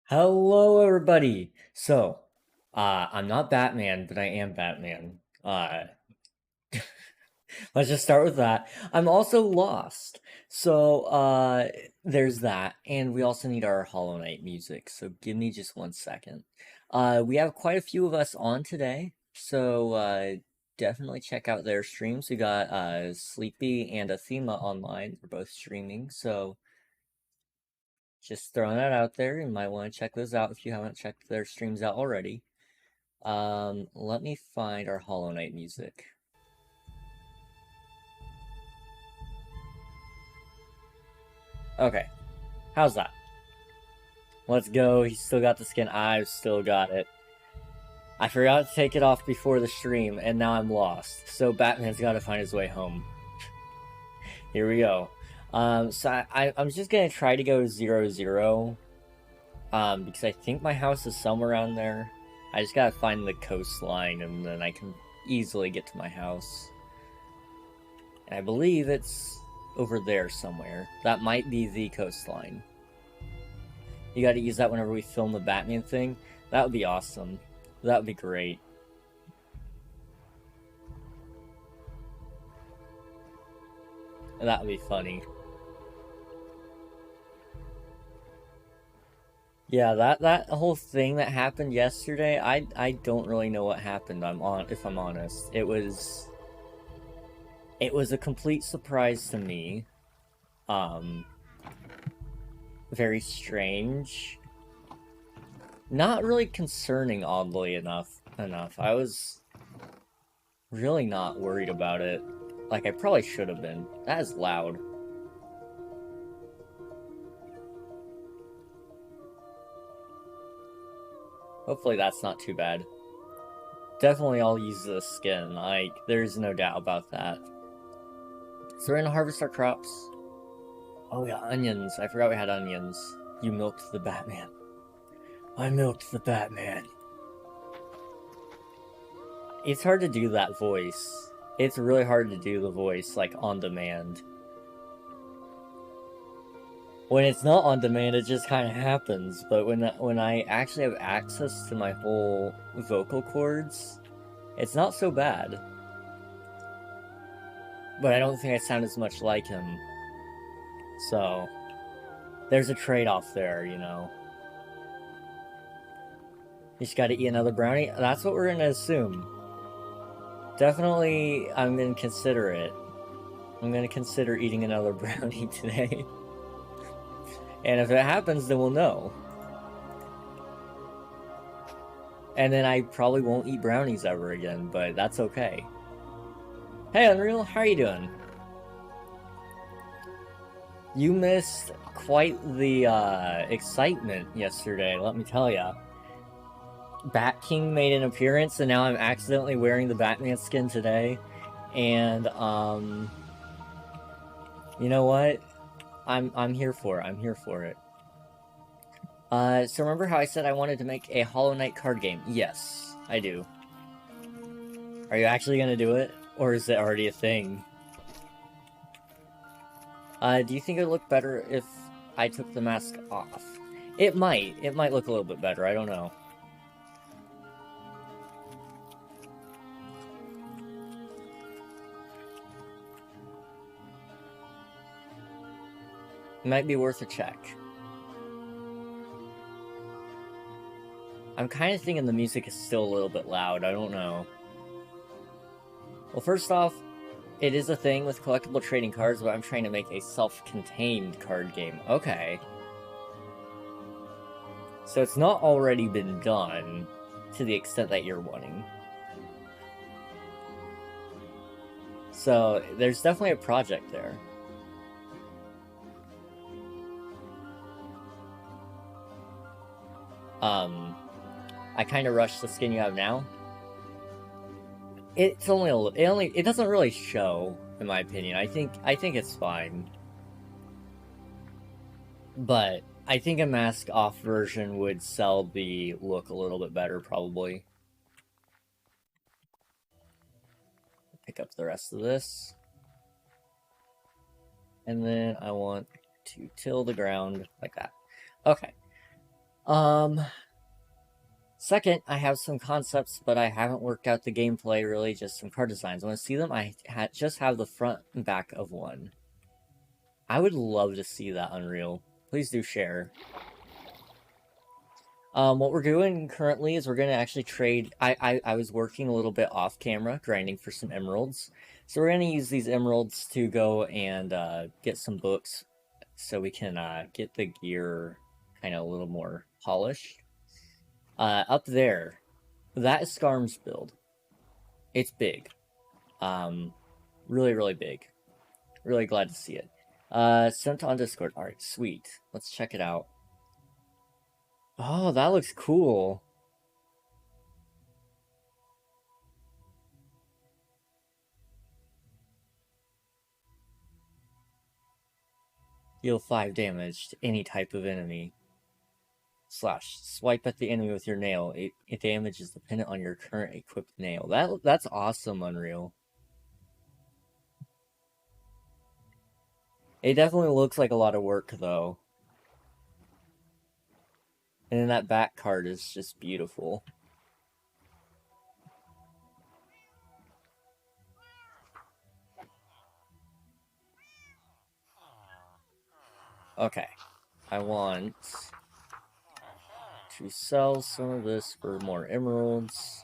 Hello, everybody. I'm not Batman, but I am Batman. Let's just start with that. I'm also lost. There's that, and we also need our Hollow Knight music. So give me just 1 second. We have quite a few of us on today, so definitely check out their streams. We got Sleepy and Athema online. They're both streaming, so just throwing that out there. You might want to check those out if you haven't checked their streams out already. Let me find our Hollow Knight music. Okay, how's that? Let's go. He's still got the skin. I've still got it. I forgot to take it off before the stream, and now I'm lost. So Batman's got to find his way home. Here we go. I'm just gonna try to go 0-0. Because I think my house is somewhere around there. I just gotta find the coastline, and then I can easily get to my house. And I believe it's over there somewhere. That might be the coastline. You gotta use that whenever we film the Batman thing. That would be awesome. That would be great. That would be funny. Yeah, that whole thing that happened yesterday, I don't really know what happened. If I'm honest. It was a complete surprise to me. Very strange. Not really concerning, oddly enough. I was really not worried about it. Like, I probably should have been. That is loud. Hopefully that's not too bad. Definitely I'll use this skin. Like, there's no doubt about that. So we're gonna harvest our crops. Oh yeah, onions. I forgot we had onions. You milked the Batman. I milked the Batman. It's hard to do that voice. It's really hard to do the voice, like, on demand. When it's not on demand, it just kind of happens. But when I actually have access to my whole vocal cords, it's not so bad. But I don't think I sound as much like him. So, there's a trade-off there, you know. You just gotta eat another brownie? That's what we're gonna assume. Definitely, I'm gonna consider it. I'm gonna consider eating another brownie today. And if it happens, then we'll know. And then I probably won't eat brownies ever again, but that's okay. Hey, Unreal, how are you doing? You missed quite the excitement yesterday, let me tell ya. Bat King made an appearance, and now I'm accidentally wearing the Batman skin today. And you know what? I'm here for it. I'm here for it. So remember how I said I wanted to make a Hollow Knight card game? Yes, I do. Are you actually gonna do it? Or is it already a thing? Do you think it would look better if I took the mask off? It might. It might look a little bit better. I don't know. It might be worth a check. I'm kind of thinking the music is still a little bit loud. I don't know. Well, first off, it is a thing with collectible trading cards, but I'm trying to make a self-contained card game. Okay. So it's not already been done to the extent that you're wanting. So there's definitely a project there. I kind of rushed the skin you have now. It's only it doesn't really show, in my opinion. I think it's fine. But I think a mask off version would sell the look a little bit better, probably. Pick up the rest of this. And then I want to till the ground like that. Okay. Second, I have some concepts, but I haven't worked out the gameplay, really, just some card designs. Want to see them? I just have the front and back of one. I would love to see that, Unreal. Please do share. What we're doing currently is we're going to actually trade... I was working a little bit off camera, grinding for some emeralds. So we're going to use these emeralds to go and get some books so we can get the gear kind of a little more polished. Up there, that is Scarm's build. It's big. Really, really big. Really glad to see it. Sent on Discord. Alright, sweet. Let's check it out. Oh, that looks cool. Deal 5 damage to any type of enemy. Slash. Swipe at the enemy with your nail. It damage is dependent on your current equipped nail. That's awesome, Unreal. It definitely looks like a lot of work, though. And then that back card is just beautiful. Okay. I want to sell some of this for more emeralds.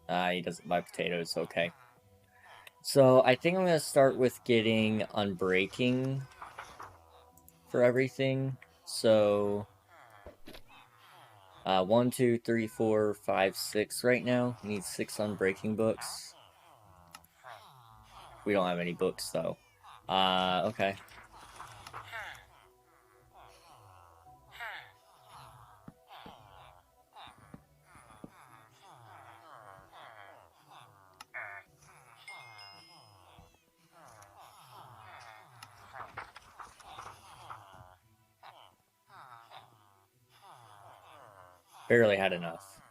He doesn't buy potatoes, okay. So I think I'm going to start with getting unbreaking for everything. So 1, 2, 3, 4, 5, 6 right now. We need 6 unbreaking books. We don't have any books though. Okay. Barely had enough.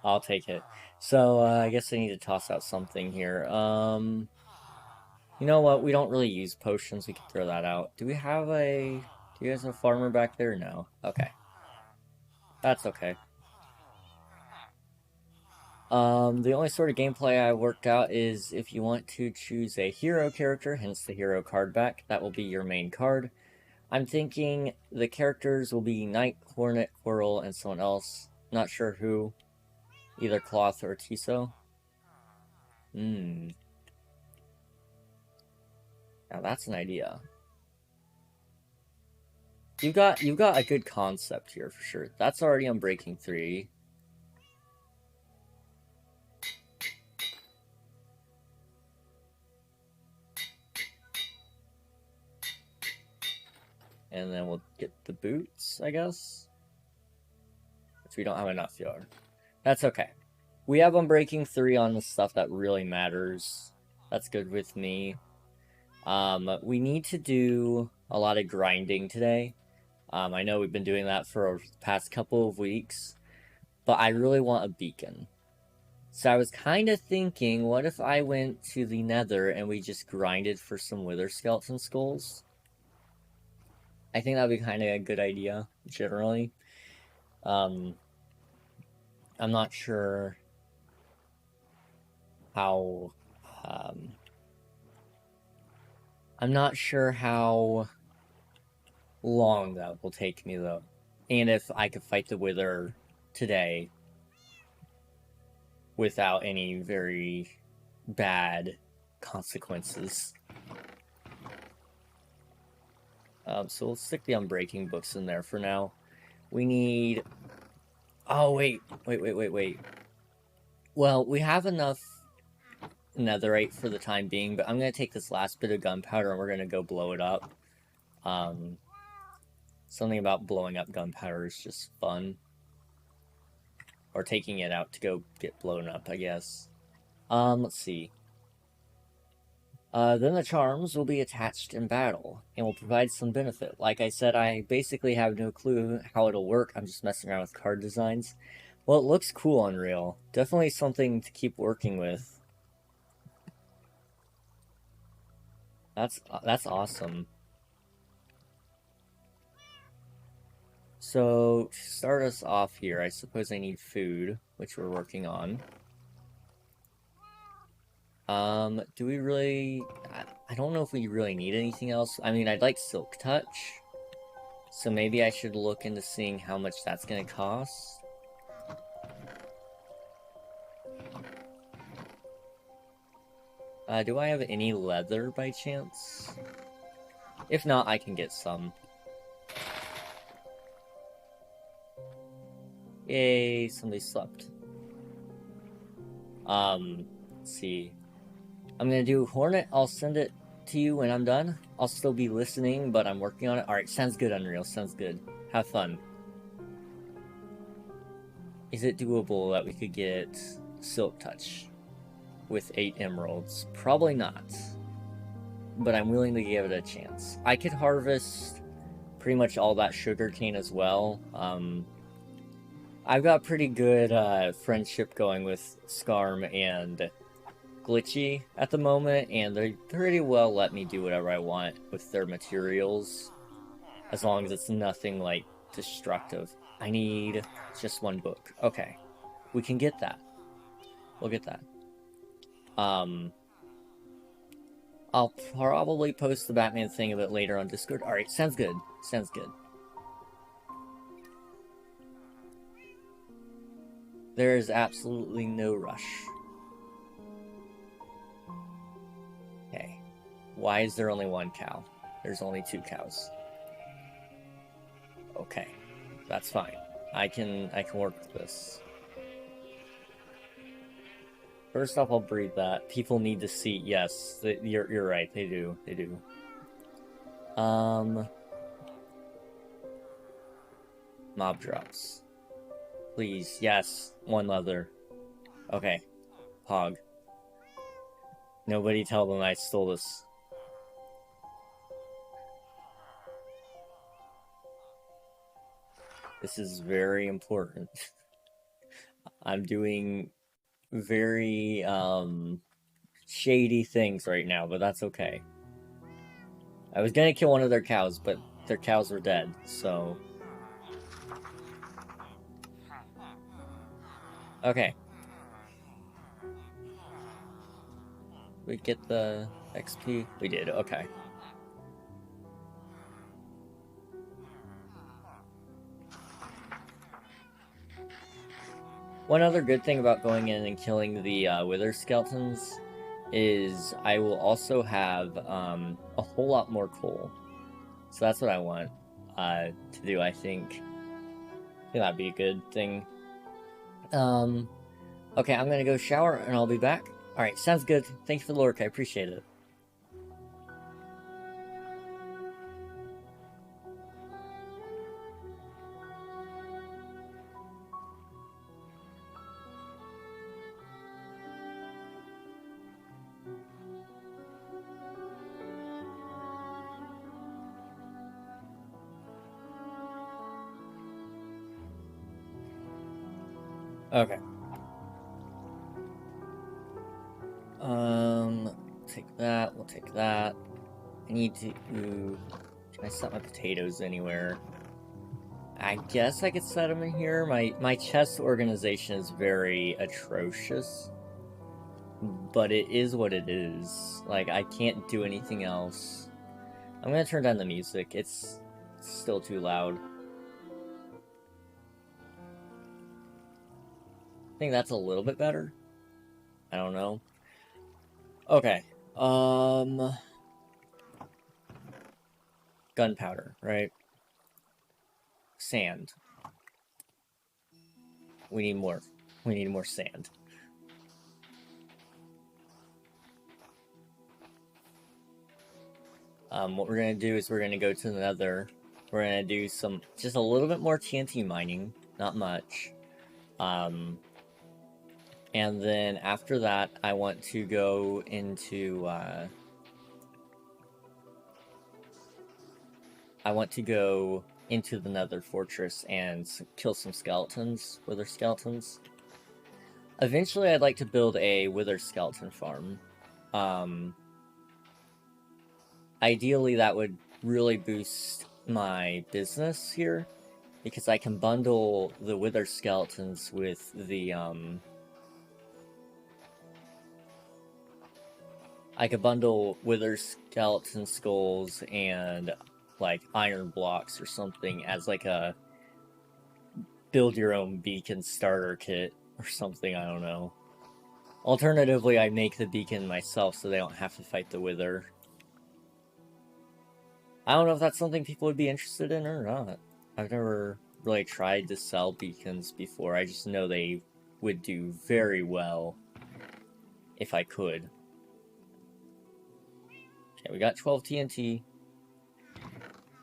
I'll take it. So, I guess I need to toss out something here. You know what? We don't really use potions. We can throw that out. Do we have a... Do you guys have a farmer back there? No. Okay. That's okay. The only sort of gameplay I worked out is if you want to choose a hero character, hence the hero card back, that will be your main card. I'm thinking the characters will be Knight, Hornet, Quirrell, and someone else. Not sure who. Either Cloth or Tiso. Now that's an idea. You've got a good concept here for sure. That's already on Breaking 3. And then we'll get the boots, I guess. Which we don't have enough yet. That's okay. We have Unbreaking 3 on the stuff that really matters. That's good with me. We need to do a lot of grinding today. I know we've been doing that for the past couple of weeks. But I really want a beacon. So I was kind of thinking, what if I went to the Nether and we just grinded for some Wither Skeleton Skulls? I think that would be kind of a good idea, generally. I'm not sure how... I'm not sure how long that will take me, though. And if I could fight the Wither today without any very bad consequences. So we'll stick the Unbreaking books in there for now. We need... Oh, wait. Well, we have enough netherite for the time being, but I'm going to take this last bit of gunpowder and we're going to go blow it up. Something about blowing up gunpowder is just fun. Or taking it out to go get blown up, I guess. Let's see. Then the charms will be attached in battle, and will provide some benefit. Like I said, I basically have no clue how it'll work. I'm just messing around with card designs. Well, it looks cool, Unreal. Definitely something to keep working with. That's awesome. So, to start us off here, I suppose I need food, which we're working on. Do we really... I don't know if we really need anything else. I mean, I'd like Silk Touch. So maybe I should look into seeing how much that's gonna cost. Do I have any leather by chance? If not, I can get some. Yay, somebody slept. Let's see. I'm gonna do Hornet. I'll send it to you when I'm done. I'll still be listening, but I'm working on it. Alright, sounds good, Unreal. Sounds good. Have fun. Is it doable that we could get Silk Touch with 8 emeralds? Probably not. But I'm willing to give it a chance. I could harvest pretty much all that sugarcane as well. I've got pretty good friendship going with Scarm and Glitchy at the moment, and they pretty well let me do whatever I want with their materials, as long as it's nothing, like, destructive. I need just 1 book. Okay. We can get that. We'll get that. I'll probably post the Batman thing a bit later on Discord. Alright, sounds good. Sounds good. There is absolutely no rush. Okay. Why is there only 1 cow? There's only 2 cows. Okay. That's fine. I can work with this. First off, I'll breed that. People need to see. Yes, you're right. They do. They do. Mob drops. Please. Yes. 1 leather. Okay. Hog. Nobody tell them I stole this. This is very important. I'm doing very, shady things right now, but that's okay. I was gonna kill one of their cows, but their cows were dead, so... Okay. We get the XP? We did, okay. One other good thing about going in and killing the Wither Skeletons is I will also have a whole lot more coal. So that's what I want to do, I think. I think that'd be a good thing. Okay, I'm gonna go shower and I'll be back. Alright, sounds good. Thanks for the lurk, I appreciate it. Okay. Take that, we'll take that. I need to... Can I set my potatoes anywhere? I guess I could set them in here. My chest organization is very atrocious. But it is what it is. Like, I can't do anything else. I'm gonna turn down the music. It's still too loud. I think that's a little bit better. I don't know. Okay. Gunpowder, right? Sand. We need more. We need more sand. What we're gonna do is we're gonna go to the Nether. We're gonna do some, just a little bit more TNT mining. Not much. And then after that, I want to go into, the Nether Fortress and kill some skeletons, Wither skeletons. Eventually, I'd like to build a Wither skeleton farm. Ideally, that would really boost my business here. Because I can bundle the wither skeletons with the, I could bundle wither skeleton skulls and, like, iron blocks or something as, like, a build your own beacon starter kit or something, I don't know. Alternatively, I make the beacon myself so they don't have to fight the wither. I don't know if that's something people would be interested in or not. I've never really tried to sell beacons before. I just know they would do very well if I could. Okay, we got 12 TNT.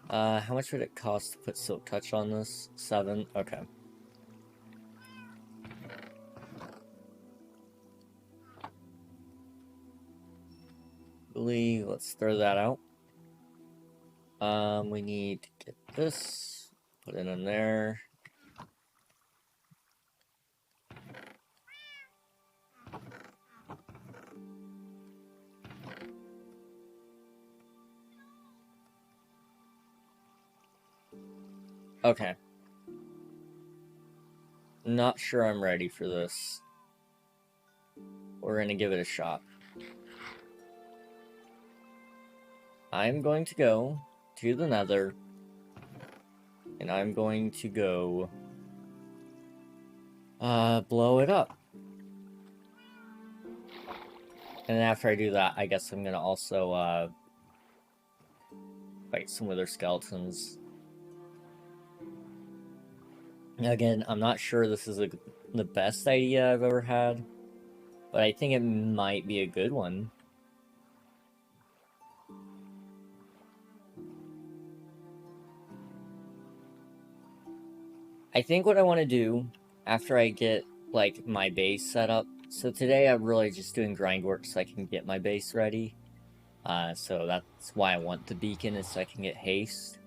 How much would it cost to put Silk Touch on this? 7? Okay. Let's throw that out. We need to get this, put it in there. Okay. Not sure I'm ready for this. We're gonna give it a shot. I'm going to go to the Nether, and I'm going to go blow it up. And then after I do that, I guess I'm gonna also fight some wither skeletons. Again, I'm not sure this is the best idea I've ever had, but I think it might be a good one. I think what I want to do after I get, like, my base set up, so today I'm really just doing grind work so I can get my base ready. So that's why I want the beacon, is so I can get haste.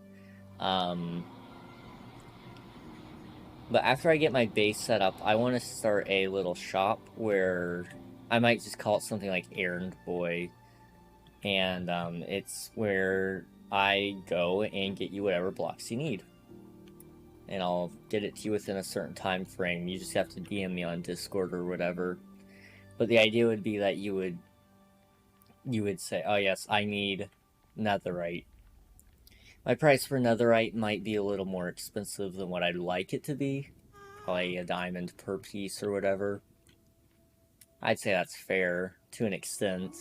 But after I get my base set up, I want to start a little shop where I might just call it something like Errand Boy. And it's where I go and get you whatever blocks you need. And I'll get it to you within a certain time frame. You just have to DM me on Discord or whatever. But the idea would be that you would say, oh yes, I need netherite. My price for netherite might be a little more expensive than what I'd like it to be. Probably a diamond per piece or whatever. I'd say that's fair to an extent.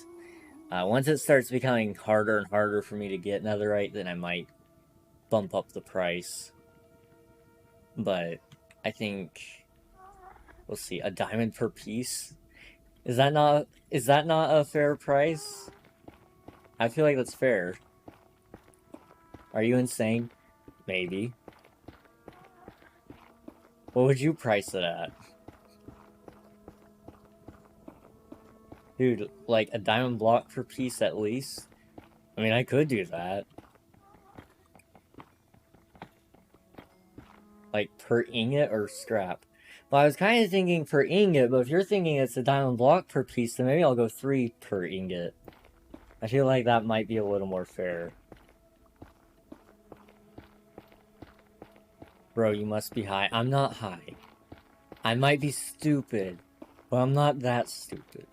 Once it starts becoming harder and harder for me to get netherite, then I might bump up the price. But I think, we'll see, a diamond per piece? Is that not a fair price? I feel like that's fair. Are you insane? Maybe. What would you price it at? Dude, like a diamond block per piece at least? I mean, I could do that. Like per ingot or scrap? Well, I was kind of thinking per ingot, but if you're thinking it's a diamond block per piece, then maybe I'll go 3 per ingot. I feel like that might be a little more fair. Bro, you must be high. I'm not high. I might be stupid, but I'm not that stupid.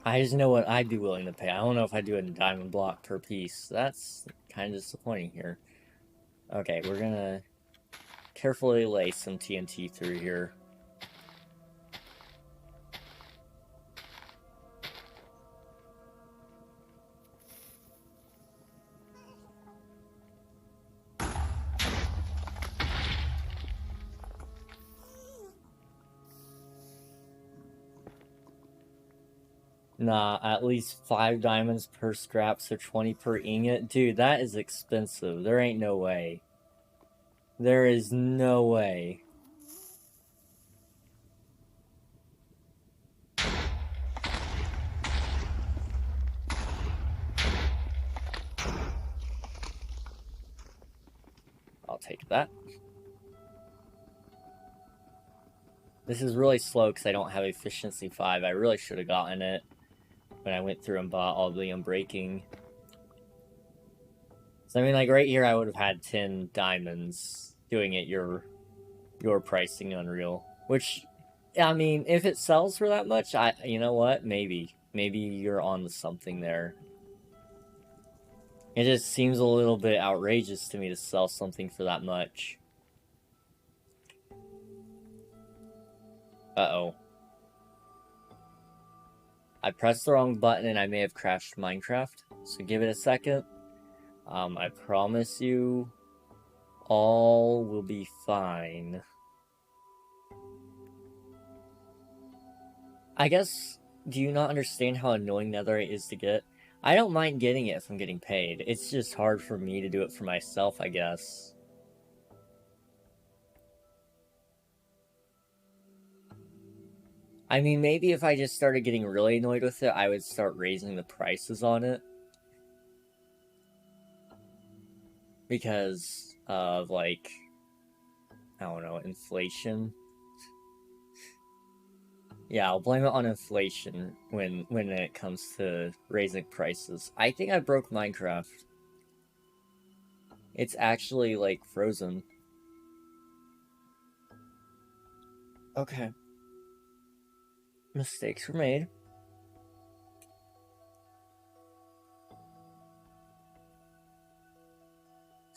I just know what I'd be willing to pay. I don't know if I'd do a diamond block per piece. That's kind of disappointing here. Okay, we're gonna carefully lay some TNT through here. Nah, at least 5 diamonds per scrap, so 20 per ingot. Dude, that is expensive. There ain't no way. There is no way. I'll take that. This is really slow because I don't have efficiency 5. I really should have gotten it when I went through and bought all the unbreaking. So I mean, like right here, I would have had 10 diamonds doing it your pricing Unreal. Which, I mean, if it sells for that much, you know what? Maybe you're on to something there. It just seems a little bit outrageous to me to sell something for that much. Uh-oh. I pressed the wrong button and I may have crashed Minecraft. So give it a second. I promise you, all will be fine. I guess, do you not understand how annoying netherite is to get? I don't mind getting it if I'm getting paid. It's just hard for me to do it for myself, I guess. I mean, maybe if I just started getting really annoyed with it, I would start raising the prices on it. Because of, like, I don't know, inflation. Yeah, I'll blame it on inflation when it comes to raising prices. I think I broke Minecraft. It's actually, like, frozen. Okay. Mistakes were made.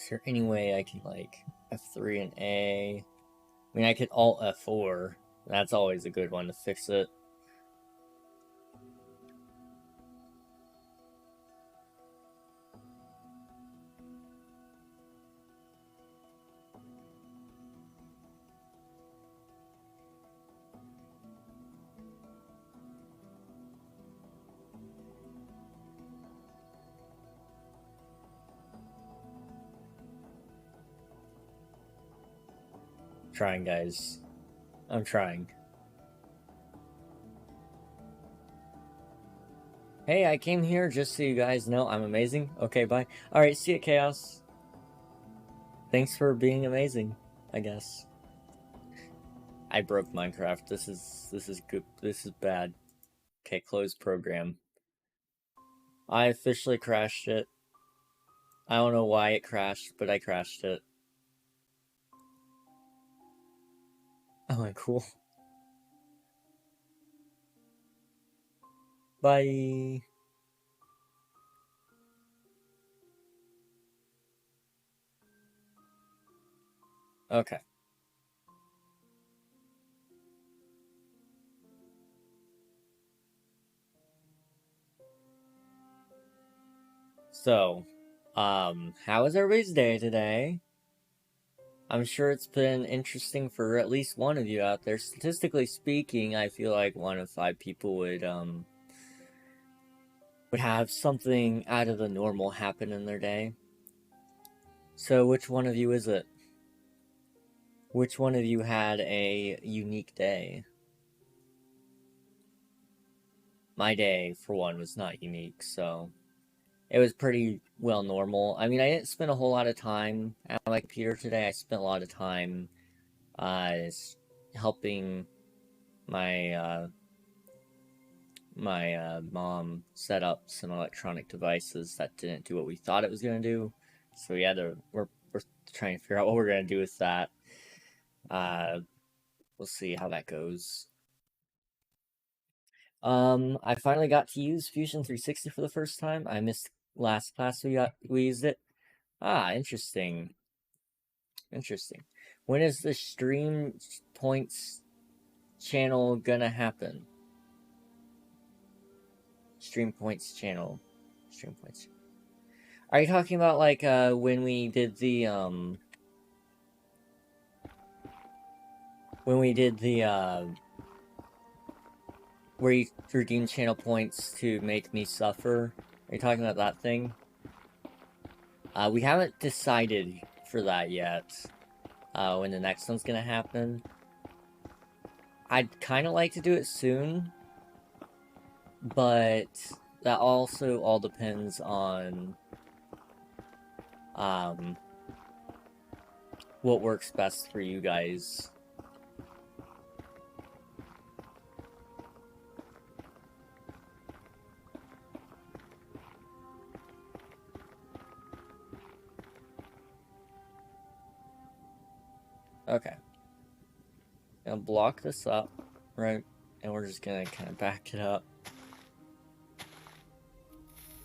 Is there any way I can, like, F3 and A? I mean, I could Alt F4. That's always a good one to fix it. Trying, guys. I'm trying. Hey, I came here just so you guys know I'm amazing. Okay, bye. Alright, see you, Chaos. Thanks for being amazing, I guess. I broke Minecraft. This is good. This is bad. Okay, close program. I officially crashed it. I don't know why it crashed, but I crashed it. Oh, cool. Bye. Okay. So, how was everybody's day today? I'm sure it's been interesting for at least one of you out there. Statistically speaking, I feel like 1 of 5 people would have something out of the normal happen in their day. So, which one of you is it? Which one of you had a unique day? My day, for one, was not unique, so it was pretty well normal. I mean, I didn't spend a whole lot of time at my computer today. I spent a lot of time helping my mom set up some electronic devices that didn't do what we thought it was going to do. So we're trying to figure out what we're going to do with that. We'll see how that goes. I finally got to use Fusion 360 for the first time. I missed last class we used it. Ah, interesting. Interesting. When is the stream points channel gonna happen? Stream points channel. Stream points. Are you talking about like when we did the where you redeem channel points to make me suffer? Are you talking about that thing? We haven't decided for that yet. When the next one's gonna happen. I'd kind of like to do it soon, but that also all depends on what works best for you guys. Okay. Gonna block this up, right? And we're just gonna kind of back it up.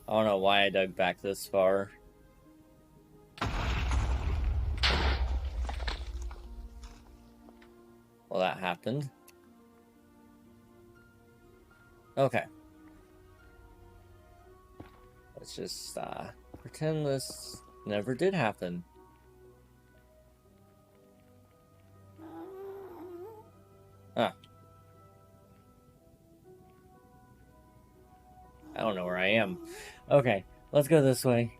I don't know why I dug back this far. Well, that happened. Okay. Let's just pretend this never did happen. Ah. I don't know where I am. Okay, let's go this way.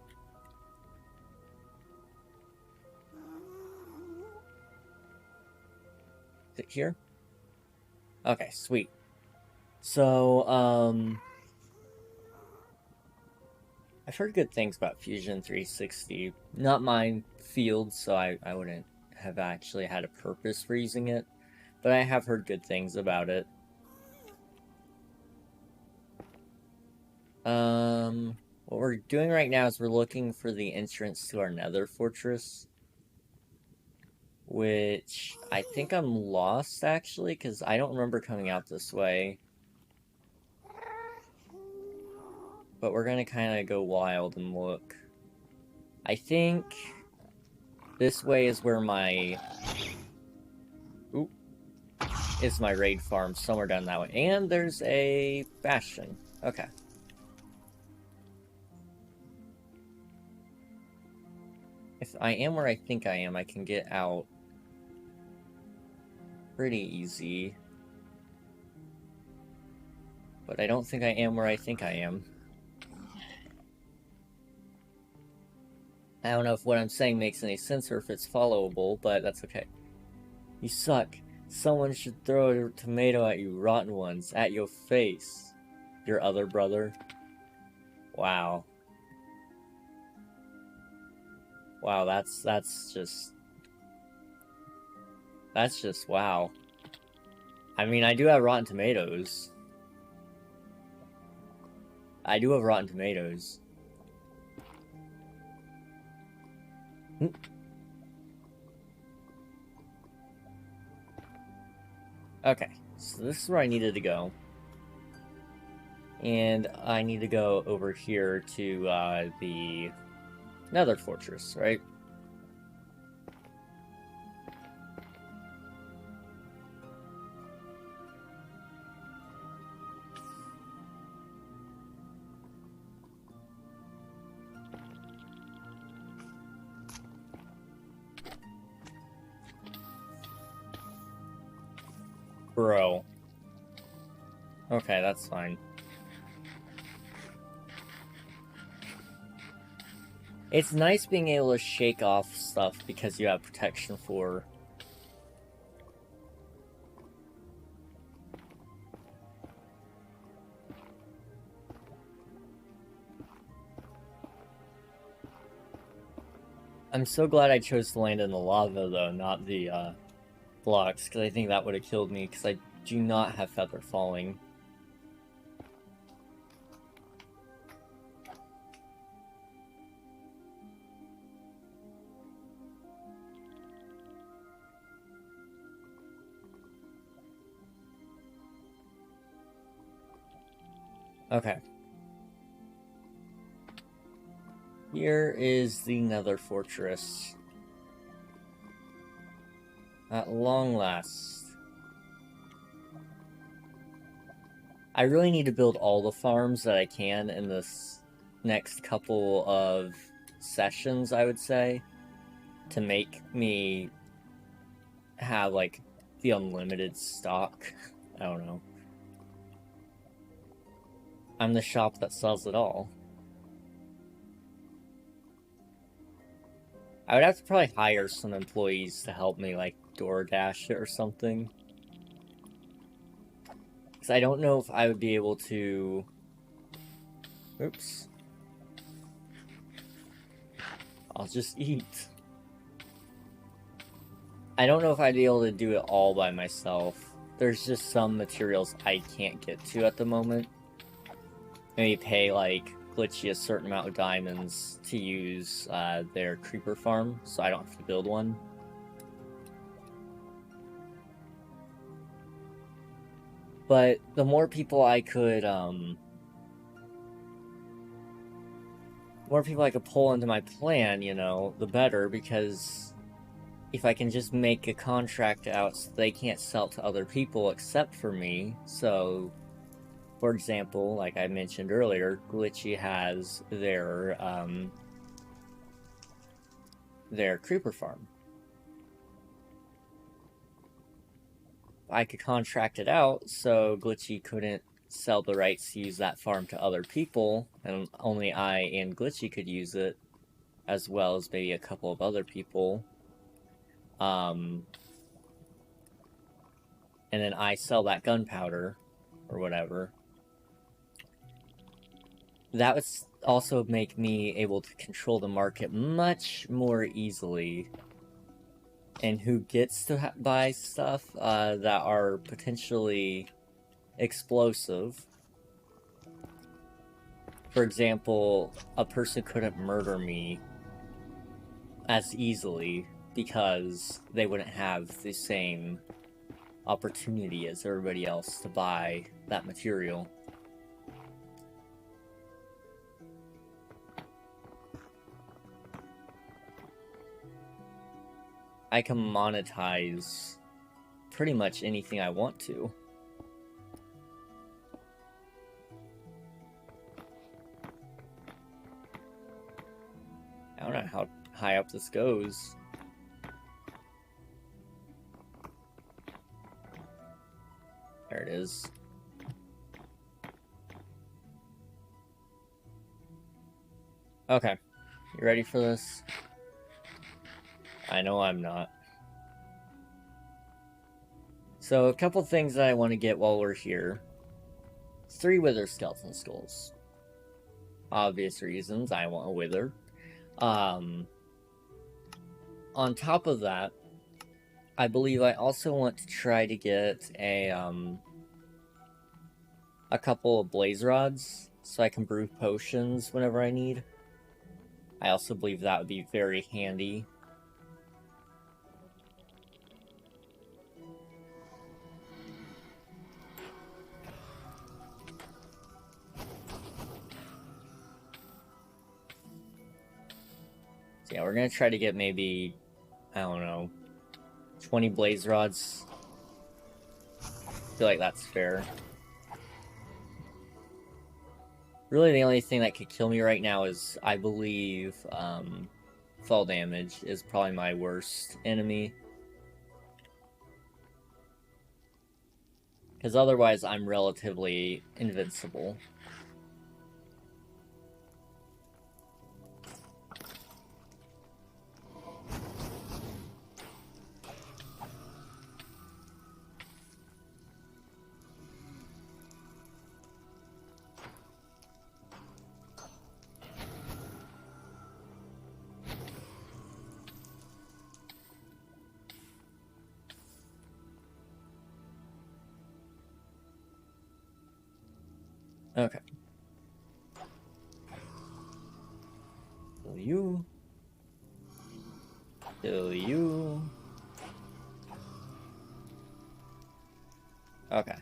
Is it here? Okay, sweet. So, I've heard good things about Fusion 360. Not my field, so I wouldn't have actually had a purpose for using it. But I have heard good things about it. What we're doing right now is we're looking for the entrance to our nether fortress. Which, I think I'm lost, actually, because I don't remember coming out this way. But we're gonna kind of go wild and look. I think this way is where my... Oop. Is my raid farm, somewhere down that way. And there's a bastion. Okay. If I am where I think I am, I can get out pretty easy. But I don't think I am where I think I am. I don't know if what I'm saying makes any sense or if it's followable, but that's okay. You suck. Someone should throw a tomato at you, rotten ones, at your face. Your other brother. Wow. Wow, that's just wow. I mean, I do have Rotten Tomatoes. I do have Rotten Tomatoes. Okay, so this is where I needed to go. And I need to go over here to the Nether Fortress, right? Bro. Okay, that's fine. It's nice being able to shake off stuff because you have protection for... I'm so glad I chose to land in the lava, though, not the blocks, because I think that would have killed me, because I do not have feather falling. Okay. Here is the Nether Fortress. At long last. I really need to build all the farms that I can in this next couple of sessions, I would say, to make me have, like, the unlimited stock. I don't know. I'm the shop that sells it all. I would have to probably hire some employees to help me, like, DoorDash it or something. Because I don't know if I would be able to... Oops. I'll just eat. I don't know if I'd be able to do it all by myself. There's just some materials I can't get to at the moment. Maybe pay, like, Glitchy a certain amount of diamonds to use their creeper farm, so I don't have to build one. But the more people I could pull into my plan, you know, the better, because if I can just make a contract out so they can't sell to other people except for me. So, for example, like I mentioned earlier, Glitchy has their creeper farm. I could contract it out so Glitchy couldn't sell the rights to use that farm to other people, and only I and Glitchy could use it, as well as maybe a couple of other people. And then I sell that gunpowder or whatever. That would also make me able to control the market much more easily. And who gets to buy stuff that are potentially explosive. For example, a person couldn't murder me as easily because they wouldn't have the same opportunity as everybody else to buy that material. I can monetize pretty much anything I want to. I don't know how high up this goes. There it is. Okay, you ready for this? I know I'm not. So, a couple things that I want to get while we're here. 3 wither skeleton skulls. Obvious reasons, I want a wither. On top of that, I believe I also want to try to get a couple of blaze rods so I can brew potions whenever I need. I also believe that would be very handy. So yeah, we're gonna try to get maybe, I don't know, 20 blaze rods. I feel like that's fair. Really, the only thing that could kill me right now is, I believe, fall damage is probably my worst enemy. Because otherwise, I'm relatively invincible. Okay. Kill you. Kill you. Okay.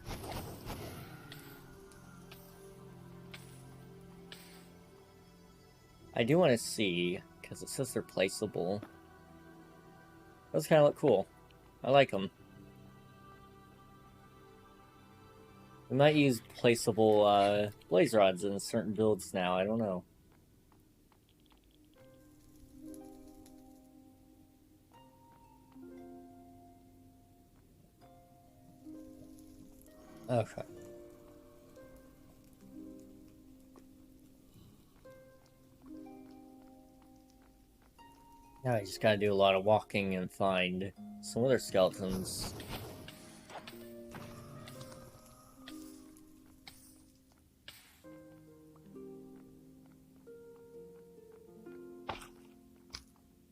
I do want to see, because it says they're placeable. Those kind of look cool. I like them. We might use placeable blaze rods in certain builds now, I don't know. Okay. Now I just gotta do a lot of walking and find some other skeletons.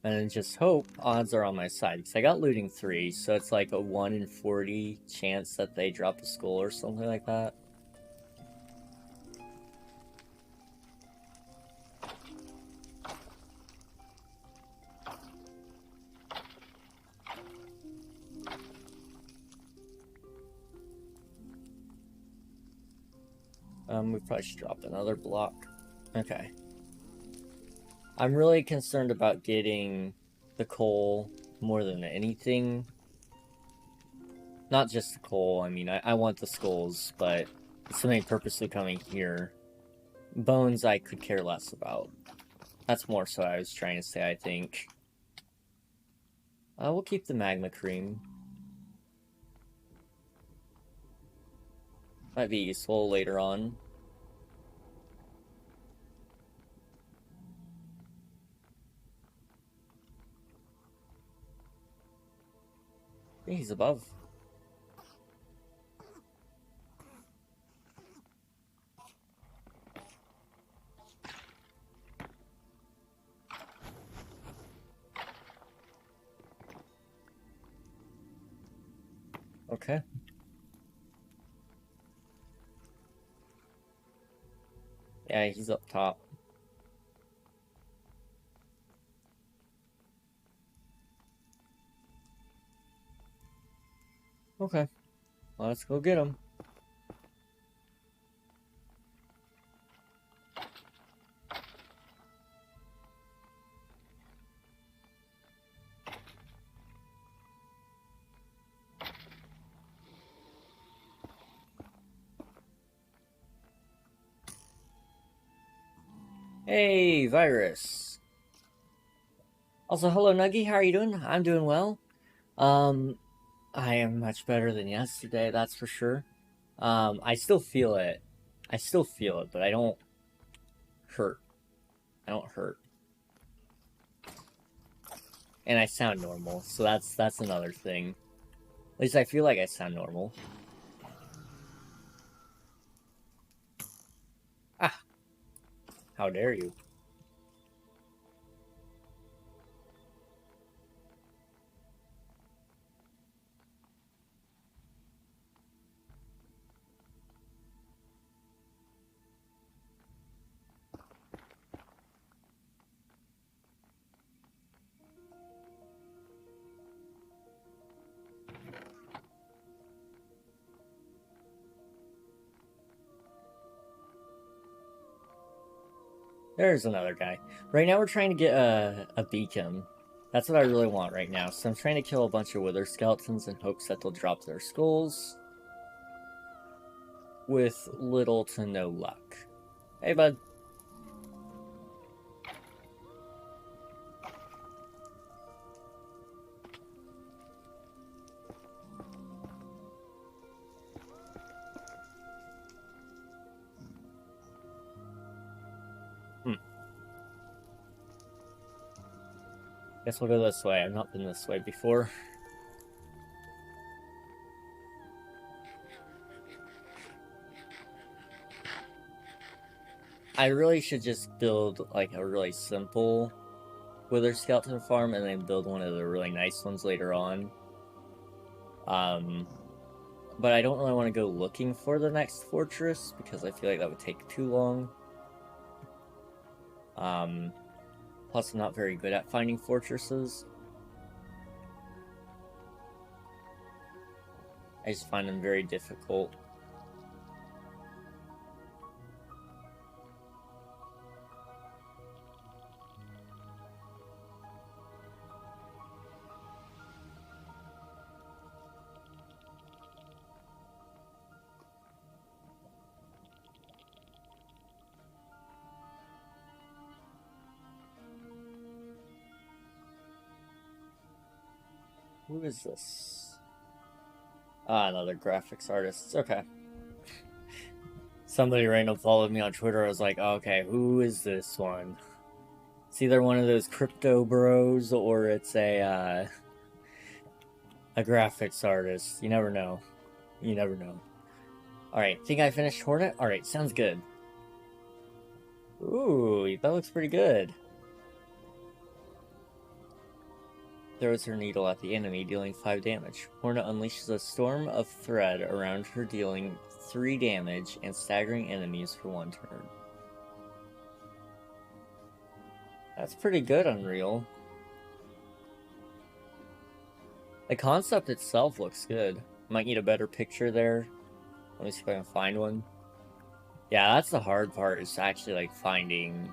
And then just hope odds are on my side, because I got looting 3, so it's like a 1 in 40 chance that they drop a skull or something like that. We probably should drop another block. Okay. I'm really concerned about getting the coal more than anything. Not just the coal, I mean, I want the skulls, but something purposely coming here. Bones I could care less about. That's more so I was trying to say, I think. We'll keep the magma cream. Might be useful later on. I think he's above. Okay. Yeah, he's up top. Okay. Let's go get him. Hey, Virus. Also, hello, Nuggy. How are you doing? I'm doing well. I am much better than yesterday, that's for sure. I still feel it. I still feel it, but I don't hurt. I don't hurt. And I sound normal, so that's another thing. At least I feel like I sound normal. Ah! How dare you? There's another guy. Right now we're trying to get a beacon. That's what I really want right now. So I'm trying to kill a bunch of wither skeletons in hopes that they'll drop their skulls. With little to no luck. Hey, bud. Guess we'll go this way. I've not been this way before. I really should just build like a really simple wither skeleton farm and then build one of the really nice ones later on. But I don't really want to go looking for the next fortress because I feel like that would take too long. Plus I'm not very good at finding fortresses. I just find them very difficult. Who is this? Ah, another graphics artist. Okay. Somebody random followed me on Twitter. I was like, oh, okay, who is this one? It's either one of those crypto bros or it's a graphics artist. You never know. You never know. Alright, think I finished Hornet? Alright, sounds good. Ooh, that looks pretty good. Throws her needle at the enemy, dealing 5 damage. Hornet unleashes a storm of thread around her, dealing 3 damage and staggering enemies for 1 turn. That's pretty good, Unreal. The concept itself looks good. Might need a better picture there. Let me see if I can find one. Yeah, that's the hard part, is actually, like, finding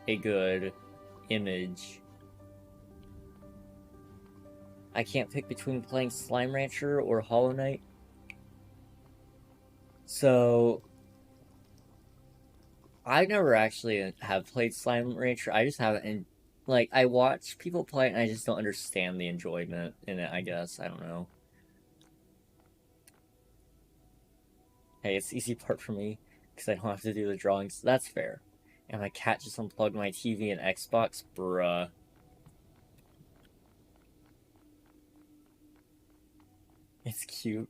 a good image. I can't pick between playing Slime Rancher or Hollow Knight. So, I never actually have played Slime Rancher. I just haven't, and like, I watch people play it and I just don't understand the enjoyment in it, I guess. I don't know. Hey, it's the easy part for me, because I don't have to do the drawings. That's fair. And my cat just unplugged my TV and Xbox? Bruh. It's cute.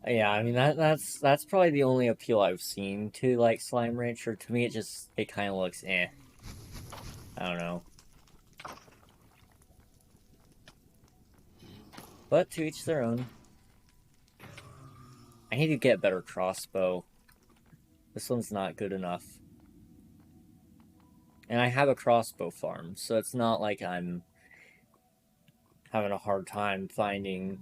Yeah, I mean that's probably the only appeal I've seen to like Slime Rancher. To me, it kind of looks eh. I don't know. But to each their own. I need to get a better crossbow. This one's not good enough. And I have a crossbow farm, so it's not like I'm having a hard time finding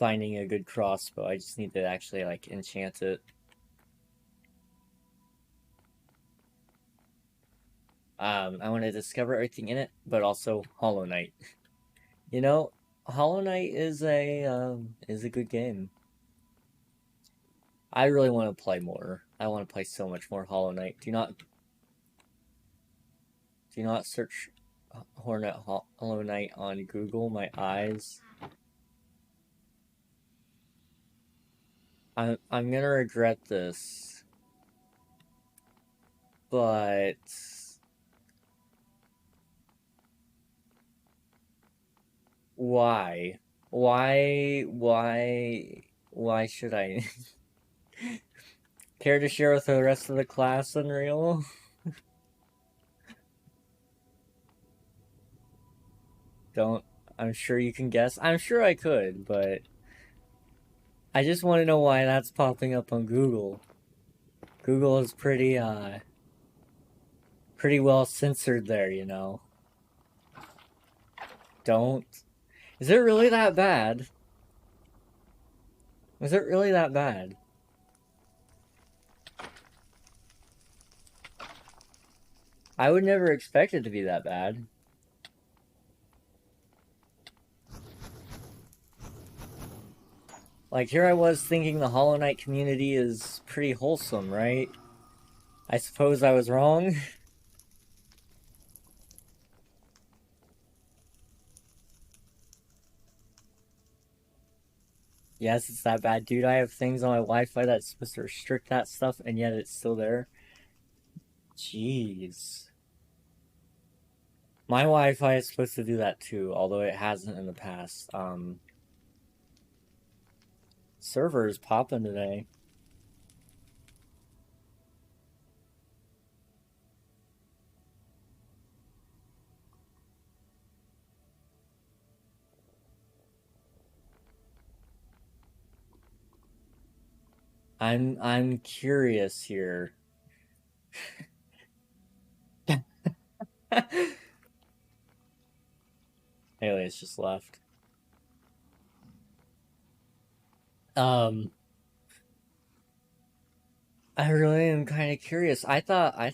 a good crossbow. I just need to actually like enchant it. I want to discover everything in it, but also Hollow Knight. You know, Hollow Knight is a good game. I really want to play more. I want to play so much more Hollow Knight. Do not search Hornet Hollow Knight on Google. My eyes. I'm gonna regret this, but why? Why should I? Care to share with the rest of the class, Unreal? Don't. I'm sure you can guess. I'm sure I could, but I just want to know why that's popping up on Google. Google is pretty well censored there, you know. Don't. Is it really that bad? Was it really that bad? I would never expect it to be that bad. Like, here I was thinking the Hollow Knight community is pretty wholesome, right? I suppose I was wrong. Yes, it's that bad. Dude, I have things on my Wi-Fi that's supposed to restrict that stuff, and yet it's still there. Jeez. My Wi-Fi is supposed to do that too, although it hasn't in the past. Server is popping today. I'm curious here. Alias just left. I really am kind of curious. I thought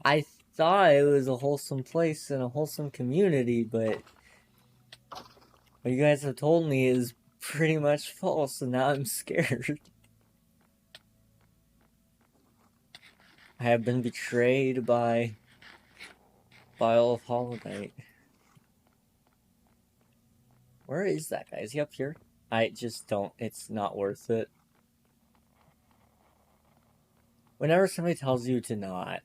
it was a wholesome place and a wholesome community, but what you guys have told me is pretty much false, and now I'm scared. I have been betrayed by all of Hollow Knight. Where is that guy? Is he up here? I just don't. It's not worth it. Whenever somebody tells you to not,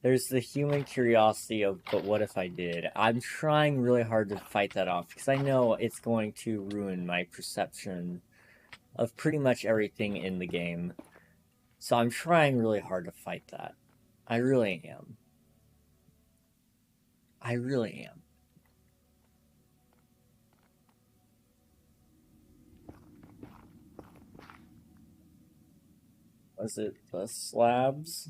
there's the human curiosity of, but what if I did? I'm trying really hard to fight that off, because I know it's going to ruin my perception of pretty much everything in the game. So I'm trying really hard to fight that. I really am. I really am. Was it the slabs?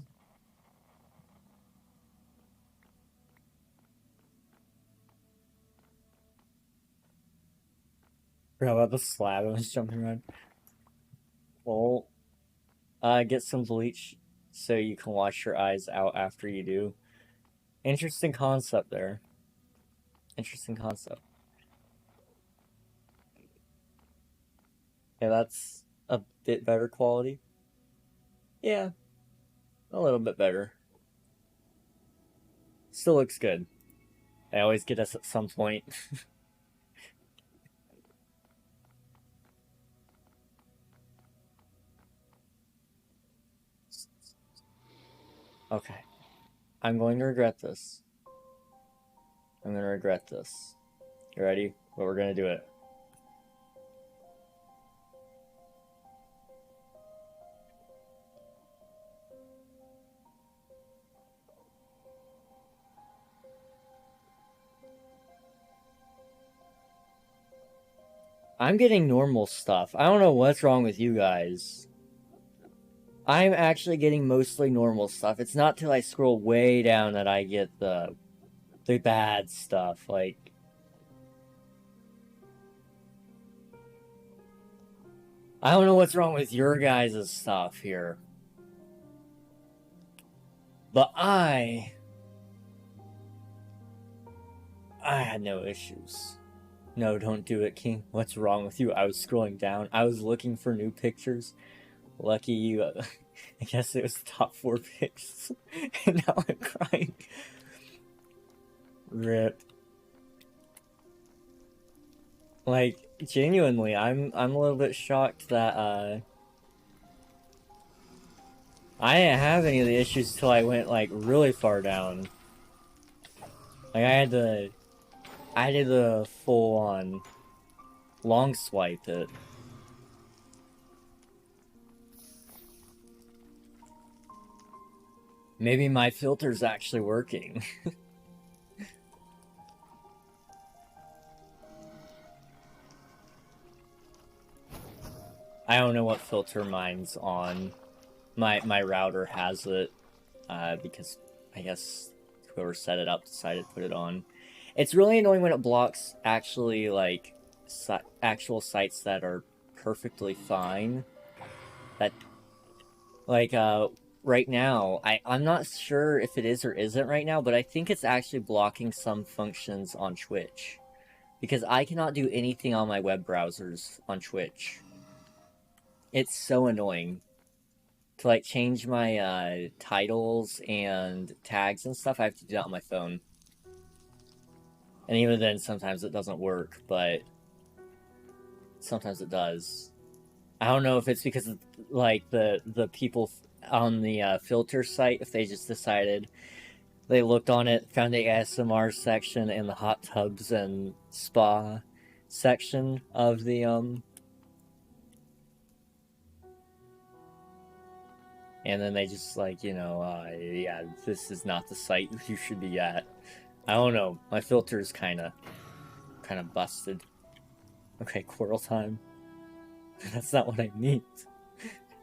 Forgot about the slab I was jumping around. Well, get some bleach so you can wash your eyes out after you do. Interesting concept there. Interesting concept. Yeah, that's a bit better quality. Yeah, a little bit better. Still looks good. They always get us at some point. Okay. I'm going to regret this. I'm going to regret this. You ready? But we're going to do it. I'm getting normal stuff. I don't know what's wrong with you guys. I'm actually getting mostly normal stuff. It's not till I scroll way down that I get the bad stuff. Like, I don't know what's wrong with your guys' stuff here. But I had no issues. No, don't do it, King. What's wrong with you? I was scrolling down. I was looking for new pictures. Lucky you. I guess it was the top 4 picks. And now I'm crying. Rip. Like, genuinely, I'm a little bit shocked that I didn't have any of the issues till I went like really far down. Like I did the full on long swipe it. Maybe my filter's actually working. I don't know what filter mine's on. My router has it, because I guess whoever set it up decided to put it on. It's really annoying when it blocks actually like actual sites that are perfectly fine. That like right now, I'm not sure if it is or isn't right now, but I think it's actually blocking some functions on Twitch. Because I cannot do anything on my web browsers on Twitch. It's so annoying. To like change my titles and tags and stuff, I have to do that on my phone. And even then, sometimes it doesn't work, but sometimes it does. I don't know if it's because of, like, the people on the filter site, if they just decided, they looked on it, found the ASMR section and the hot tubs and spa section of the, and then they just like, you know, yeah, this is not the site you should be at. I don't know. My filter's kind of busted. Okay, Quirrell time. That's not what I mean.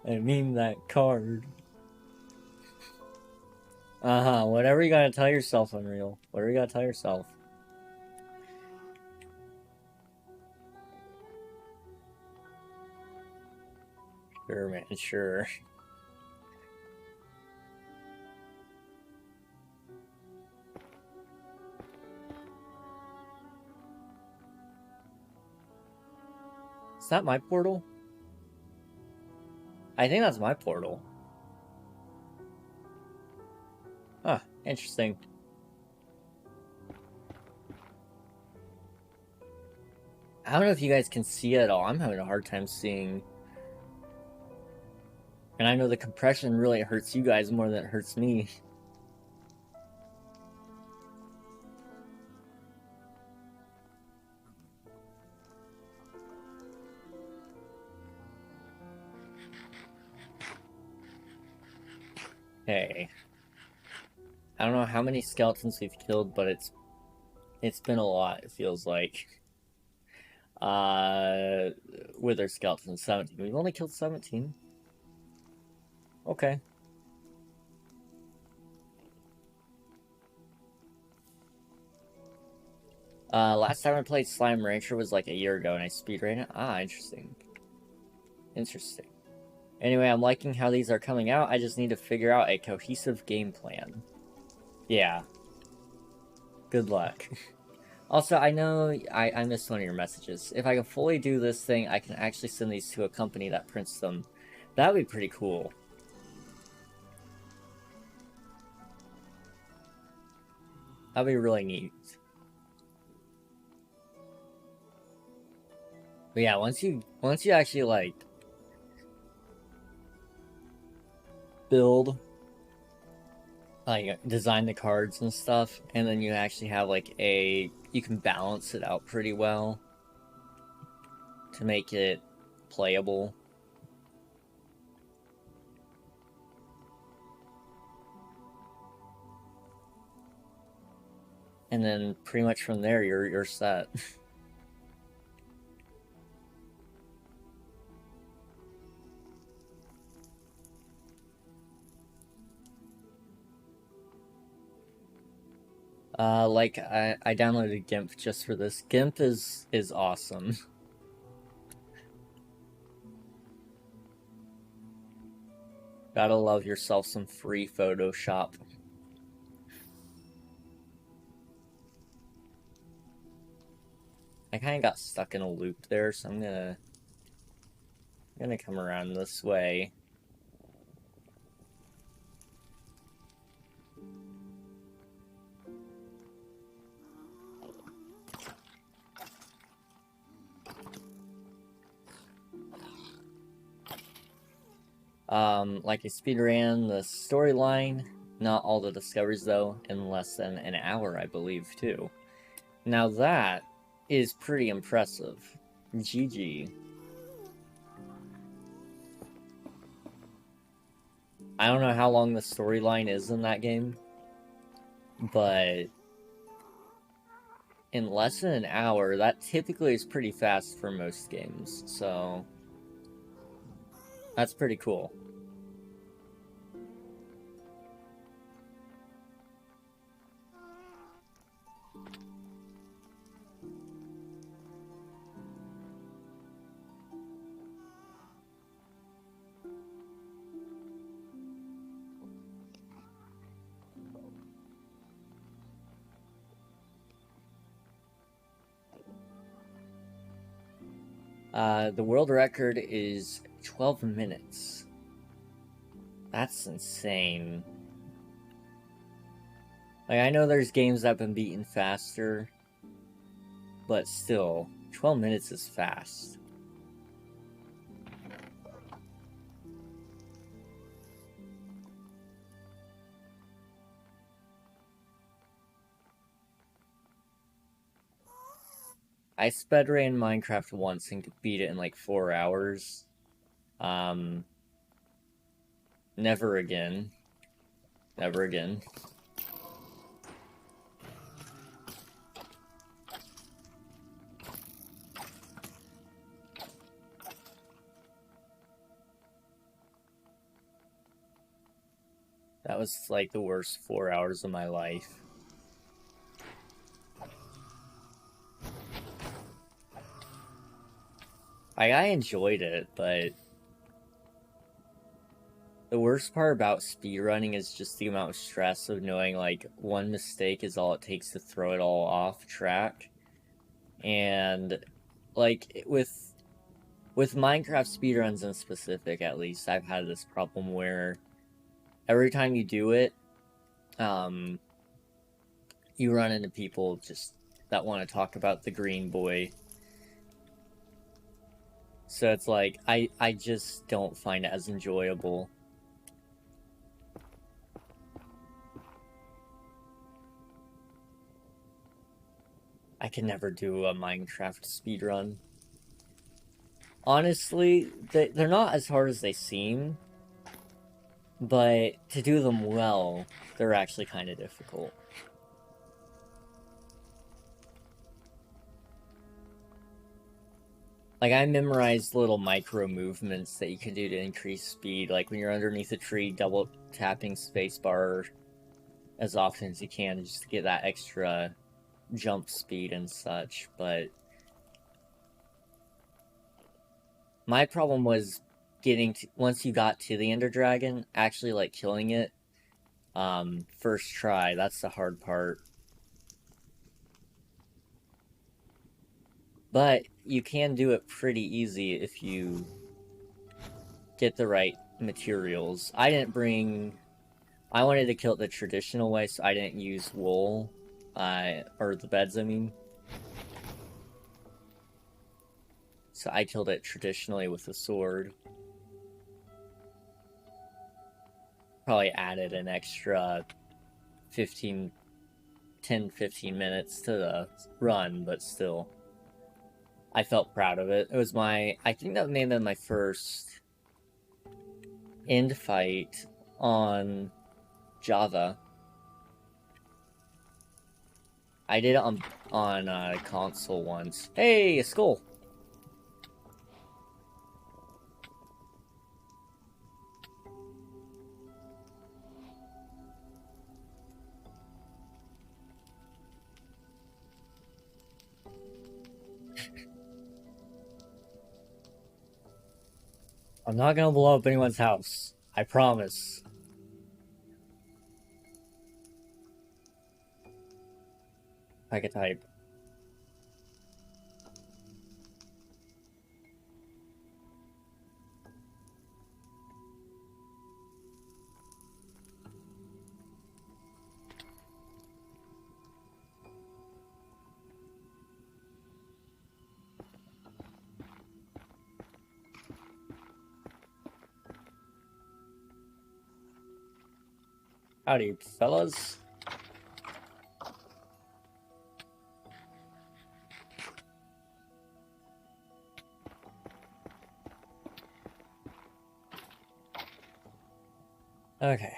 I mean that card. Whatever you gotta tell yourself, Unreal. Whatever you gotta tell yourself. Sure, man, sure. Is that my portal? I think that's my portal. Huh, interesting. I don't know if you guys can see it at all. I'm having a hard time seeing. And I know the compression really hurts you guys more than it hurts me. Hey. I don't know how many skeletons we've killed, but it's been a lot, it feels like. Wither skeletons, 17. We've only killed 17. Okay. Last time I played Slime Rancher was like a year ago, and I speedran it. Ah, interesting. Interesting. Anyway, I'm liking how these are coming out. I just need to figure out a cohesive game plan. Yeah. Good luck. Also, I know I missed one of your messages. If I can fully do this thing, I can actually send these to a company that prints them. That would be pretty cool. That'd be really neat. But yeah, once you actually like build, like design the cards and stuff, and then you actually have like you can balance it out pretty well to make it playable. And then pretty much from there you're set. Like I downloaded GIMP just for this. GIMP is awesome. Gotta love yourself some free Photoshop. I kind of got stuck in a loop there, so I'm gonna come around this way. Like I speedran the storyline, not all the discoveries though, in less than an hour, I believe, too. Now that is pretty impressive. GG. I don't know how long the storyline is in that game, but in less than an hour, that typically is pretty fast for most games, so that's pretty cool. The world record is 12 minutes. That's insane. Like, I know there's games that have been beaten faster, but still, 12 minutes is fast. I sped ran Minecraft once and could beat it in like 4 hours. Never again. Never again. That was like the worst 4 hours of my life. I enjoyed it, but the worst part about speedrunning is just the amount of stress of knowing like one mistake is all it takes to throw it all off track. And like with Minecraft speedruns in specific, at least, I've had this problem where every time you do it, you run into people just that want to talk about the green boy. So it's like, I just don't find it as enjoyable. I can never do a Minecraft speedrun. Honestly, they're not as hard as they seem, but to do them well, they're actually kind of difficult. Like, I memorized little micro movements that you can do to increase speed, like when you're underneath a tree, double tapping spacebar as often as you can just to get that extra jump speed and such, but my problem was getting to, once you got to the Ender Dragon, actually like killing it first try. That's the hard part. But you can do it pretty easy if you get the right materials. I didn't bring... I wanted to kill it the traditional way, so I didn't use wool. Or the beds, I mean. So I killed it traditionally with a sword. Probably added an extra 10-15 minutes to the run, but still. I felt proud of it. It was my... I think that may have been my first end fight on Java. I did it on console once. Hey, a skull! I'm not gonna blow up anyone's house. I promise. I can type. Howdy, fellas. Okay.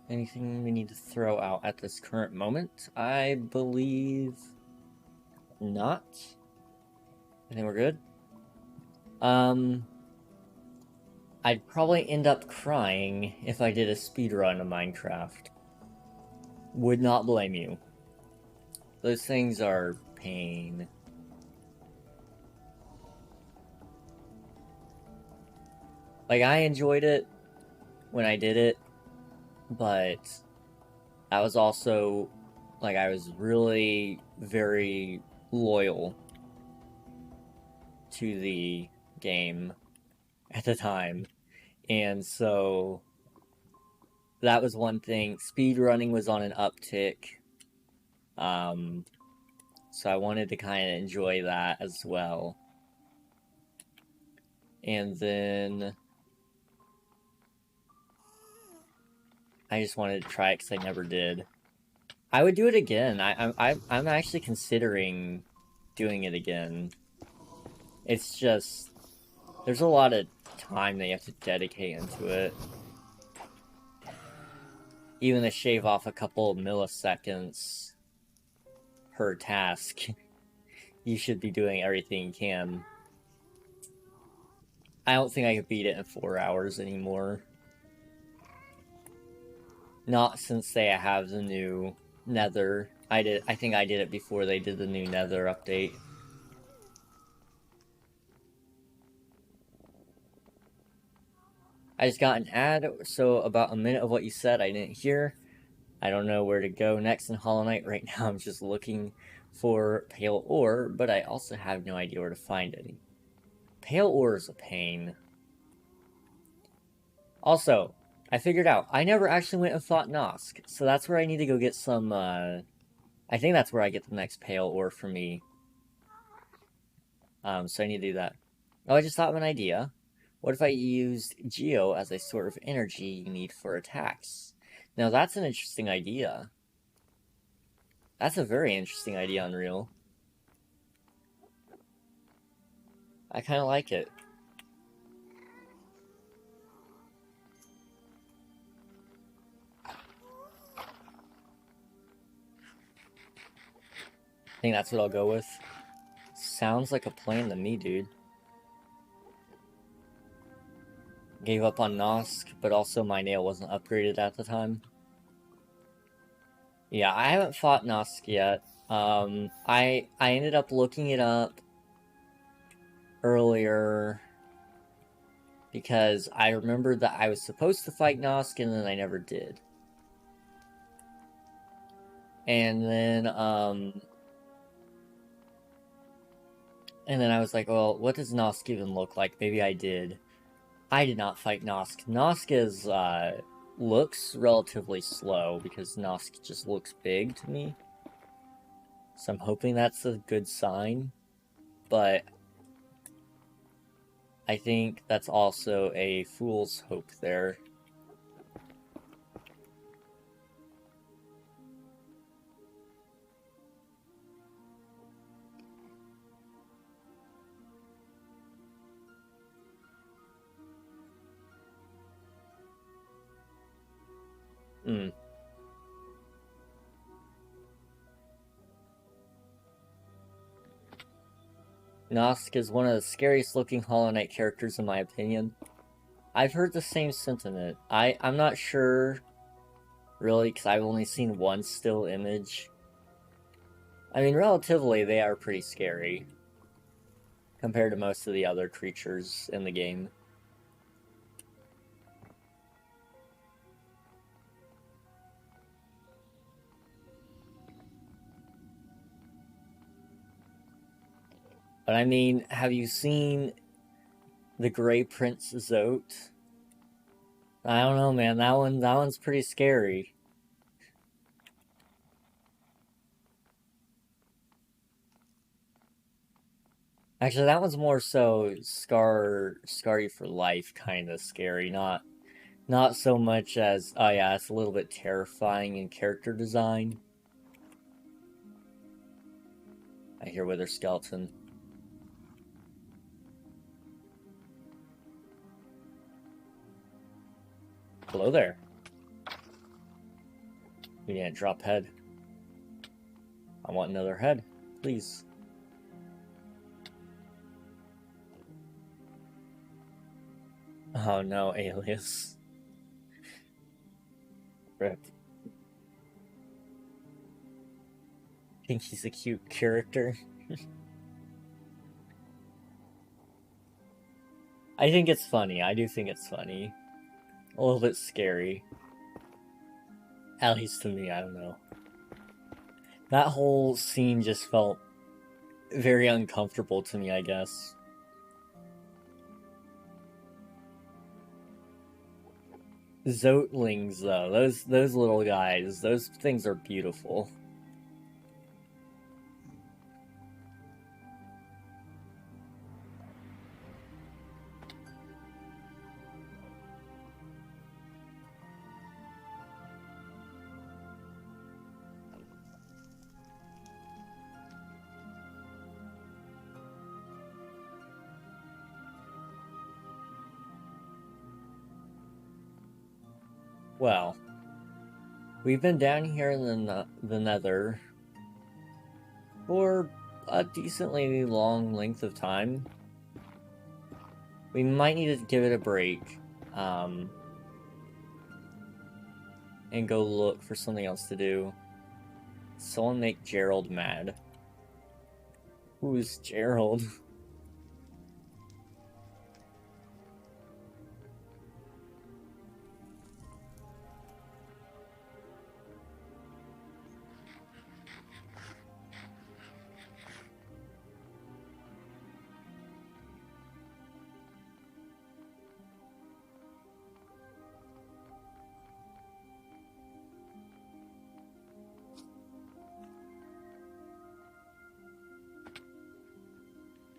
Anything we need to throw out at this current moment? I believe not. I think we're good. I'd probably end up crying if I did a speedrun of Minecraft. Would not blame you. Those things are pain. Like, I enjoyed it when I did it, but I was also, like, I was really very loyal to the game at the time. And so that was one thing. Speedrunning was on an uptick. So I wanted to kind of enjoy that as well. And then I just wanted to try it because I never did. I would do it again. I'm actually considering doing it again. It's just, there's a lot of time that you have to dedicate into it. Even to shave off a couple of milliseconds per task, you should be doing everything you can. I don't think I could beat it in 4 hours anymore. Not since they have the new Nether. I think I did it before they did the new Nether update. I just got an ad, so about a minute of what you said I didn't hear. I don't know where to go next in Hollow Knight. Right now I'm just looking for pale ore, but I also have no idea where to find any. Pale ore is a pain. Also, I figured out, I never actually went and fought Nosk, so that's where I need to go get some, I think that's where I get the next pale ore for me. So I need to do that. Oh, I just thought of an idea. What if I used Geo as a sort of energy you need for attacks? Now that's an interesting idea. That's a very interesting idea, Unreal. I kind of like it. I think that's what I'll go with. Sounds like a plan to me, dude. gave up on Nosk, but also my nail wasn't upgraded at the time. Yeah, I haven't fought Nosk yet. I ended up looking it up earlier because I remembered that I was supposed to fight Nosk and then I never did. And then I was like, well, what does Nosk even look like? Maybe I did. I did not fight Nosk. Nosk is, looks relatively slow because Nosk just looks big to me. So I'm hoping that's a good sign. But I think that's also a fool's hope there. Nosk is one of the scariest looking Hollow Knight characters in my opinion. I've heard the same sentiment. I'm not sure, really, because I've only seen one still image. I mean, relatively, they are pretty scary compared to most of the other creatures in the game. But I mean, have you seen the Grey Prince Zote? I don't know, man. That one's pretty scary. Actually, that one's more so Scary for Life kind of scary, not so much as, oh yeah, it's a little bit terrifying in character design. I hear Wither Skeleton. Hello there. We didn't drop head. I want another head, please. Oh no, Alias. Rip. Think he's a cute character. I think it's funny. I do think it's funny. A little bit scary. At least to me, I don't know. That whole scene just felt very uncomfortable to me, I guess. Zotelings, though, those little guys, those things are beautiful. Well, we've been down here in the Nether for a decently long length of time. We might need to give it a break, and go look for something else to do. Someone make Gerald mad. Who's Gerald?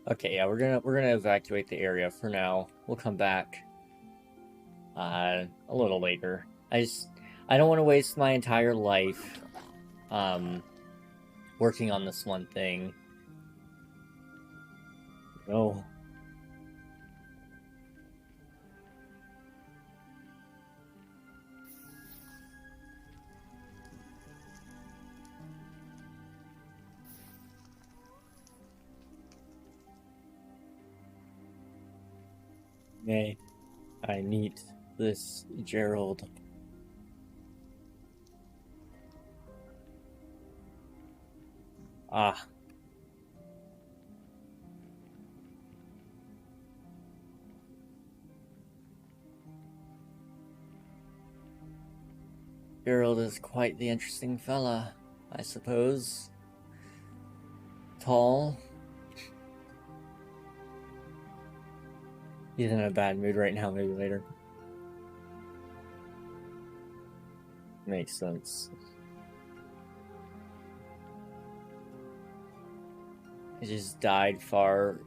Okay, yeah, we're gonna evacuate the area for now. We'll come back a little later. I don't want to waste my entire life working on this one thing. No. Nay. I need this Gerald. Ah. Gerald is quite the interesting fella, I suppose. Tall. He's in a bad mood right now, maybe later. Makes sense. He just died far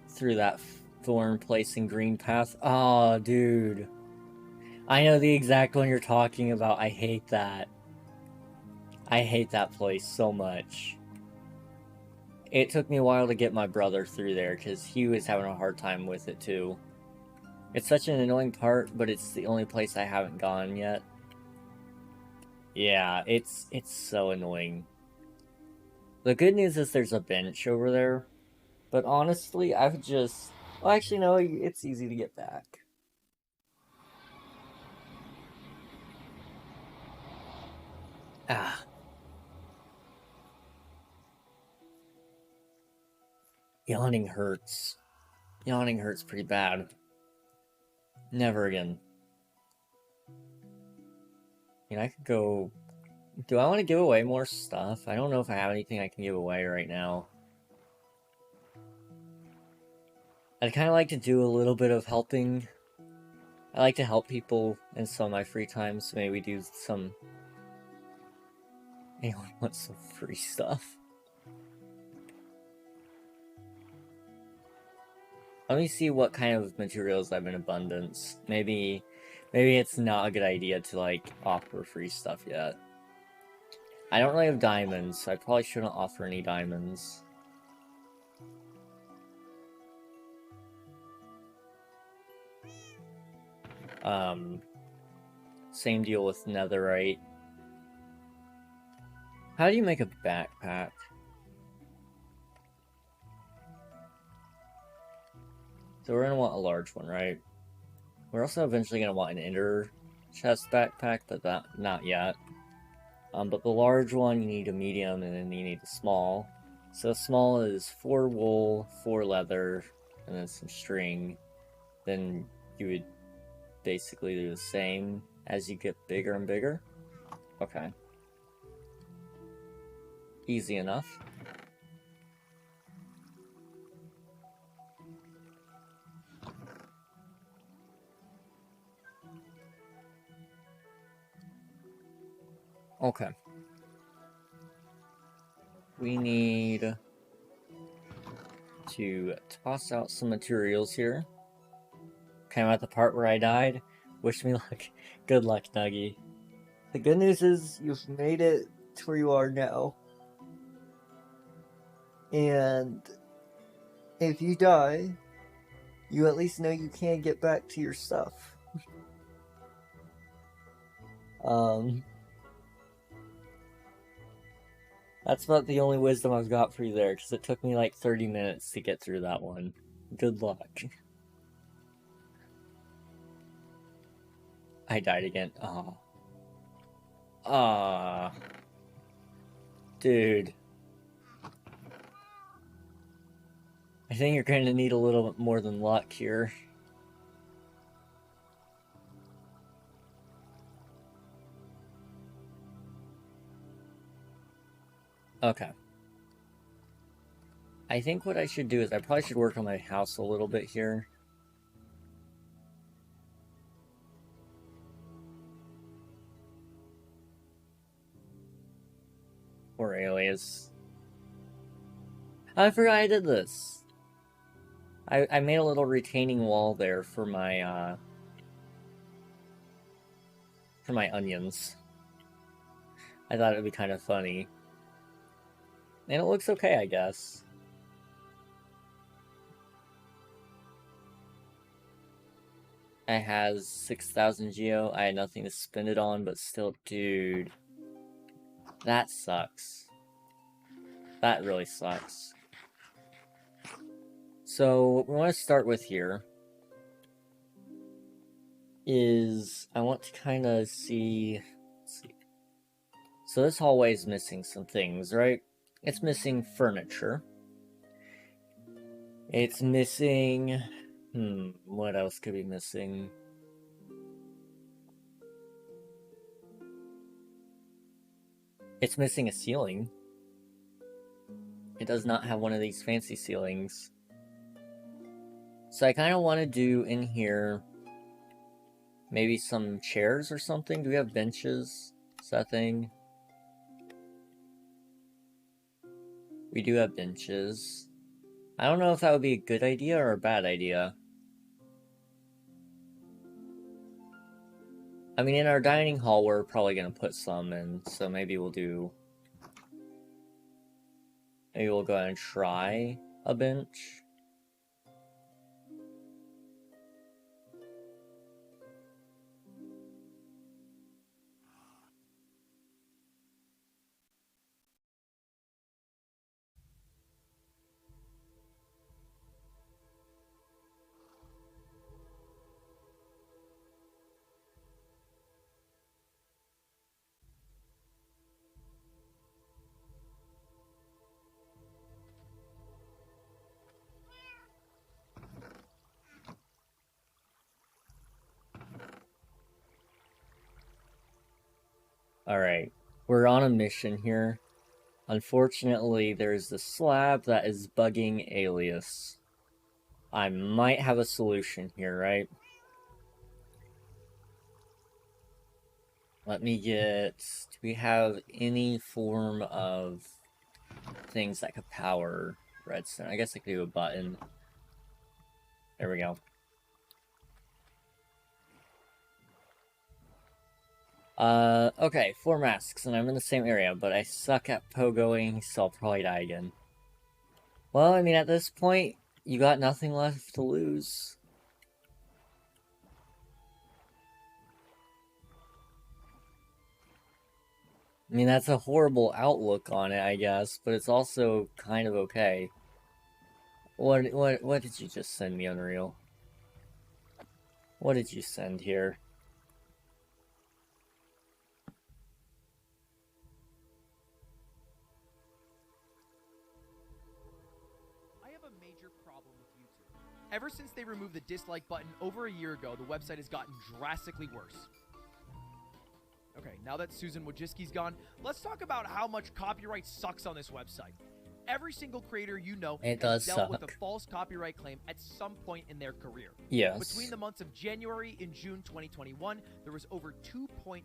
through that thorn placing green path. Oh, dude. I know the exact one you're talking about. I hate that. I hate that place so much. It took me a while to get my brother through there because he was having a hard time with it too. It's such an annoying part, but it's the only place I haven't gone yet. Yeah, it's so annoying. The good news is there's a bench over there, but honestly, I would just... Well, actually, no, it's easy to get back. Ah. Yawning hurts. Yawning hurts pretty bad. Never again. I mean, I could go... Do I want to give away more stuff? I don't know if I have anything I can give away right now. I'd kind of like to do a little bit of helping. I like to help people in some of my free time, so maybe do some... Anyone wants some free stuff? Let me see what kind of materials have in abundance. Maybe it's not a good idea to, like, offer free stuff yet. I don't really have diamonds, so I probably shouldn't offer any diamonds. Same deal with netherite. How do you make a backpack? So we're gonna want a large one, right? We're also eventually gonna want an ender chest backpack, but not yet. But the large one, you need a medium, and then you need a small. So small is 4 wool, 4 leather, and then some string. Then you would basically do the same as you get bigger and bigger. Okay. Easy enough. Okay. We need to toss out some materials here. Okay, I'm at the part where I died. Wish me luck. Good luck, Nuggy. The good news is you've made it to where you are now. And if you die, you at least know you can get back to your stuff. That's about the only wisdom I've got for you there, because it took me like 30 minutes to get through that one. Good luck. I died again. Oh. Ah. Dude. I think you're going to need a little bit more than luck here. Okay. I think what I should do is I probably should work on my house a little bit here. Or alias. I forgot I did this. I made a little retaining wall there for my onions. I thought it would be kind of funny. And it looks okay, I guess. It has 6,000 geo. I had nothing to spend it on, but still, dude. That sucks. That really sucks. So, what we want to start with here is I want to kind of see. Let's see. So this hallway is missing some things, right? It's missing furniture. It's missing. What else could be missing? It's missing a ceiling. It does not have one of these fancy ceilings. So I kind of want to do in here maybe some chairs or something. Do we have benches? Is that a thing? We do have benches. I don't know if that would be a good idea or a bad idea. I mean, in our dining hall, we're probably going to put some in, so maybe we'll do... Maybe we'll go ahead and try a bench. Alright, we're on a mission here. Unfortunately, there's the slab that is bugging Alias. I might have a solution here, right? Let me get... Do we have any form of things that could power redstone? I guess I could do a button. There we go. Okay, 4 masks, and I'm in the same area, but I suck at pogoing, so I'll probably die again. Well, I mean, at this point, you got nothing left to lose. I mean, that's a horrible outlook on it, I guess, but it's also kind of okay. What did you just send me, Unreal? What did you send here? Ever since they removed the dislike button over a year ago, the website has gotten drastically worse. Okay, now that Susan Wojcicki's gone, let's talk about how much copyright sucks on this website. Every single creator you know has dealt with a false copyright claim at some point in their career. Yes. Between the months of January and June 2021, there was over 2.2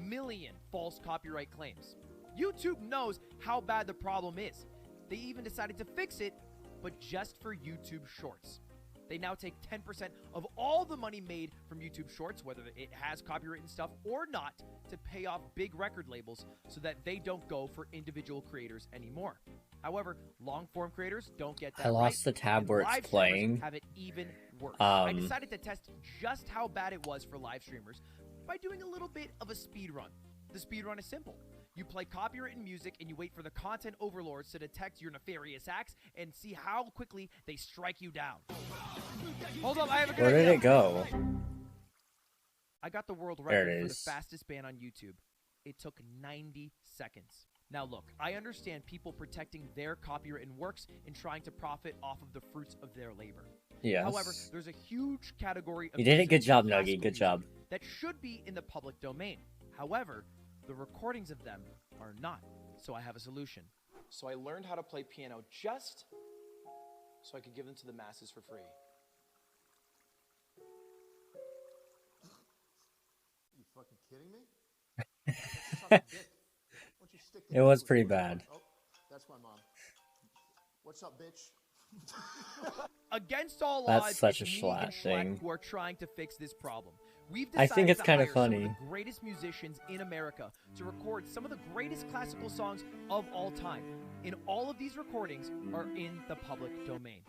million false copyright claims. YouTube knows how bad the problem is. They even decided to fix it, but just for YouTube Shorts. They now take 10% of all the money made from YouTube Shorts, whether it has copyright and stuff or not, to pay off big record labels so that they don't go for individual creators anymore. However, long-form creators don't get that. I lost the tab where it's playing. Have it even worse. I decided to test just how bad it was for live streamers by doing a little bit of a speed run. The speed run is simple. You play copywritten music and you wait for the content overlords to detect your nefarious acts and see how quickly they strike you down. Hold up, I have a good idea. Where did it go? I got the world record for the fastest ban on YouTube. It took 90 seconds. Now look, I understand people protecting their copywritten works and trying to profit off of the fruits of their labor. Yes. However, there's a huge category of you did it. Good job, Nuggy. Good job. That should be in the public domain. However, the recordings of them are not. So I have a solution. So I learned how to play piano just so I could give them to the masses for free. You fucking kidding me? It was pretty bad. Oh, that's my mom. What's up, bitch? Against all That's odds, such a it's me Schlatt and thing. who are trying to fix this problem. We've I think it's kind of hire funny. Some of the greatest musicians in America to record some of the greatest classical songs of all time. And all of these recordings are in the public domain.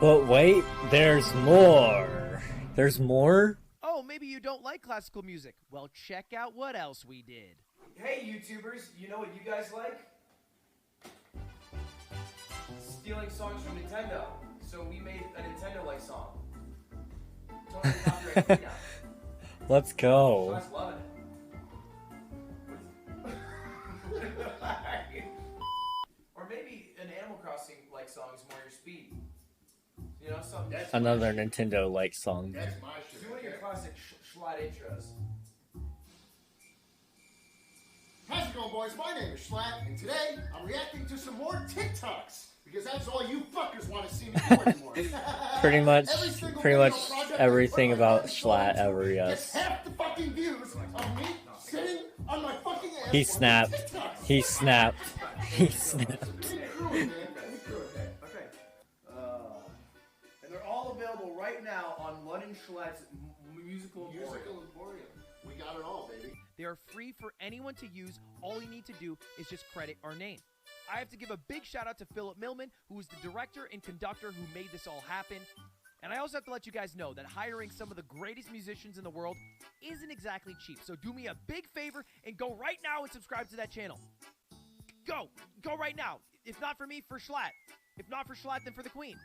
But wait, there's more. There's more? Oh, maybe you don't like classical music. Well, check out what else we did. Hey, YouTubers, you know what you guys like? Stealing songs from Nintendo. So we made a Nintendo-like song. Totally copyright free now. Let's go. Sean's loving it. Or maybe an Animal Crossing-like song is more your speed. You know, something. Another Nintendo-like song. That's my shit. Do one of your classic Schlatt intros. How's it going, boys? My name is Schlatt, and today I'm reacting to some more TikToks because that's all you fuckers want to see me do anymore. Pretty much everything about Schlatt Schlatt ever, gets yes. half the fucking views of me sitting on my fucking ass. He snapped. watching TikToks. He snapped. He snapped. Let me through it, man. Let me through it. Okay. And they're all available right now on London Schlatt's musical Emporium. Musical Emporium. We got it all, baby. They are free for anyone to use. All you need to do is just credit our name. I have to give a big shout out to Philip Millman, who is the director and conductor who made this all happen. And I also have to let you guys know that hiring some of the greatest musicians in the world isn't exactly cheap. So do me a big favor and go right now and subscribe to that channel. Go right now. If not for me, for Schlatt. If not for Schlatt, then for the Queen.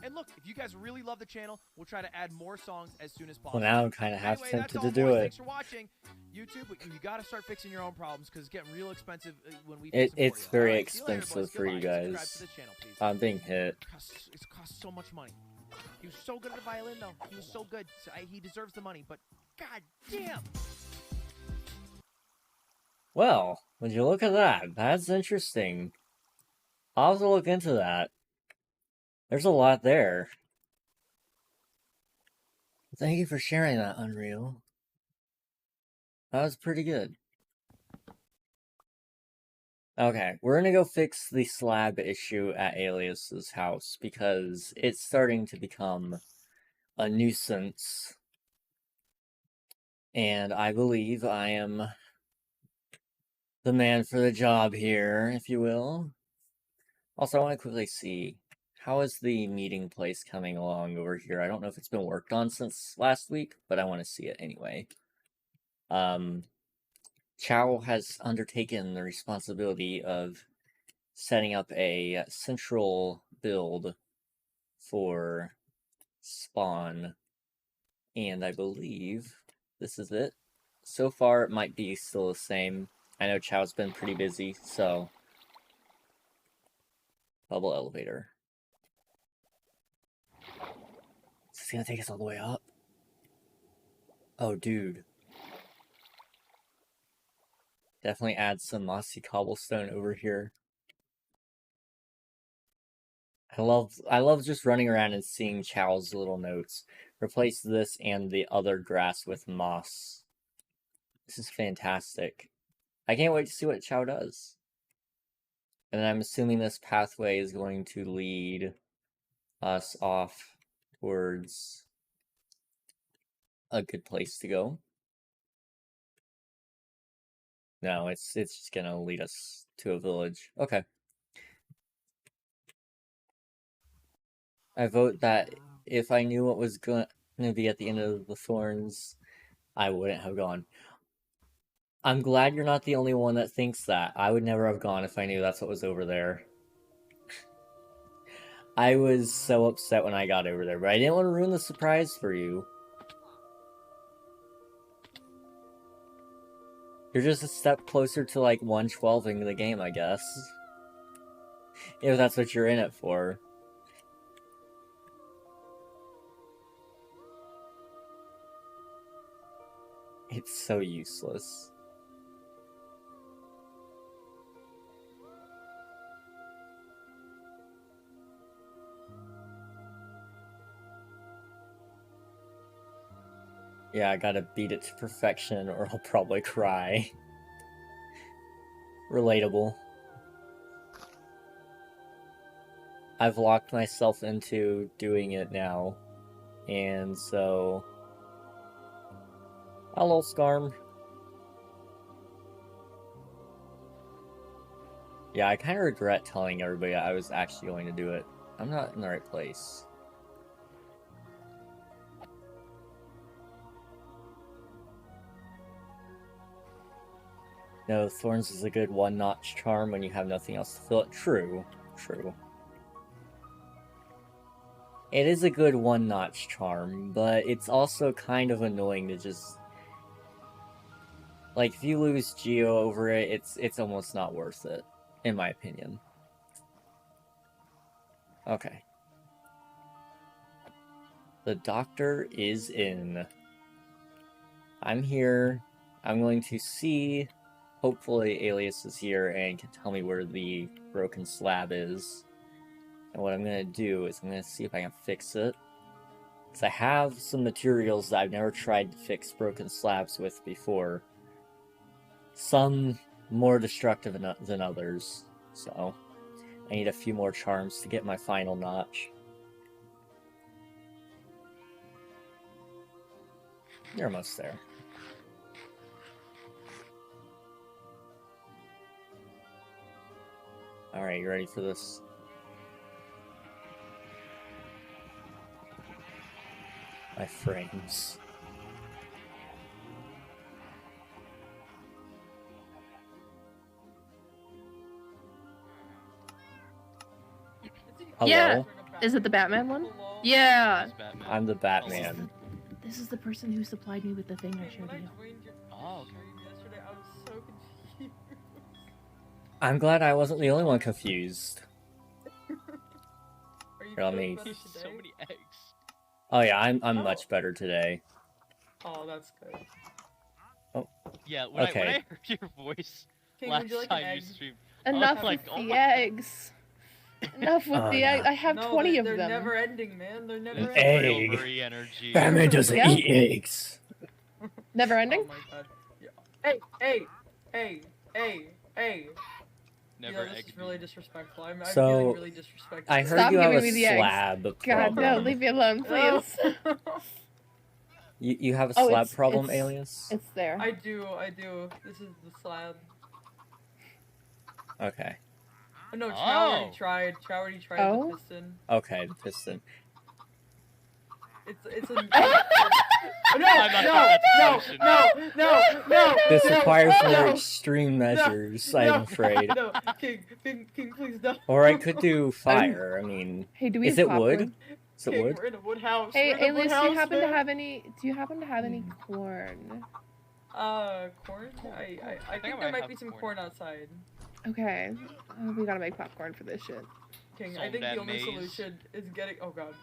And look, if you guys really love the channel, we'll try to add more songs as soon as possible. Well, now I'm kind of half Anyway, that's tempted all, to do boys. it. Thanks for watching. YouTube, you gotta start fixing your own problems because it's getting real expensive when we fix them for It's you. very All right, see you later, expensive boys. for you Goodbye. Subscribe guys. to this channel, please. I'm being hit. It costs so much money. He was so good at the violin, though. He was so good. So he deserves the money, but god damn. Well, would you look at that? That's interesting. I'll have to look into that. There's a lot there. Thank you for sharing that, Unreal. That was pretty good. Okay, we're gonna go fix the slab issue at Alias's house because it's starting to become a nuisance. And I believe I am the man for the job here, if you will. Also, I want to quickly see, how is the meeting place coming along over here? I don't know if it's been worked on since last week, but I want to see it anyway. Chow has undertaken the responsibility of setting up a central build for spawn, and I believe this is it. So far, it might be still the same. I know Chow's been pretty busy, so... Bubble elevator. Is this gonna take us all the way up? Oh, dude. Definitely add some mossy cobblestone over here. I love just running around and seeing Chow's little notes. Replace this and the other grass with moss. This is fantastic. I can't wait to see what Chow does. And I'm assuming this pathway is going to lead us off towards a good place to go. No, it's just gonna lead us to a village. Okay. I vote that if I knew what was gonna be at the end of the thorns, I wouldn't have gone. I'm glad you're not the only one that thinks that. I would never have gone if I knew that's what was over there. I was so upset when I got over there, but I didn't want to ruin the surprise for you. You're just a step closer to like 112ing the game, I guess. If that's what you're in it for. It's so useless. Yeah, I gotta beat it to perfection or I'll probably cry. Relatable. I've locked myself into doing it now. And so... Hello, Scarm. Yeah, I kind of regret telling everybody I was actually going to do it. I'm not in the right place. No, Thorns is a good one-notch charm when you have nothing else to fill it. True. True. It is a good one-notch charm, but it's also kind of annoying to just... Like, if you lose Geo over it, it's almost not worth it, in my opinion. Okay. The doctor is in. I'm here. I'm going to see... Hopefully Alias is here and can tell me where the broken slab is. And what I'm going to do is I'm going to see if I can fix it. Because I have some materials that I've never tried to fix broken slabs with before. Some more destructive than others. So I need a few more charms to get my final notch. You're almost there. Alright, you ready for this? My frames. Hello? Yeah. Is it the Batman one? Yeah. I'm the Batman. This is the person who supplied me with the thing I showed you. Oh, okay. Yesterday, I was so confused. I'm glad I wasn't the only one confused. Are you Here, let feeling me- better So today? many eggs. Oh yeah, I'm much better today. Oh, that's good. Yeah, when Okay. I heard your voice King, last would you like time an egg? you streamed, Enough was like, with oh the my- eggs. Enough with Oh, the no. eggs. I have No, 20 they're of them. never ending, man. They're never It's ending. Egg. Silvery energy. Batman doesn't Yeah? eat eggs. Never ending? Oh my god. Yeah. Hey, hey, hey, hey, hey. Never This egg is really me. disrespectful. I'm So, feeling really disrespectful. I heard Stop you have a giving me the eggs. slab God, problem. no, leave me alone, please. You have a Oh, slab it's- problem, it's- Alias? It's there. I do. This is the slab. Okay. Oh, no, Chow Oh. already tried. Chow already tried Oh? the piston. Okay, the piston. It's a... I'm not sure that's no! This no, requires no, more no, extreme no, measures, no, I'm afraid. No, King, please don't. Or I could do fire, I mean... Hey, do we Is have it wood? popcorn? Is it King, wood? we're in a wood house. Hey, we're in a wood Alias, house, do you happen to man. have any? Do you happen to have any corn? Corn? I I think might there might have be some corn. corn outside. Okay, we gotta make popcorn for this shit. King, Some I think that the only maize. solution is getting. Oh god.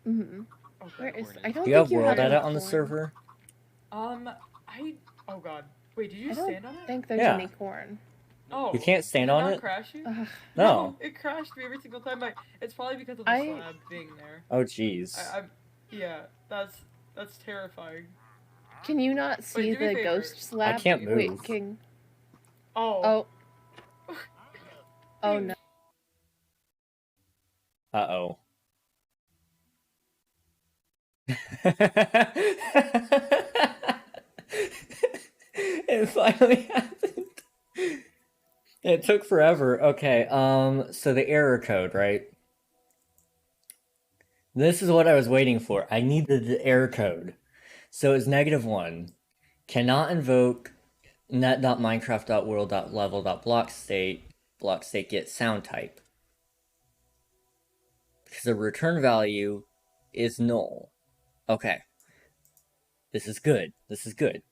Mm-hmm. Okay. Where is? corn I is- don't Do you have think you world have any edit on the corn. server? Oh god. Wait, did you I don't stand on it? think there's Yeah. any corn. Oh. You can't stand did on not it? crash you? Ugh. No. It crashed me every single time. It's probably because of the I- slab being there. Oh, jeez. Yeah, that's terrifying. Can you not see do me a the favor. ghost slab? can't Wait, move. King. Oh. Oh. Oh no. Uh-oh. It finally happened. It took forever. Okay, so the error code, right? This is what I was waiting for. I needed the error code. So it's -1. Cannot invoke net.minecraft.world.level.blockstate blockstate get sound type. Because the return value is null. Okay. This is good. This is good.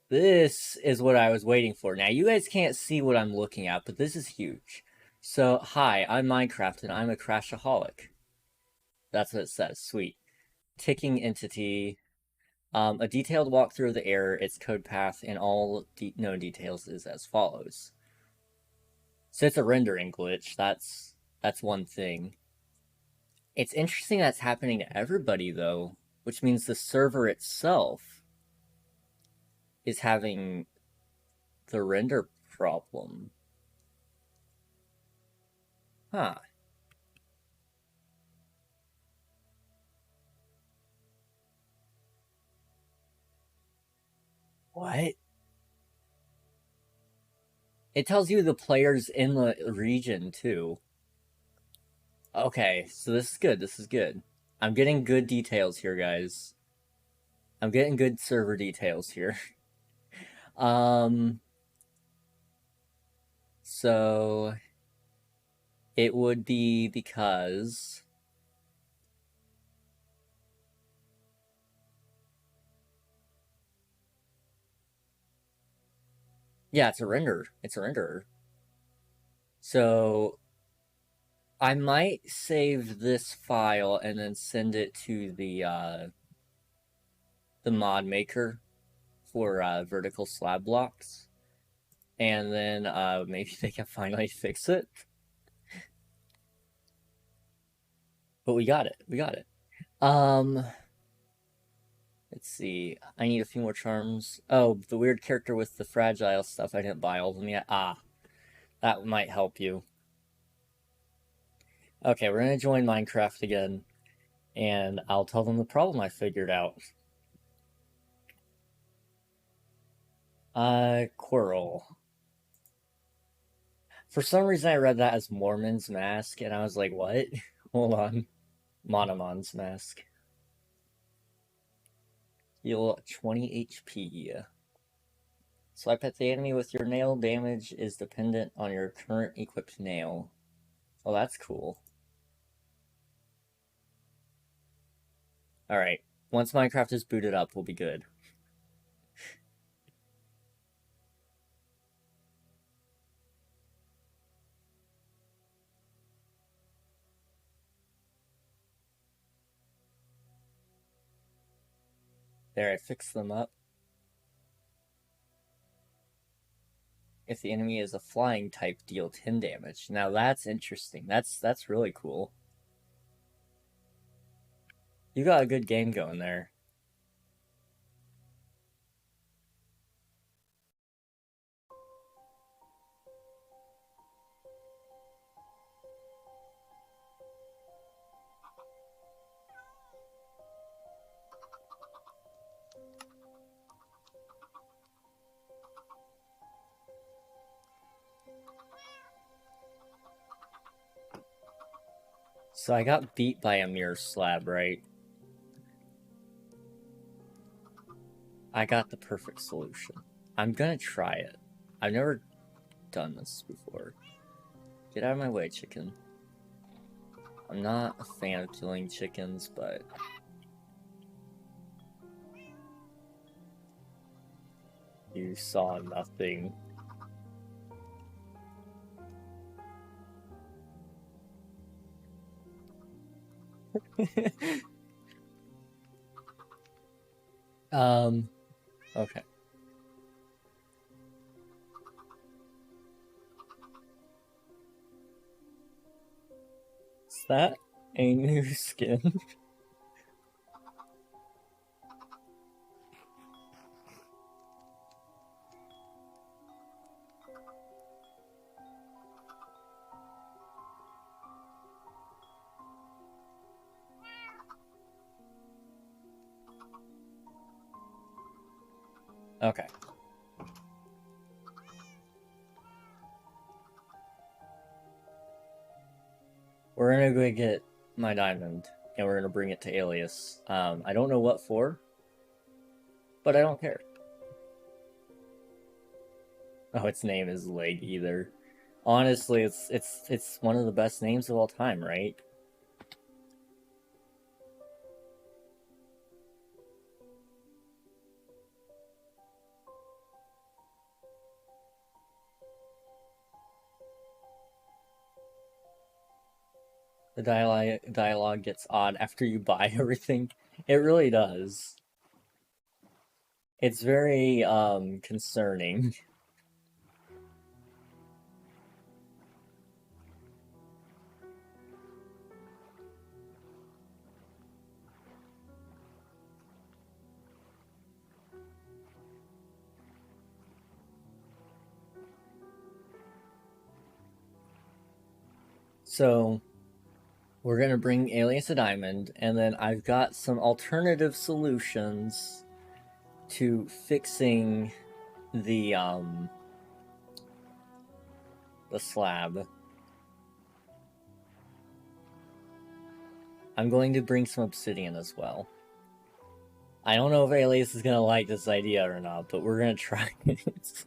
This is what I was waiting for. Now, you guys can't see what I'm looking at, but this is huge. So, hi, I'm Minecraft, and I'm a crashaholic. That's what it says. Sweet. Ticking entity. A detailed walkthrough of the error, its code path, and all known details is as follows. So it's a rendering glitch. That's one thing. It's interesting that's happening to everybody, though, which means the server itself is having the render problem. Huh. What? It tells you the players in the region, too. Okay, so this is good, this is good. I'm getting good details here, guys. I'm getting good server details here. So it would be because yeah, it's a renderer. It's a renderer. So I might save this file and then send it to the mod maker for vertical slab blocks, and then maybe they can finally fix it. But we got it. We got it. Let's see. I need a few more charms. Oh, the weird character with the fragile stuff. I didn't buy all of them yet. Ah, that might help you. Okay, we're gonna join Minecraft again, and I'll tell them the problem I figured out. Coral. For some reason, I read that as Mormon's mask, and I was like, what? Hold on. Monomon's mask. Heal 20 HP. Swipe at the enemy with your nail. Damage is dependent on your current equipped nail. Oh, that's cool. Alright. Once Minecraft is booted up, we'll be good. There, I fixed them up. If the enemy is a flying type, deal 10 damage. Now that's interesting. That's really cool. You got a good game going there. So I got beat by a mirror slab, right? I got the perfect solution. I'm gonna try it. I've never done this before. Get out of my way, chicken. I'm not a fan of killing chickens, but... You saw nothing. Okay. Is that a new skin? Okay. We're gonna go get my diamond, and we're gonna bring it to Alias. I don't know what for, but I don't care. Oh, its name is Leg either. Honestly, it's one of the best names of all time, right? The dialogue gets odd after you buy everything. It really does. It's very concerning. So we're gonna bring Alias a diamond, and then I've got some alternative solutions to fixing the slab. I'm going to bring some obsidian as well. I don't know if Alias is gonna like this idea or not, but we're gonna try it.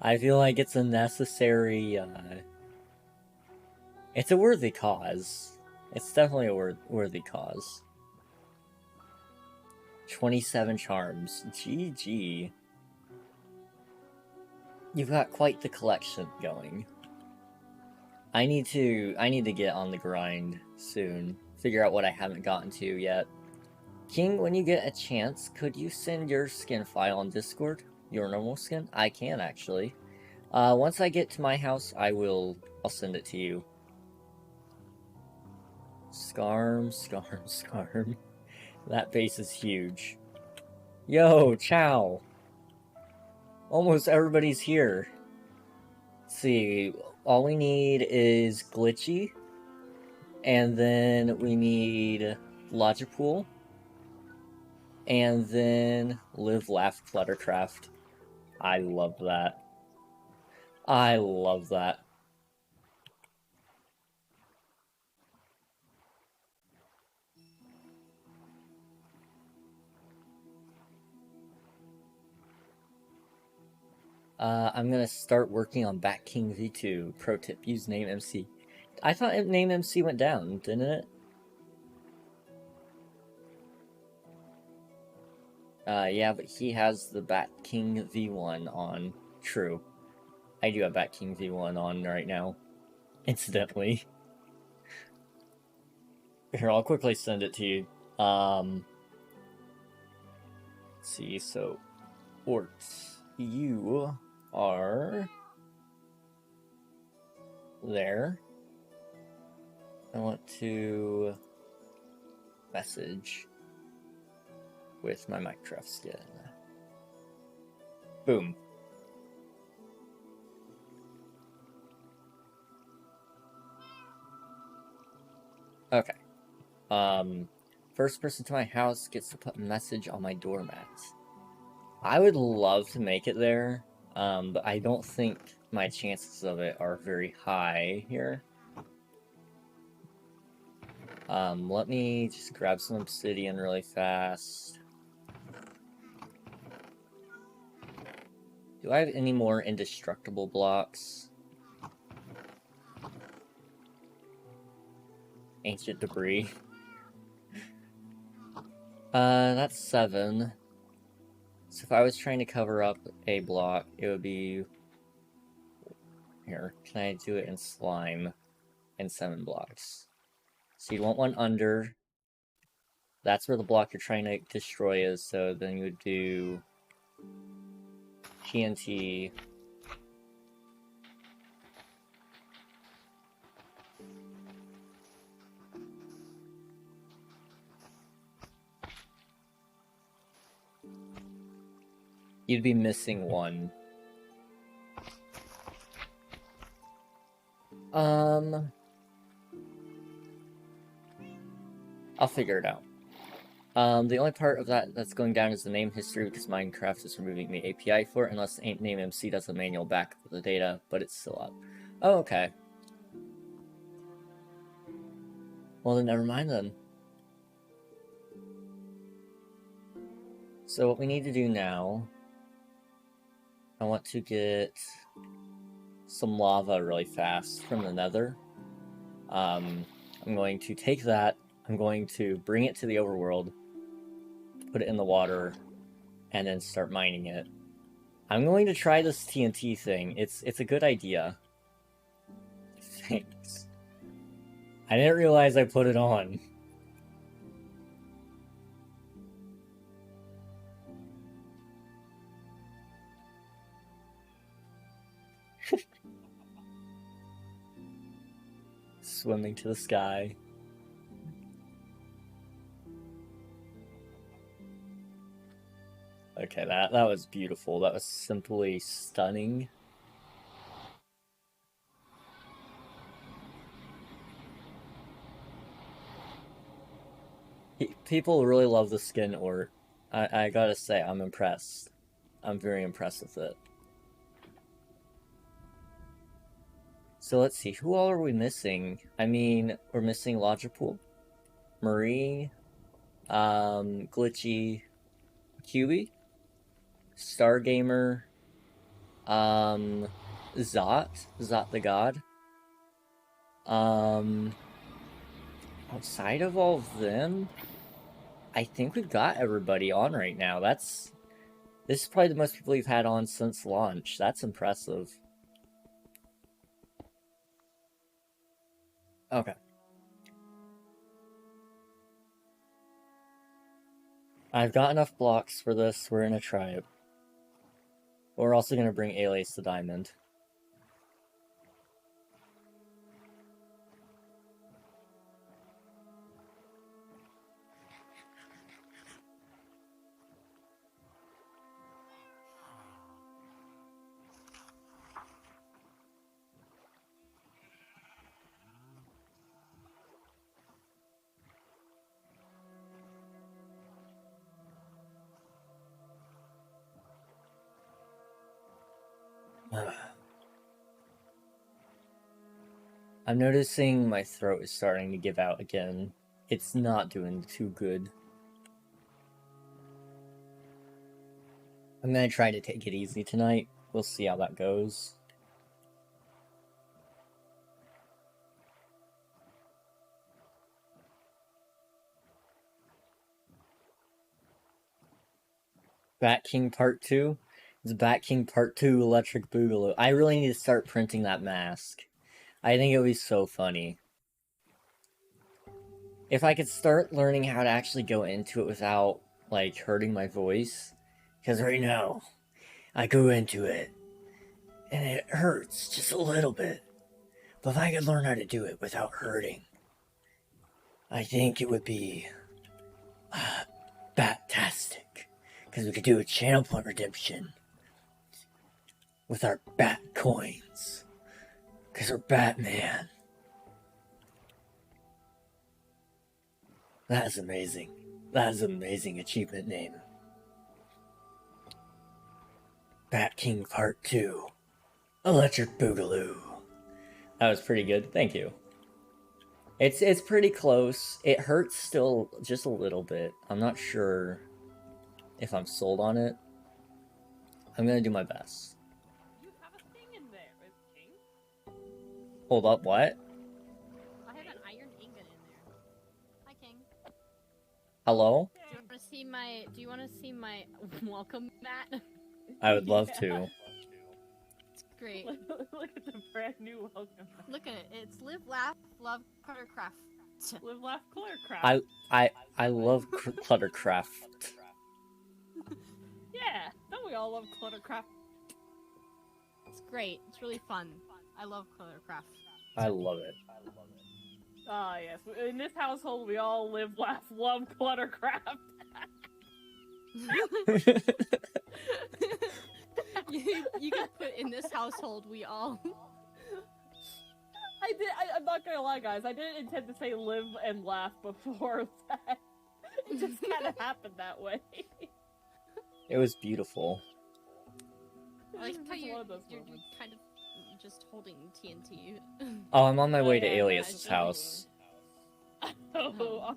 I feel like it's a necessary, it's a worthy cause. It's definitely a worthy cause. 27 charms. GG. You've got quite the collection going. I need to get on the grind soon. Figure out what I haven't gotten to yet. King, when you get a chance, could you send your skin file on Discord? Your normal skin? I can, actually. Once I get to my house, I'll send it to you. Scarm. That base is huge. Yo, ciao! Almost everybody's here. Let's see, all we need is Glitchy, and then we need Logipool, and then Live, Laugh, ClutterCraft. I love that. I love that. I'm gonna start working on Bat King V2. Pro tip, use name MC. I thought name MC went down, didn't it? Yeah, but he has the Bat King V1 on. True. I do have Bat King V1 on right now. Incidentally. Here, I'll quickly send it to you. Let's see, so... Orts, you are... there. I want to... message with my Minecraft skin. Boom. Okay. First person to my house gets to put a message on my doormat. I would love to make it there, but I don't think my chances of it are very high here. Let me just grab some obsidian really fast. Do I have any more indestructible blocks? Ancient debris. That's 7. So if I was trying to cover up a block, it would be... Here, can I do it in slime? And 7 blocks. So you'd want one under. That's where the block you're trying to destroy is, so then you would do... TNT... You'd be missing one. I'll figure it out. The only part of that that's going down is the name history, because Minecraft is removing the API for it, unless name MC does a manual backup of the data, but it's still up. Oh, okay. Well, then never mind then. So what we need to do now... I want to get some lava really fast from the nether. I'm going to take that, I'm going to bring it to the overworld, put it in the water, and then start mining it. I'm going to try this TNT thing. It's a good idea. Thanks. I didn't realize I put it on. Swimming to the sky. Okay, that was beautiful. That was simply stunning. People really love the skin art. I gotta say, I'm impressed. I'm very impressed with it. So let's see, who all are we missing? I mean, we're missing Logipool, Marie, Glitchy QB, Stargamer, Zot the God. Outside of all of them, I think we've got everybody on right now. This is probably the most people we've had on since launch. That's impressive. Okay. I've got enough blocks for this. We're gonna try it. We're also gonna bring Alias to Diamond. I'm noticing my throat is starting to give out again. It's not doing too good. I'm gonna try to take it easy tonight. We'll see how that goes. Bat King Part 2? It's Bat King Part 2 Electric Boogaloo. I really need to start printing that mask. I think it would be so funny. If I could start learning how to actually go into it without, like, hurting my voice. Because right now, I go into it, and it hurts just a little bit. But if I could learn how to do it without hurting, I think it would be bat-tastic. Because we could do a channel point redemption with our bat coins. Because we're Batman. That is amazing. That is an amazing achievement name. Bat King Part 2. Electric Boogaloo. That was pretty good. Thank you. It's pretty close. It hurts still just a little bit. I'm not sure if I'm sold on it. I'm gonna do my best. You have a thing in there, King. Hold up, what? I have an iron ingot in there. Hi, King. Hello? Do you want to see my welcome mat? I would love to. It's great. Look at the brand new welcome. Look at it. It's live, laugh, love, ClutterCraft. Live, laugh, ClutterCraft. I love ClutterCraft. Yeah, don't we all love ClutterCraft? It's great. It's really fun. I love ClutterCraft. I love it. Ah, yes. In this household, we all live, laugh, love ClutterCraft. you can put in this household, we all. I'm not gonna lie, guys. I didn't intend to say live and laugh before that. It just kind of happened that way. It was beautiful. I like how It's you're one of those kind moments. of just holding TNT. Oh, I'm on my way to Yeah, Alias's yeah, house. Oh,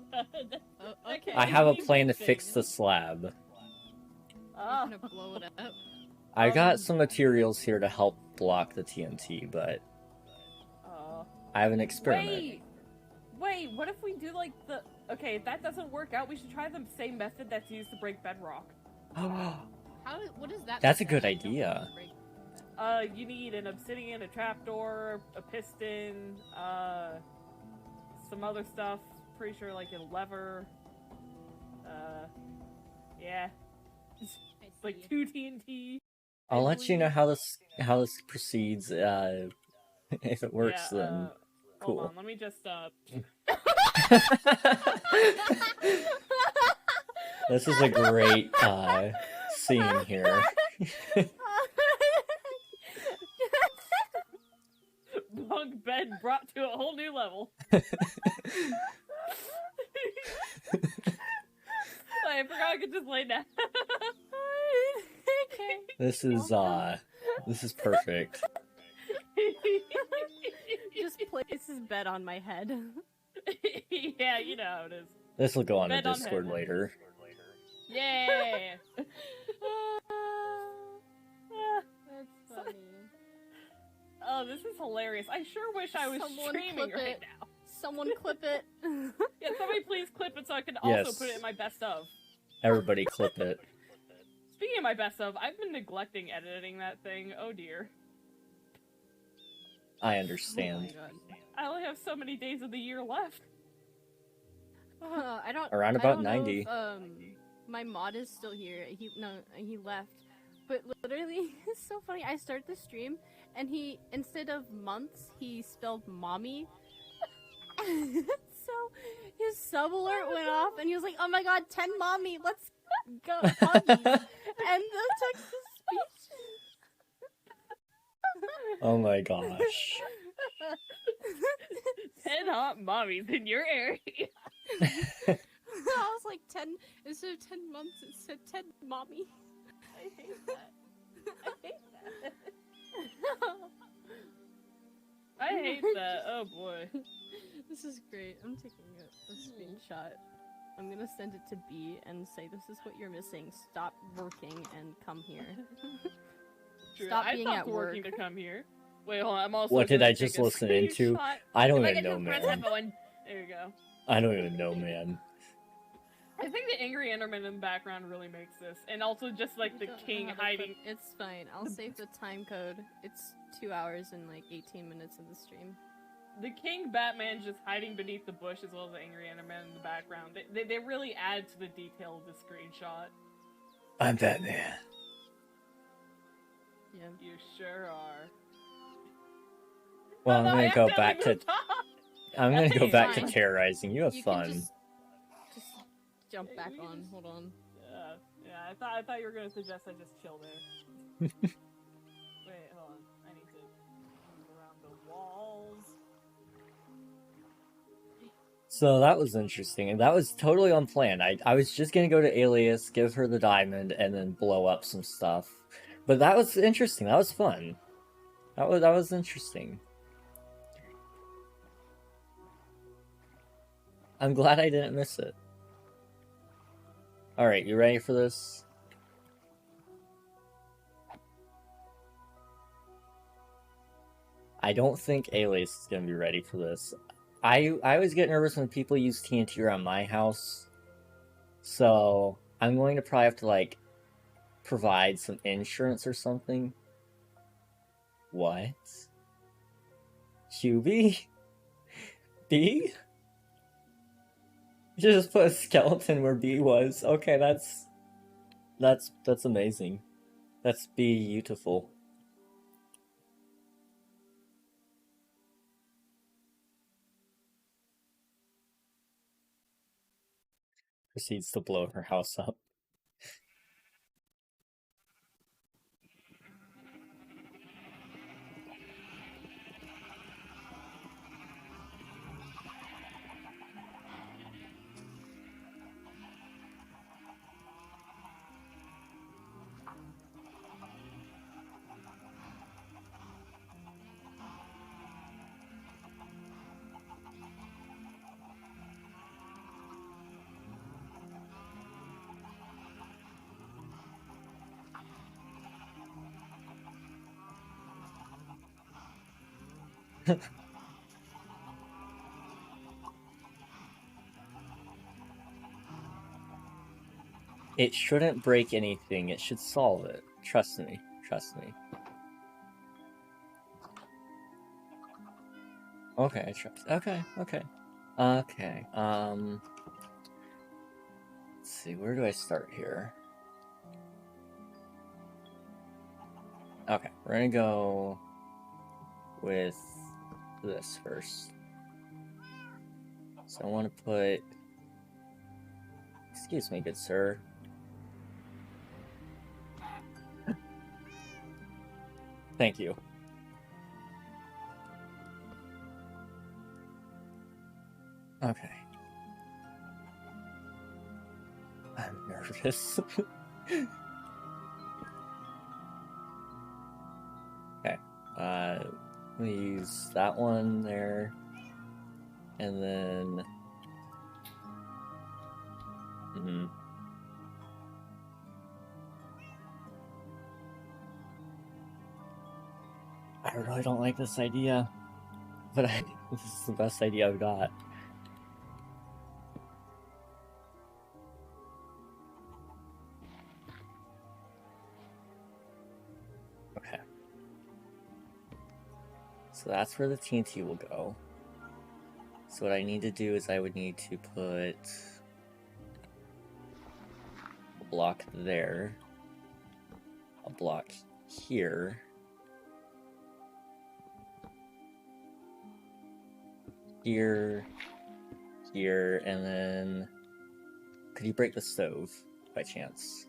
Okay. I have a plan to fix the slab. Ah. You're gonna blow it up. I got some materials here to help block the TNT, but I have an experiment. Wait, what if we do like the... Okay, if that doesn't work out, we should try the same method that's used to break bedrock. What is that? That's a method? good I don't idea. remember. You need an obsidian, a trapdoor, a piston, some other stuff. Pretty sure like a lever. Yeah. I Like see. 2 TNT. I'll let you know how this proceeds. If it works, Yeah, then Hold cool. on, let me just This is a great scene here. bunk bed brought to a whole new level. I forgot I could just lay down. This is perfect. Just place his bed on my head. Yeah, you know how it is. This will go on the Bet on Discord heaven. later. Yeah. That's funny. Oh, this is hilarious. I sure wish I was Someone streaming clip right it. now. Someone clip it. Yeah, somebody please clip it so I can Yes. also put it in my best of. Everybody clip it. Speaking of my best of, I've been neglecting editing that thing. Oh dear. I Oh understand. my god. I only have so many days of the year left. I don't. Around I about don't 90. know if, my mod is still here. He left. But literally, it's so funny. I started the stream, and he, instead of months, he spelled mommy. So his sub alert went off, and he was like, "Oh my god, 10 mommy, let's go huggies." And the text to speech. Oh my gosh. 10 hot mommies in your area. I was like 10 instead of 10 months. It said 10 mommy. I hate that. I hate that. I hate that. Oh boy. This is great. I'm taking a screenshot. I'm gonna send it to B and say, "This is what you're missing. Stop working and come here." True. Stop I being stopped at working work. to come here. Wait, hold on. I'm also. What did gonna I just take a listen into? screenshot. I don't If I even can know, just press man. F1. There you go. I don't even know, man. I think the angry Enderman in the background really makes this, and also just like the You don't know king how to hiding. put- It's fine. I'll save the time code. It's 2 hours and like 18 minutes of the stream. The king Batman just hiding beneath the bush, as well as the angry Enderman in the background. They really add to the detail of the screenshot. I'm Batman. Yeah. You sure are. Well, Oh, no, I'm I gonna go accidentally back to. moved off. I'm gonna go Hey, back to fine. terrorizing. You have You fun. can just jump Hey, back we can on. just- Hold on. Yeah, I thought you were gonna suggest I just chill there. Wait, hold on. I need to move around the walls. So that was interesting, and that was totally unplanned. I was just gonna go to Alias, give her the diamond, and then blow up some stuff. But that was interesting. That was fun. That was interesting. I'm glad I didn't miss it. Alright, you ready for this? I don't think Alias is gonna be ready for this. I always get nervous when people use TNT around my house. So I'm going to probably have to like provide some insurance or something. What? QB? B? You just put a skeleton where B was. Okay, that's amazing. That's beautiful. Proceeds to blow her house up. It shouldn't break anything. It should solve it. Trust me. Trust me. Okay, I trust. Okay, okay. Okay, let's see, where do I start here? Okay, we're gonna go with this first. So I want to put... Excuse me, good sir. Thank you. Okay. I'm nervous. Okay. We use that one there. And then Hmm. I really don't like this idea, but this is the best idea I've got. Okay. So that's where the TNT will go. So what I need to do is I would need to put a block there, a block here, here, here, and then could you break the stove by chance?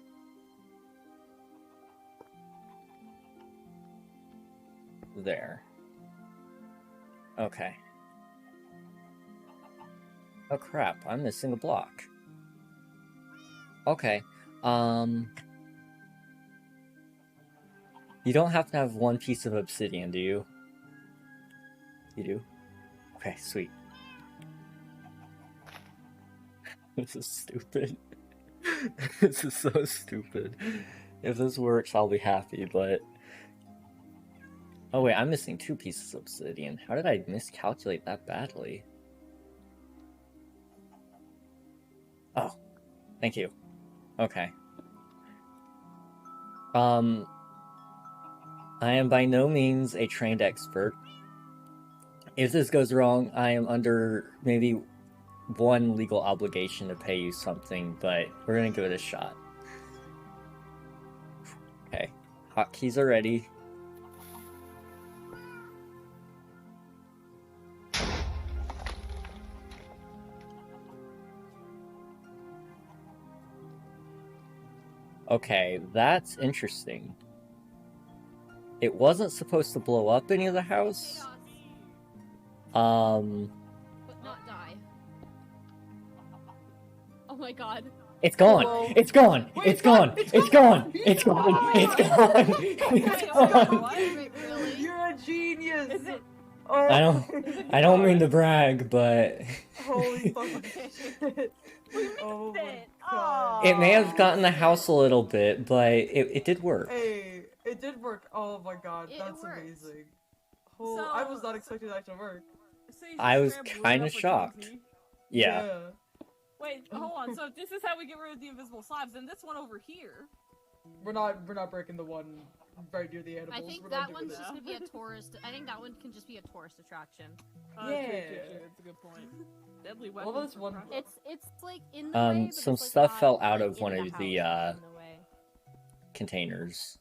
There. Okay. Oh crap, I'm missing a block. Okay. You don't have to have one piece of obsidian, do you? You do? Okay, sweet. This is stupid. This is so stupid. If this works, I'll be happy, but... Oh wait, I'm missing 2 pieces of obsidian. How did I miscalculate that badly? Oh, thank you. Okay. I am by no means a trained expert. If this goes wrong, I am under maybe one legal obligation to pay you something, but we're gonna give it a shot. Okay, hotkeys are ready. Okay, that's interesting. It wasn't supposed to blow up any of the house. But not die. Oh my god. It's gone. Hello? It's gone. Wait, It's gone. It's gone. It's gone. gone. It's gone. It's gone. Wait, really? You're a genius. Is it? Oh. I don't mean to brag, but Holy fucking shit. Oh my it. god. it may have gotten the house a little bit, but it did work. Hey, it did work. Oh my god, It that's worked. amazing. Oh, I was not expecting that to work. So you I was scrambled kinda up with shocked. TNT? Yeah. Wait, hold on. So if this is how we get rid of the invisible slabs, then this one over here. We're not breaking the one right near the animals. I think We're not that doing one's that. just gonna be a tourist. I think that one can just be a tourist attraction. Yeah. That's a good point. Deadly weapons. Well, that's for one- pressure. It's like in the way, but Some it's, like, stuff not, fell out like, of in one the of house, the, it's in the way. containers.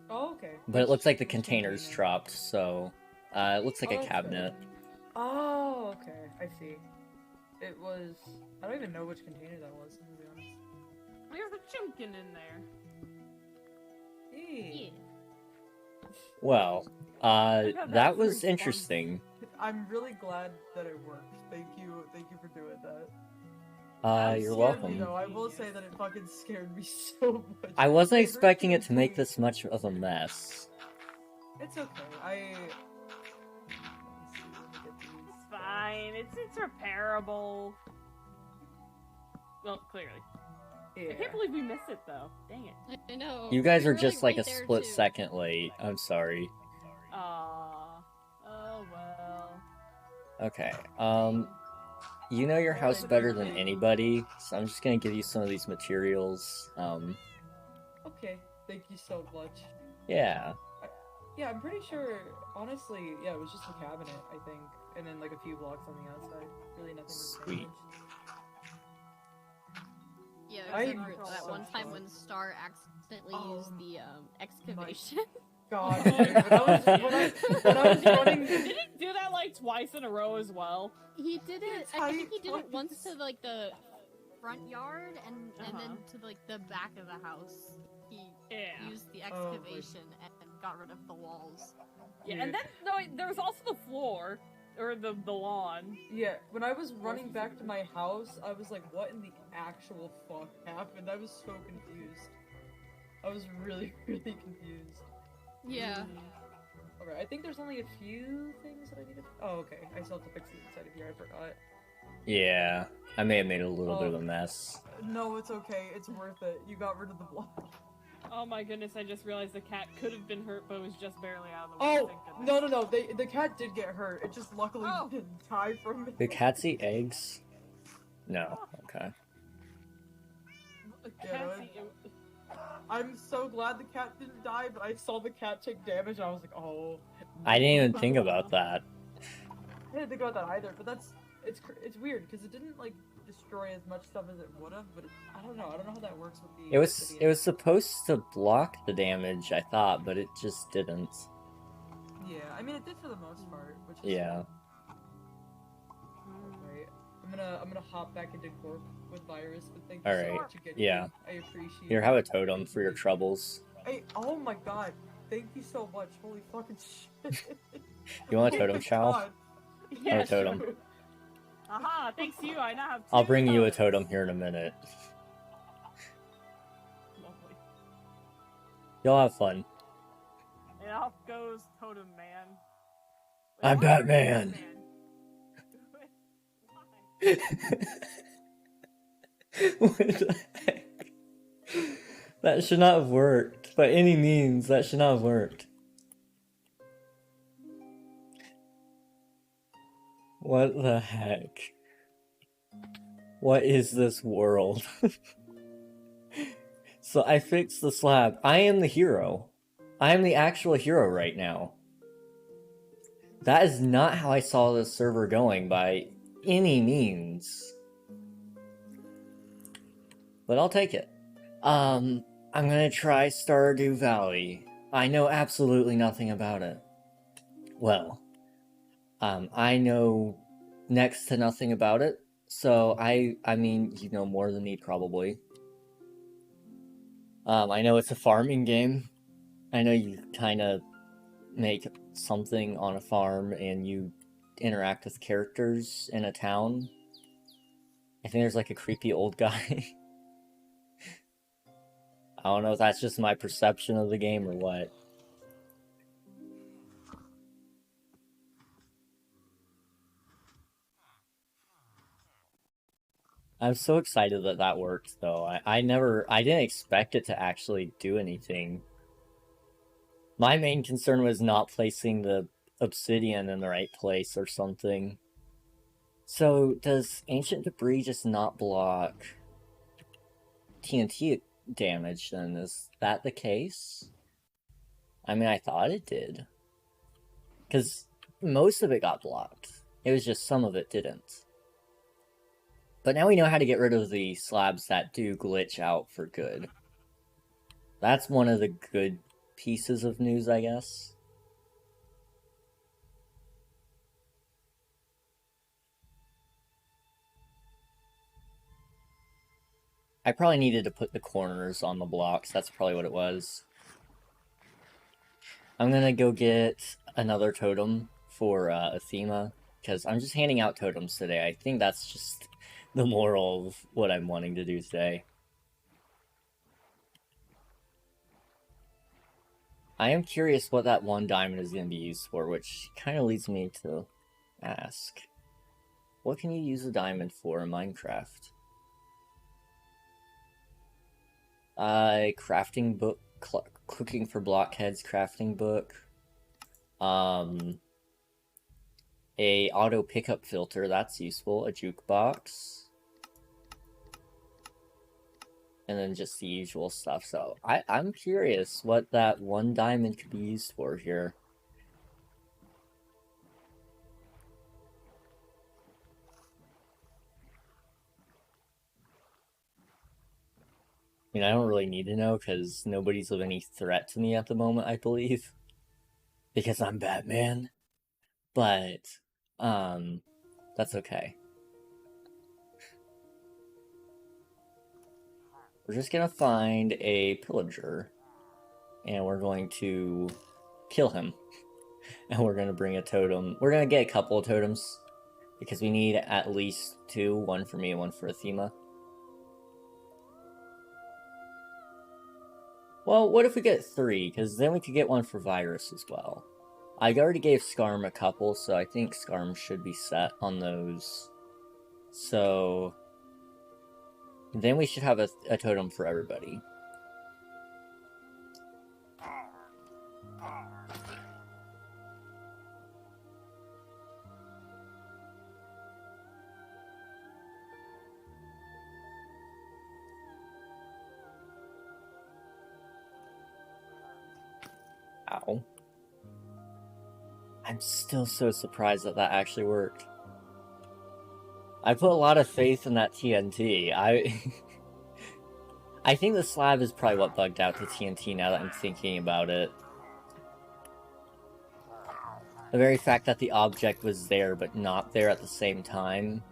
Oh, okay. But it looks like the Which containers container? dropped, so it looks like Oh, a that's cabinet. Oh, okay. I see. It was. I don't even know which container that was, to be honest. There's a chimkin in there. Hey. Well, Yeah, that that's was responsive. interesting. I'm really glad that it worked. Thank you for doing that. You're Scared me, welcome. though. I will say that it fucking scared me so much. I wasn't It expecting hurt it to make me. this much of a mess. It's okay. Let me get these. It's fine. It's repairable. Well, clearly. Yeah. I can't believe we missed it though. Dang it. I know. You guys we are were, just like a right there, split too. second late. I'm sorry. Aww. Oh well. Okay, you know your house better than anybody, so I'm just gonna give you some of these materials. Okay. Thank you so much. Yeah. Yeah, I'm pretty sure. Honestly, yeah, it was just a cabinet, I think, and then like a few blocks on the outside. Really nothing was Sweet. damaged. Yeah, I there's agree that so one time much. when Star accidentally used the excavation. God, dude, when I was running. Did he do that like twice in a row as well? He did it. It's I think he how did it once to like the front yard and then Uh-huh. to like the back of the house. He Yeah. used the Oh, my- excavation and got rid of the walls. Yeah, and then no, wait, there was also the floor or the lawn. Yeah, when I was running back to my house, I was like, what in the actual fuck happened? I was so confused. I was really, really confused. Yeah. Alright, I think there's only a few things that I need to. Oh, okay. I still have to fix the inside of here. I forgot. Yeah, I may have made a little bit of Oh. a mess. No, it's okay. It's worth it. You got rid of the block. Oh my goodness, I just realized the cat could have been hurt, but was just barely out of the way. Oh, Thank goodness. no. The cat did get hurt. It just luckily Oh. didn't die from it. Do cats eat eggs? No. Okay. Cats Yeah, eat- I'm so glad the cat didn't die, but I saw the cat take damage and I was like, oh. I didn't even think about that. I didn't think about that either, but it's weird because it didn't like destroy as much stuff as it would have, but I don't know how that works with the. It was supposed to block the damage, I thought, but it just didn't. Yeah, I mean it did for the most part, which is Yeah. Right. I'm gonna hop back into Gorp with Virus, but thank All you so right. much again. Yeah. I appreciate. Here, have a totem for your troubles. Hey, oh my god, thank you so much. Holy fucking shit. You want a Oh totem, my Chow? God. I want a totem. sure. Aha, thanks to you, I now have 2 I'll bring you a totems. totem here in a minute. Lovely. You'll have fun. And off goes Totem Man. I'm why are you Batman. Why? What the heck? That should not have worked. By any means, that should not have worked. What the heck? What is this world? So I fixed the slab. I am the hero. I am the actual hero right now. That is not how I saw this server going by any means. But I'll take it. I'm gonna try Stardew Valley. I know absolutely nothing about it. Well, I know next to nothing about it, so I mean, you know more than me probably. I know it's a farming game. I know you kind of make something on a farm and you interact with characters in a town. I think there's like a creepy old guy. I don't know if that's just my perception of the game or what. I'm so excited that that worked, though. I didn't expect it to actually do anything. My main concern was not placing the obsidian in the right place or something. So, does Ancient Debris just not block TNT damage, then? Is that the case? I mean, I thought it did. Because most of it got blocked. It was just some of it didn't. But now we know how to get rid of the slabs that do glitch out for good. That's one of the good pieces of news, I guess. I probably needed to put the corners on the blocks. That's probably what it was. I'm gonna go get another totem for Athema, because I'm just handing out totems today. I think that's just the moral of what I'm wanting to do today. I am curious what that one diamond is going to be used for, which kind of leads me to ask. What can you use a diamond for in Minecraft? Crafting book, cooking for blockheads crafting book. A auto pickup filter, that's useful. A jukebox. And then just the usual stuff. So I'm curious what that one diamond could be used for here. I mean, I don't really need to know because nobody's of any threat to me at the moment, I believe. Because I'm Batman. But, that's okay. We're just gonna find a pillager. And we're going to kill him. And we're gonna bring a totem. We're gonna get a couple of totems. Because we need at least 2. One for me and one for Athema. Well, what if we get 3? Because then we could get one for Virus as well. I already gave Scarm a couple, so I think Scarm should be set on those. So then we should have a totem for everybody. Ow. I'm still so surprised that that actually worked. I put a lot of faith in that TNT. I think the slab is probably what bugged out the TNT now that I'm thinking about it. The very fact that the object was there but not there at the same time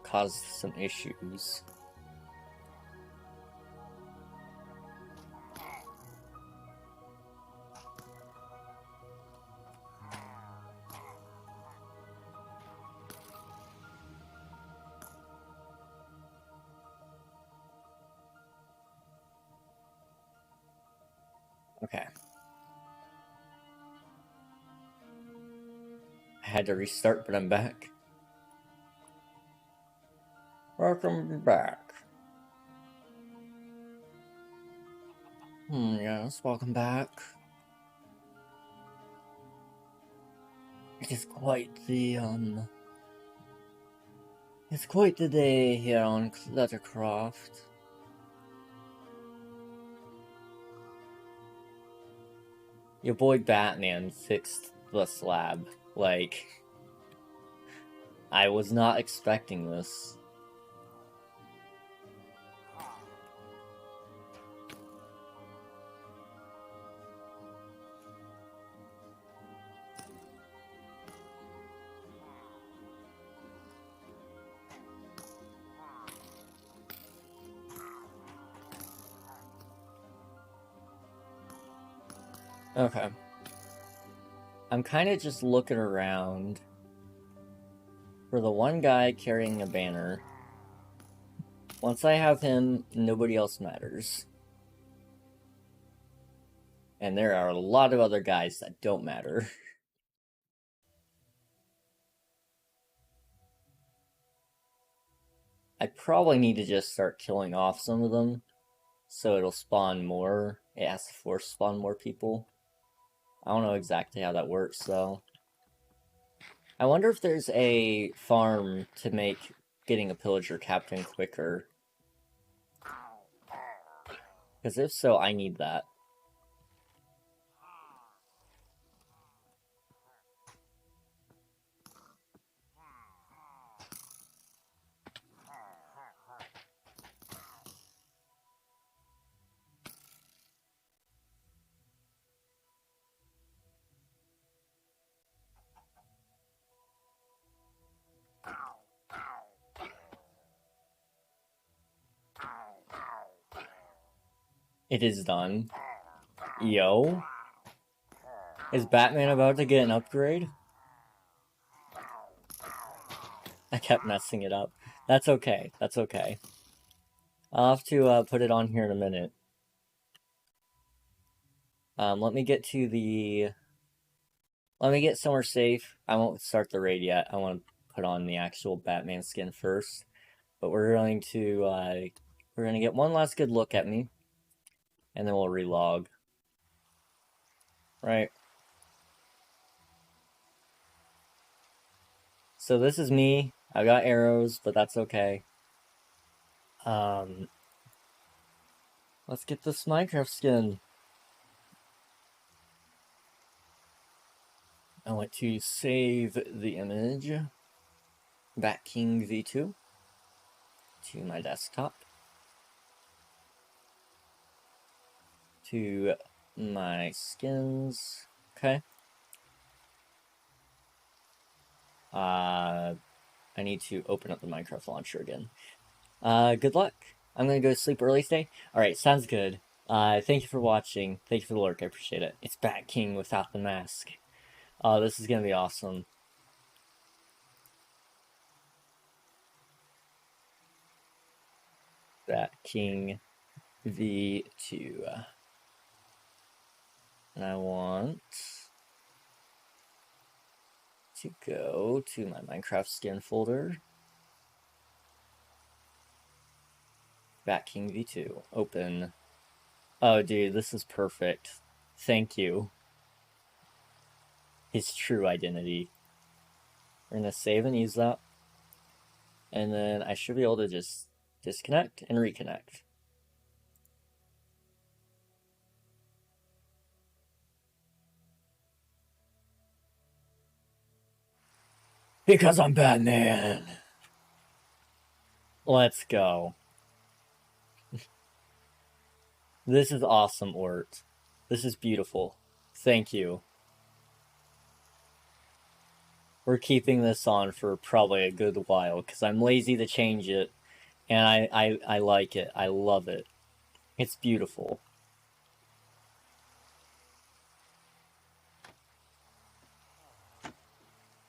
caused some issues. Okay. I had to restart, but I'm back. Welcome back. Yes, welcome back. It is quite the, it's quite the day here on ClutterCraft. Your boy Batman fixed the slab. Like, I was not expecting this. Okay. I'm kind of just looking around for the one guy carrying a banner. Once I have him, nobody else matters. And there are a lot of other guys that don't matter. I probably need to just start killing off some of them, so it'll spawn more. It has to force spawn more people. I don't know exactly how that works, though. I wonder if there's a farm to make getting a pillager captain quicker. Because if so, I need that. It is done. Yo. Is Batman about to get an upgrade? I kept messing it up. That's okay. That's okay. I'll have to put it on here in a minute. Let me get to the... Let me get somewhere safe. I won't start the raid yet. I want to put on the actual Batman skin first. But we're going to... we're going to get one last good look at me. And then we'll relog. Right. So this is me. I've got arrows, but that's okay. Let's get this Minecraft skin. I want to save the image. Bat King V2 to my desktop. To my skins. Okay. I need to open up the Minecraft launcher again. Good luck. I'm gonna go to sleep early today. Alright, sounds good. Thank you for watching. Thank you for the lurk, I appreciate it. It's Bat King without the mask. This is gonna be awesome. Bat King V2. And I want to go to my Minecraft skin folder. Bat King V2. Open. Oh, dude, this is perfect. Thank you. His true identity. We're gonna save and use that. And then I should be able to just disconnect and reconnect. Because I'm Batman! Let's go. This is awesome, Ort. This is beautiful. Thank you. We're keeping this on for probably a good while, because I'm lazy to change it, and I like it. I love it. It's beautiful.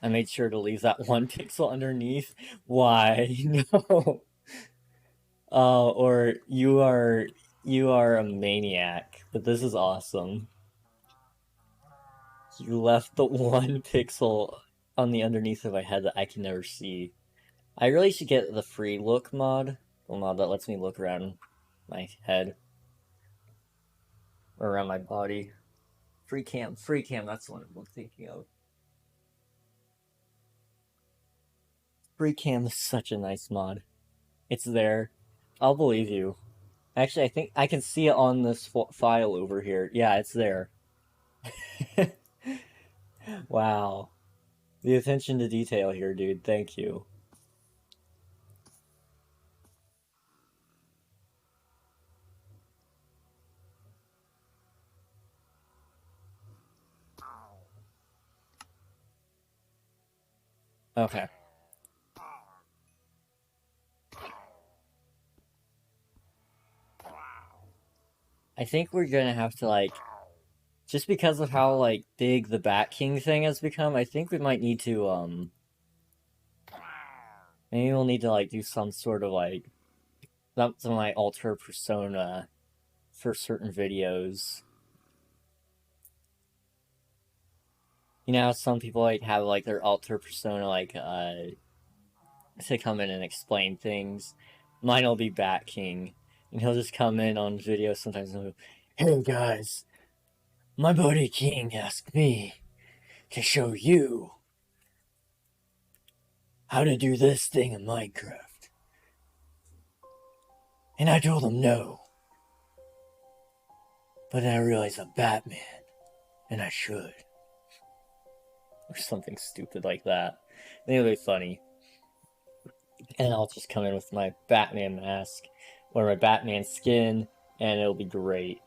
I made sure to leave that 1 pixel underneath. Why? No. Or you are a maniac, but this is awesome. You left the 1 pixel on the underneath of my head that I can never see. I really should get the free look mod. The mod that lets me look around my head. Or around my body. Free cam, that's the one I'm thinking of. Free cam is such a nice mod. It's there. I'll believe you. Actually, I think I can see it on this file over here. Yeah, it's there. Wow. The attention to detail here, dude. Thank you. Okay. I think we're gonna have to, like, just because of how, like, big the Bat King thing has become, I think we might need to, maybe we'll need to, like, do some sort of, like, something like alter persona for certain videos. You know how some people, like, have, like, their alter persona, like, to come in and explain things? Mine will be Bat King, and he'll just come in on video sometimes and go, "Hey guys, my buddy King asked me to show you how to do this thing in Minecraft. And I told him no. But then I realized I'm Batman, and I should." Or something stupid like that. I think it'll be funny. And I'll just come in with my Batman mask, or my Batman skin, and it'll be great.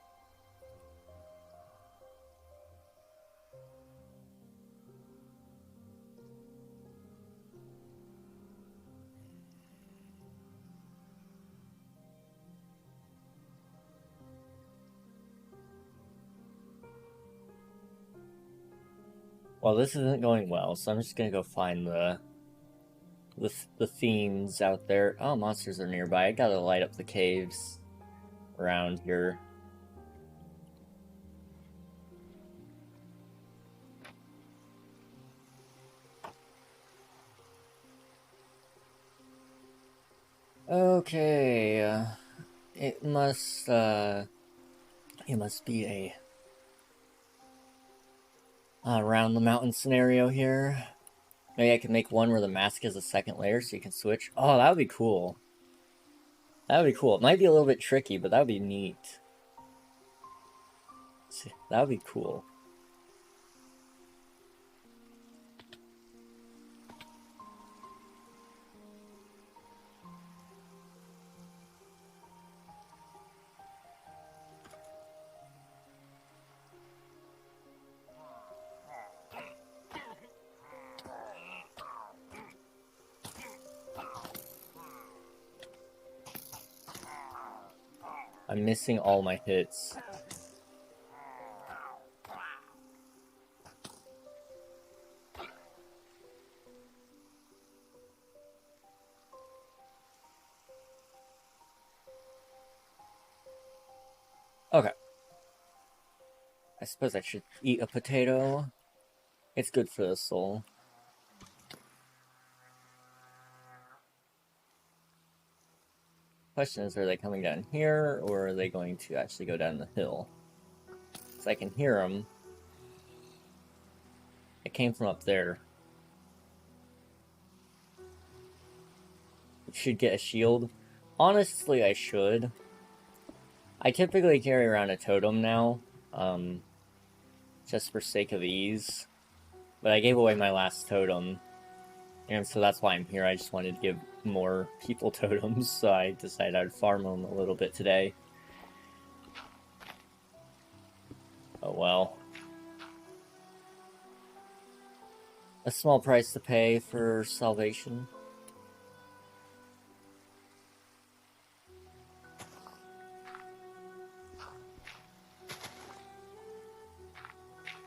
Well, this isn't going well, so I'm just gonna go find the themes out there. Oh, monsters are nearby. I gotta light up the caves around here. Okay, it must be a around the mountain scenario here. Maybe I can make one where the mask is a second layer so you can switch. Oh, that would be cool. That would be cool. It might be a little bit tricky, but that would be neat. That would be cool. I'm missing all my hits. Okay. I suppose I should eat a potato. It's good for the soul. Question is, are they coming down here, or are they going to actually go down the hill? So I can hear them. It came from up there. Should get a shield. Honestly, I should. I typically carry around a totem now, just for sake of ease. But I gave away my last totem, and so that's why I'm here. I just wanted to give more people totems, so I decided I'd farm them a little bit today. Oh well. A small price to pay for salvation.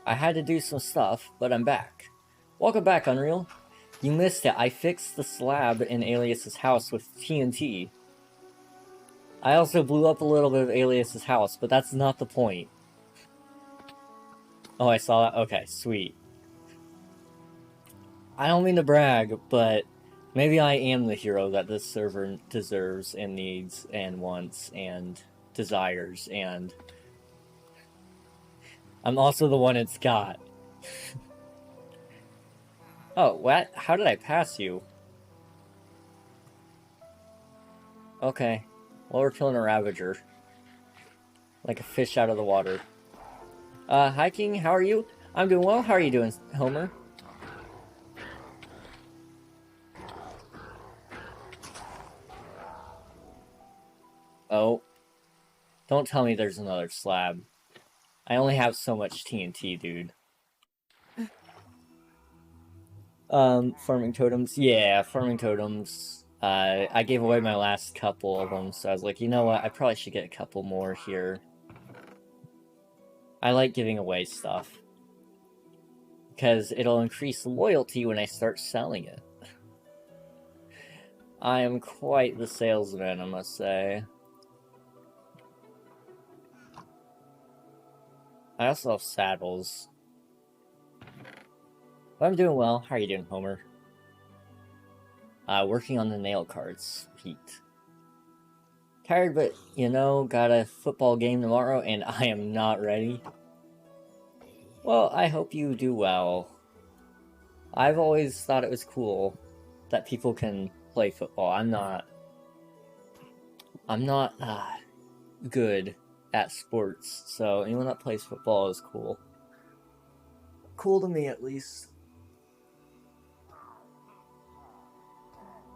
I had to do some stuff, but I'm back. Welcome back, Unreal. You missed it. I fixed the slab in Alias's house with TNT. I also blew up a little bit of Alias's house, but that's not the point. Oh, I saw that? Okay, sweet. I don't mean to brag, but maybe I am the hero that this server deserves and needs and wants and desires, and I'm also the one it's got. Oh, what? How did I pass you? Okay. Well, we're killing a Ravager. Like a fish out of the water. Hi King, how are you? I'm doing well. How are you doing, Homer? Oh. Don't tell me there's another slab. I only have so much TNT, dude. Farming totems. Yeah, farming totems. I gave away my last couple of them, so I was like, you know what? I probably should get a couple more here. I like giving away stuff. Because it'll increase loyalty when I start selling it. I am quite the salesman, I must say. I also have saddles. But I'm doing well. How are you doing, Homer? Working on the nail cards. Sweet. Tired, but, you know, got a football game tomorrow, and I am not ready. Well, I hope you do well. I've always thought it was cool that people can play football. I'm not good at sports, so anyone that plays football is cool. Cool to me, at least.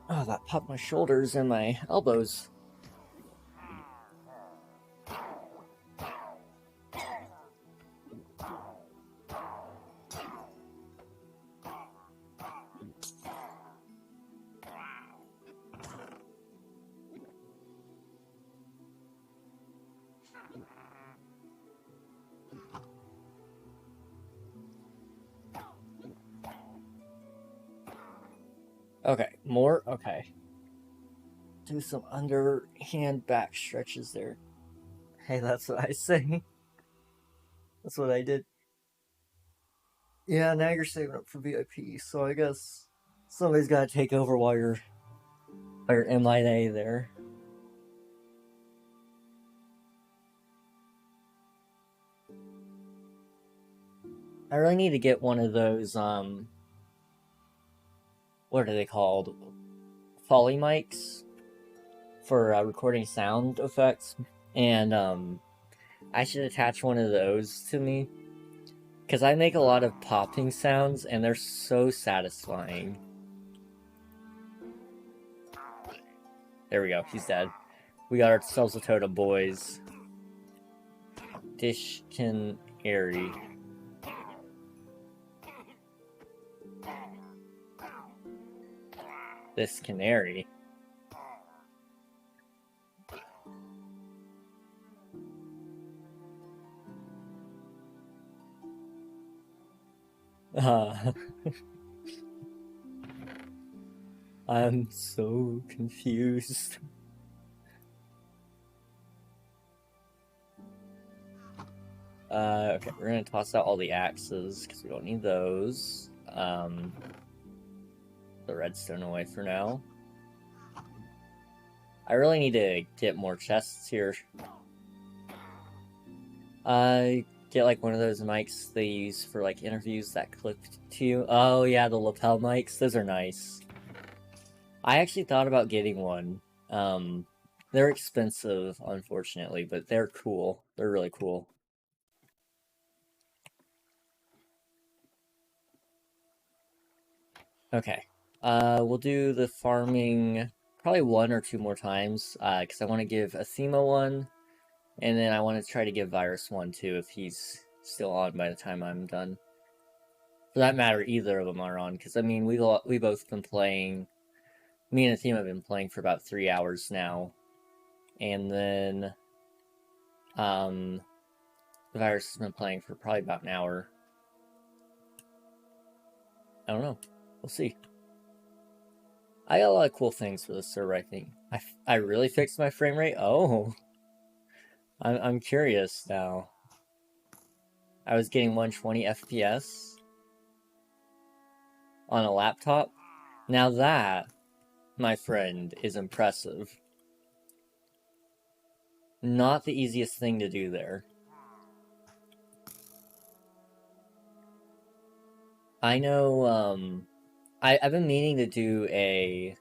Oh, that popped my shoulders and my elbows. Okay, more? Okay. Do some underhand back stretches there. Hey, that's what I say. That's what I did. Yeah, now you're saving up for VIP, so I guess somebody's gotta take over while you're MIA there. I really need to get one of those, what are they called? Foley mics for recording sound effects, and I should attach one of those to me, because I make a lot of popping sounds and they're so satisfying. There we go, he's dead. We got ourselves a totem, boys. Dish can airy. This canary. I'm so confused. Okay, we're gonna toss out all the axes because we don't need those. The redstone away for now. I really need to get more chests here. Get like one of those mics they use for like interviews that clip to you. Oh yeah, the lapel mics. Those are nice. I actually thought about getting one. They're expensive, unfortunately, but they're cool. They're really cool. Okay. We'll do the farming probably 1 or 2 more times, because I want to give Athema one, and then I want to try to give Virus one too, if he's still on by the time I'm done. For that matter, either of them are on, because, I mean, we both been playing... Me and Athema have been playing for about 3 hours now, and then, the Virus has been playing for probably about an hour. I don't know. We'll see. I got a lot of cool things for this server, I think. I really fixed my frame rate? Oh. I'm curious now. I was getting 120 FPS on a laptop. Now that, my friend, is impressive. Not the easiest thing to do there. I know, I've been meaning to do a...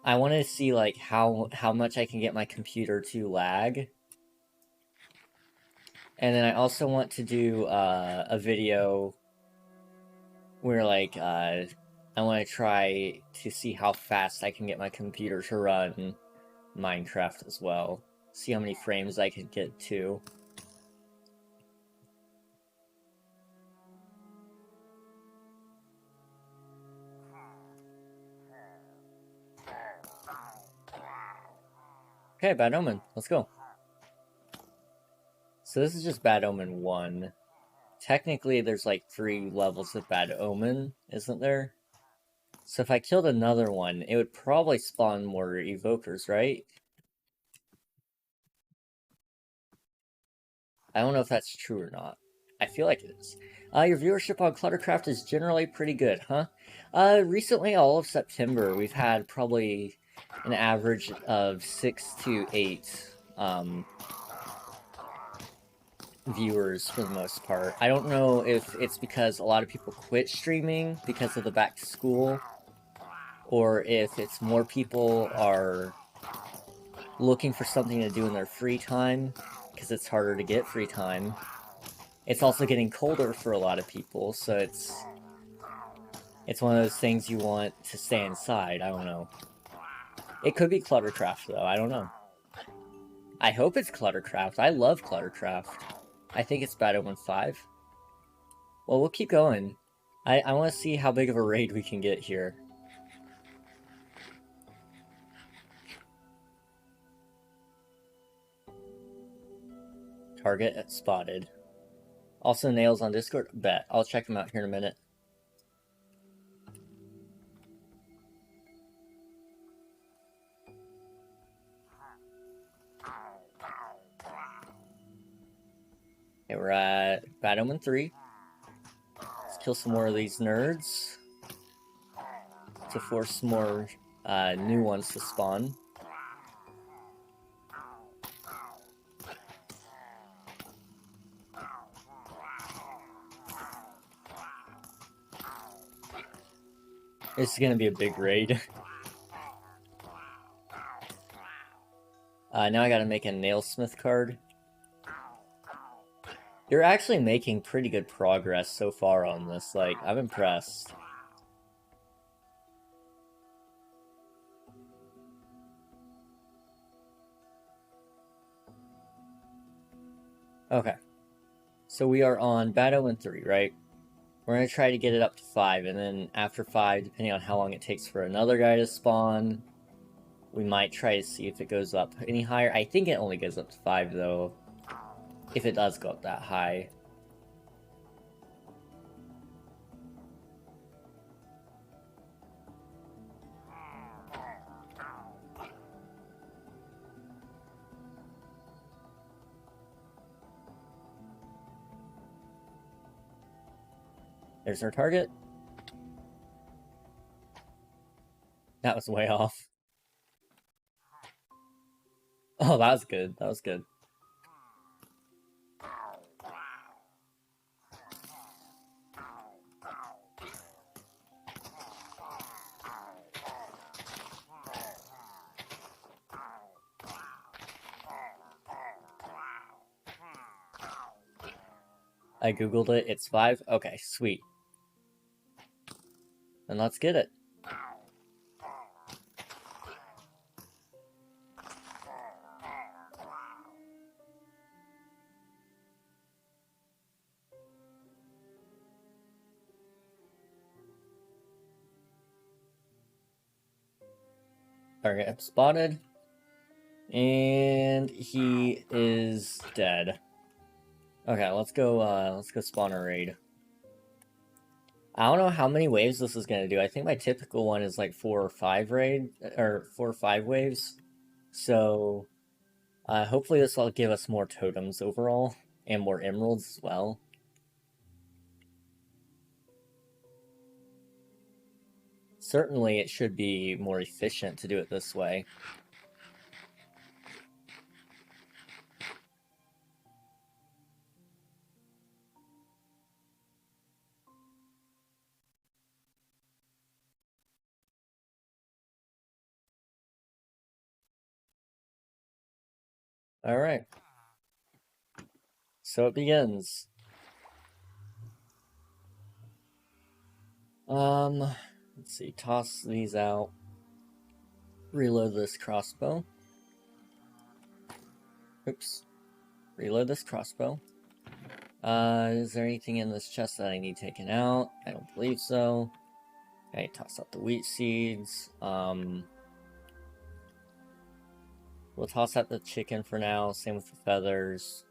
I want to see, like, how much I can get my computer to lag. And then I also want to do, a video where, like, I want to try to see how fast I can get my computer to run Minecraft as well. See how many frames I can get to. Okay, Bad Omen, let's go. So this is just Bad Omen 1. Technically, there's like 3 levels of Bad Omen, isn't there? So if I killed another one, it would probably spawn more evokers, right? I don't know if that's true or not. I feel like it is. Your viewership on ClutterCraft is generally pretty good, huh? Recently, all of September, we've had probably an average of 6 to 8, viewers for the most part. I don't know if it's because a lot of people quit streaming because of the back to school, or if it's more people are looking for something to do in their free time, because it's harder to get free time. It's also getting colder for a lot of people, so it's one of those things you want to stay inside. I don't know. It could be ClutterCraft, though. I don't know. I hope it's ClutterCraft. I love ClutterCraft. I think it's Bad Omen 5. Well, we'll keep going. I want to see how big of a raid we can get here. Target spotted. Also, Nails on Discord? Bet. I'll check them out here in a minute. Okay, we're at Bad Omen 3. Let's kill some more of these nerds to force more new ones to spawn. This is gonna be a big raid. Now I gotta make a Nailsmith card. You're actually making pretty good progress so far on this, like, I'm impressed. Okay. So we are on Bad Omen 3, right? We're gonna try to get it up to 5, and then after 5, depending on how long it takes for another guy to spawn, we might try to see if it goes up any higher. I think it only goes up to 5, though. If it does go up that high. There's our target. That was way off. Oh, that was good. That was good. I googled it. It's 5. Okay, sweet. Then let's get it. Target spotted. And he is dead. Okay, let's go spawn a raid. I don't know how many waves this is gonna do. I think my typical one is like 4 or 5 waves. So hopefully this will give us more totems overall and more emeralds as well. Certainly it should be more efficient to do it this way. Alright. So it begins. Let's see, toss these out. Reload this crossbow. Oops. Reload this crossbow. Is there anything in this chest that I need taken out? I don't believe so. Okay, toss out the wheat seeds. We'll toss out the chicken for now, same with the feathers.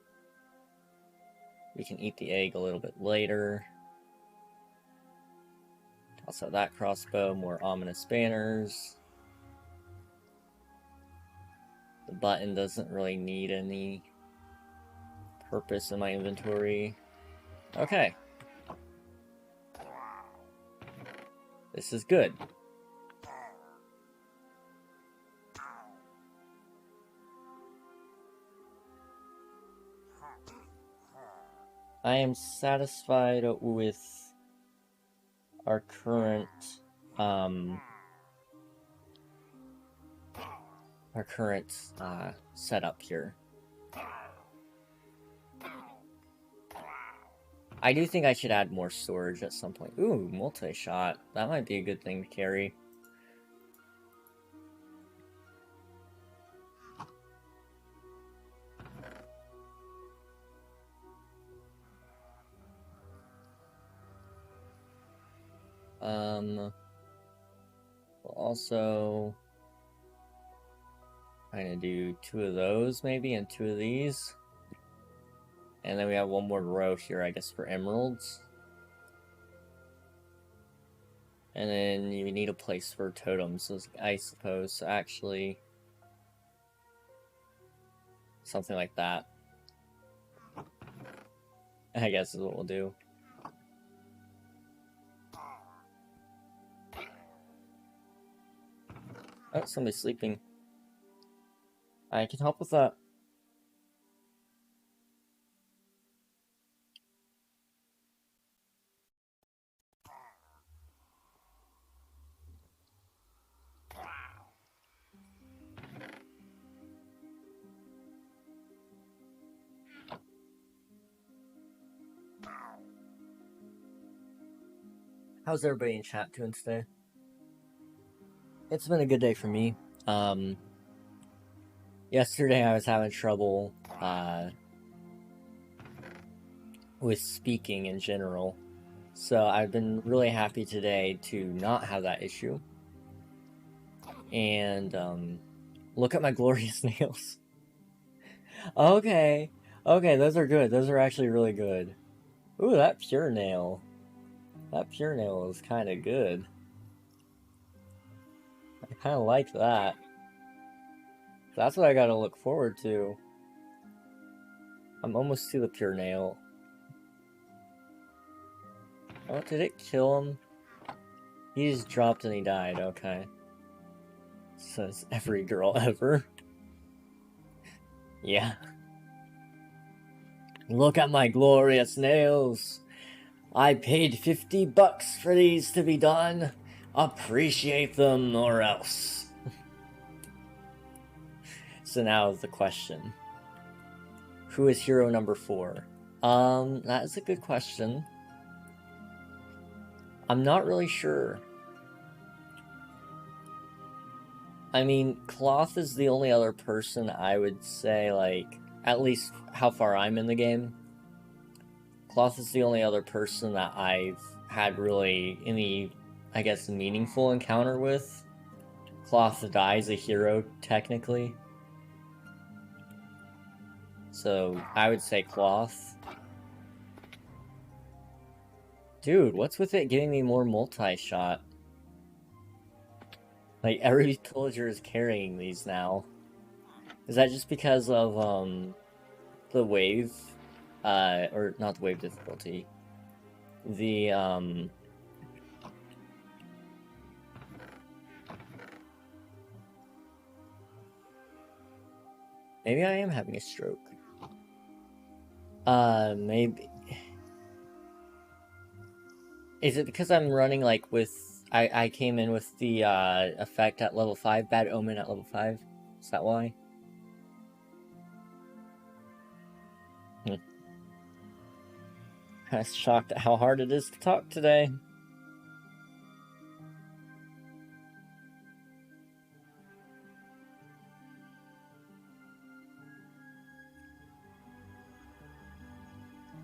We can eat the egg a little bit later. Toss out that crossbow, more ominous banners. The button doesn't really need any purpose in my inventory. Okay. This is good. I am satisfied with our current setup here. I do think I should add more storage at some point. Ooh, multi-shot. That might be a good thing to carry. We'll also kind of do 2 of those maybe and 2 of these. And then we have one more row here, I guess, for emeralds. And then you need a place for totems, I suppose. So actually, something like that, I guess, is what we'll do. Oh, somebody's sleeping. I can help with that. How's everybody in chat doing today? It's been a good day for me. Yesterday I was having trouble with speaking in general, so I've been really happy today to not have that issue. And look at my glorious nails. Okay, those are good. Those are actually really good. Ooh, that pure nail. That pure nail is kind of good. I kind of like that. That's what I gotta look forward to. I'm almost to the pure nail. Oh, did it kill him? He just dropped and he died, okay. Says every girl ever. Yeah. Look at my glorious nails. I paid $50 for these to be done. Appreciate them or else. So now the question. Who is hero number 4? That is a good question. I'm not really sure. I mean, Cloth is the only other person I would say, like, at least how far I'm in the game. Cloth is the only other person that I've had really any, I guess, meaningful encounter with. Cloth dies a hero, technically. So, I would say Cloth. Dude, what's with it giving me more multi-shot? Like, every pillager is carrying these now. Is that just because of, the wave? Or not the wave difficulty. The, maybe I am having a stroke. Maybe... Is it because I'm running, like, with... I came in with the, effect at level 5, Bad Omen at level 5? Is that why? I'm shocked at how hard it is to talk today.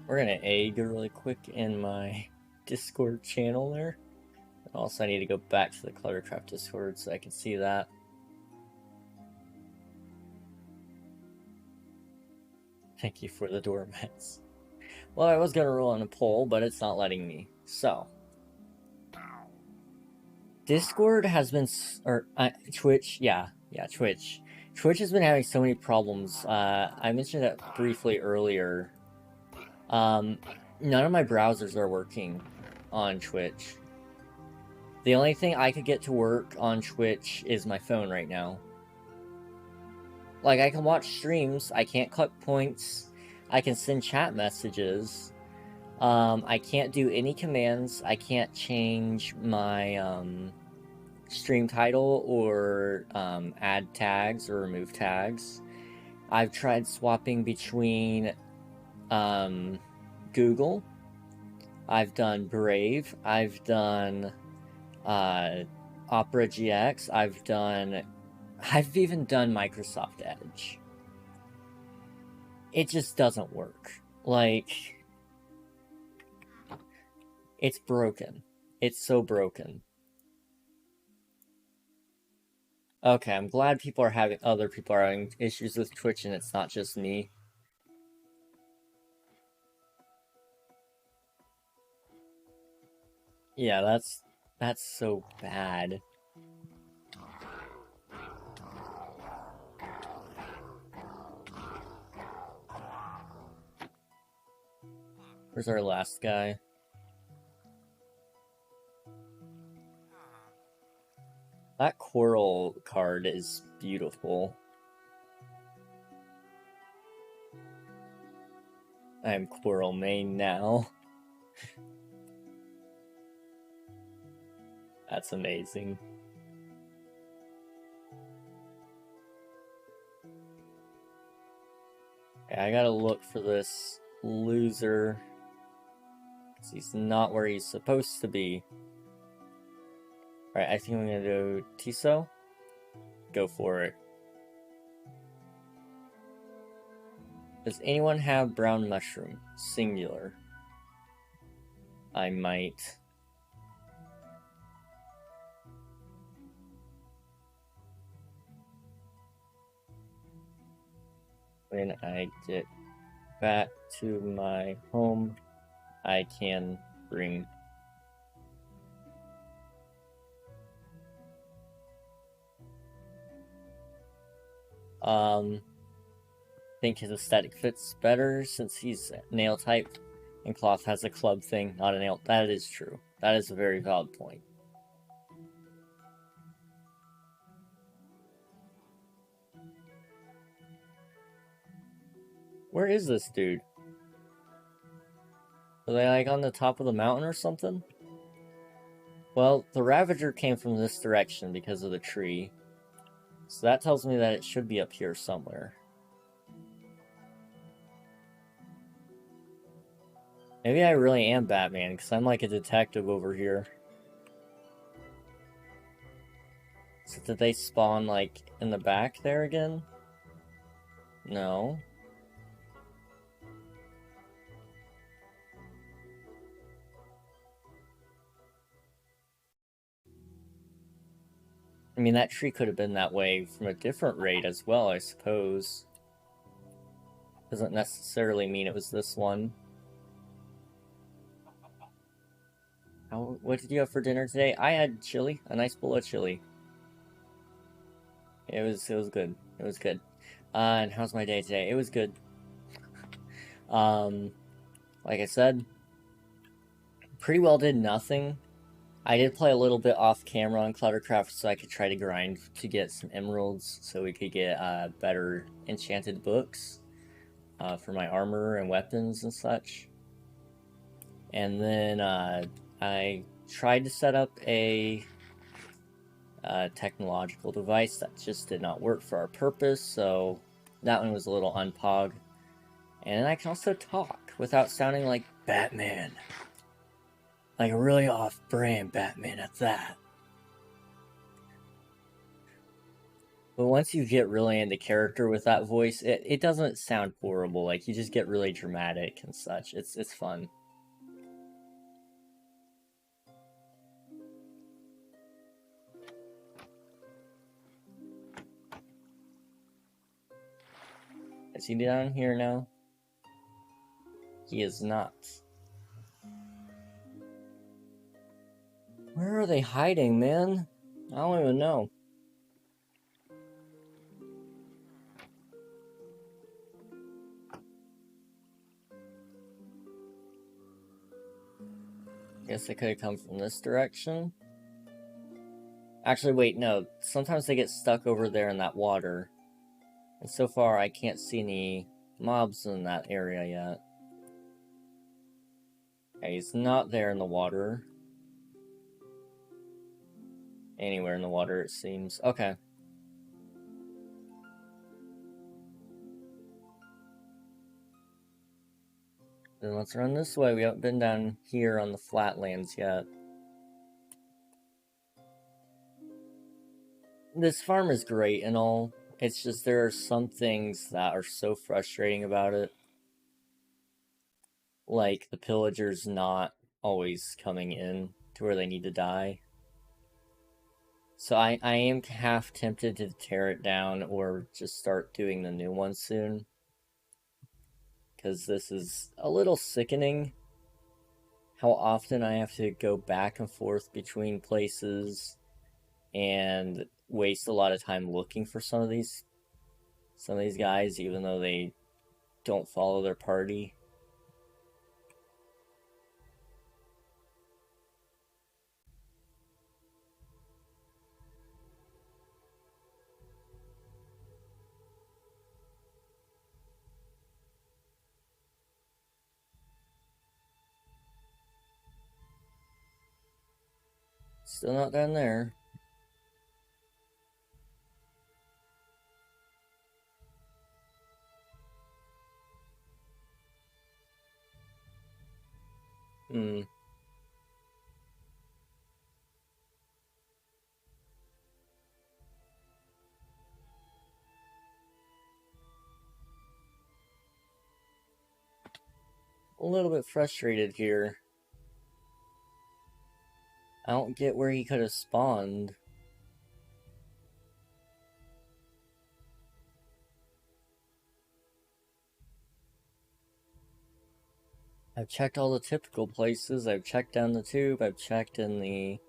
We're gonna egg really quick in my Discord channel there. Also, I need to go back to the ClutterCraft Discord so I can see that. Thank you for the doormats. Well, I was gonna roll on a poll, but it's not letting me. So, Discord has been, Twitch, yeah, Twitch. Twitch has been having so many problems. I mentioned it briefly earlier. None of my browsers are working on Twitch. The only thing I could get to work on Twitch is my phone right now. Like, I can watch streams, I can't collect points, I can send chat messages, I can't do any commands, I can't change my, stream title or, add tags or remove tags. I've tried swapping between, Google, I've done Brave, I've done, Opera GX, I've even done Microsoft Edge. It just doesn't work. Like, it's broken. It's so broken. Okay, I'm glad other people are having issues with Twitch and it's not just me. Yeah, that's so bad. Where's our last guy? That coral card is beautiful. I'm coral main now. That's amazing. Okay, I gotta look for this loser. 'Cause he's not where he's supposed to be. Alright, I think I'm gonna do Tiso. Go for it. Does anyone have brown mushroom? Singular. I might. When I get back to my home, I can bring. I think his aesthetic fits better since he's nail type and Cloth has a club thing, not a nail. That is true. That is a very valid point. Where is this dude? Are they like on the top of the mountain or something? Well, the Ravager came from this direction because of the tree. So that tells me that it should be up here somewhere. Maybe I really am Batman, because I'm like a detective over here. So did they spawn, like, in the back there again? No. I mean, that tree could have been that way from a different raid as well, I suppose. Doesn't necessarily mean it was this one. What did you have for dinner today? I had chili, a nice bowl of chili. It was good. It was good. And how's my day today? It was good. Like I said, pretty well did nothing. I did play a little bit off camera on ClutterCraft so I could try to grind to get some emeralds so we could get better enchanted books for my armor and weapons and such. And then I tried to set up a technological device that just did not work for our purpose, so that one was a little unpog. And I can also talk without sounding like Batman. Like a really off-brand Batman at that. But once you get really into character with that voice, it doesn't sound horrible. Like, you just get really dramatic and such. It's fun. Is he down here now? He is not. Where are they hiding, man? I don't even know. Guess they could have come from this direction. Actually, wait, no. Sometimes they get stuck over there in that water. And so far, I can't see any mobs in that area yet. Okay, he's not there in the water. Anywhere in the water, it seems. Okay. Then let's run this way. We haven't been down here on the flatlands yet. This farm is great and all. It's just there are some things that are so frustrating about it. Like the pillagers not always coming in to where they need to die. So I am half tempted to tear it down or just start doing the new one soon. Because this is a little sickening. How often I have to go back and forth between places and waste a lot of time looking for some of these guys, even though they don't follow their party. Still not down there. Hmm. A little bit frustrated here. I don't get where he could have spawned. I've checked all the typical places. I've checked down the tube. I've checked in the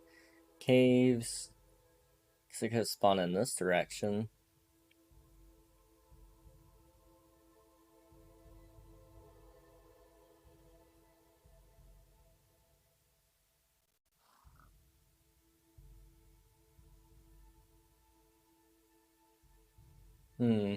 caves. Because it could have spawned in this direction. Hmm.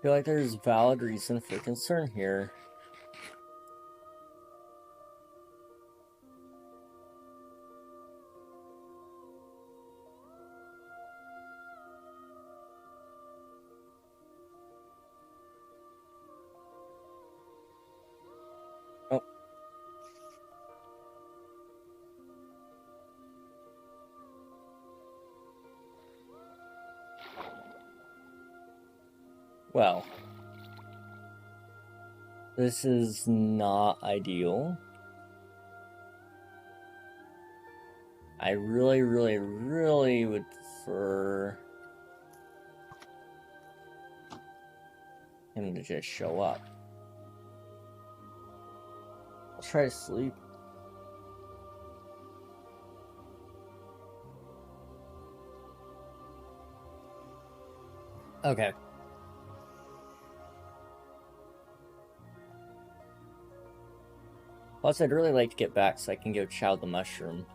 I feel like there's valid reason for concern here. Oh. Well. This is not ideal. I really, really, really would prefer him to just show up. I'll try to sleep. Okay. Plus, I'd really like to get back so I can go chow the mushroom.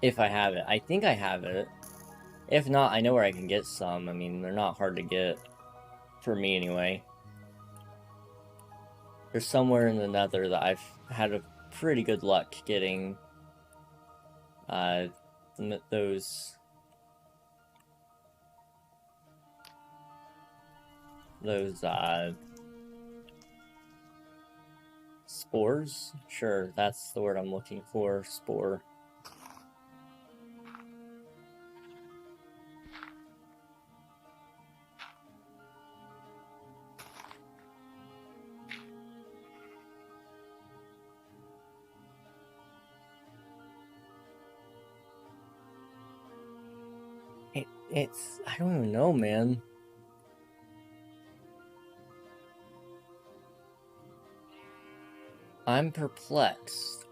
If I have it. I think I have it. If not, I know where I can get some. I mean, they're not hard to get. For me, anyway. There's somewhere in the nether that I've had a pretty good luck getting those spores? Sure, that's the word I'm looking for. Spore. It's I don't even know, man. I'm perplexed.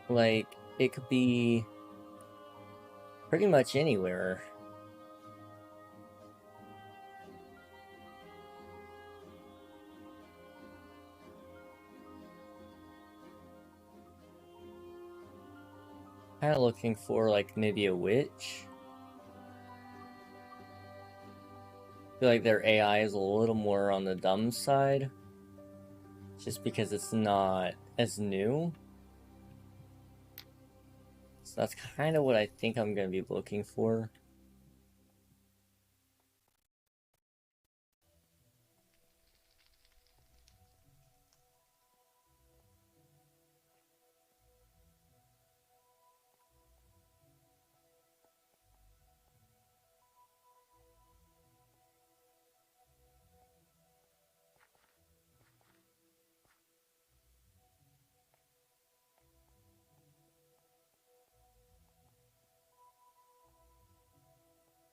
Like, it could be pretty much anywhere. Kind of looking for, like, maybe a witch. I feel like their AI is a little more on the dumb side. Just because it's not as new. So that's kind of what I think I'm going to be looking for.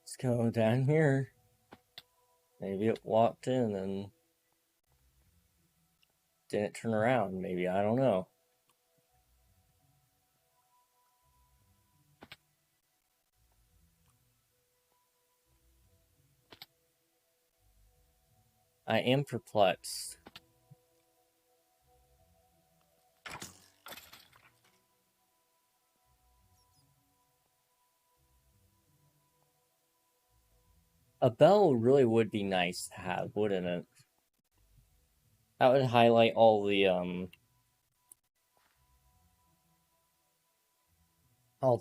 Let's go down here. Maybe it walked in and didn't turn around. Maybe, I don't know. I am perplexed. A bell really would be nice to have, wouldn't it? That would highlight all the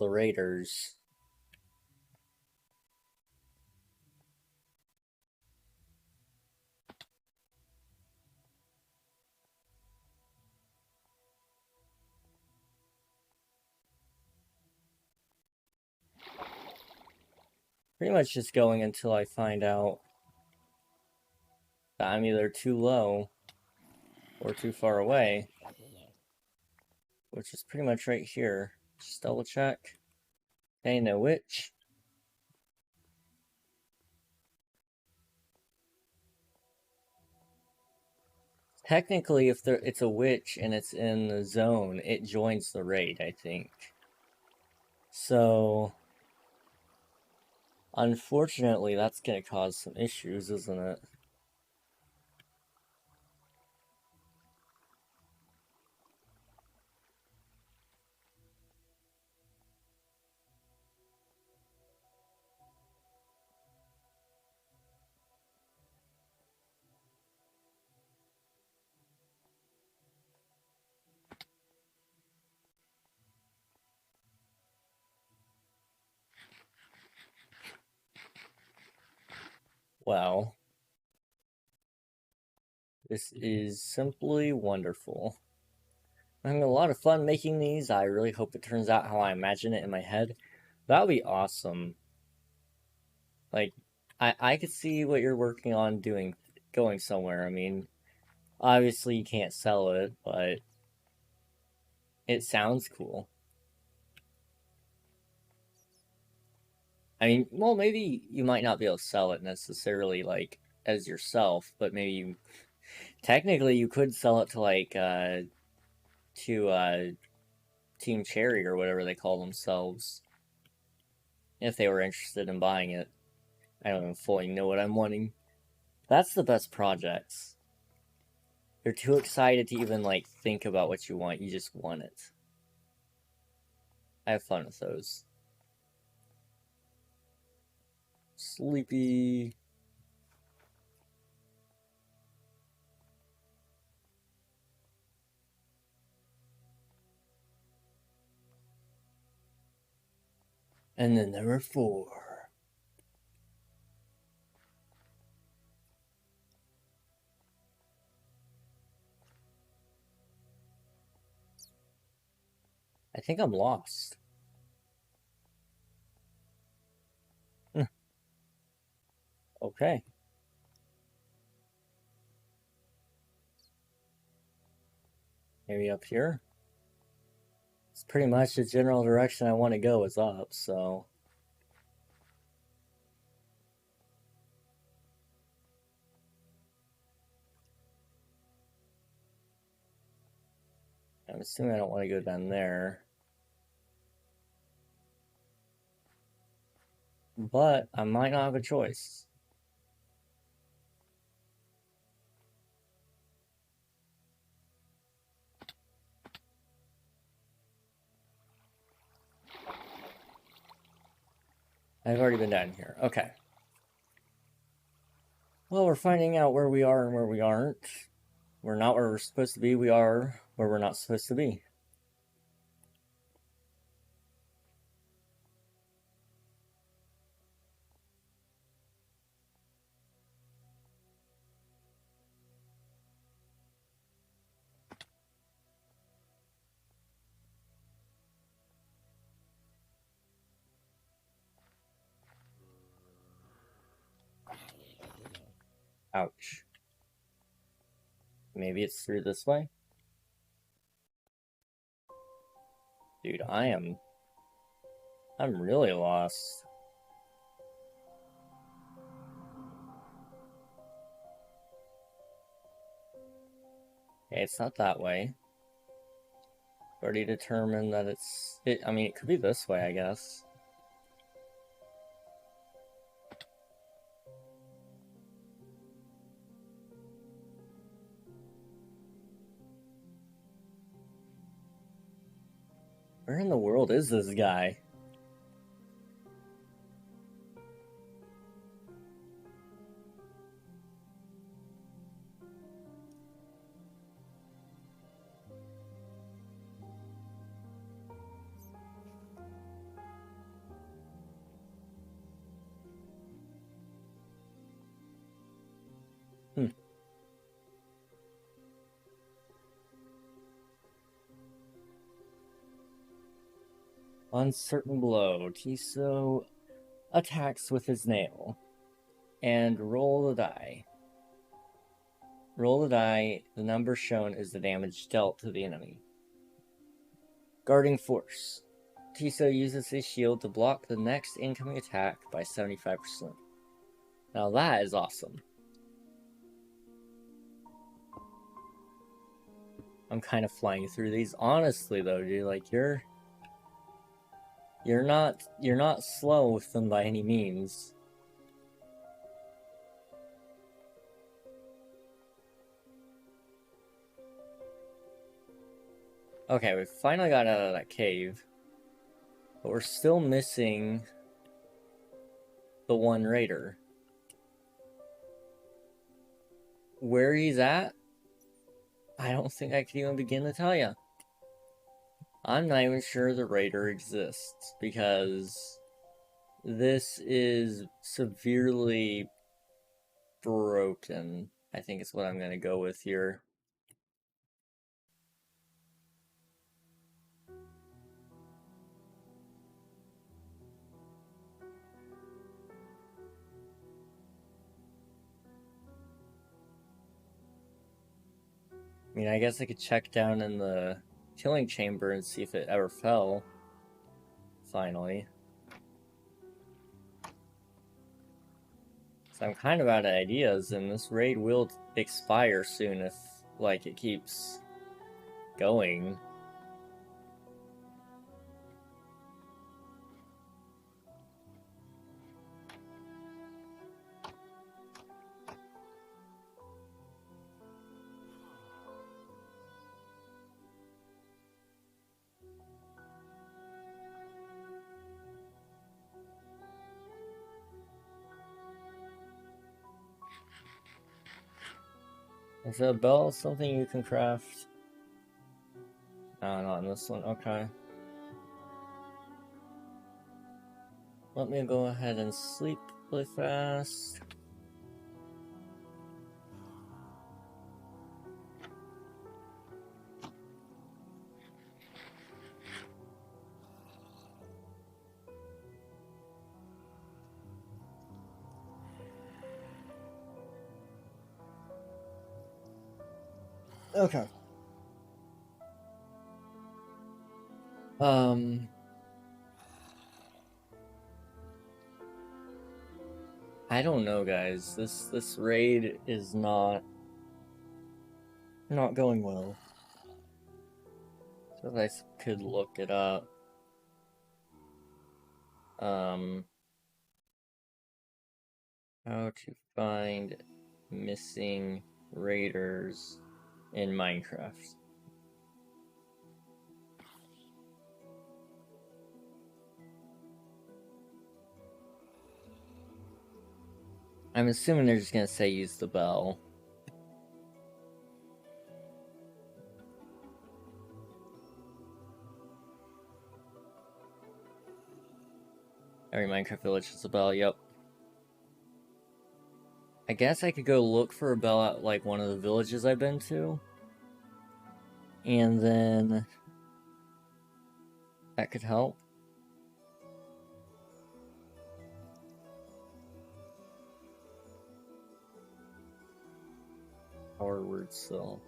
raiders. Pretty much just going until I find out that I'm either too low or too far away. Which is pretty much right here. Just double check. Okay, no witch. Technically, if it's a witch and it's in the zone, it joins the raid, I think. So, unfortunately, that's going to cause some issues, isn't it? Well, this is simply wonderful. I'm having a lot of fun making these. I really hope it turns out how I imagine it in my head. That would be awesome. Like, I could see what you're working on doing, going somewhere. I mean, obviously you can't sell it, but it sounds cool. I mean, well, maybe you might not be able to sell it necessarily, like, as yourself, but maybe you... Technically, you could sell it to, like, Team Cherry or whatever they call themselves. If they were interested in buying it. I don't even fully know what I'm wanting. That's the best projects. You're too excited to even, like, think about what you want. You just want it. I have fun with those. Sleepy. And then there were 4. I think I'm lost. Okay. Maybe up here? It's pretty much the general direction I want to go is up, so... I'm assuming I don't want to go down there. But I might not have a choice. I've already been down here. Okay. Well, we're finding out where we are and where we aren't. We're not where we're supposed to be. We are where we're not supposed to be. Ouch. Maybe it's through this way? Dude, I'm really lost. Okay, it's not that way. Already determined that I mean, it could be this way, I guess. Where in the world is this guy? Uncertain blow. Tiso attacks with his nail. And roll the die. Roll the die. The number shown is the damage dealt to the enemy. Guarding force. Tiso uses his shield to block the next incoming attack by 75%. Now that is awesome. I'm kind of flying through these. Honestly though, dude, like you're not slow with them by any means. Okay, we finally got out of that cave. But we're still missing the one raider. Where he's at, I don't think I can even begin to tell you. I'm not even sure the raider exists, because this is severely broken, I think is what I'm gonna go with here. I mean, I guess I could check down in the killing chamber and see if it ever fell. Finally. So I'm kind of out of ideas, and this raid will expire soon if, like, it keeps going. Is a bell something you can craft? No, not in this one. Okay. Let me go ahead and sleep really fast. Okay. I don't know, guys. This raid is not going well. So if I could look it up. How to find missing raiders in Minecraft. I'm assuming they're just gonna say use the bell. Every Minecraft village has a bell, yep. I guess I could go look for a bell at, like, one of the villages I've been to. And then that could help. Power word still.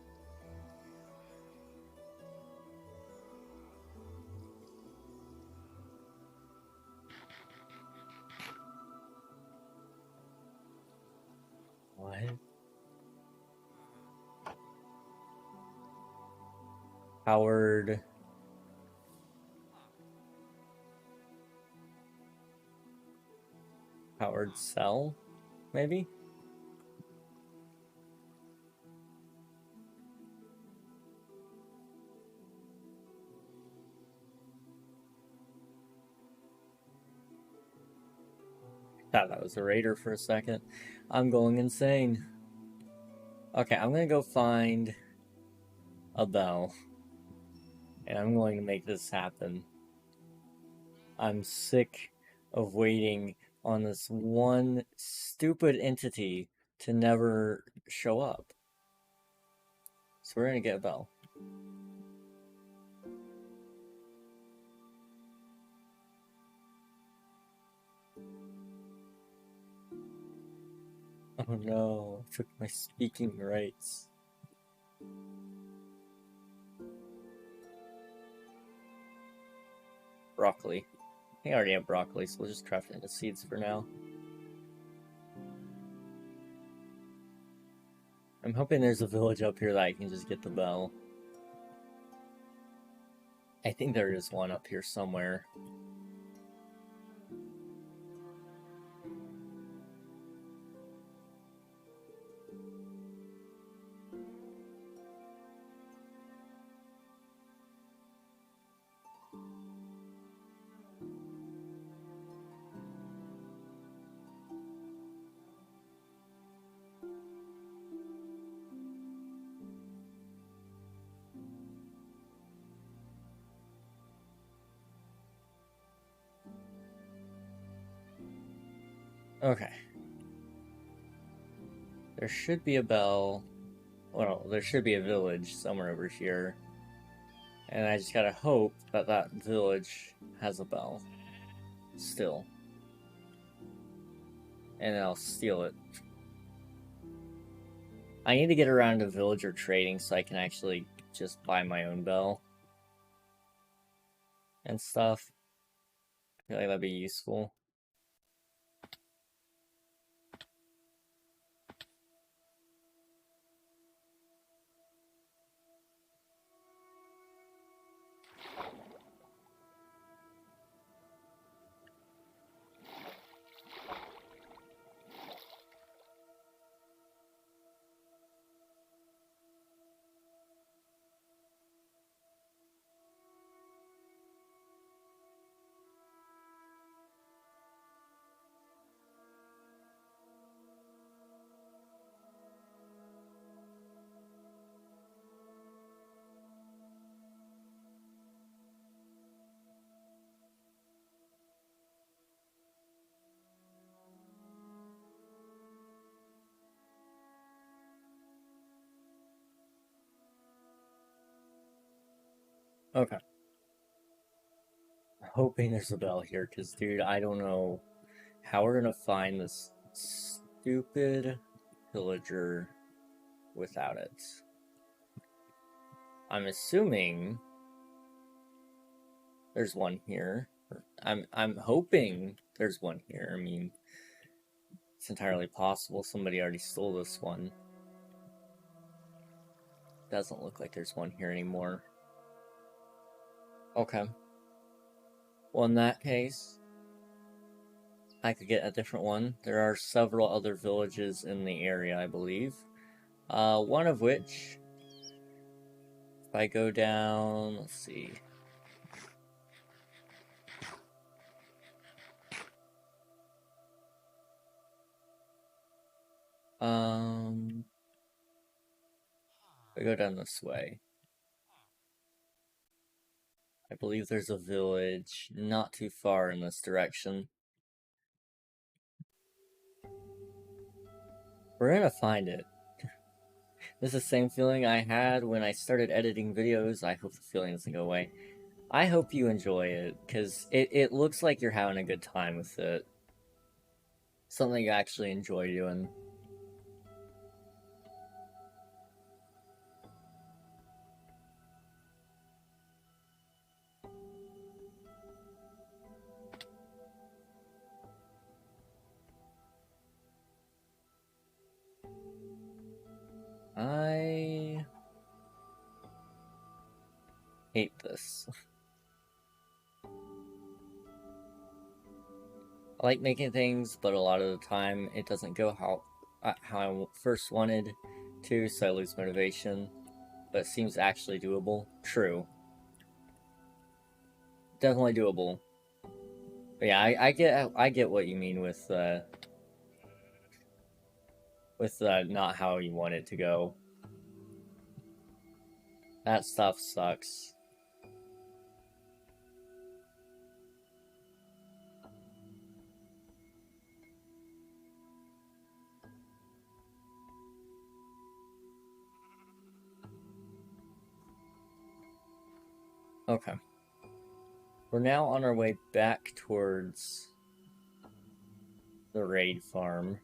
What? Powered cell, maybe? Thought that was a raider for a second. I'm going insane. Okay, I'm gonna go find a bell. And I'm going to make this happen. I'm sick of waiting on this one stupid entity to never show up. So we're gonna get a bell. Oh no, I took my speaking rights. Broccoli. I think I already have broccoli, so we'll just craft it into seeds for now. I'm hoping there's a village up here that I can just get the bell. I think there is one up here somewhere. Okay. There should be a bell. Well, there should be a village somewhere over here. And I just gotta hope that that village has a bell. Still. And then I'll steal it. I need to get around to villager trading so I can actually just buy my own bell. And stuff. I feel like that'd be useful. Okay. I'm hoping there's a bell here, because, dude, I don't know how we're gonna find this stupid villager without it. I'm assuming there's one here. I'm hoping there's one here. I mean, it's entirely possible somebody already stole this one. Doesn't look like there's one here anymore. Okay. Well, in that case, I could get a different one. There are several other villages in the area, I believe. One of which, if I go down, let's see. I go down this way. I believe there's a village not too far in this direction. We're gonna find it. This is the same feeling I had when I started editing videos. I hope the feeling doesn't go away. I hope you enjoy it, because it looks like you're having a good time with it. Something you actually enjoy doing. I hate this. I like making things, but a lot of the time it doesn't go how I first wanted to, so I lose motivation. But it seems actually doable. True. Definitely doable. But yeah, I get what you mean with not how you want it to go. That stuff sucks. Okay. We're now on our way back towards the raid farm,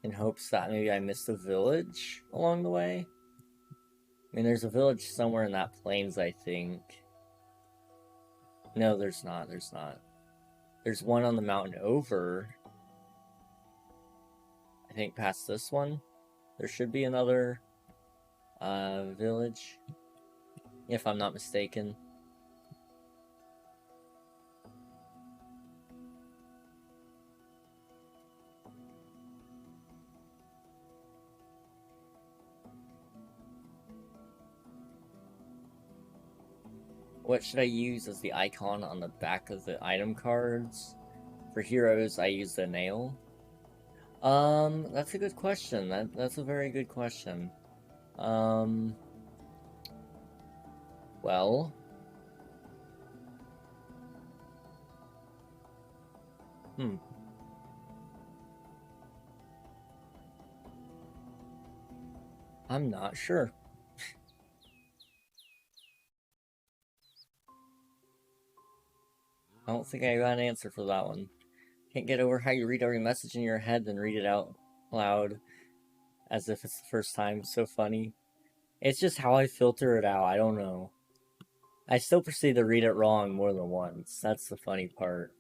in hopes that maybe I missed a village along the way. I mean, there's a village somewhere in that plains, I think. No, there's not. There's one on the mountain over. I think past this one. There should be another village, if I'm not mistaken. What should I use as the icon on the back of the item cards? For heroes, I use the nail. That's a good question. That's a very good question. Well... I'm not sure. I don't think I got an answer for that one. Can't get over how you read every message in your head then read it out loud as if it's the first time. It's so funny. It's just how I filter it out. I don't know. I still proceed to read it wrong more than once. That's the funny part.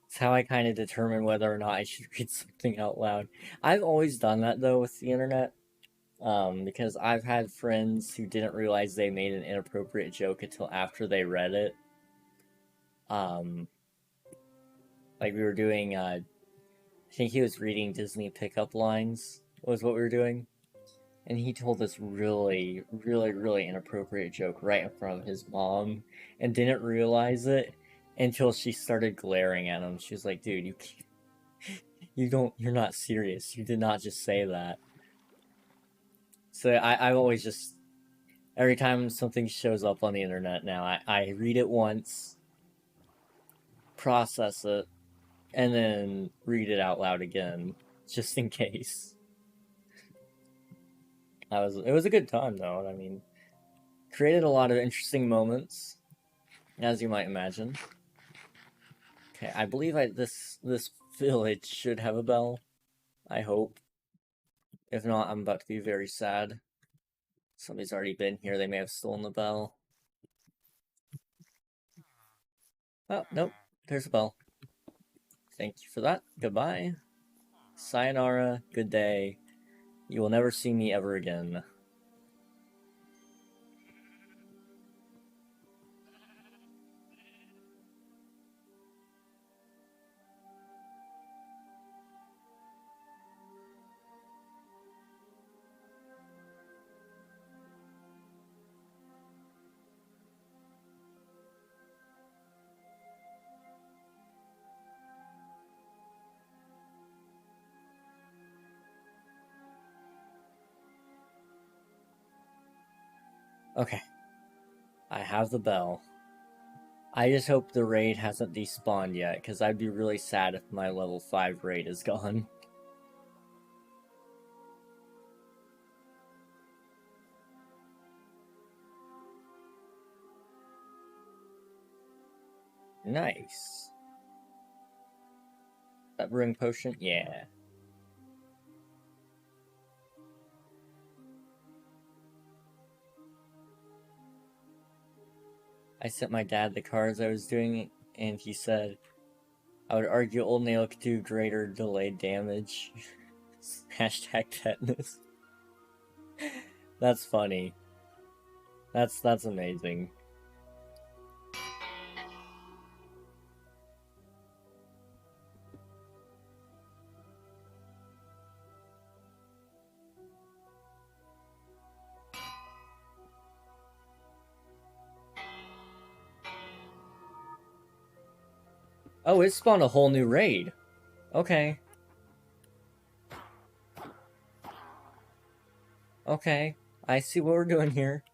It's how I kind of determine whether or not I should read something out loud. I've always done that, though, with the internet. Because I've had friends who didn't realize they made an inappropriate joke until after they read it. Like we were doing, I think he was reading Disney pickup lines, was what we were doing. And he told this really, really, really inappropriate joke right in front of his mom and didn't realize it until she started glaring at him. She was like, dude, you're not serious. You did not just say that. So I've always just, every time something shows up on the internet now, I read it once, process it, and then read it out loud again, just in case. It was a good time, though. I mean, created a lot of interesting moments, as you might imagine. Okay, I believe this village should have a bell. I hope. If not, I'm about to be very sad. Somebody's already been here. They may have stolen the bell. Oh, nope. There's a bell. Thank you for that. Goodbye. Sayonara. Good day. You will never see me ever again. Okay. I have the bell. I just hope the raid hasn't despawned yet, because I'd be really sad if my level 5 raid is gone. Nice. That brewing potion? Yeah. I sent my dad the cards I was doing, and he said, I would argue Old Nail could do greater delayed damage. Hashtag tetanus. That's funny. That's amazing. Oh, it spawned a whole new raid. Okay. Okay. I see what we're doing here.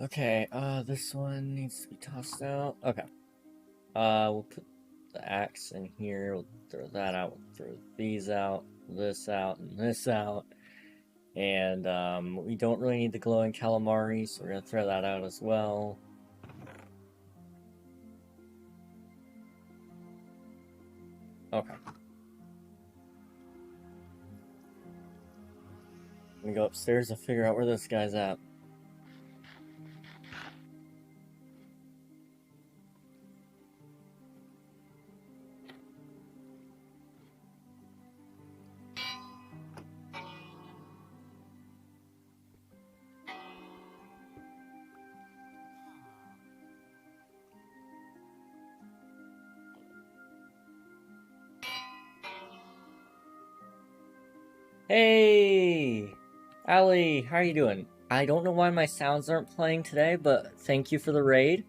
Okay, this one needs to be tossed out. Okay. We'll put the axe in here, we'll throw that out, we'll throw these out, this out, and this out. And, we don't really need the glowing calamari, so we're gonna throw that out as well. Okay. I'm gonna go upstairs and figure out where this guy's at. Hey! Allie, how are you doing? I don't know why my sounds aren't playing today, but thank you for the raid.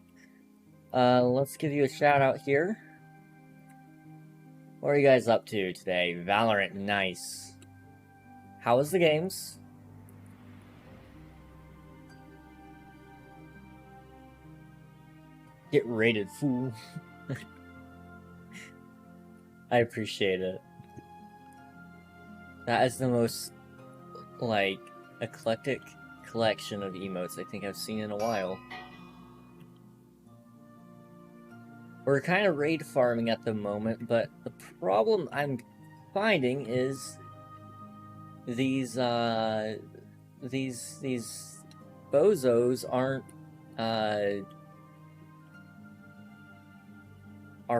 Let's give you a shout out here. What are you guys up to today? Valorant, nice. How was the games? Get raided, fool. I appreciate it. That is the most, like, eclectic collection of emotes I think I've seen in a while. We're kind of raid farming at the moment, but the problem I'm finding is these bozos are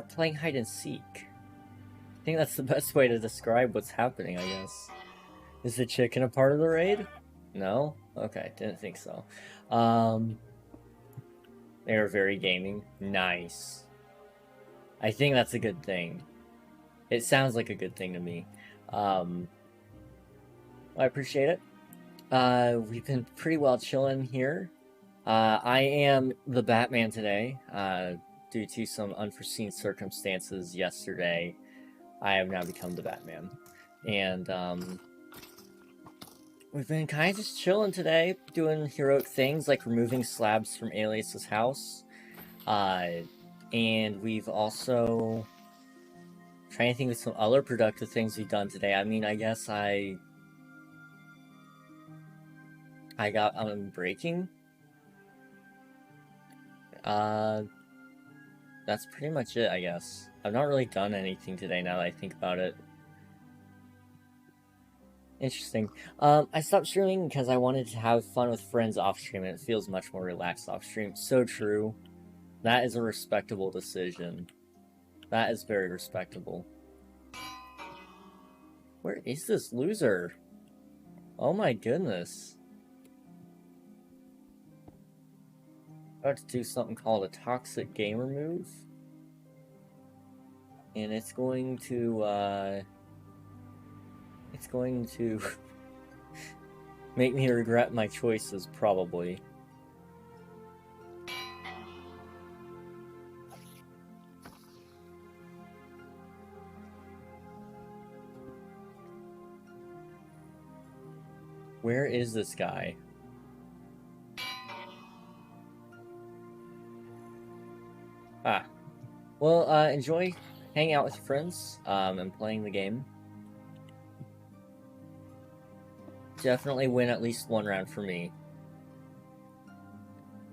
playing hide and seek. I think that's the best way to describe what's happening, I guess. Is the chicken a part of the raid? No? Okay, didn't think so. They are very gaming. Nice. I think that's a good thing. It sounds like a good thing to me. I appreciate it. We've been pretty well chilling here. I am the Batman today. Due to some unforeseen circumstances yesterday, I have now become the Batman. And, we've been kind of just chilling today, doing heroic things like removing slabs from Alias's house. And we've also trying to think of some other productive things we've done today. I mean, I guess I got breaking. That's pretty much it, I guess. I've not really done anything today now that I think about it. Interesting. I stopped streaming because I wanted to have fun with friends off stream, and it feels much more relaxed off stream. So true. That is a respectable decision. That is very respectable. Where is this loser? Oh my goodness. About to do something called a toxic gamer move. And it's going to make me regret my choices, probably. Where is this guy? Ah. Well, enjoy hanging out with your friends, and playing the game. Definitely win at least one round for me.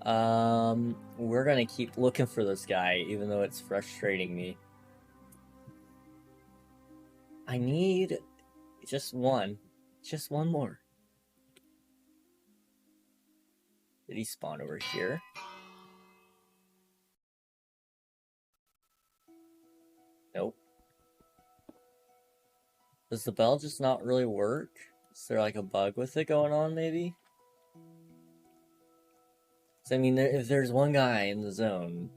We're gonna keep looking for this guy, even though it's frustrating me. I need just one more. Did he spawn over here? Nope. Does the bell just not really work? Is there like a bug with it going on, maybe? So, I mean, if there's one guy in the zone,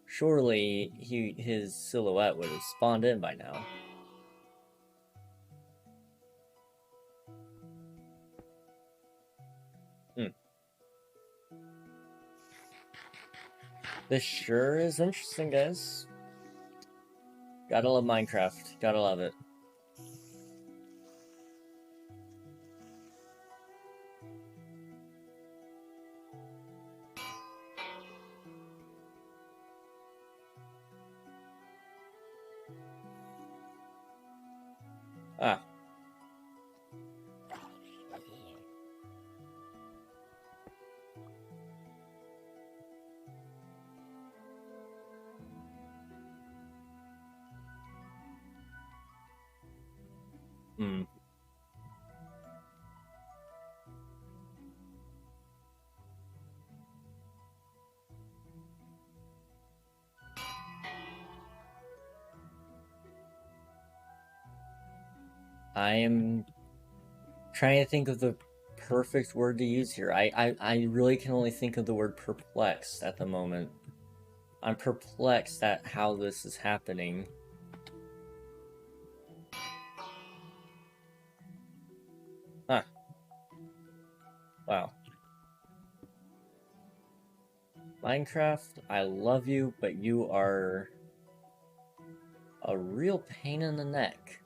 surely his silhouette would have spawned in by now. This sure is interesting, guys. Gotta love Minecraft. Gotta love it. Ah. Hmm. I am trying to think of the perfect word to use here. I really can only think of the word perplexed at the moment. I'm perplexed at how this is happening. Huh. Wow. Minecraft, I love you, but you are a real pain in the neck.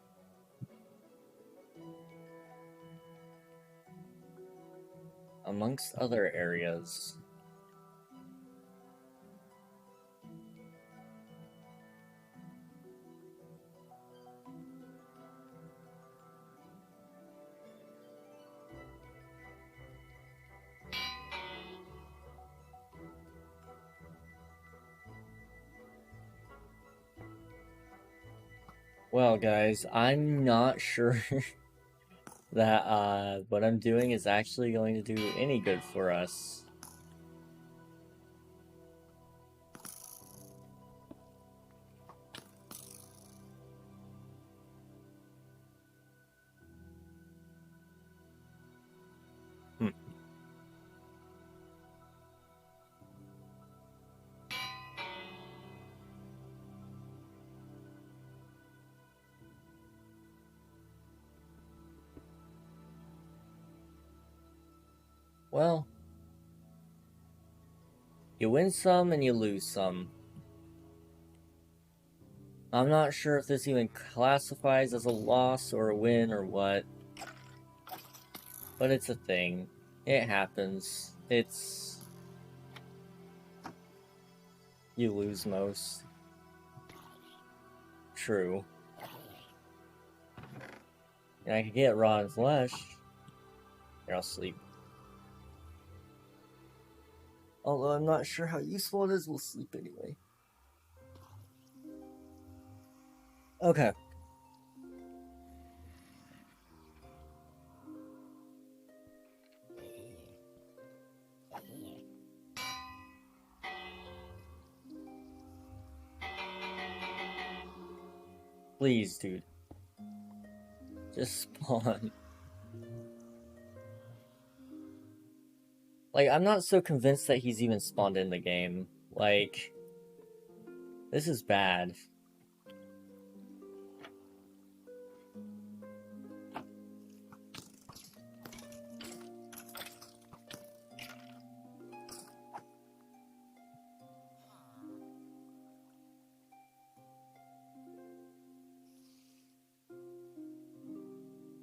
Amongst other areas. Well, guys, I'm not sure that what I'm doing is actually going to do any good for us. Well, you win some and you lose some. I'm not sure if this even classifies as a loss or a win or what. But it's a thing. It happens. It's... You lose most. True. And I could get rotten flesh. Here, I'll sleep. Although I'm not sure how useful it is, we'll sleep anyway. Okay. Please, dude. Just spawn. Like, I'm not so convinced that he's even spawned in the game. Like, this is bad.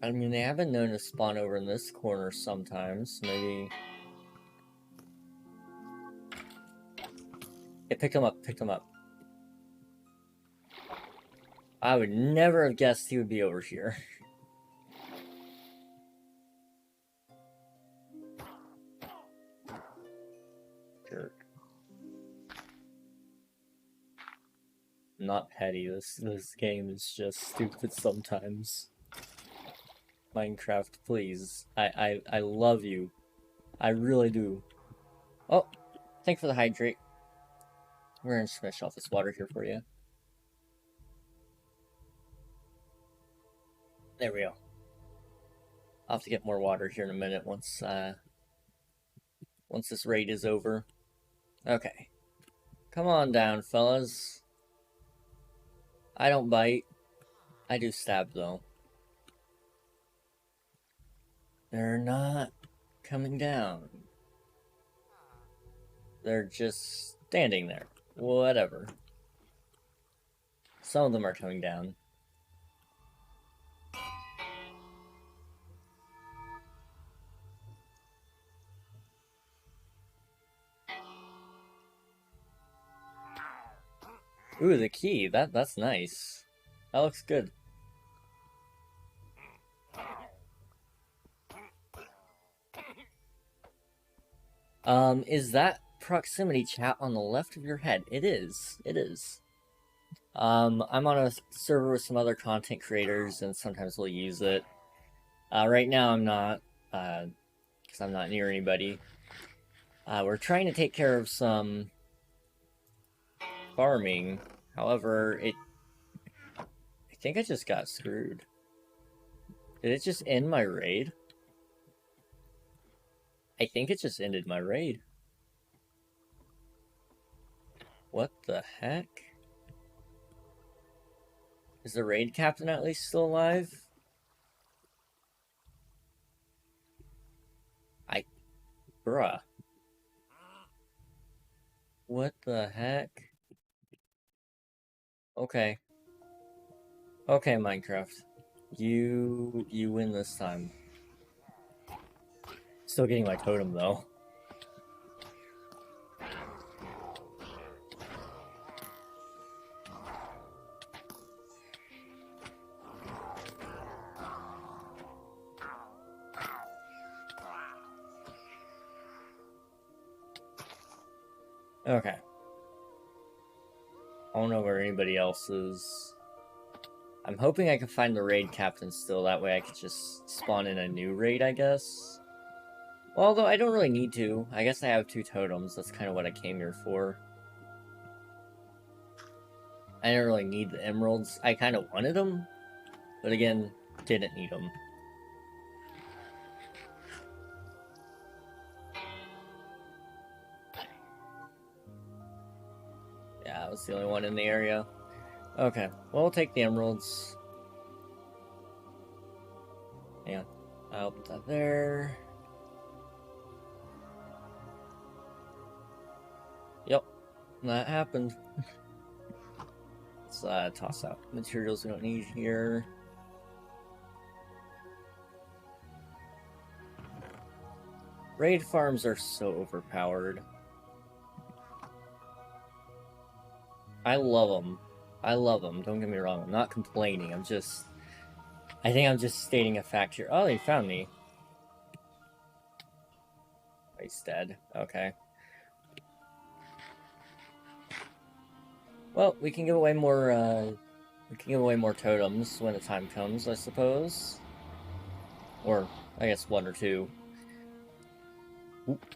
I mean, they have been known to spawn over in this corner sometimes. Maybe... Hey, pick him up, pick him up. I would never have guessed he would be over here. Jerk. Not petty, this game is just stupid sometimes. Minecraft, please. I love you. I really do. Oh, thanks for the hydrate. We're gonna smash off this water here for you. There we go. I'll have to get more water here in a minute once this raid is over. Okay. Come on down, fellas. I don't bite. I do stab, though. They're not coming down. They're just standing there. Whatever. Some of them are coming down. Ooh, the key. That's nice. That looks good. Is that proximity chat on the left of your head? It is. It is. I'm on a server with some other content creators, and sometimes we'll use it. Right now I'm not, because I'm not near anybody. We're trying to take care of some farming. However, I think I just got screwed. Did it just end my raid? I think it just ended my raid. What the heck? Is the raid captain at least still alive? Bruh. What the heck? Okay. Okay, Minecraft. You win this time. Still getting my totem though. Okay. I don't know where anybody else is. I'm hoping I can find the raid captain still, that way I could just spawn in a new raid, I guess. Well, although I don't really need to. I guess I have 2 totems, that's kind of what I came here for. I didn't really need the emeralds. I kind of wanted them, but again, didn't need them. Yeah, I was the only one in the area. Okay, well, we'll take the emeralds. Yeah, I'll put that there. Yep, that happened. Let's toss out materials we don't need here. Raid farms are so overpowered. I love them. I love them, don't get me wrong. I'm not complaining, I think I'm just stating a fact here. Oh, they found me. He's dead. Okay. Well, we can give away more, totems when the time comes, I suppose. Or, I guess 1 or 2. Oop.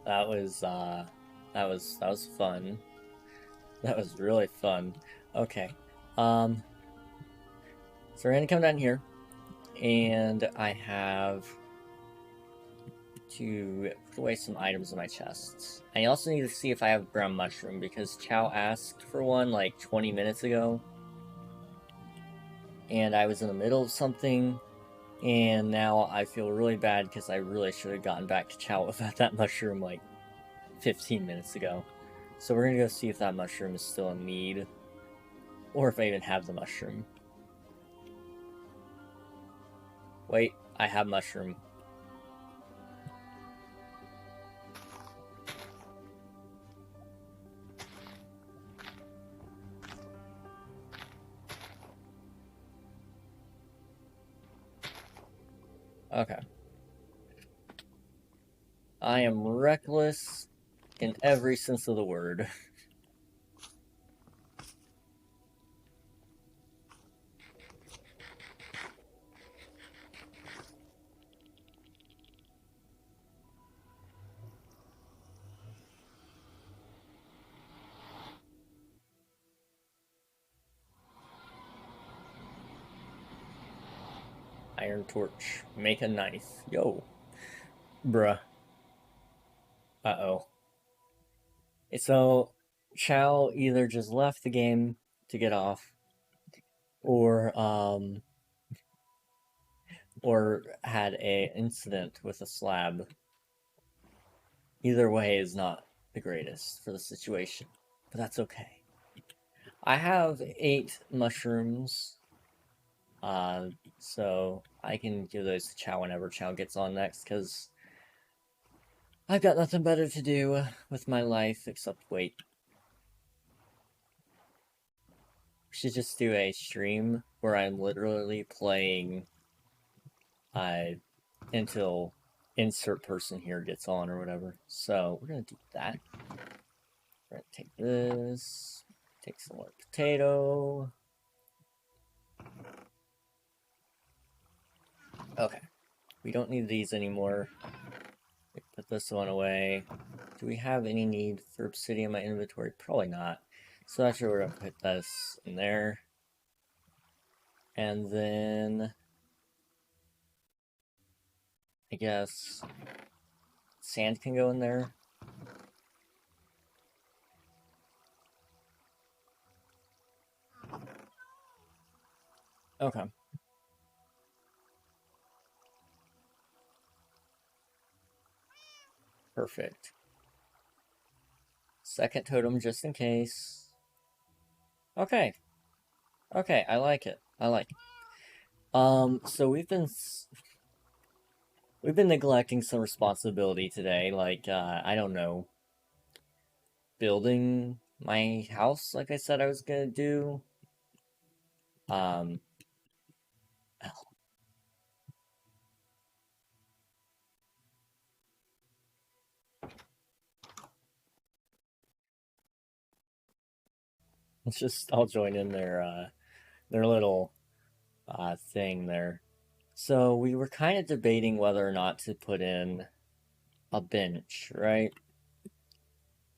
That was fun. That was really fun. Okay. So we're gonna come down here, and I have to put away some items in my chests. I also need to see if I have brown mushroom, because Chow asked for one like 20 minutes ago. And I was in the middle of something, and now I feel really bad because I really should have gotten back to Chow about that mushroom like 15 minutes ago. So we're gonna go see if that mushroom is still in need, or if I even have the mushroom. Wait, I have mushroom. Okay. I am reckless in every sense of the word. Iron torch. Make a knife. Yo. Bruh. Uh-oh. So, Chow either just left the game to get off, or had a incident with a slab. Either way is not the greatest for the situation, but that's okay. I have 8 mushrooms, so I can give those to Chow whenever Chow gets on next, because I've got nothing better to do with my life except wait. We should just do a stream where I'm literally playing until insert person here gets on or whatever. So we're gonna do that. We're gonna take this, take some more potato. Okay, we don't need these anymore. Put this one away. Do we have any need for obsidian in my inventory? Probably not. So actually we're gonna put this in there. And then I guess sand can go in there. Okay. Perfect. Second totem just in case. Okay. Okay, I like it. I like it. So we've been neglecting some responsibility today, like, I don't know, building my house like I said I was gonna do. Oh. Let's just, I'll join in their little, thing there. So we were kind of debating whether or not to put in a bench, right?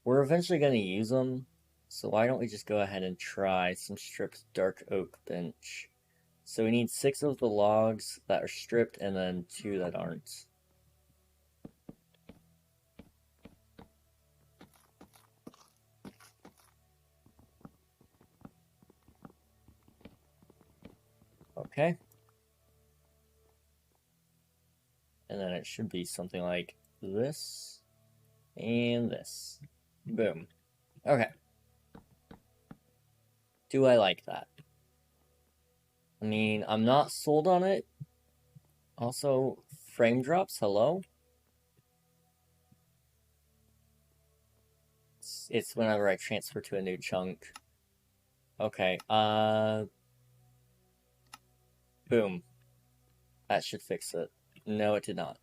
We're eventually going to use them, so why don't we just go ahead and try some stripped dark oak bench. So we need 6 of the logs that are stripped and then 2 that aren't. Okay. And then it should be something like this and this. Boom. Okay. Do I like that? I mean, I'm not sold on it. Also, frame drops, hello? It's whenever I transfer to a new chunk. Okay, boom. That should fix it. No, it did not.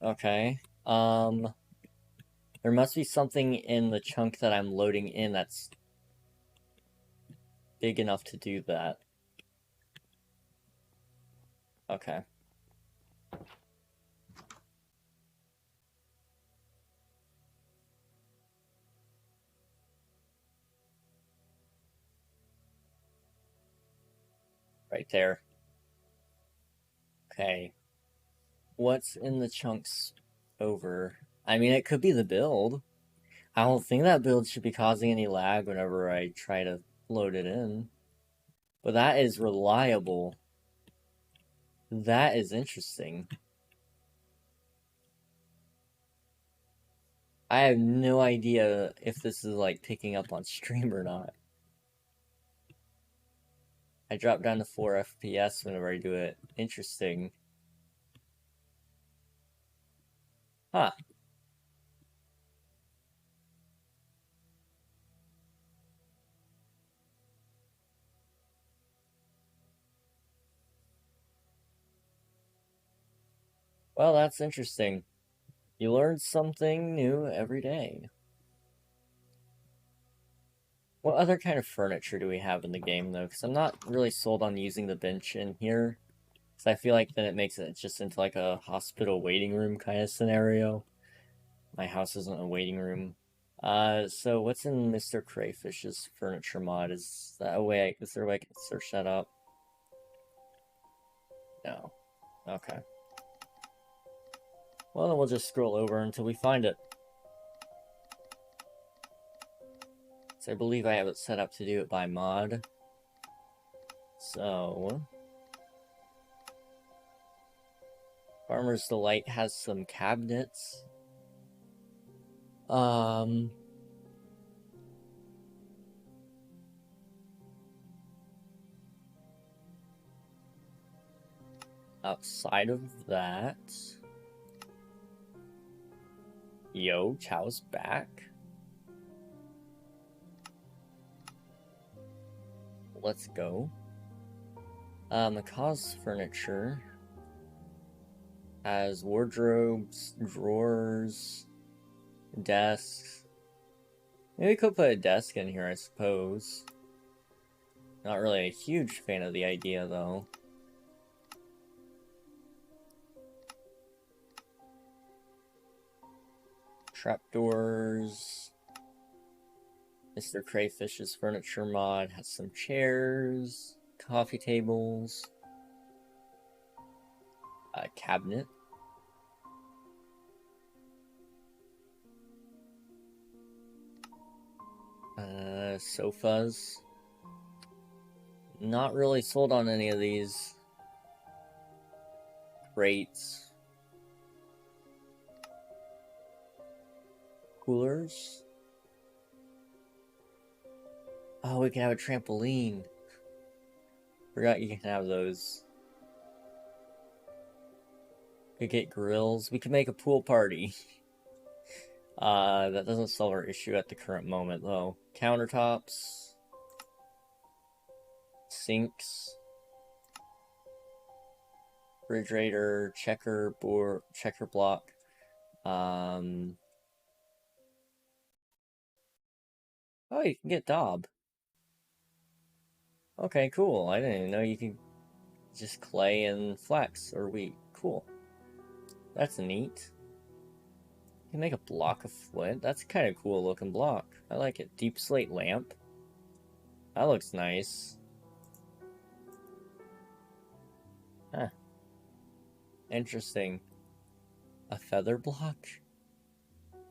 Okay, there must be something in the chunk that I'm loading in that's big enough to do that. Okay. Right there. Okay. What's in the chunks over? I mean, it could be the build. I don't think that build should be causing any lag whenever I try to load it in. But that is reliable. That is interesting. I have no idea if this is like picking up on stream or not. I drop down to 4 FPS whenever I do it. Interesting. Huh. Well, that's interesting. You learn something new every day. What other kind of furniture do we have in the game, though? Because I'm not really sold on using the bench in here. Because I feel like then it makes it just into like a hospital waiting room kind of scenario. My house isn't a waiting room. So what's in Mr. Crayfish's furniture mod? Is there a way I can search that up? No. Okay. Well, then we'll just scroll over until we find it. So I believe I have it set up to do it by mod. So... Farmer's Delight has some cabinets. Outside of that... Yo, Chow's back. Let's go. Macaw's furniture has wardrobes, drawers, desks. Maybe we could put a desk in here, I suppose. Not really a huge fan of the idea, though. Trapdoors. Mr. Crayfish's furniture mod has some chairs, coffee tables, a cabinet. Sofas. Not really sold on any of these. Crates. coolers. Oh, we can have a trampoline. Forgot you can have those. We could get grills. We could make a pool party. That doesn't solve our issue at the current moment, though. Countertops. Sinks. Refrigerator. Checker block. Oh, you can get Daub. Okay, cool. I didn't even know you could just clay and flax or wheat. Cool. That's neat. You can make a block of flint. That's kind of cool looking block. I like it. Deep slate lamp. That looks nice. Huh. Interesting. A feather block?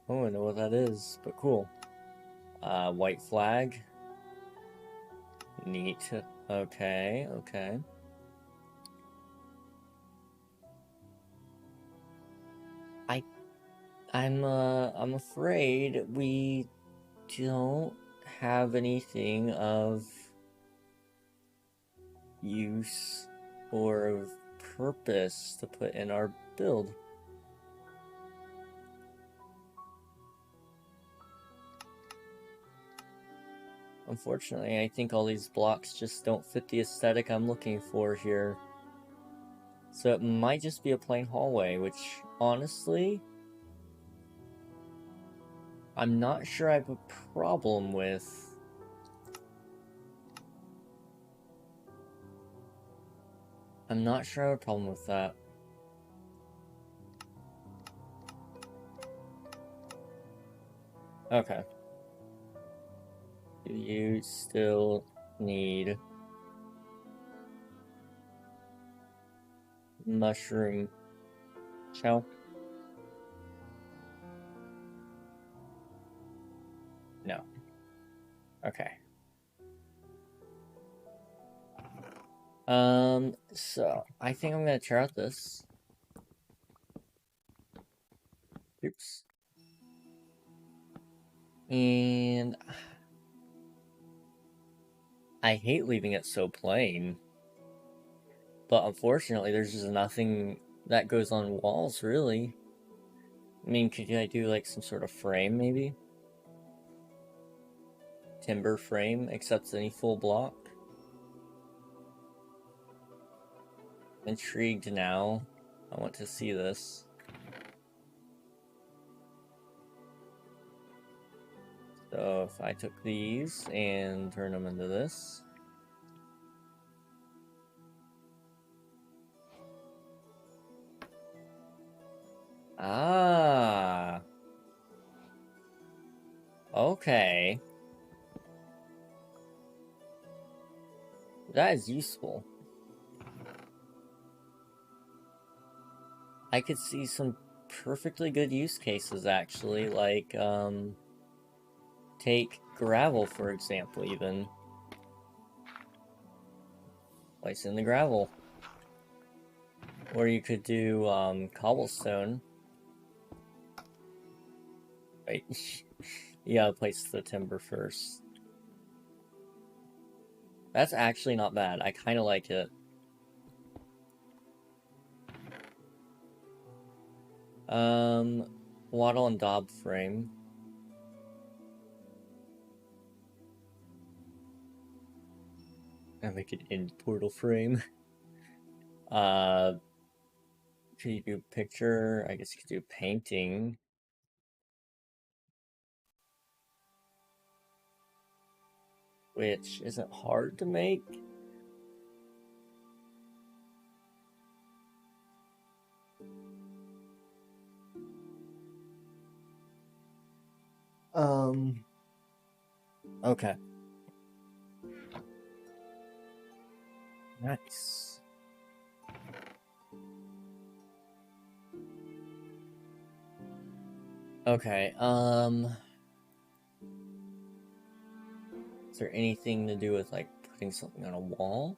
Oh, I know what that is, but cool. White flag. Neat. Okay, okay. I'm afraid we don't have anything of use or of purpose to put in our build. Unfortunately, I think all these blocks just don't fit the aesthetic I'm looking for here. So it might just be a plain hallway, which, honestly, I'm not sure I have a problem with. I'm not sure I have a problem with that. Okay. Do you still need mushroom shell? No. Okay. So I think I'm gonna try out this. Oops. And I hate leaving it so plain. But unfortunately, there's just nothing that goes on walls, really. I mean, could I do like some sort of frame, maybe? Timber frame, accepts any full block? Intrigued now. I want to see this. So if I took these and turned them into this. Ah. Okay. That is useful. I could see some perfectly good use cases, actually, like, take gravel, for example, even. Place in the gravel. Or you could do, cobblestone. Wait, you gotta place the timber first. That's actually not bad. I kinda like it. Wattle and Daub frame. And make it in portal frame. Could you do picture? I guess you could do painting. Which isn't hard to make. Okay. Nice. Okay, is there anything to do with, like, putting something on a wall?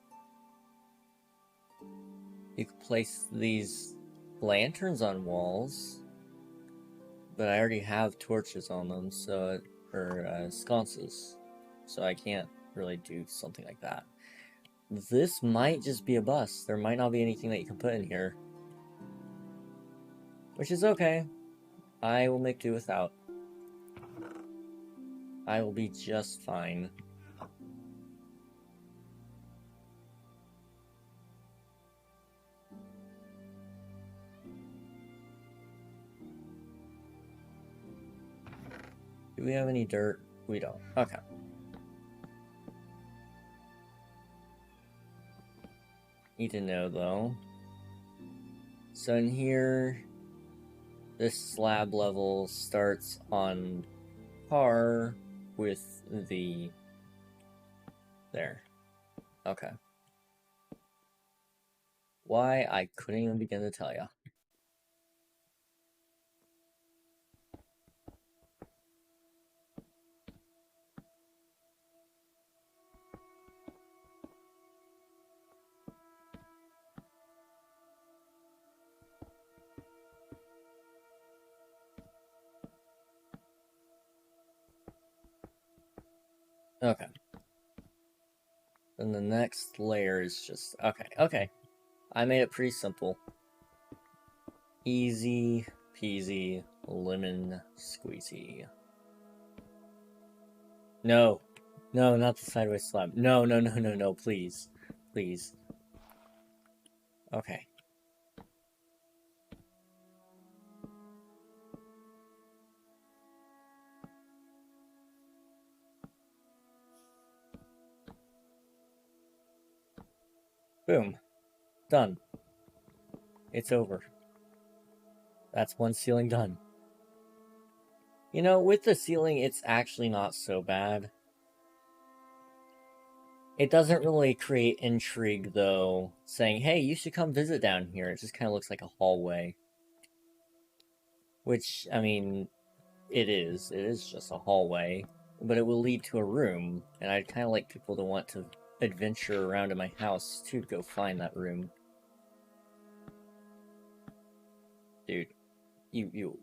You could place these lanterns on walls. but I already have torches on them, so or sconces, so I can't really do something like that. This might just be a bust. There might not be anything that you can put in here, which is okay. I will make do without. I will be just fine. Do we have any dirt? We don't. Okay. Need to know though. So in here, this slab level starts on par with the... There. Okay. Why, I couldn't even begin to tell ya. Okay. Then the next layer is just... Okay. I made it pretty simple. Easy peasy lemon squeezy. No. No, not the sideways slab. No, please. Please. Okay. Boom. Done. It's over. That's one ceiling done. You know, with the ceiling, it's actually not so bad. It doesn't really create intrigue, though, saying, hey, you should come visit down here. It just kind of looks like a hallway. Which, I mean, it is. It is just a hallway. But it will lead to a room, and I'd kind of like people to want to adventure around in my house to go find that room. Dude, you.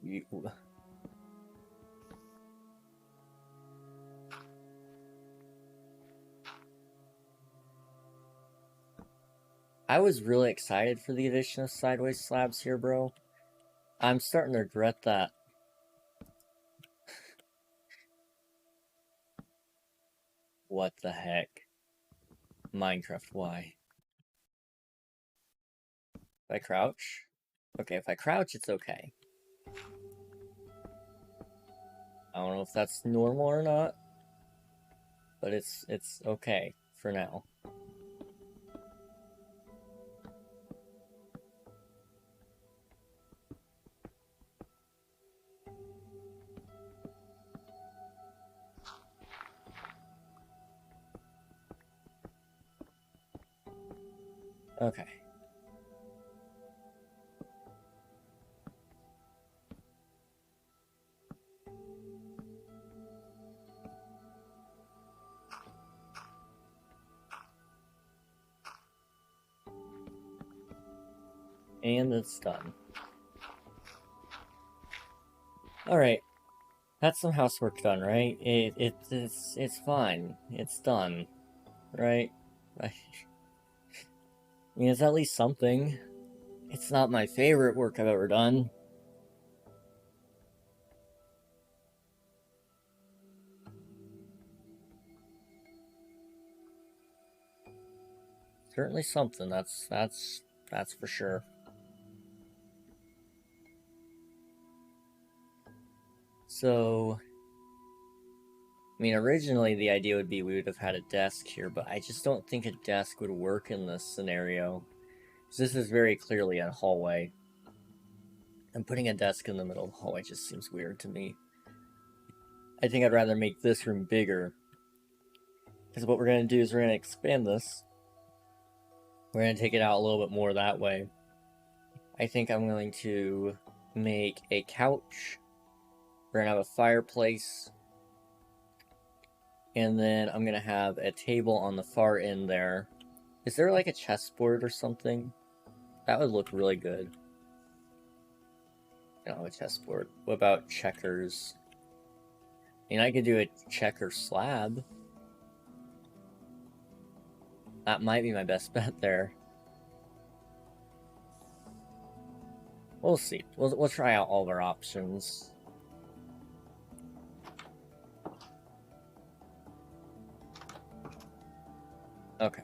I was really excited for the addition of sideways slabs here, bro. I'm starting to regret that. What the heck? Minecraft, why? If I crouch? Okay, if I crouch, it's okay. I don't know if that's normal or not, but it's okay for now. Okay. And it's done. Alright. That's some housework done, right? It's fine. It's done. Right? I mean, it's at least something. It's not my favorite work I've ever done. Certainly something, that's for sure. So, I mean, originally the idea would be we would have had a desk here, but I just don't think a desk would work in this scenario. This is very clearly a hallway. And putting a desk in the middle of the hallway just seems weird to me. I think I'd rather make this room bigger. Because what we're going to do is we're going to expand this. We're going to take it out a little bit more that way. I think I'm going to make a couch. We're going to have a fireplace. And then I'm going to have a table on the far end there. Is there like a chessboard or something? That would look really good. No, a chessboard. What about checkers? I mean, I could do a checker slab. That might be my best bet there. We'll see. We'll try out all of our options. Okay.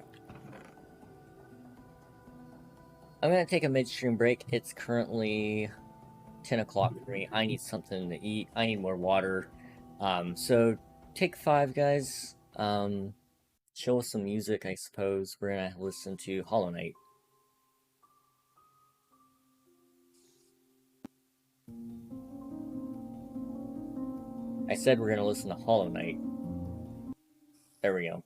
I'm gonna take a midstream break. It's currently 10 o'clock for me. I need something to eat. I need more water. So take 5, guys. Chill with some music, I suppose. We're gonna listen to Hollow Knight. I said we're gonna listen to Hollow Knight. There we go.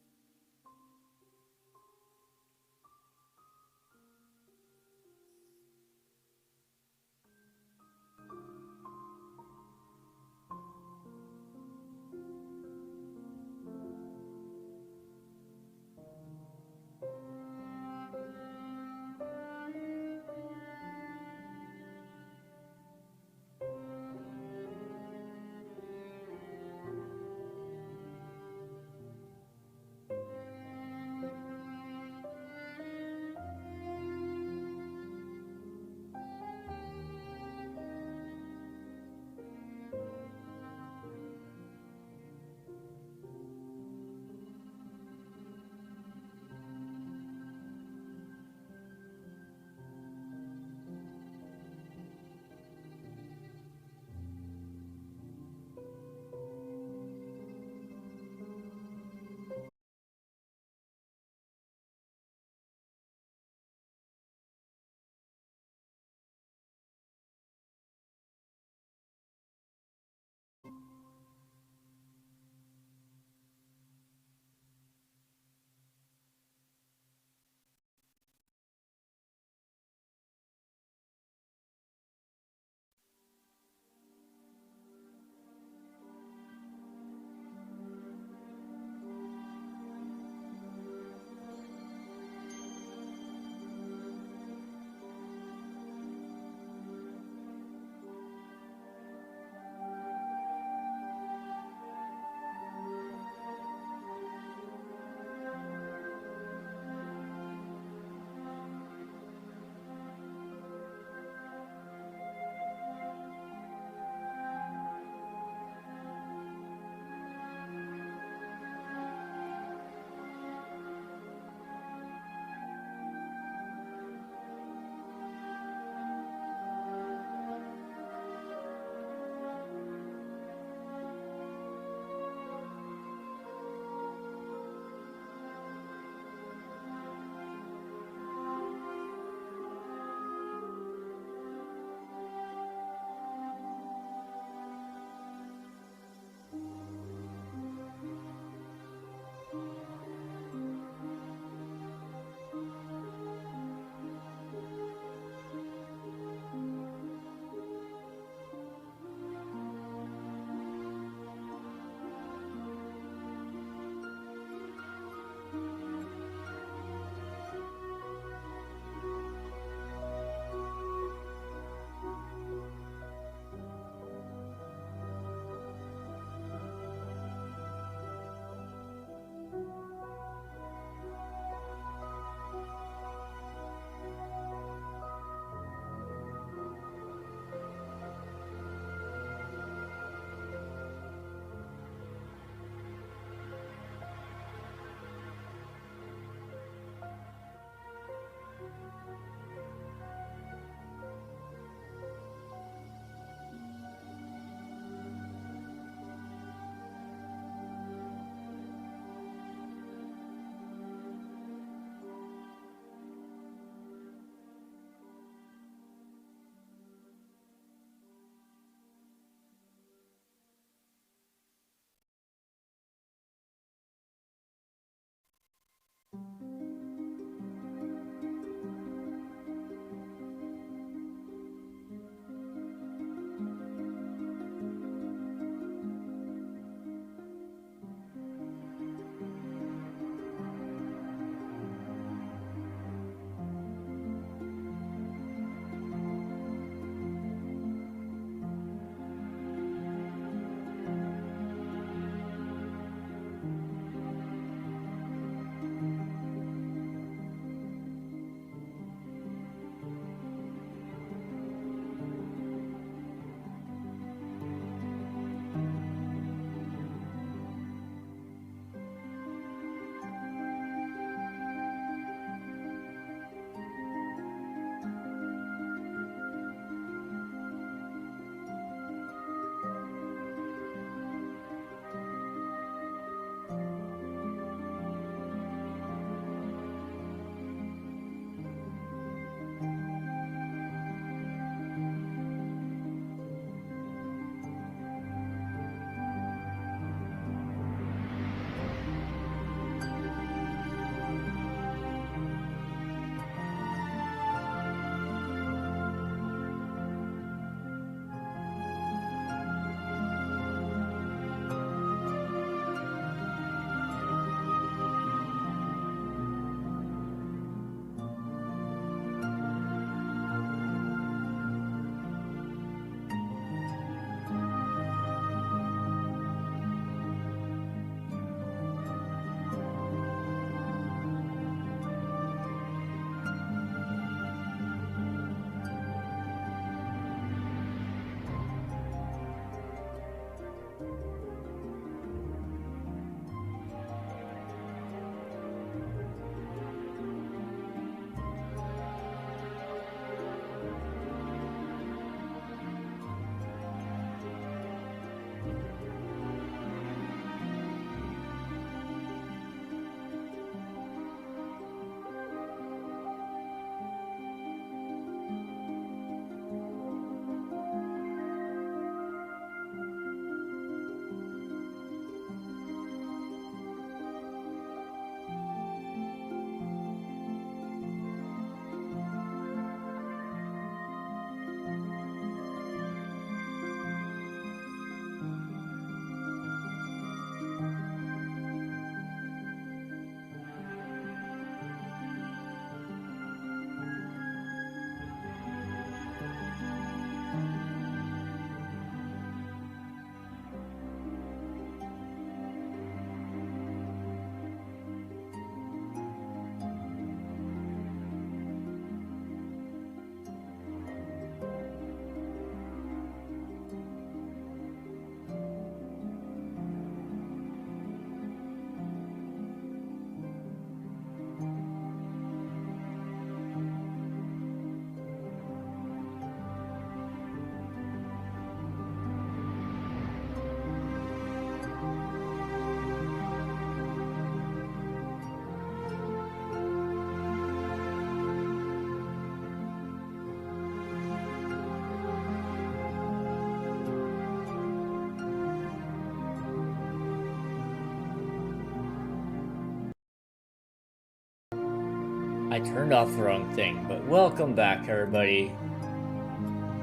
I turned off the wrong thing, but welcome back, everybody.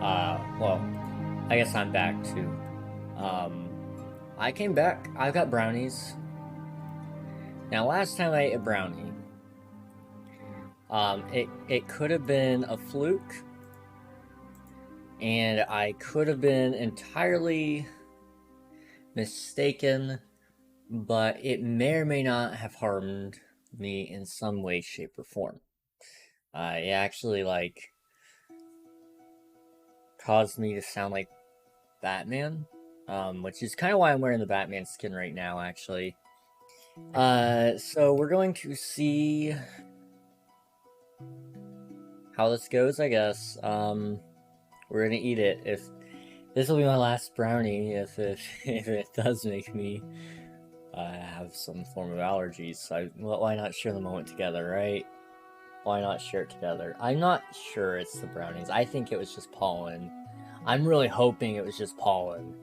Well, I guess I'm back too. I came back. I've got brownies. Now, last time I ate a brownie, it could have been a fluke, and I could have been entirely mistaken, but it may or may not have harmed me in some way, shape, or form. It actually, like, caused me to sound like Batman, which is kind of why I'm wearing the Batman skin right now, actually. So we're going to see how this goes, I guess. We're gonna eat it. If this will be my last brownie, if it does make me have some form of allergies, so why not share the moment together, right? Why not share it together? I'm not sure it's the brownies. I think it was just pollen. I'm really hoping it was just pollen.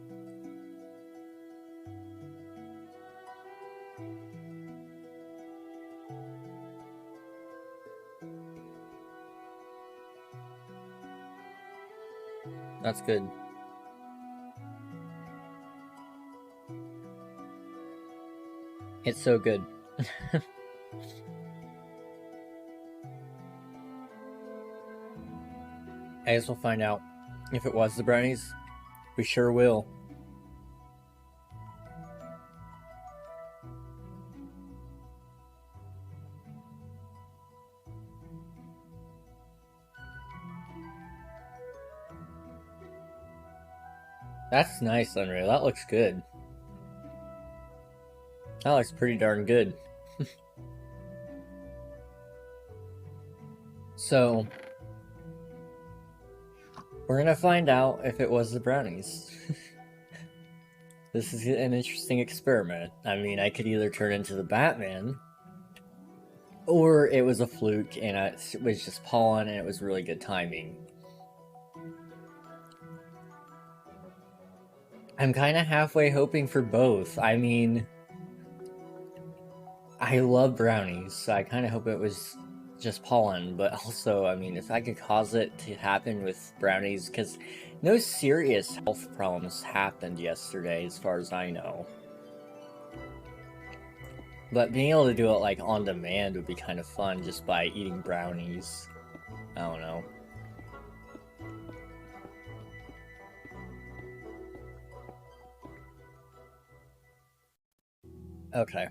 That's good. It's so good. I guess we'll find out if it was the brownies. We sure will. That's nice, Unreal. That looks good. That looks pretty darn good. So, we're gonna find out if it was the brownies. This is an interesting experiment. I mean, I could either turn into the Batman, or it was a fluke and it was just pollen and it was really good timing. I'm kind of halfway hoping for both. I mean, I love brownies, so I kind of hope it was just pollen, but also, I mean, if I could cause it to happen with brownies, because no serious health problems happened yesterday, as far as I know. But being able to do it, like, on demand would be kind of fun, just by eating brownies. I don't know. Okay.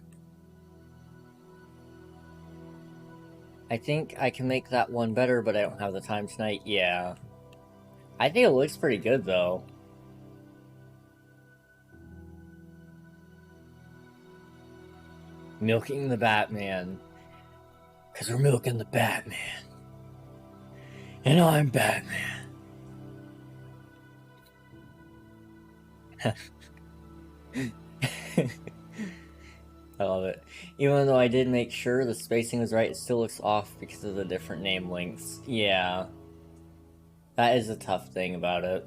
I think I can make that one better, but I don't have the time tonight. Yeah. I think it looks pretty good, though. Milking the Batman. Because we're milking the Batman. And I'm Batman. I love it. Even though I did make sure the spacing was right, it still looks off because of the different name lengths. Yeah. That is a tough thing about it.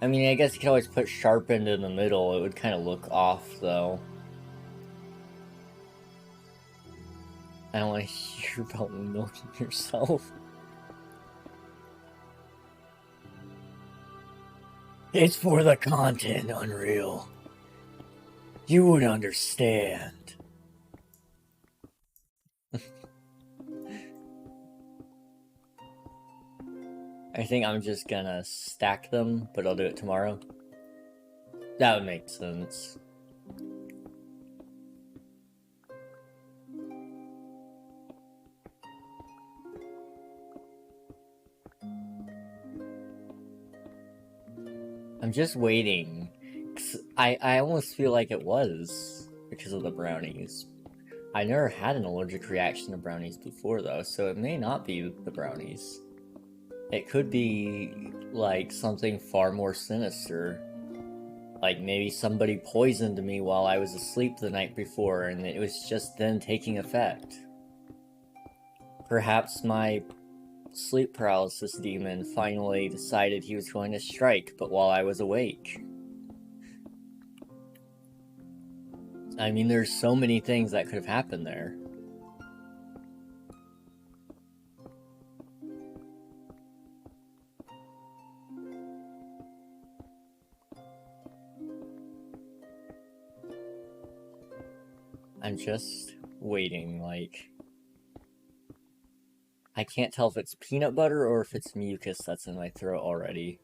I mean, I guess you could always put sharpened in the middle. It would kind of look off, though. I don't want to hear about milking yourself. It's for the content, Unreal. You would understand. I think I'm just gonna stack them, but I'll do it tomorrow. That would make sense. I'm just waiting. 'Cause I almost feel like it was because of the brownies. I never had an allergic reaction to brownies before, though, so it may not be the brownies. It could be, like, something far more sinister. Like, maybe somebody poisoned me while I was asleep the night before, and it was just then taking effect. Perhaps my sleep paralysis demon finally decided he was going to strike, but while I was awake. I mean, there's so many things that could have happened there. I'm just waiting, like... I can't tell if it's peanut butter or if it's mucus that's in my throat already.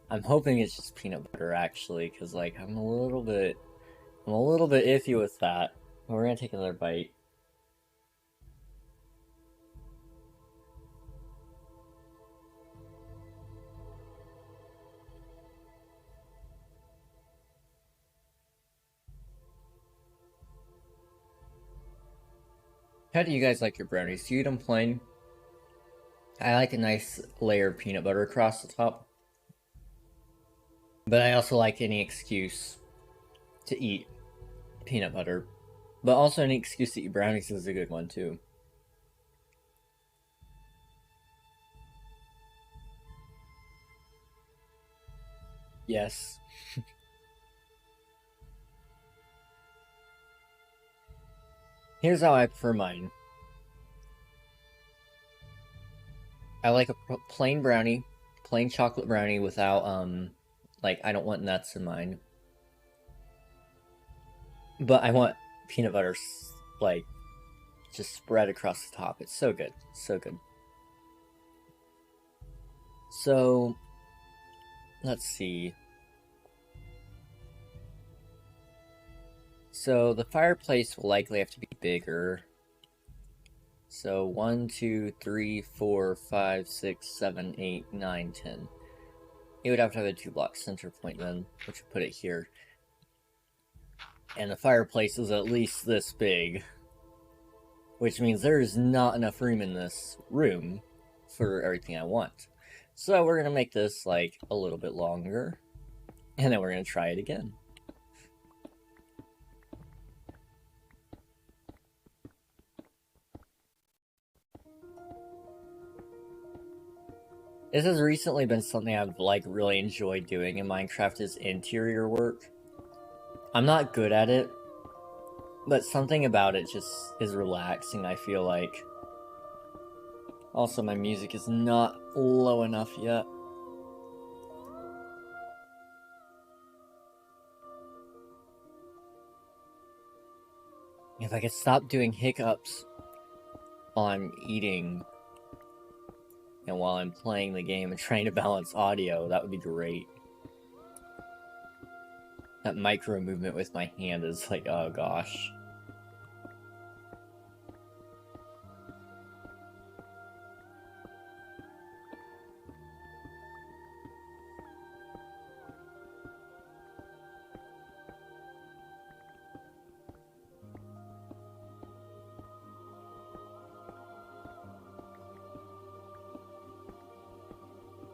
I'm hoping it's just peanut butter, actually, because, like, I'm a little bit iffy with that. We're gonna take another bite. How do you guys like your brownies? Do you eat them plain? I like a nice layer of peanut butter across the top. But I also like any excuse to eat peanut butter. But also any excuse to eat brownies is a good one too. Yes. Here's how I prefer mine. I like a plain brownie, plain chocolate brownie without, like, I don't want nuts in mine. But I want peanut butter, like, just spread across the top. It's so good. So good. So, let's see. So, the fireplace will likely have to be bigger. So, 1, 2, 3, 4, 5, 6, 7, 8, 9, 10. It would have to have a 2-block center point then, which would put it here. And the fireplace is at least this big. Which means there is not enough room in this room for everything I want. So we're going to make this, like, a little bit longer. And then we're going to try it again. This has recently been something I've, like, really enjoyed doing in Minecraft is interior work. I'm not good at it, but something about it just is relaxing, I feel like. Also, my music is not low enough yet. If I could stop doing hiccups while I'm eating and while I'm playing the game and trying to balance audio, that would be great. That micro movement with my hand is like, oh gosh.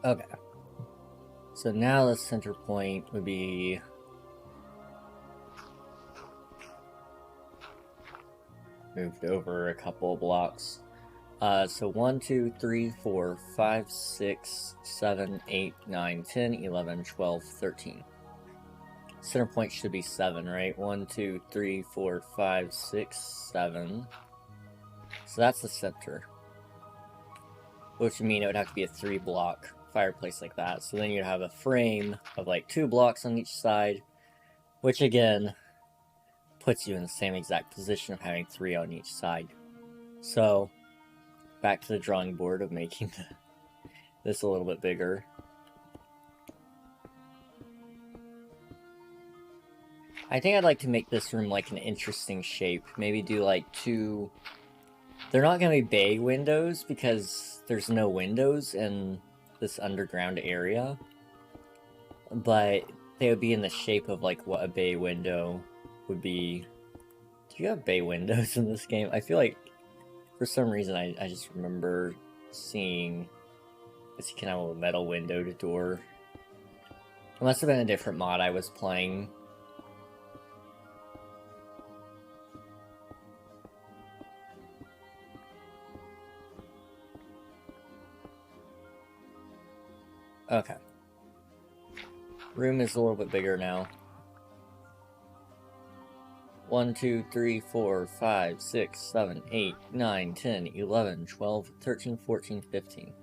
Okay. So now the center point would be... moved over a couple of blocks. So 1, 2, 3, 4, 5, 6, 7, 8, 9, 10, 11, 12, 13. Center point should be 7, right? 1, 2, 3, 4, 5, 6, 7. So that's the center. Which would mean it would have to be a 3-block fireplace like that. So then you'd have a frame of like 2 blocks on each side, which again puts you in the same exact position of having 3 on each side. So back to the drawing board of making this a little bit bigger. I think I'd like to make this room like an interesting shape. Maybe do like 2... They're not going to be bay windows because there's no windows in this underground area. But they would be in the shape of like what a bay window would be. Do you have bay windows in this game? I feel like for some reason I just remember seeing this kind of a metal window to door. It must have been a different mod I was playing. Okay. Room is a little bit bigger now. 1, 2, 3, 4, 5, 6, 7, 8, 9, 10, 11, 12, 13, 14, 15.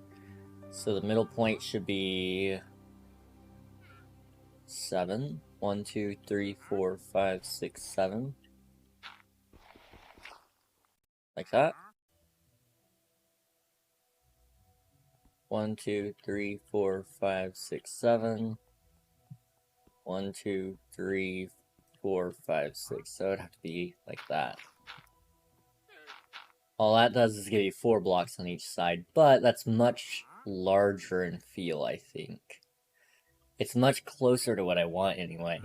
So the middle point should be 7. 1, 2, 3, 4, 5, 6, 7. Like that. 1, 2, 3, 4, 5, 6, 7. 1, 2, 3, 4, 5, 6. So it would have to be like that. All that does is give you 4 blocks on each side, but that's much larger in feel, I think. It's much closer to what I want anyway.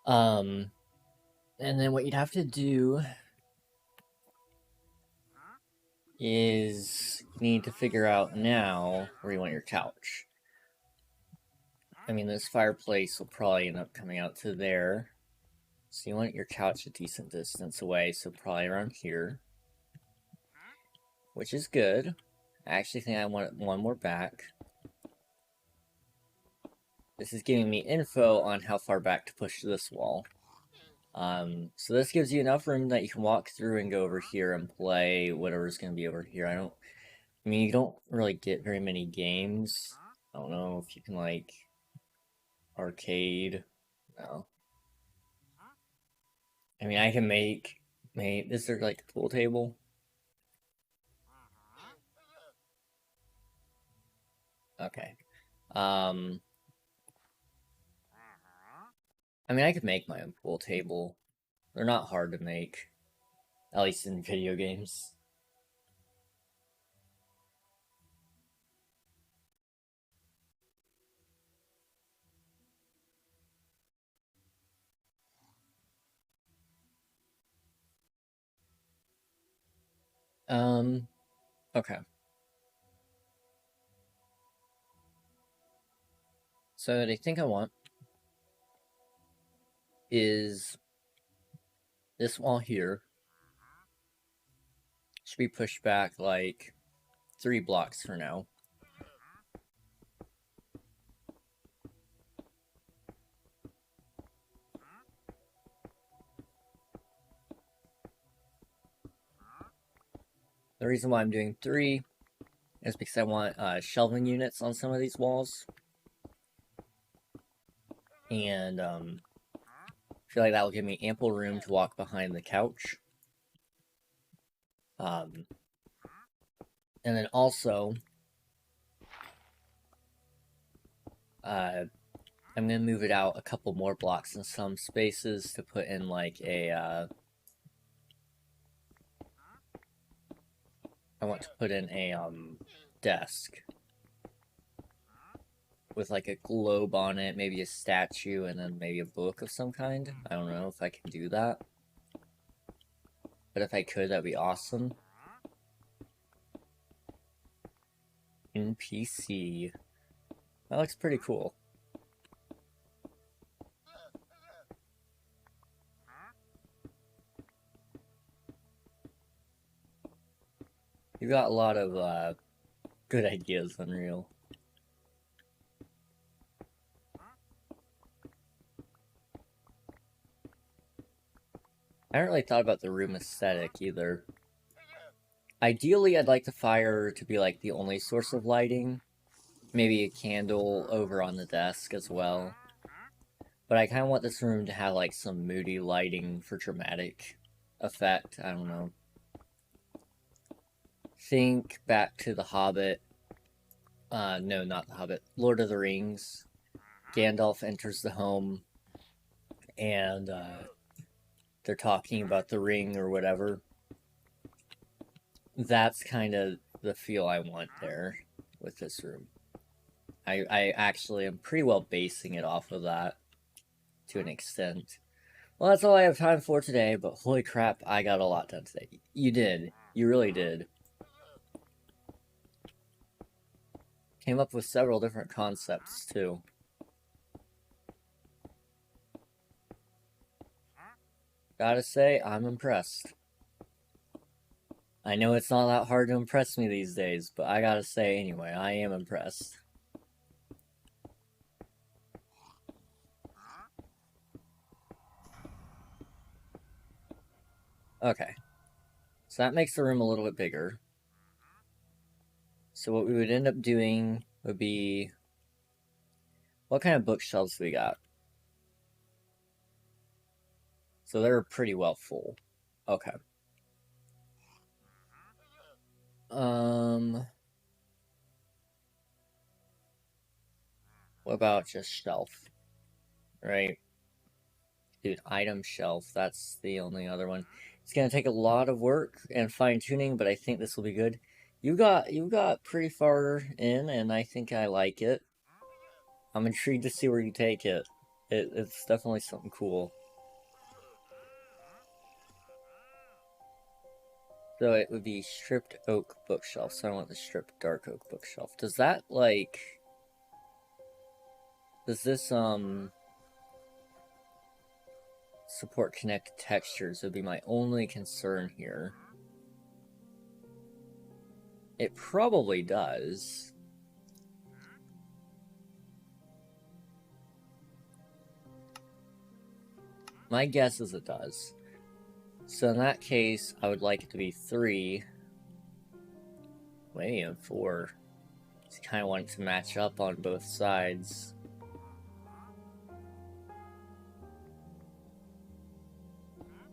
And then what you'd have to do is you need to figure out now where you want your couch. I mean, this fireplace will probably end up coming out to there. So you want your couch a decent distance away, so probably around here. Which is good. I actually think I want one more back. This is giving me info on how far back to push this wall. So this gives you enough room that you can walk through and go over here and play whatever's going to be over here. I mean, you don't really get very many games. I don't know if you can, like, arcade. No. I mean, I can make, is there, like, a pool table? Okay. I mean, I could make my own pool table. They're not hard to make. At least in video games. Okay. So what I think I want is this wall here should be pushed back like 3 blocks for now. The reason why I'm doing 3 is because I want shelving units on some of these walls. And I feel like that will give me ample room to walk behind the couch. And then also, I'm going to move it out a couple more blocks in some spaces to put in like a, I want to put in a desk with like a globe on it, maybe a statue, and then maybe a book of some kind. I don't know if I can do that. But if I could, that'd be awesome. NPC. That looks pretty cool. You got a lot of good ideas, Unreal. I haven't really thought about the room aesthetic either. Ideally, I'd like the fire to be like the only source of lighting. Maybe a candle over on the desk as well. But I kind of want this room to have like some moody lighting for dramatic effect. I don't know. Think back to The Hobbit. No, not The Hobbit. Lord of the Rings. Gandalf enters the home and they're talking about the ring or whatever. That's kind of the feel I want there with this room. I actually am pretty well basing it off of that to an extent. Well, that's all I have time for today, but holy crap, I got a lot done today. You did. You really did. Came up with several different concepts, too. Gotta say, I'm impressed. I know it's not that hard to impress me these days, but I gotta say anyway, I am impressed. Okay. So that makes the room a little bit bigger. So what we would end up doing would be... What kind of bookshelves do we got? So they're pretty well full. Okay. What about just shelf? Right? Dude, item shelf, that's the only other one. It's gonna take a lot of work and fine-tuning, but I think this will be good. You got pretty far in, and I think I like it. I'm intrigued to see where you take it. It's definitely something cool. So it would be stripped oak bookshelf, so I want the stripped dark oak bookshelf. Does that, like... Does this, support connect textures would be my only concern here. It probably does. My guess is it does. So in that case, I would like it to be 3. Maybe even 4. Just kind of want it to match up on both sides.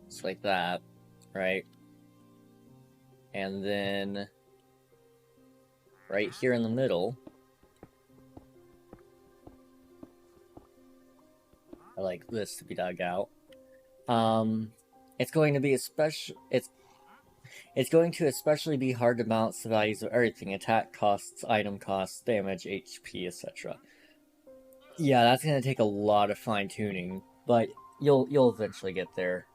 Just like that, right? And then right here in the middle, I like this to be dug out. It's going to be it's going to especially be hard to balance the values of everything: attack costs, item costs, damage, HP, etc. Yeah, that's gonna take a lot of fine tuning, but you'll eventually get there.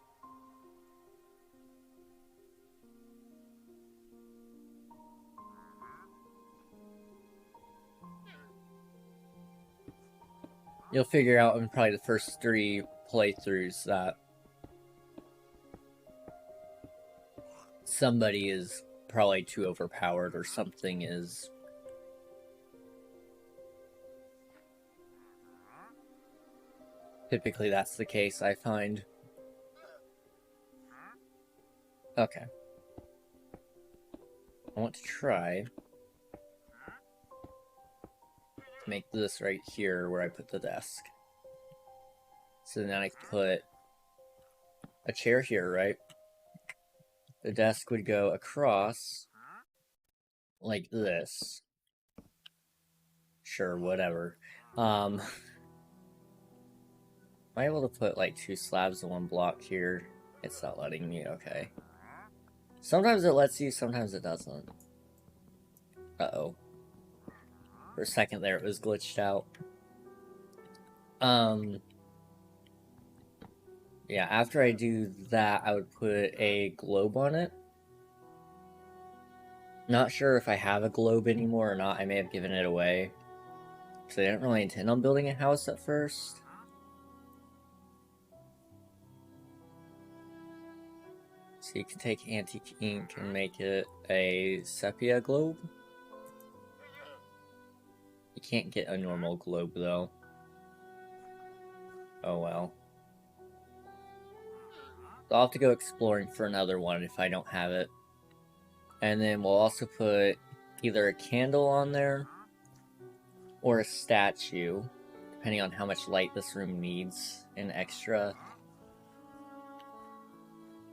You'll figure out in probably the first 3 playthroughs that somebody is probably too overpowered or something is... Typically that's the case, I find. Okay. I want to try to make this right here where I put the desk. So then I can put a chair here, right? The desk would go across like this. Sure, whatever. Am I able to put like 2 slabs in 1 block here? It's not letting me, okay. Sometimes it lets you, sometimes it doesn't. Uh-oh. For a second there it was glitched out. Yeah, after I do that, I would put a globe on it. Not sure if I have a globe anymore or not. I may have given it away. Because I didn't really intend on building a house at first. So you can take antique ink and make it a sepia globe. You can't get a normal globe though. Oh well. So I'll have to go exploring for another one if I don't have it. And then we'll also put either a candle on there or a statue, depending on how much light this room needs, an extra.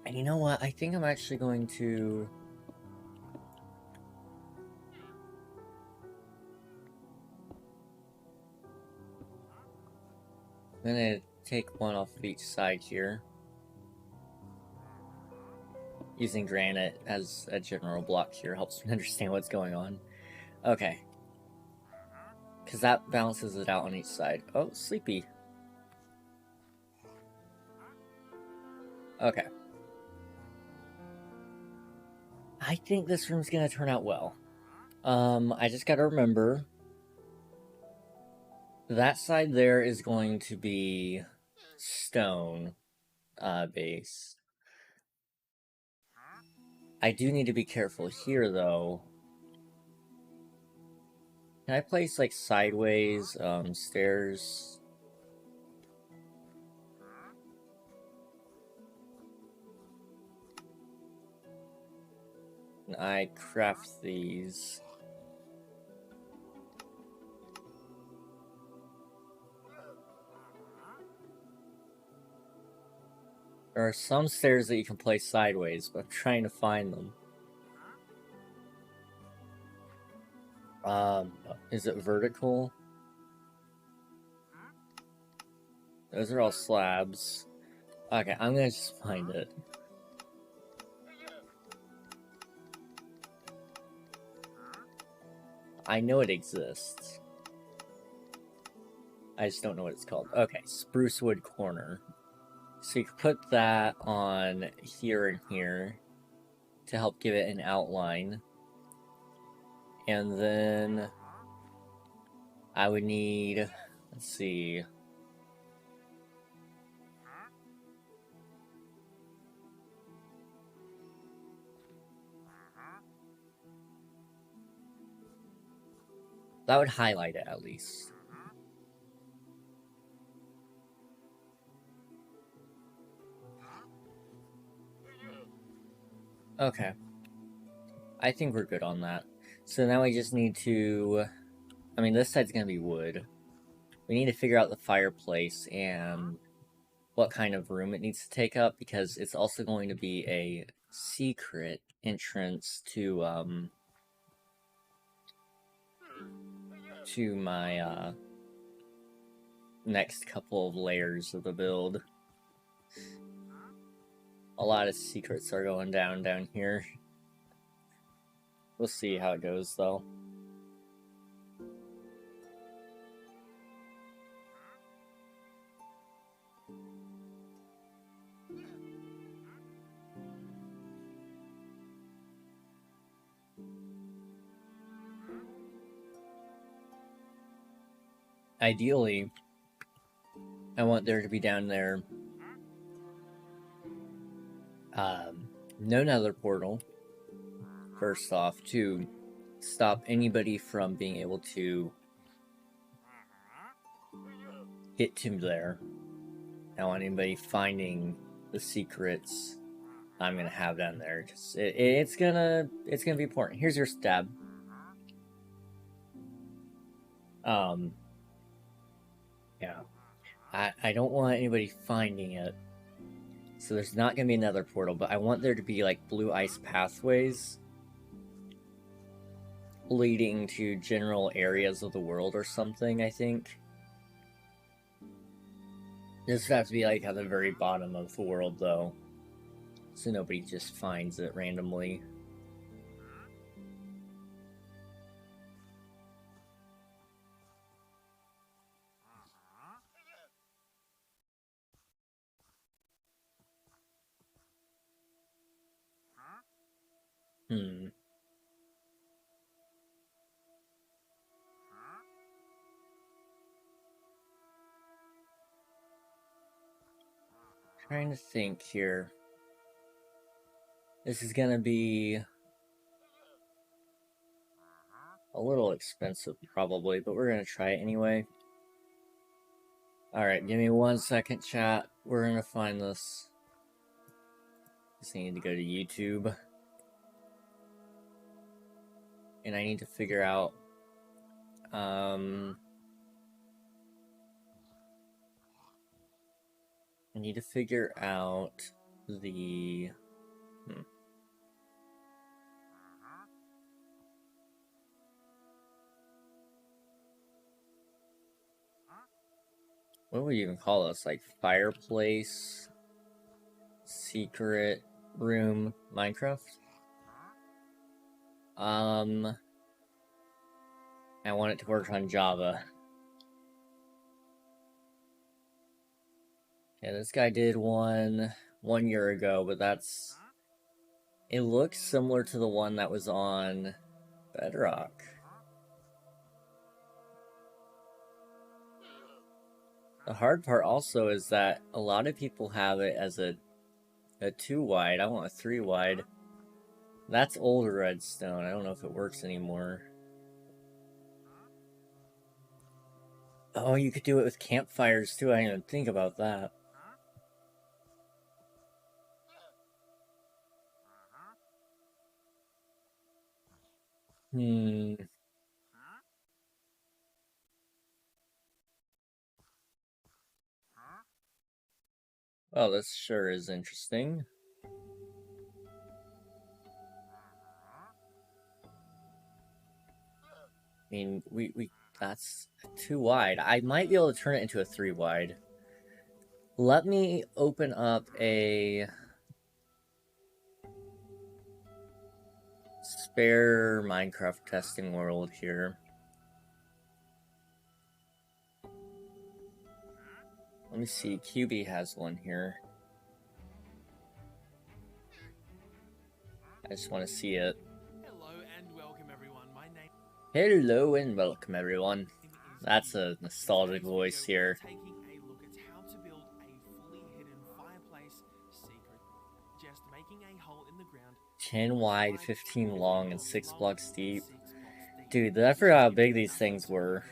And you know what? I think I'm actually going to... I'm gonna take 1 off of each side here. Using granite as a general block here helps me understand what's going on. Okay. Because that balances it out on each side. Oh, sleepy. Okay. I think this room's gonna turn out well. I just gotta remember... That side there is going to be stone base. I do need to be careful here, though. Can I place, like, sideways stairs? I craft these? There are some stairs that you can place sideways, but I'm trying to find them. Is it vertical? Those are all slabs. Okay, I'm gonna just find it. I know it exists. I just don't know what it's called. Okay, spruce wood corner. So you can put that on here and here to help give it an outline. And then I would need, let's see. That would highlight it at least. Okay. I think we're good on that. So now we just need to... I mean, this side's gonna be wood. We need to figure out the fireplace and what kind of room it needs to take up, because it's also going to be a secret entrance to my next couple of layers of the build. A lot of secrets are going down here. We'll see how it goes, though. Ideally, I want there to be down there no nether portal, first off, to stop anybody from being able to get to there. I don't want anybody finding the secrets I'm gonna have down there, because it's gonna be important. Here's your stab. Yeah. I don't want anybody finding it. So there's not going to be another portal, but I want there to be like blue ice pathways leading to general areas of the world or something, I think. This would have to be like at the very bottom of the world, though, so nobody just finds it randomly. Trying to think here. This is gonna be a little expensive, probably, but we're gonna try it anyway. Alright, give me 1 second, chat. We're gonna find this. Just need to go to YouTube. And I need to figure out... I need to figure out the... What would you even call this? Like, fireplace? Secret room? Minecraft? I want it to work on Java. Yeah, this guy did one 1 year ago, but that's... It looks similar to the one that was on Bedrock. The hard part also is that a lot of people have it as a 2 wide. I want a 3 wide. That's old redstone. I don't know if it works anymore. Oh, you could do it with campfires too. I didn't even think about that. Hmm. Well, this sure is interesting. I mean, that's too wide. I might be able to turn it into a 3 wide. Let me open up a spare Minecraft testing world here. Let me see, QB has one here. I just want to see it. Hello and welcome everyone. My name Hello and welcome everyone. That's a nostalgic voice here. taking a look at how to build a fully hidden fireplace secret. Just making a hole in the ground 10 wide, 15 long, and 6 blocks deep. Dude, I forgot how big these things were.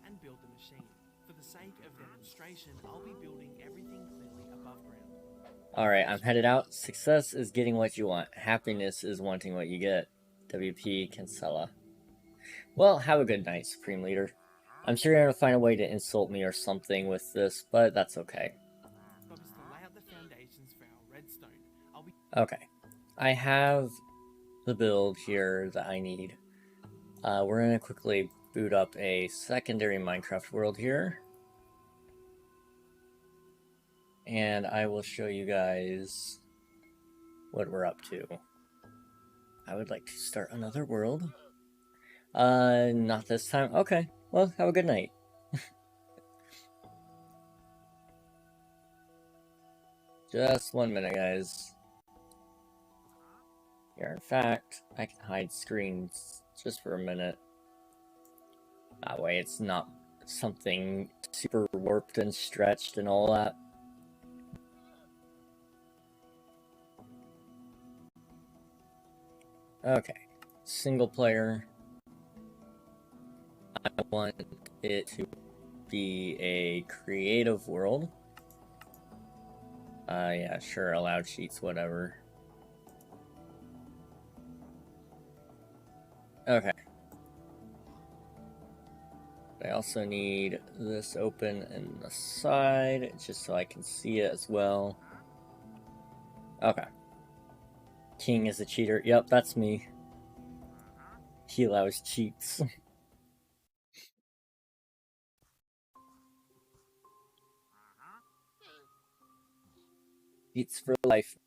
And build the machine. For the sake of demonstration, I'll be building everything clearly above ground. Alright, I'm headed out. Success is getting what you want. Happiness is wanting what you get. WP Kinsella. Well, have a good night, Supreme Leader. I'm sure you're gonna find a way to insult me or something with this, but that's okay. Okay. I have the build here that I need. We're gonna quickly boot up a secondary Minecraft world here. And I will show you guys what we're up to. I would like to start another world. Not this time. Okay, well, have a good night. Just 1 minute, guys. Here, in fact, I can hide screens just for a minute. That way it's not something super warped and stretched and all that. Okay, single player. I want it to be a creative world. Yeah, sure, allowed cheats, whatever. Okay. I also need this open in the side, just so I can see it as well. Okay. King is a cheater. Yep, that's me. He allows cheats. Cheats for life.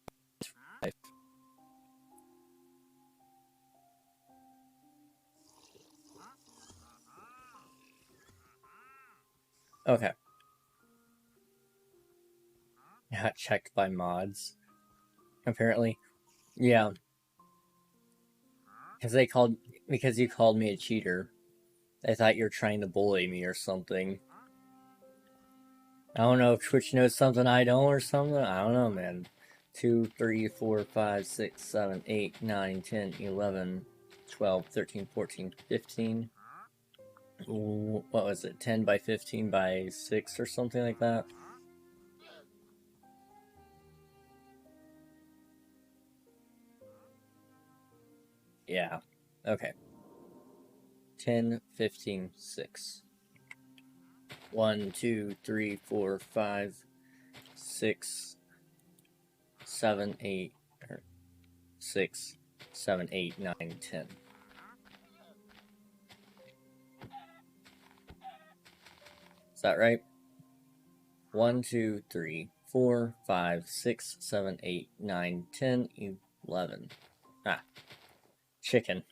Okay. Not checked by mods. Apparently. Yeah. Because you called me a cheater. They thought you were trying to bully me or something. I don't know if Twitch knows something I don't or something. I don't know, man. 2, 3, 4, 5, 6, 7, 8, 9, 10, 11, 12, 13, 14, 15. What was it? 10 by 15 by 6 or something like that? Yeah. Okay. 10, 15, 6. 1, 2, 3, 4, 5, 6, 7, 8, 6, 7, 8, 9, 10. Is that right? 1, 2, 3, 4, 5, 6, 7, 8, 9, 10, 11. Ah. Chicken.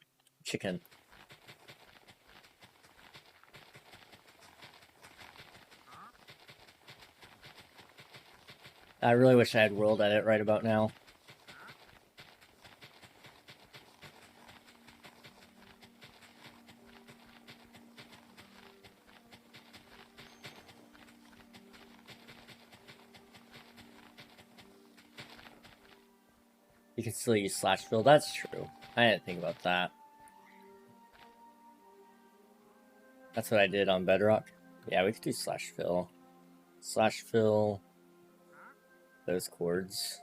I really wish I had world edit right about now. You can still use /fill. That's true. I didn't think about that. That's what I did on Bedrock. Yeah, we could do /fill. /fill those chords.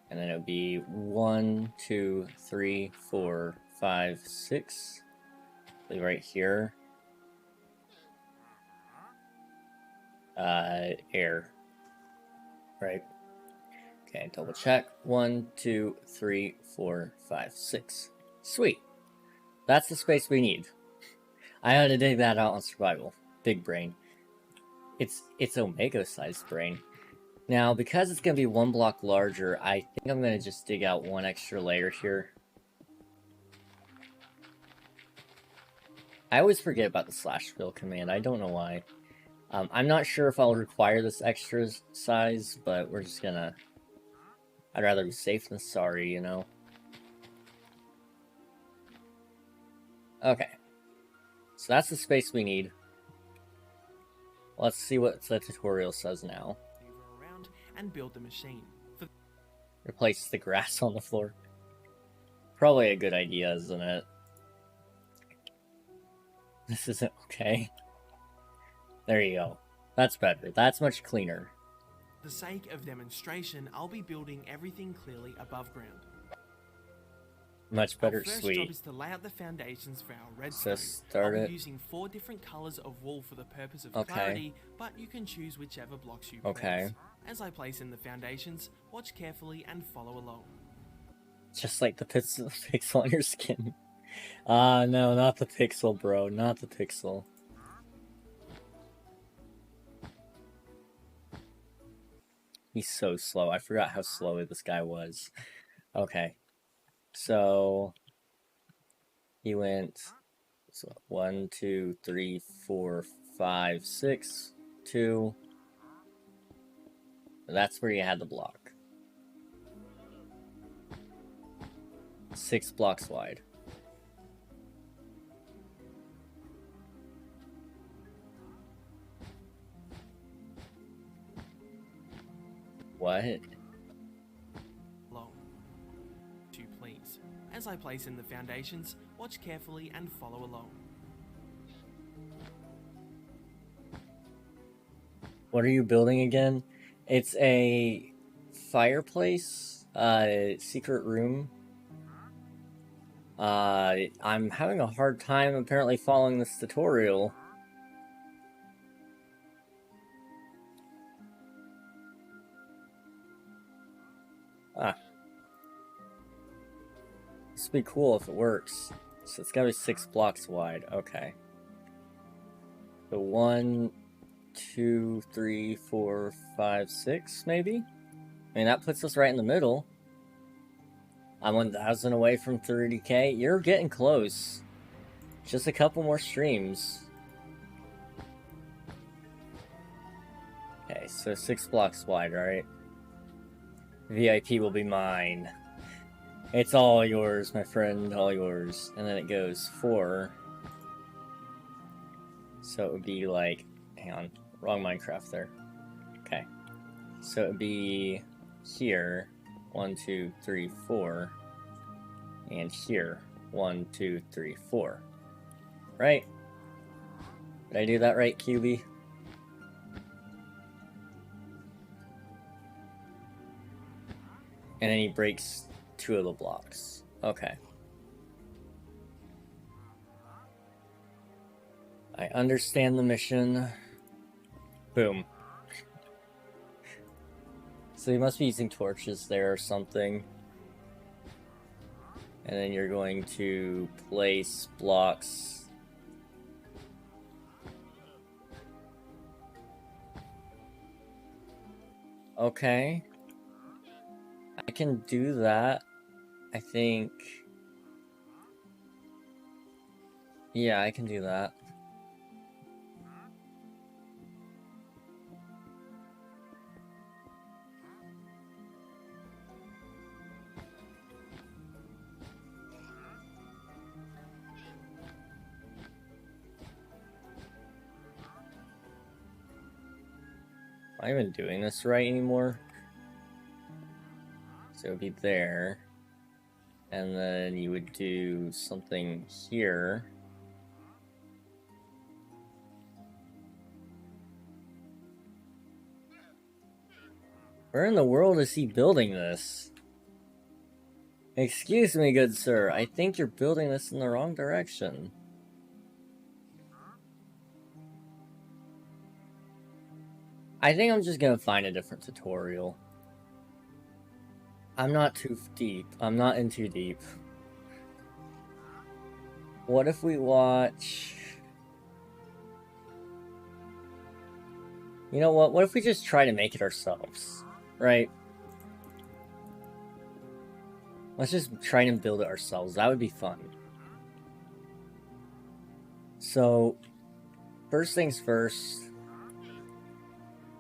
And then it would be 1, 2, 3, 4, 5, 6. Be right here. Air. Right. Okay, double check. 1, 2, 3, 4, 5, 6. Sweet. That's the space we need. I had to dig that out on survival. Big brain. It's Omega-sized brain. Now, because it's going to be 1 block larger, I think I'm going to just dig out 1 extra layer here. I always forget about the /fill command. I don't know why. I'm not sure if I'll require this extra size, but we're just gonna... I'd rather be safe than sorry, you know? Okay. So that's the space we need. Let's see what the tutorial says now. Around and build the machine. Replace the grass on the floor. Probably a good idea, isn't it? This isn't okay. There you go. That's better. That's much cleaner. For the sake of demonstration, I'll be building everything clearly above ground. Much better, Our first sweet. job is to lay out the foundations for our So redstone. start I'll it. be using 4 different colours of wool for the purpose of Okay. clarity, but you can choose whichever blocks you Okay. please. As I place in the foundations, watch carefully and follow along. Just like the pixel on your skin. No, not the pixel, bro. Not the pixel. He's so slow. I forgot how slow this guy was. Okay. So... He went... So 1, 2, 3, 4, 5, 6, 2... That's where you had the block. 6 blocks wide. What? Along. 2 please. As I place in the foundations, watch carefully and follow along. What are you building again? It's a fireplace, secret room. I'm having a hard time apparently following this tutorial. This would be cool if it works. So it's gotta be 6 blocks wide. Okay. So 1, 2, 3, 4, 5, 6, maybe? I mean, that puts us right in the middle. I'm 1,000 away from 30k. You're getting close. Just a couple more streams. Okay, so 6 blocks wide, right? VIP will be mine. It's all yours, my friend, all yours. And then it goes 4. So it would be like... Hang on, wrong Minecraft there. Okay. So it would be here. 1, 2, 3, 4. And here. 1, 2, 3, 4. Right? Did I do that right, QB? And then he breaks 2 of the blocks. Okay. I understand the mission. Boom. So you must be using torches there or something. And then you're going to place blocks. Okay. I can do that. I think... Yeah, I can do that. Am I even doing this right anymore? So it would be there. And then you would do something here. Where in the world is he building this? Excuse me, good sir. I think you're building this in the wrong direction. I think I'm just gonna find a different tutorial. I'm not too deep. I'm not in too deep. What if we watch... You know what? What if we just try to make it ourselves? Right? Let's just try and build it ourselves. That would be fun. So, first things first,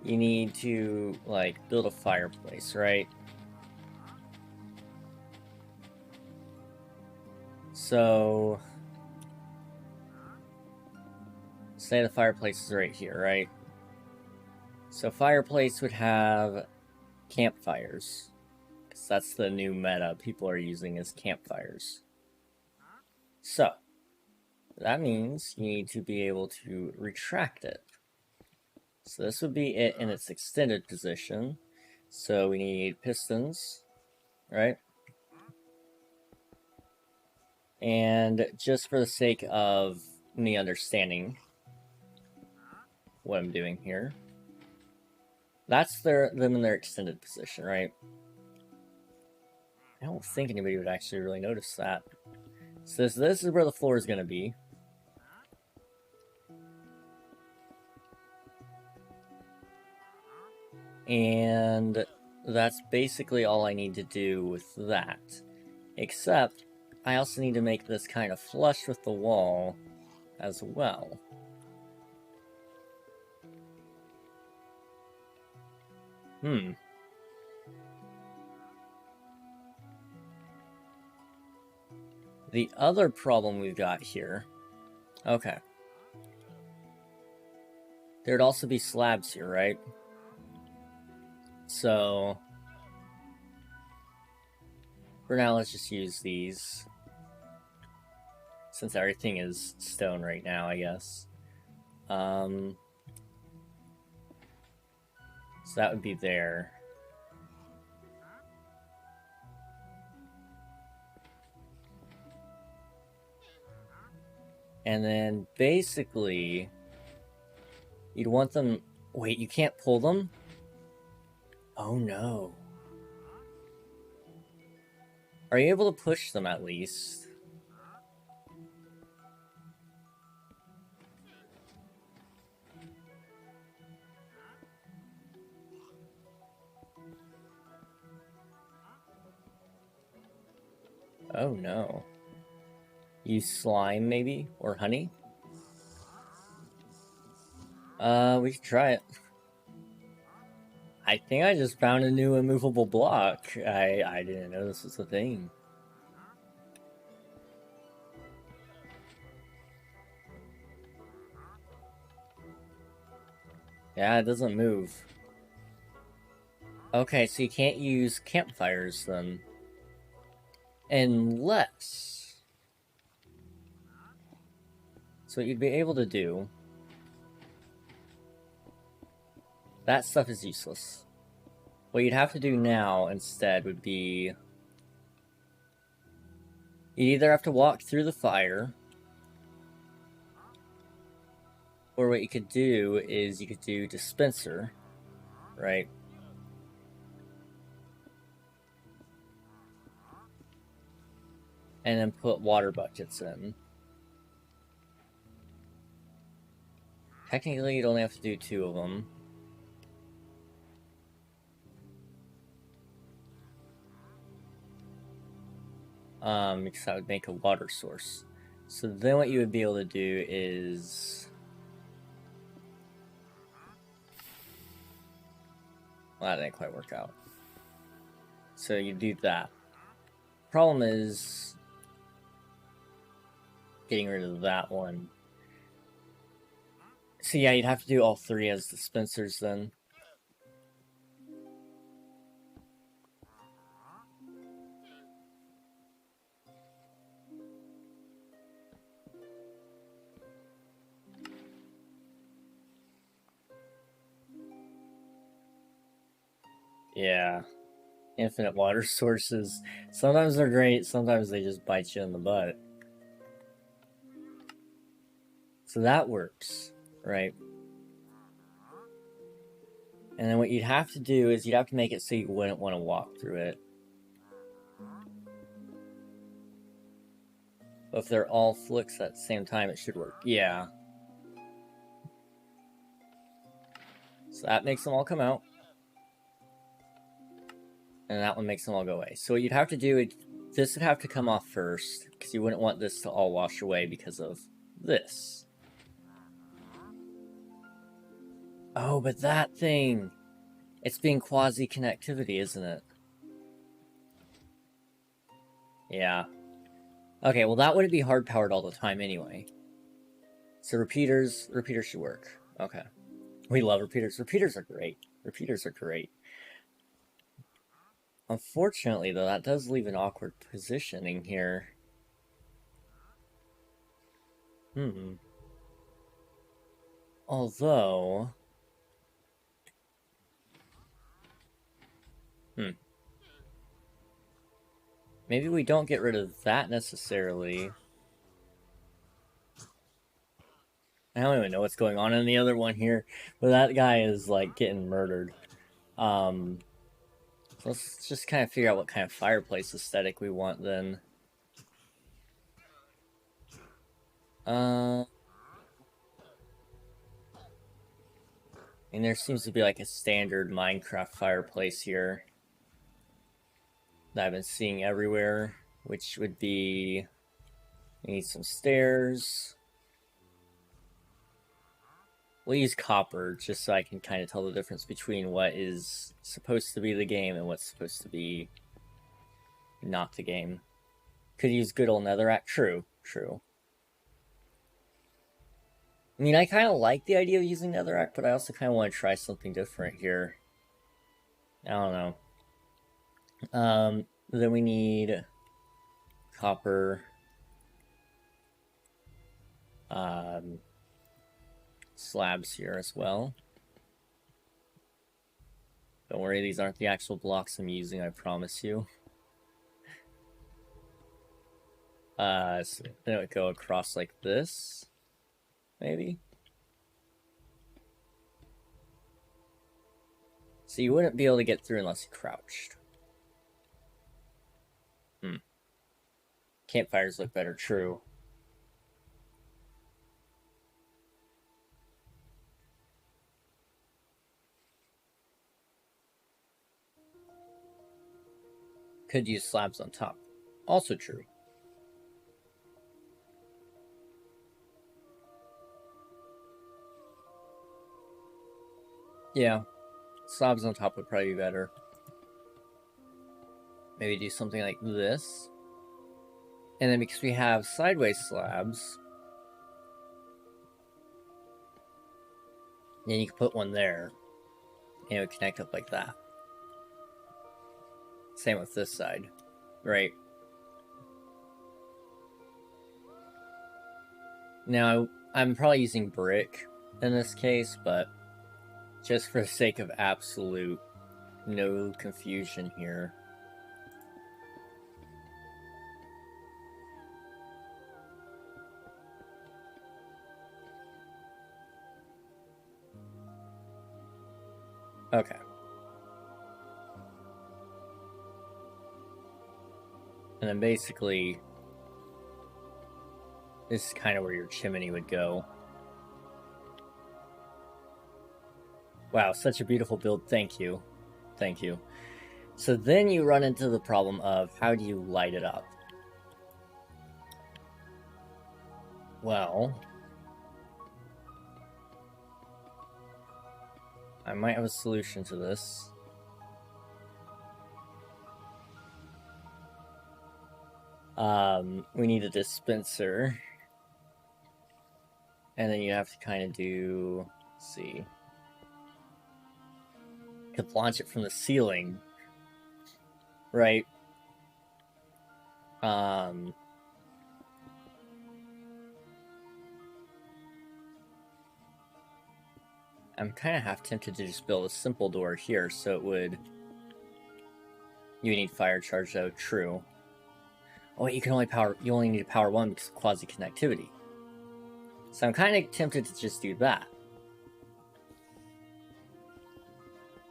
you need to, like, build a fireplace, right? So, say the fireplace is right here, right? So fireplace would have campfires, because that's the new meta people are using is campfires. So, that means you need to be able to retract it. So this would be it in its extended position. So we need pistons, right? And just for the sake of me understanding what I'm doing here, that's them in their extended position, right? I don't think anybody would actually really notice that. So this is where the floor is going to be. And that's basically all I need to do with that. Except, I also need to make this kind of flush with the wall as well. The other problem we've got here... Okay. There'd also be slabs here, right? So... For now, let's just use these. Since everything is stone right now, I guess. So that would be there. And then, basically... You'd want them... Wait, you can't pull them? Oh no. Are you able to push them at least? Oh no. Use slime maybe? Or honey? We could try it. I think I just found a new immovable block. I didn't know this was a thing. Yeah, it doesn't move. Okay, so you can't use campfires then. Unless... So what you'd be able to do... That stuff is useless. What you'd have to do now instead would be... You'd either have to walk through the fire, or what you could do is you could do dispenser, right? And then put water buckets in. Technically, you'd only have to do 2 of them. Because that would make a water source. So then what you would be able to do is... Well, that didn't quite work out. So you do that. Problem is... getting rid of that one. So yeah, you'd have to do all 3 as dispensers then. Yeah. Infinite water sources. Sometimes they're great, sometimes they just bite you in the butt. So that works, right? And then what you'd have to do is you'd have to make it so you wouldn't want to walk through it. But if they're all flicks at the same time, it should work. Yeah. So that makes them all come out. And that one makes them all go away. So what you'd have to do, this would have to come off first, because you wouldn't want this to all wash away because of this. Oh, but that thing! It's being quasi-connectivity, isn't it? Yeah. Okay, well that wouldn't be hard-powered all the time anyway. So repeaters should work. Okay. We love repeaters. Repeaters are great. Repeaters are great. Unfortunately, though, that does leave an awkward positioning here. Although... Maybe we don't get rid of that necessarily. I don't even know what's going on in the other one here, but that guy is, like, getting murdered. Let's just kind of figure out what kind of fireplace aesthetic we want then. And there seems to be like a standard Minecraft fireplace here that I've been seeing everywhere, which would be, we need some stairs. We'll use copper just so I can kind of tell the difference between what is supposed to be the game and what's supposed to be not the game. Could use good old netherrack. True. I mean, I kind of like the idea of using netherrack, but I also kind of want to try something different here. I don't know. Then we need copper. Slabs here as well. Don't worry, these aren't the actual blocks I'm using, I promise you. So then it would go across like this, maybe? So you wouldn't be able to get through unless you crouched. Campfires look better, true. Could use slabs on top. Also true. Yeah. Slabs on top would probably be better. Maybe do something like this. And then because we have sideways slabs, then you can put one there. And it would connect up like that. Same with this side, right? Now, I'm probably using brick in this case, but just for the sake of absolute no confusion here. Okay. And then basically, this is kind of where your chimney would go. Wow, such a beautiful build. Thank you. Thank you. So then you run into the problem of how do you light it up? Well, I might have a solution to this. We need a dispenser. And then you have to kind of do, let's see. You could launch it from the ceiling. Right? I'm kind of half tempted to just build a simple door here so it would You need fire charge though, true. Oh wait, you only need to power one because of quasi-connectivity. So I'm kind of tempted to just do that.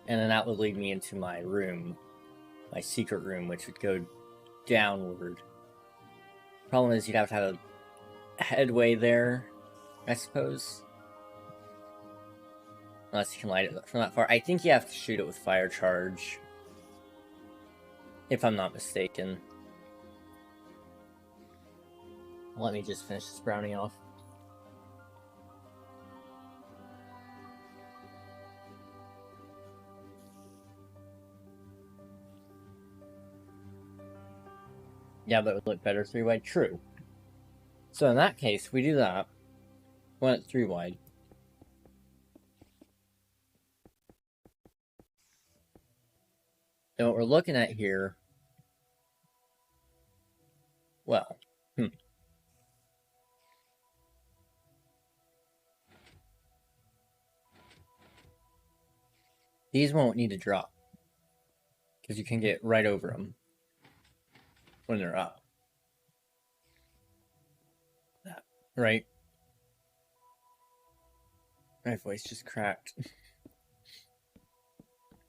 And then that would lead me into my room, my secret room, which would go downward. Problem is you'd have to have a headway there, I suppose. Unless you can light it from that far. I think you have to shoot it with fire charge. If I'm not mistaken. Let me just finish this brownie off. Yeah, but it would look better 3-wide. True. So in that case, we do that. Run it 3-wide. And what we're looking at here... Well, These won't need to drop. Because you can get right over them. When they're up. Right? My voice just cracked.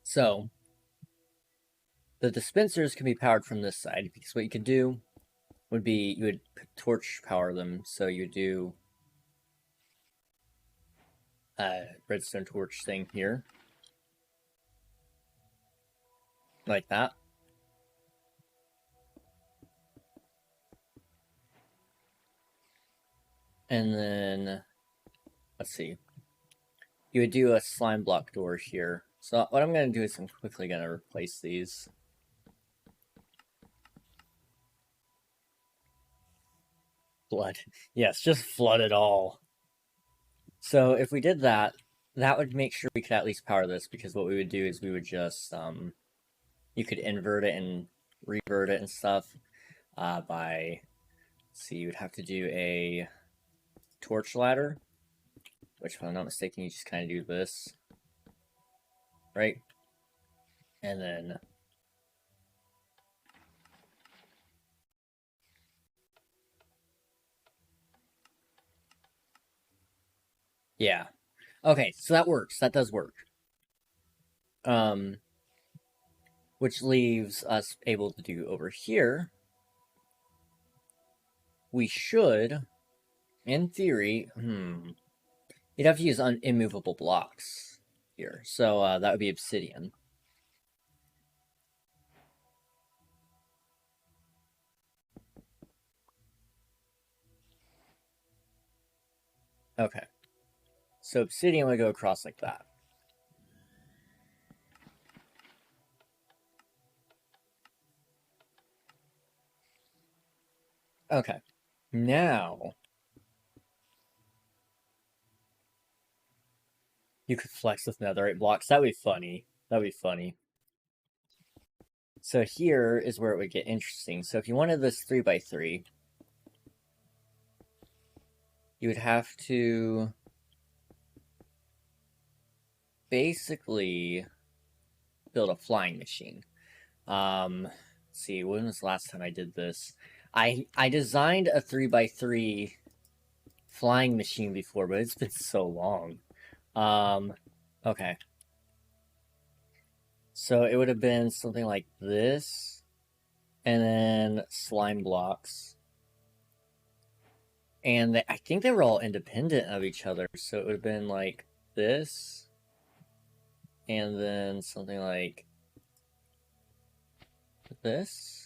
So, the dispensers can be powered from this side, because what you could do would be, you would torch power them, so you would do a redstone torch thing here. Like that. And then, let's see. You would do a slime block door here. So what I'm going to do is I'm quickly going to replace these. Blood. Yes, just flood it all. So if we did that, that would make sure we could at least power this, because what we would do is we would just, you could invert it and revert it and stuff by, let's see, you would have to do a torch ladder, which if I'm not mistaken, you just kind of do this, right? And then yeah. Okay, so that works. That does work. Which leaves us able to do over here. We should, in theory, you'd have to use immovable blocks here. So that would be obsidian. Okay. So obsidian would go across like that. Okay. Now, you could flex with netherite blocks. That'd be funny. That'd be funny. So here is where it would get interesting. So if you wanted this 3x3, you would have to basically build a flying machine. Let's see, when was the last time I did this? I designed a 3x3 flying machine before, but it's been so long. Okay. So it would have been something like this, and then slime blocks. And I think they were all independent of each other, so it would have been like this, and then something like this.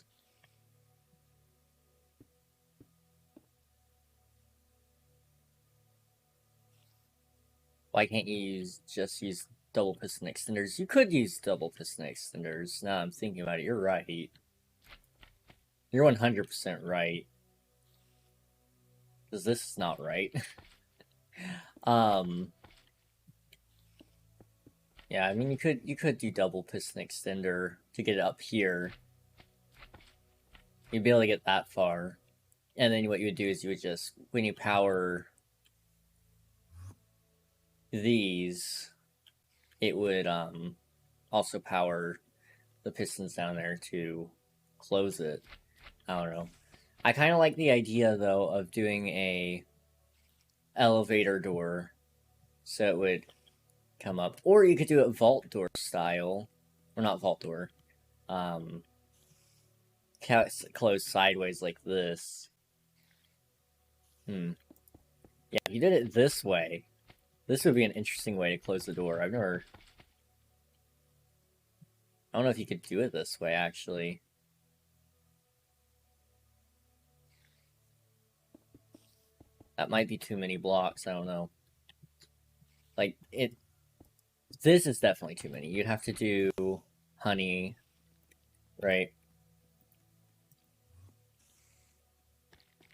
Why can't you just use double piston extenders? You could use double piston extenders. Now I'm thinking about it. You're right. You're 100% right. Because this is not right. Yeah, I mean you could do double piston extender to get it up here. You'd be able to get that far. And then what you would do is you would just, when you power these, it would also power the pistons down there to close it. I don't know. I kind of like the idea, though, of doing a elevator door so it would come up. Or you could do it vault door style. Or not vault door. Close sideways like this. Yeah, if you did it this way, this would be an interesting way to close the door. I don't know if you could do it this way, actually. That might be too many blocks, I don't know. Like, this is definitely too many. You'd have to do honey, right?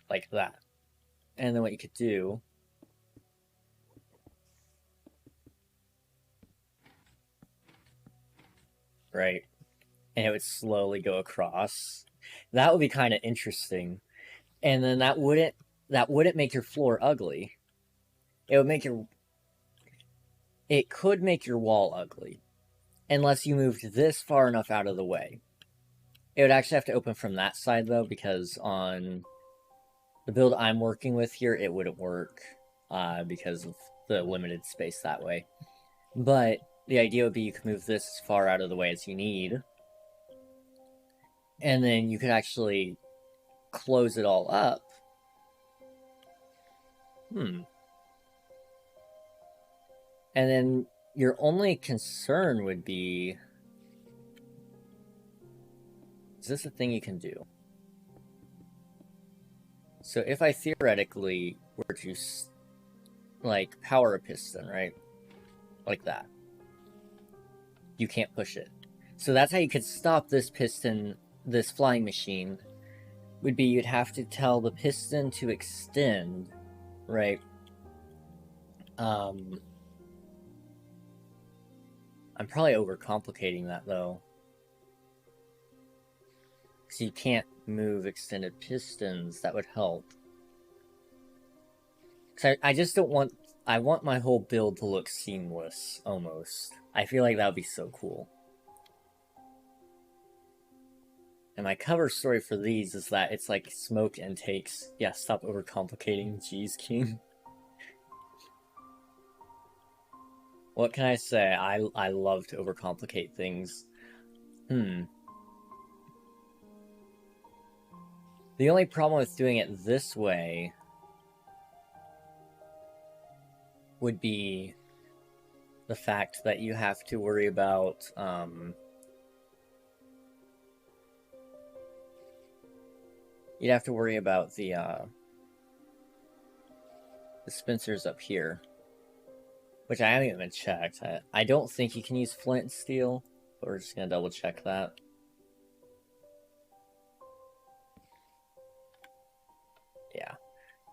Like that. And then what you could do... Right? And it would slowly go across. That would be kind of interesting. And then that wouldn't make your floor ugly. It could make your wall ugly. Unless you moved this far enough out of the way. It would actually have to open from that side, though, because on the build I'm working with here, it wouldn't work because of the limited space that way. But the idea would be you could move this as far out of the way as you need. And then you could actually close it all up. And then your only concern would be... Is this a thing you can do? So if I theoretically were to, like, power a piston, right? Like that. You can't push it. So that's how you could stop this piston, this flying machine, would be you'd have to tell the piston to extend, right? I'm probably overcomplicating that, though. Because you can't move extended pistons. That would help. Because I just don't want... I want my whole build to look seamless, almost. I feel like that would be so cool. And my cover story for these is that it's like smoke intakes. Yeah, stop overcomplicating, jeez, King. What can I say? I love to overcomplicate things. The only problem with doing it this way would be the fact that you have to worry about, you'd have to worry about the dispensers up here. Which I haven't even checked. I don't think you can use flint and steel, but we're just gonna double check that. Yeah.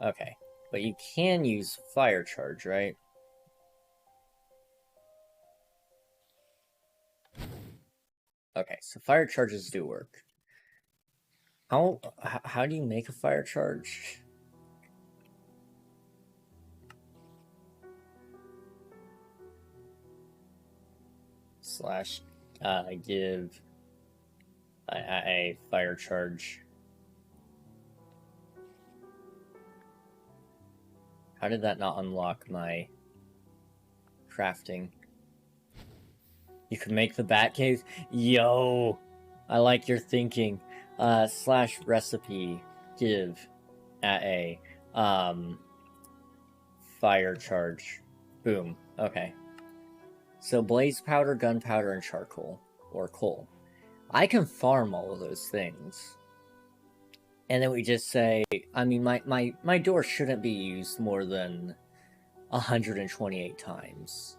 Okay. But you can use fire charge, right? Okay, so fire charges do work. How do you make a fire charge? Slash give a fire charge. How did that not unlock my crafting? You can make the bat cave? Yo! I like your thinking. Slash recipe give at a fire charge. Boom. Okay. So blaze powder, gunpowder, and charcoal. Or coal. I can farm all of those things. And then we just say, I mean, my door shouldn't be used more than 128 times.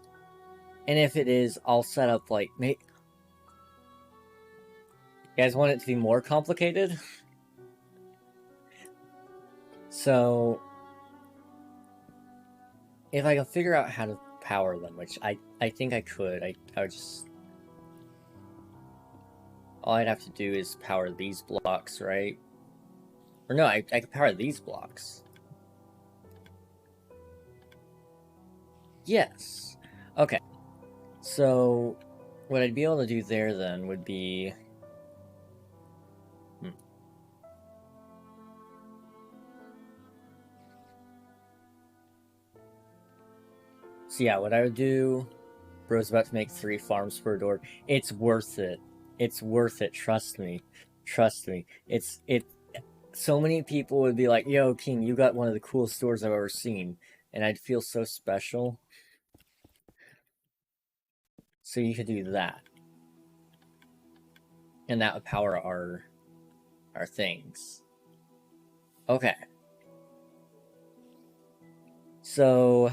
And if it is, I'll set up, like, you guys want it to be more complicated? So, if I can figure out how to power them, which I think I could, I would just... All I'd have to do is power these blocks, right? Or no, I could power these blocks. Yes. Okay. So, what I'd be able to do there then would be... So yeah, what I would do... Bro's about to make 3 farms per door. It's worth it. It's worth it, trust me. Trust me. So many people would be like, yo, King, you got one of the coolest stores I've ever seen. And I'd feel so special. So you could do that. And that would power our things. Okay. So...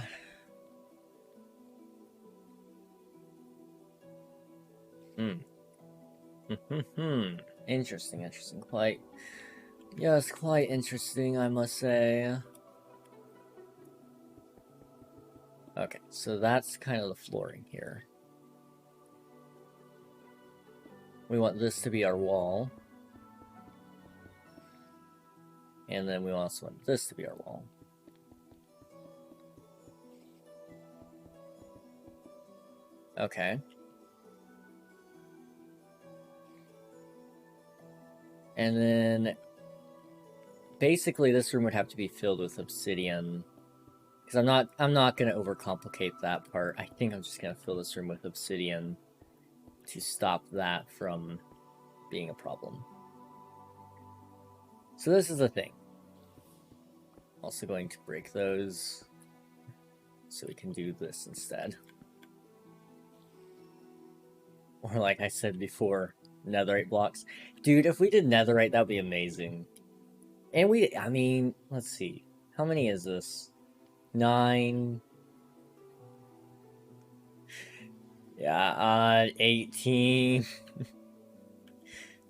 Interesting. Quite... Yes, quite interesting, I must say. Okay, so that's kind of the flooring here. We want this to be our wall. And then we also want this to be our wall. Okay. And then... basically, this room would have to be filled with obsidian. Because I'm not going to overcomplicate that part. I think I'm just going to fill this room with obsidian to stop that from being a problem. So this is the thing. Also going to break those so we can do this instead. Or like I said before, netherite blocks. Dude, if we did netherite, that would be amazing. And I mean, let's see. How many is this? 9. Yeah, 18.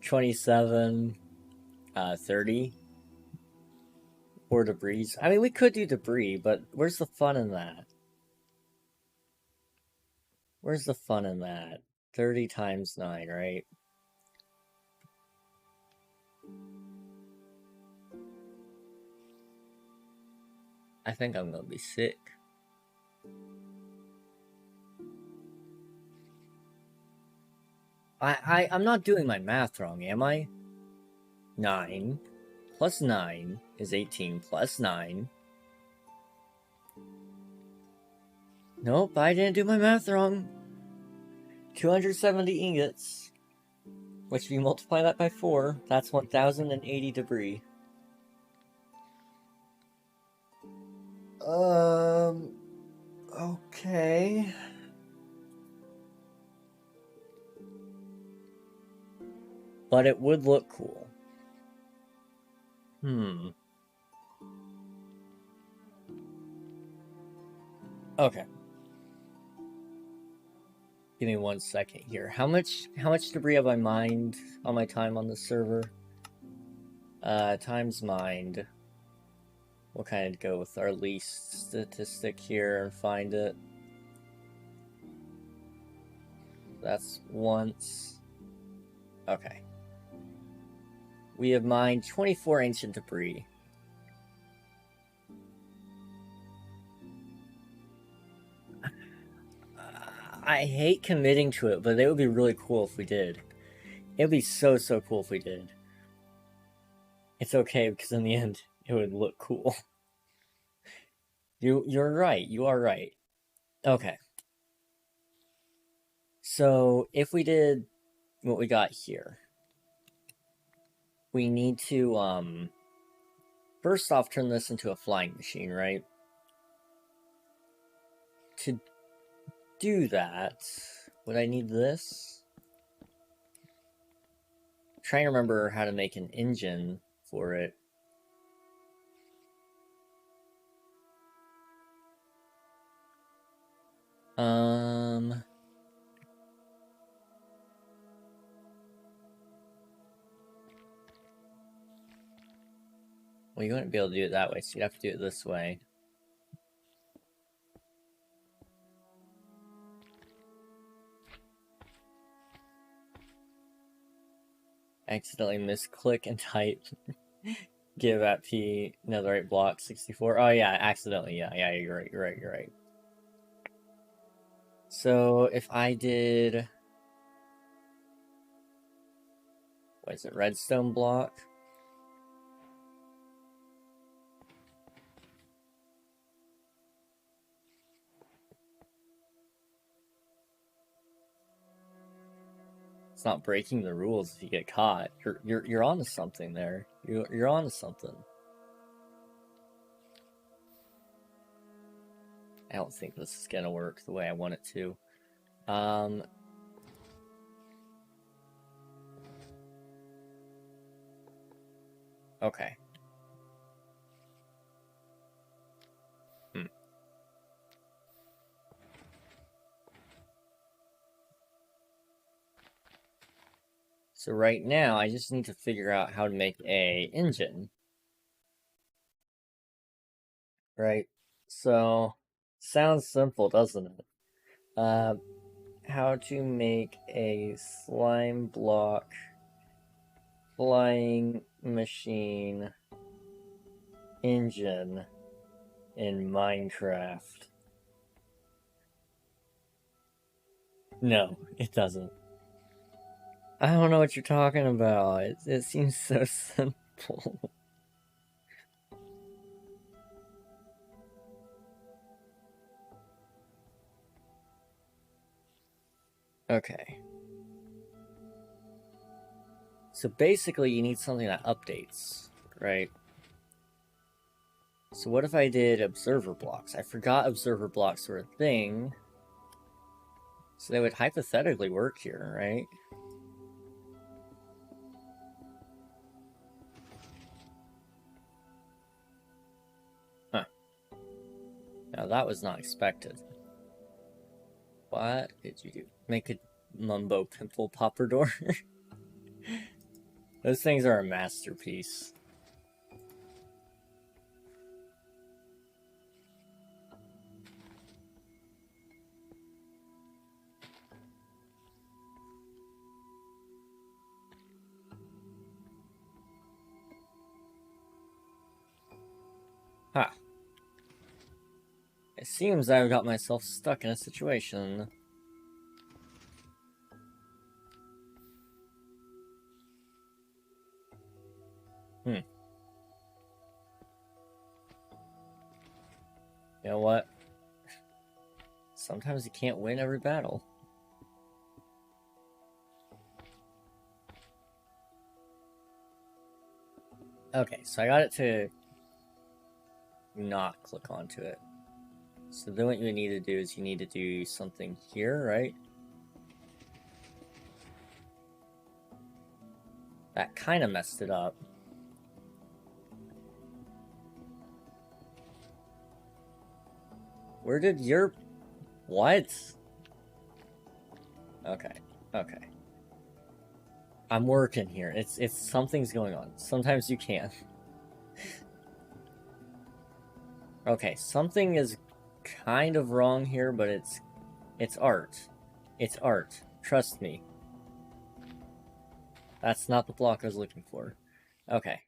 27. 30. Or debris. I mean, we could do debris, but where's the fun in that? Where's the fun in that? 30 times 9, right? I think I'm gonna be sick. I'm not doing my math wrong, am I? 9 plus 9 is 18 plus 9. Nope, I didn't do my math wrong. 270 ingots. Which if you multiply that by 4, that's 1080 debris. Okay. But it would look cool. Okay. Give me 1 second here. How much debris have I mined on my time on this server? Times mined. We'll kind of go with our least statistic here and find it. That's once. Okay. We have mined 24 ancient debris. I hate committing to it, but it would be really cool if we did. It would be so cool if we did. It's okay, because in the end, it would look cool. You're right. You are right. Okay. So, if we did what we got here, we need to, first off, turn this into a flying machine, right? To do that, would I need this? I'm trying to remember how to make an engine for it. Well, you wouldn't be able to do it that way, so you'd have to do it this way. Accidentally misclick and type give at P netherite block 64. Oh yeah, accidentally. Yeah, you're right. So if I did What is it? Redstone block? It's not breaking the rules if you get caught. You're onto something there. You're onto something. I don't think this is gonna work the way I want it to. Okay. So right now, I just need to figure out how to make a engine. Right? So, sounds simple, doesn't it? How to make a slime block flying machine engine in Minecraft. No, it doesn't. I don't know what you're talking about. It seems so simple. Okay. So basically you need something that updates, right? So what if I did observer blocks? I forgot observer blocks were a thing. So they would hypothetically work here, right? Huh. Now that was not expected. What did you do? Make a mumbo pimple popper door? Those things are a masterpiece. Ha. It seems I've got myself stuck in a situation. You know what? Sometimes you can't win every battle. Okay, so I got it to not click onto it. So then what you need to do is you need to do something here, right? That kind of messed it up. Where did your... What? Okay, okay. I'm working here. It's something's going on. Sometimes you can. Okay, something is kind of wrong here, but it's art. It's art. Trust me. That's not the block I was looking for. Okay.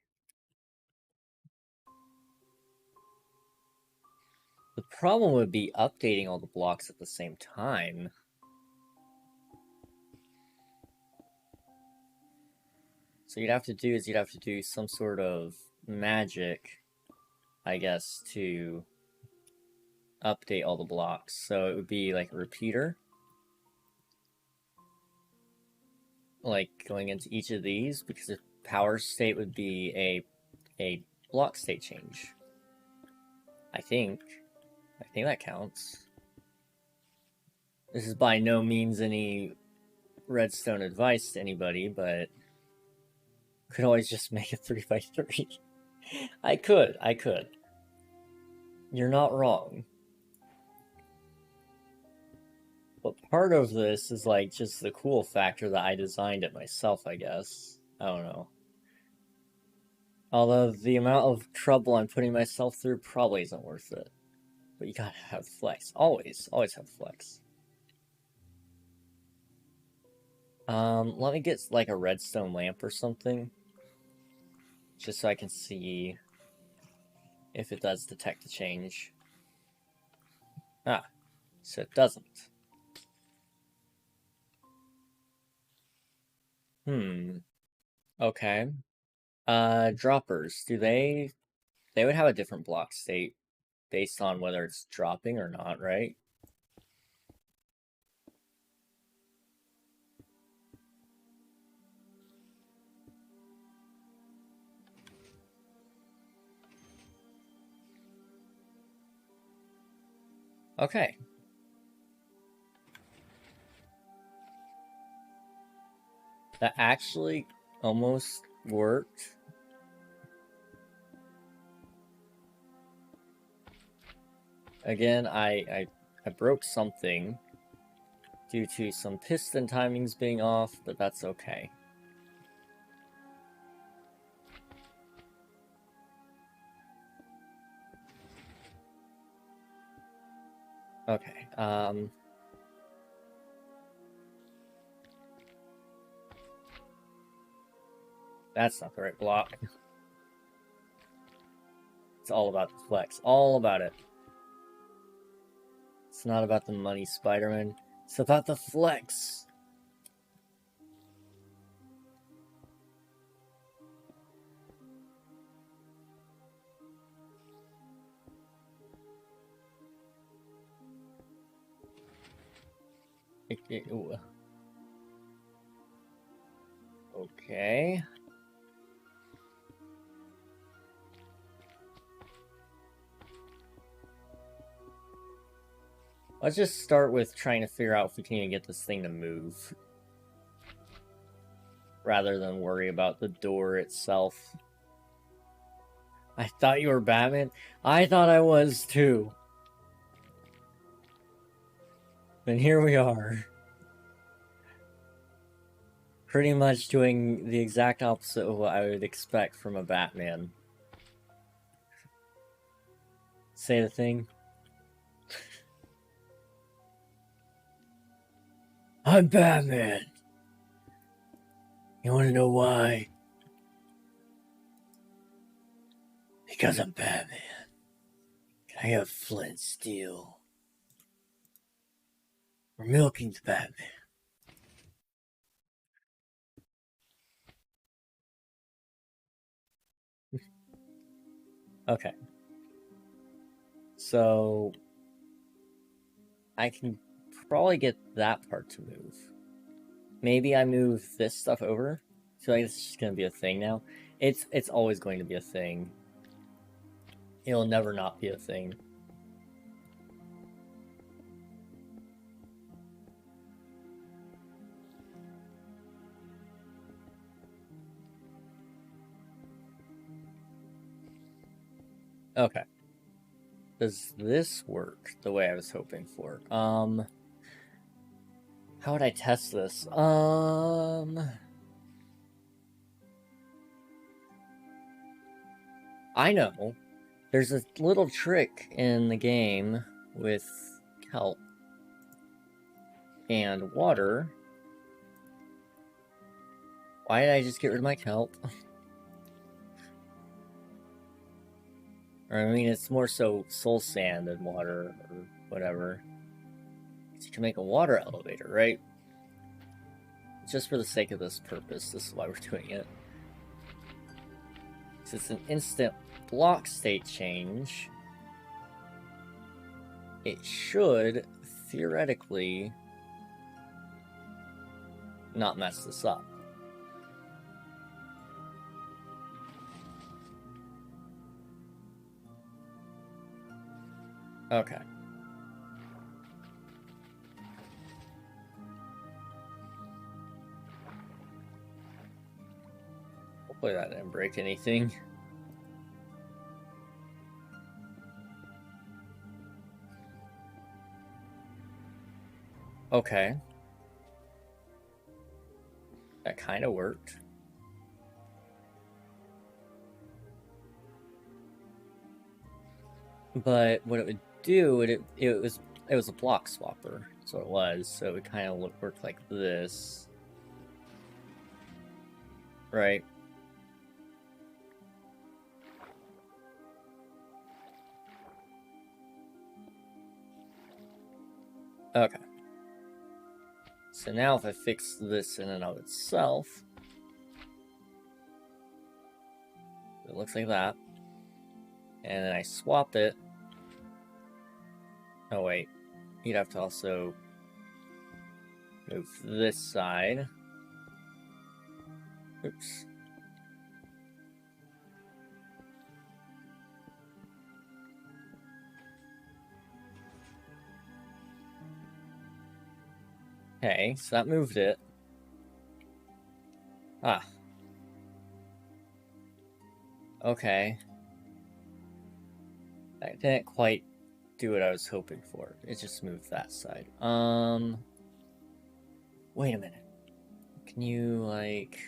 The problem would be updating all the blocks at the same time. So you'd have to do some sort of magic, I guess, to update all the blocks. So it would be like a repeater. Like going into each of these, because the power state would be a block state change. I think that counts. This is by no means any redstone advice to anybody, but could always just make a 3x3. I could. You're not wrong. But part of this is like just the cool factor that I designed it myself, I guess. I don't know. Although the amount of trouble I'm putting myself through probably isn't worth it. But you gotta have flex. Always have flex. Let me get like a redstone lamp or something. Just so I can see if it does detect the change. Ah, so it doesn't. Okay. Droppers. They would have a different block state based on whether it's dropping or not, right? Okay. That actually almost worked. Again, I broke something due to some piston timings being off, but that's okay. Okay, that's not the right block. It's all about the flex. All about it. It's not about the money, Spider-Man. It's about the flex. Ooh. Okay. Let's just start with trying to figure out if we can even get this thing to move. Rather than worry about the door itself. I thought you were Batman? I thought I was too. And here we are. Pretty much doing the exact opposite of what I would expect from a Batman. Say the thing. I'm Batman! You wanna know why? Because I'm Batman. Can I have flint and steel? We're milking the Batman. Okay. So I can probably get that part to move. Maybe I move this stuff over. I feel like it's just gonna be a thing now. It's always going to be a thing. It'll never not be a thing. Okay. Does this work the way I was hoping for? How would I test this? I know. There's a little trick in the game with kelp and water. Why did I just get rid of my kelp? Or, I mean, it's more so soul sand than water or whatever. You can make a water elevator, right? Just for the sake of this purpose, this is why we're doing it. So it's an instant block state change. It should, theoretically, not mess this up. Okay. Hopefully that didn't break anything. Okay. That kind of worked. But what it would do, it was a block swapper, so it was. So it would kind of work like this, right? Okay. So now if I fix this in and of itself, it looks like that. And then I swap it. Oh wait, you'd have to also move this side. Oops. Okay, so that moved it. Ah. Okay. That didn't quite do what I was hoping for. It just moved that side. Wait a minute. Can you, like...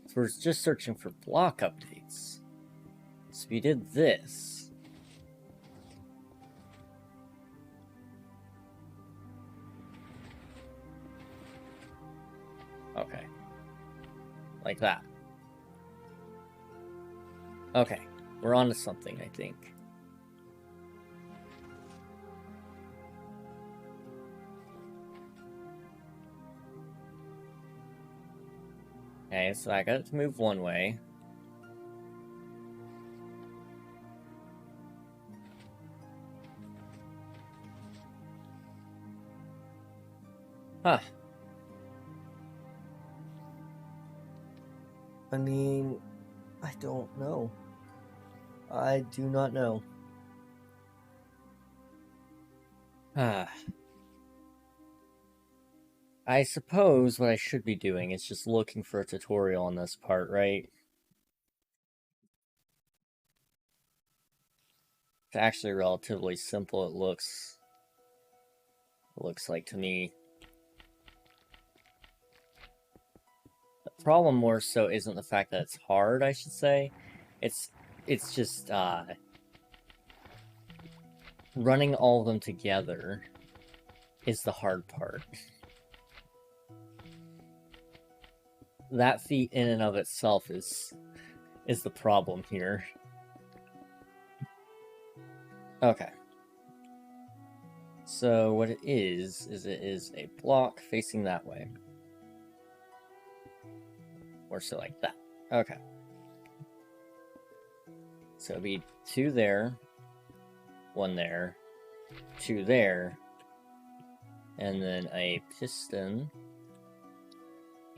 So we're just searching for block updates. So we did this. Okay. Like that. Okay. We're on to something, I think. Okay, so I got it to move one way. Huh. I mean, I don't know. I do not know. Ah. I suppose what I should be doing is just looking for a tutorial on this part, right? It's actually relatively simple, it looks like to me. The problem more so isn't the fact that it's hard, I should say. It's just running all of them together is the hard part. That feat in and of itself is the problem here. Okay. So what it is it is a block facing that way. Or so like that. Okay. So it'd be 2 there, 1 there, 2 there, and then a piston,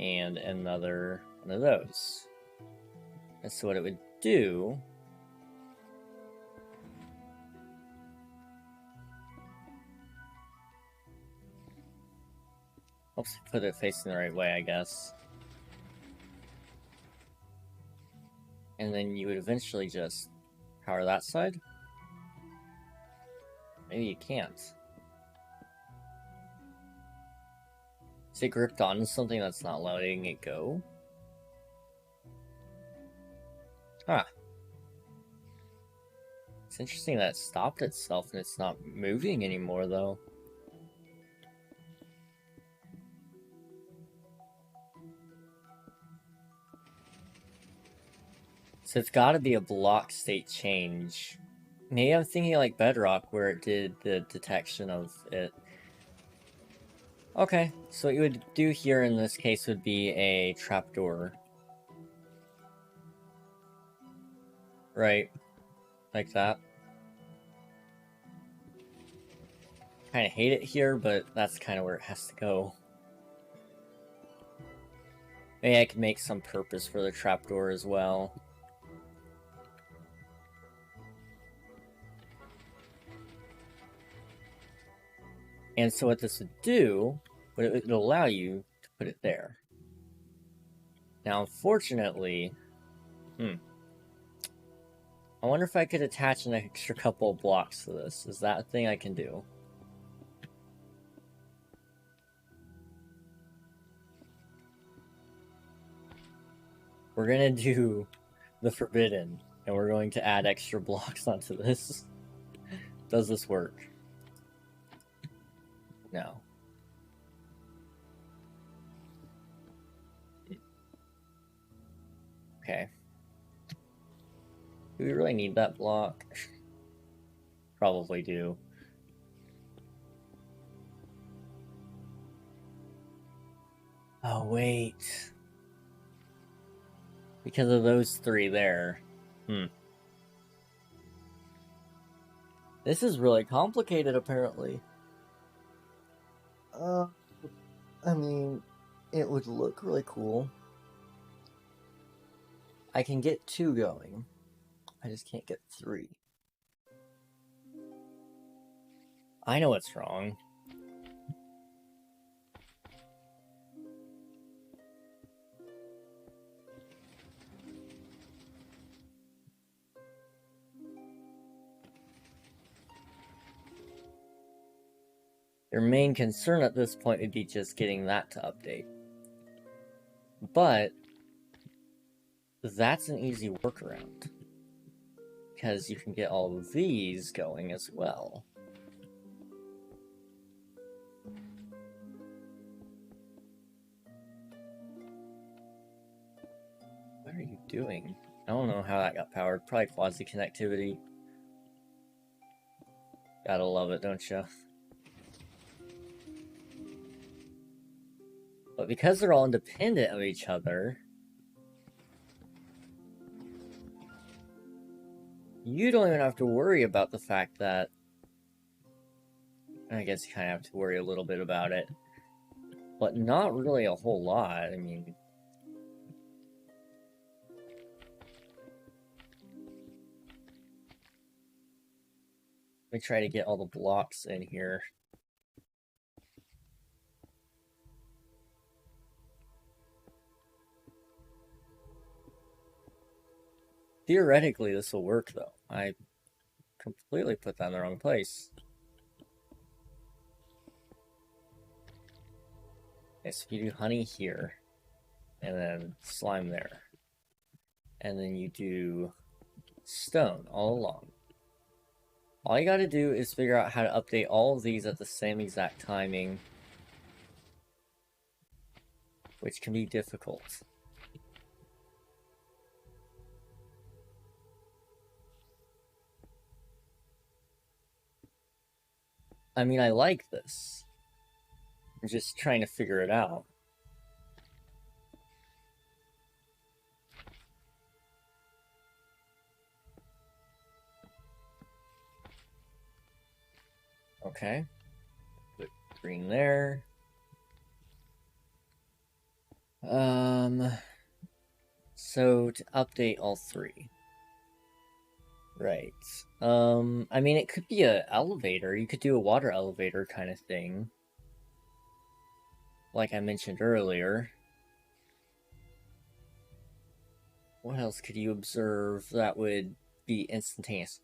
and another one of those. And so what it would do... Helps put it facing the right way, I guess. And then you would eventually just power that side? Maybe you can't. Is it gripped onto something that's not letting it go? Huh. It's interesting that it stopped itself and it's not moving anymore, though. So it's got to be a block state change. Maybe I'm thinking like Bedrock, where it did the detection of it. Okay, so what you would do here in this case would be a trapdoor. Right. Like that. Kind of hate it here, but that's kind of where it has to go. Maybe I could make some purpose for the trapdoor as well. And so what this would do, it would allow you to put it there. Now, unfortunately, I wonder if I could attach an extra couple of blocks to this. Is that a thing I can do? We're gonna do the forbidden, and we're going to add extra blocks onto this. Does this work? No. Okay. Do we really need that block? Probably do. Oh, wait. Because of those three there. This is really complicated, apparently. I mean, it would look really cool. I can get 2 going. I just can't get 3. I know what's wrong. Your main concern at this point would be just getting that to update. But that's an easy workaround, because you can get all of these going as well. What are you doing? I don't know how that got powered. Probably quasi-connectivity. Gotta love it, don't you? But because they're all independent of each other, you don't even have to worry about the fact that... I guess you kind of have to worry a little bit about it. But not really a whole lot. I mean... Let me try to get all the blocks in here. Theoretically, this will work, though. I completely put that in the wrong place. Okay, so you do honey here, and then slime there. And then you do stone all along. All you gotta do is figure out how to update all of these at the same exact timing, which can be difficult. I mean, I like this. I'm just trying to figure it out. Okay. Put green there. So to update all 3. Right. I mean, it could be an elevator. You could do a water elevator kind of thing. Like I mentioned earlier. What else could you observe that would be instantaneous?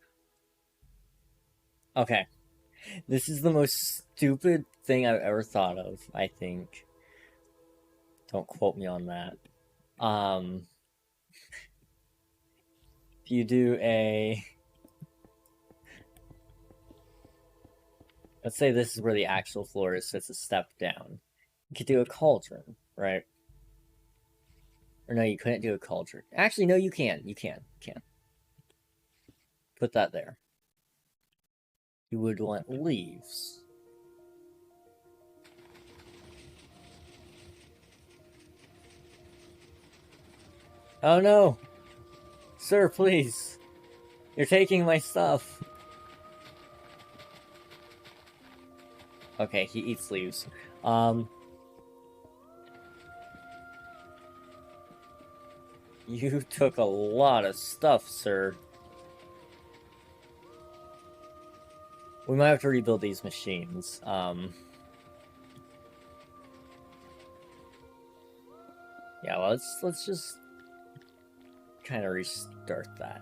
Okay. This is the most stupid thing I've ever thought of, I think. Don't quote me on that. If you do a... Let's say this is where the actual floor is, so it's a step down. You could do a cauldron, right? Or no, you couldn't do a cauldron. Actually, no, you can. You can. Put that there. You would want leaves. Oh no! Sir, please! You're taking my stuff! Okay, he eats leaves. You took a lot of stuff, sir. We might have to rebuild these machines. Yeah, well, let's just kind of restart that.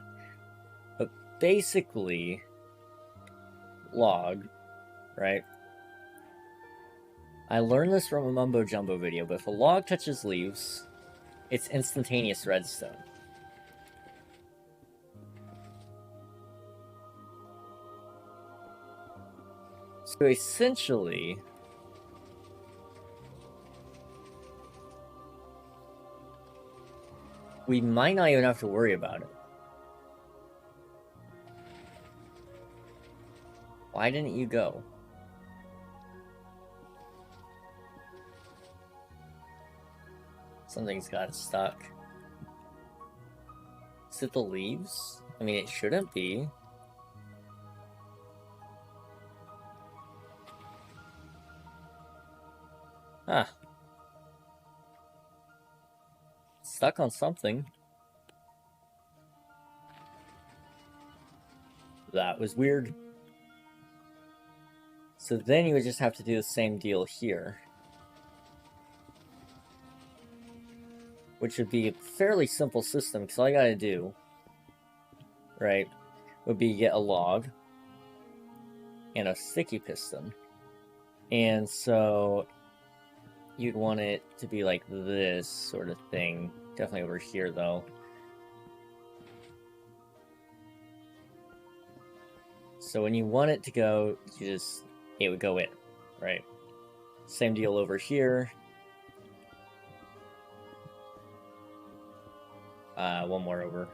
But basically, log, right? I learned this from a Mumbo Jumbo video, but if a log touches leaves, it's instantaneous redstone. So essentially, we might not even have to worry about it. Why didn't you go? Something's got stuck. Is it the leaves? I mean, it shouldn't be. Huh. Stuck on something. That was weird. So then you would just have to do the same deal here. Which would be a fairly simple system, because all you gotta do, right, would be get a log and a sticky piston. And so you'd want it to be like this sort of thing. Definitely over here, though. So when you want it to go, it would go in, right? Same deal over here. One more over.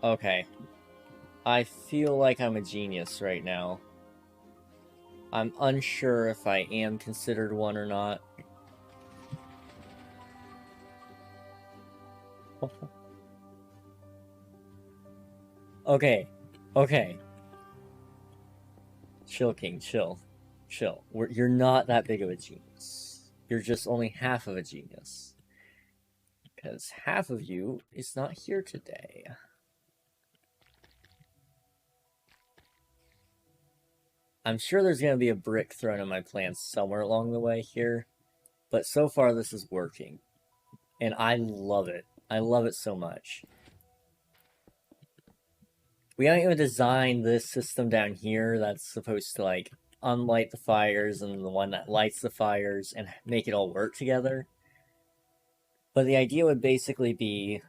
Okay. I feel like I'm a genius right now. I'm unsure if I am considered one or not. Okay. Okay. Chill, King. Chill. Chill. You're not that big of a genius. You're just only half of a genius. Because half of you is not here today. I'm sure there's going to be a brick thrown in my plans somewhere along the way here. But so far, this is working. And I love it. I love it so much. We haven't even designed this system down here that's supposed to, like, unlight the fires and the one that lights the fires and make it all work together. But the idea would basically be...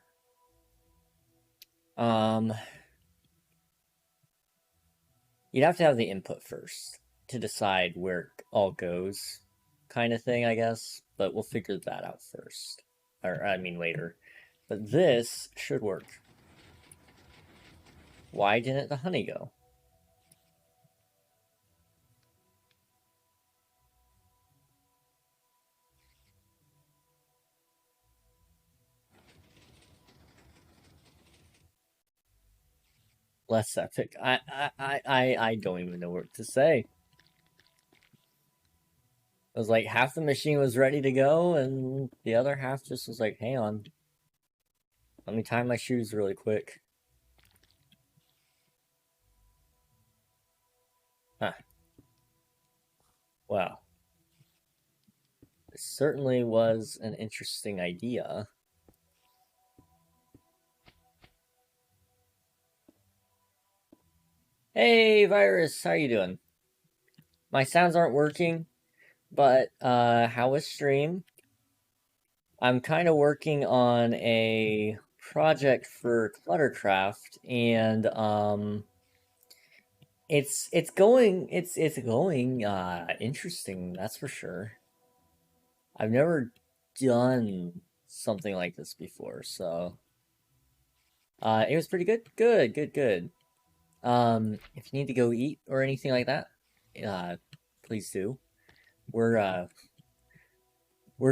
you'd have to have the input first to decide where it all goes, kind of thing, I guess. But we'll figure that out first. Or, I mean, later. But this should work. Why didn't the honey go? Less epic. I don't even know what to say. It was like half the machine was ready to go, and the other half just was like, hang on. Let me tie my shoes really quick. Huh. Wow. This certainly was an interesting idea. Hey, Virus, how you doing? My sounds aren't working, but how was stream? I'm kind of working on a project for ClutterCraft, and it's going interesting, that's for sure. I've never done something like this before, so it was pretty good. Good. If you need to go eat or anything like that, please do. We're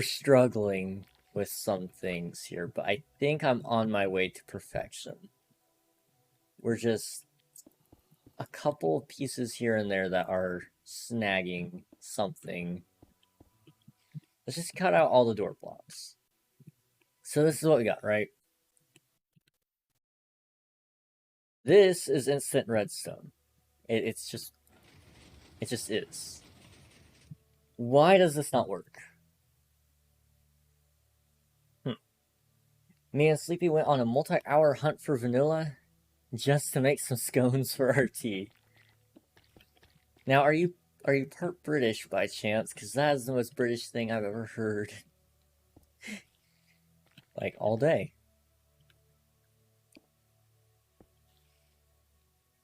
struggling with some things here, but I think I'm on my way to perfection. We're just a couple pieces here and there that are snagging something. Let's just cut out all the door blocks. So this is what we got, right? This is instant redstone. It just is. Why does this not work? Me and Sleepy went on a multi-hour hunt for vanilla just to make some scones for our tea. Now, are you part British by chance? Because that is the most British thing I've ever heard. Like, all day.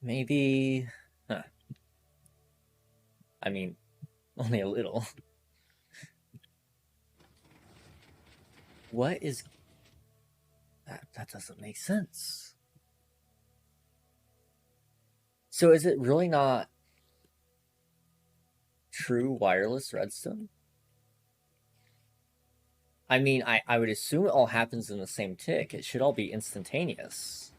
Maybe... Huh. I mean, only a little. What is... That doesn't make sense. So is it really not true wireless redstone? I mean, I would assume it all happens in the same tick. It should all be instantaneous.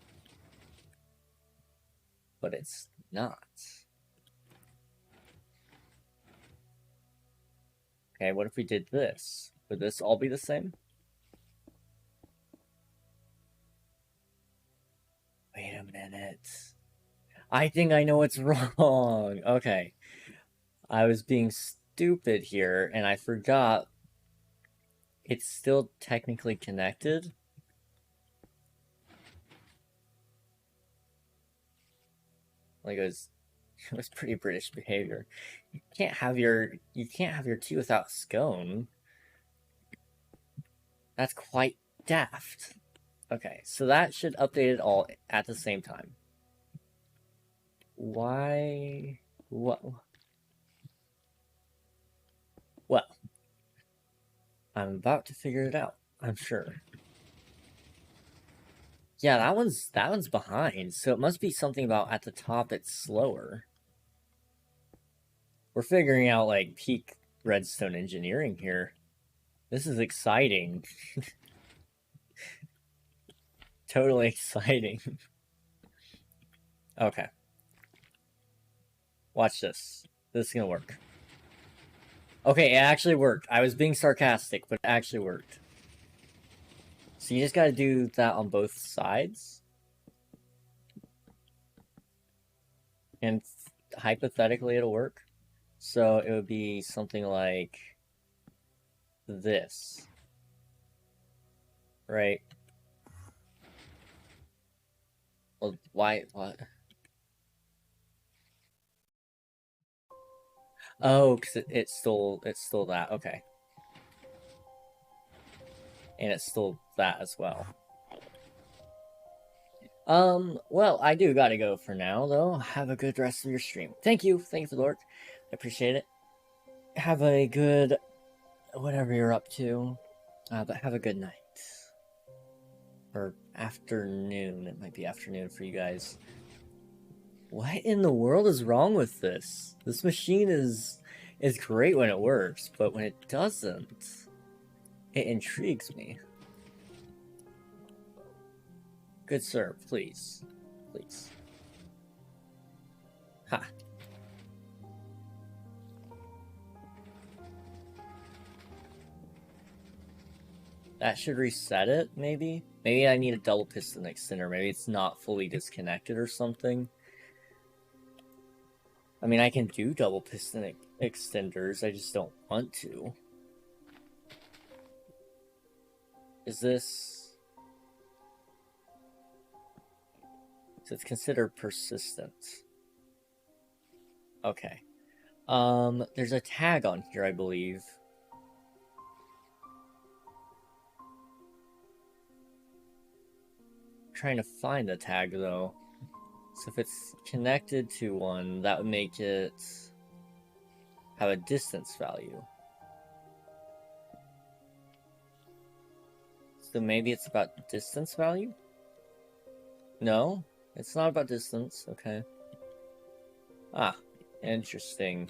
But it's not. Okay, what if we did this? Would this all be the same? Wait a minute. I think I know what's wrong. Okay. I was being stupid here, and I forgot it's still technically connected. Like, it was pretty British behavior. You can't have your tea without scone. That's quite daft. Okay, so that should update it all at the same time. Why? What? Well, I'm about to figure it out, I'm sure. Yeah, that one's behind, so it must be something about at the top it's slower. We're figuring out, like, peak redstone engineering here. This is exciting. Totally exciting. Okay. Watch this. This is gonna work. Okay, it actually worked. I was being sarcastic, but it actually worked. So you just gotta do that on both sides. And hypothetically it'll work. So it would be something like this. Right? Well, why? What? Oh, because it stole that. Okay. And it stole that as well. Well, I do gotta go for now, though. Have a good rest of your stream. Thank you for the lurk. I appreciate it. Have a good whatever you're up to. But have a good night. Or afternoon. It might be afternoon for you guys. What in the world is wrong with this? This machine is great when it works, but when it doesn't, it intrigues me. Good sir, please. Please. Ha. That should reset it, maybe? Maybe I need a double piston extender. Maybe it's not fully disconnected or something. I mean, I can do double piston extenders, I just don't want to. Is this... So it's considered persistent. Okay. There's a tag on here, I believe. I'm trying to find the tag, though. So if it's connected to one, that would make it have a distance value. So maybe it's about distance value? No? It's not about distance, okay. Ah, interesting.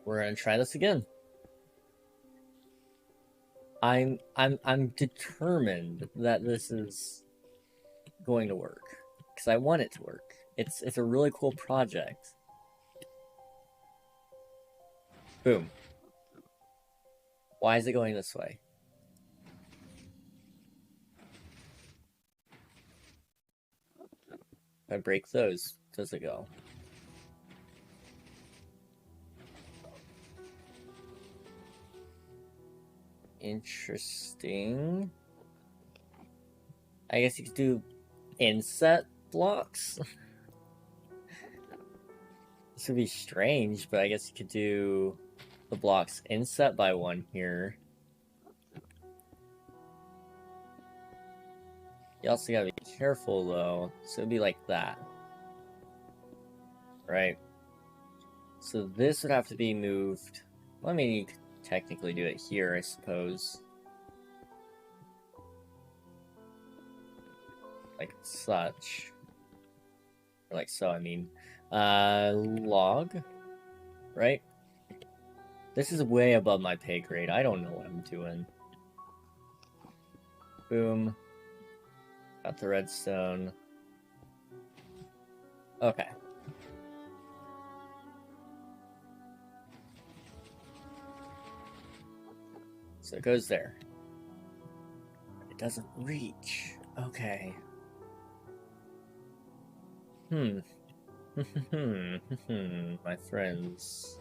We're gonna try this again. I'm determined that this is going to work. Because I want it to work. It's a really cool project. Boom. Why is it going this way? If I break those, does it go? Interesting. I guess you could do inset blocks. This would be strange, but I guess you could do the blocks inset by one here. You also gotta be careful though, so it'd be like that. Right? So this would have to be moved. Well, I mean, you could technically do it here, I suppose. Like such. Or like so, I mean. Log. Right? This is way above my pay grade. I don't know what I'm doing. Boom. Got the redstone. Okay. So it goes there. It doesn't reach. Okay. My friends.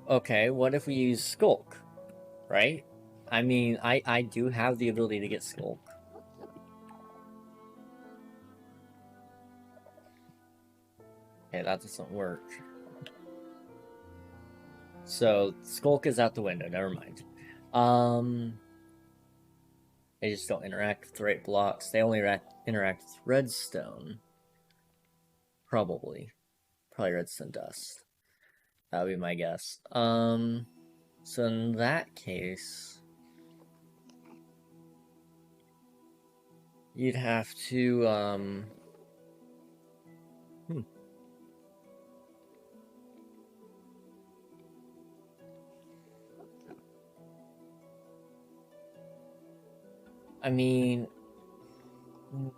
Okay, what if we use Skulk? Right? I mean, I do have the ability to get Skulk. Okay, that doesn't work. So, Skulk is out the window, never mind. They just don't interact with the right blocks. They only interact with redstone. Probably redstone dust. That would be my guess. So in that case, you'd have to, I mean, no,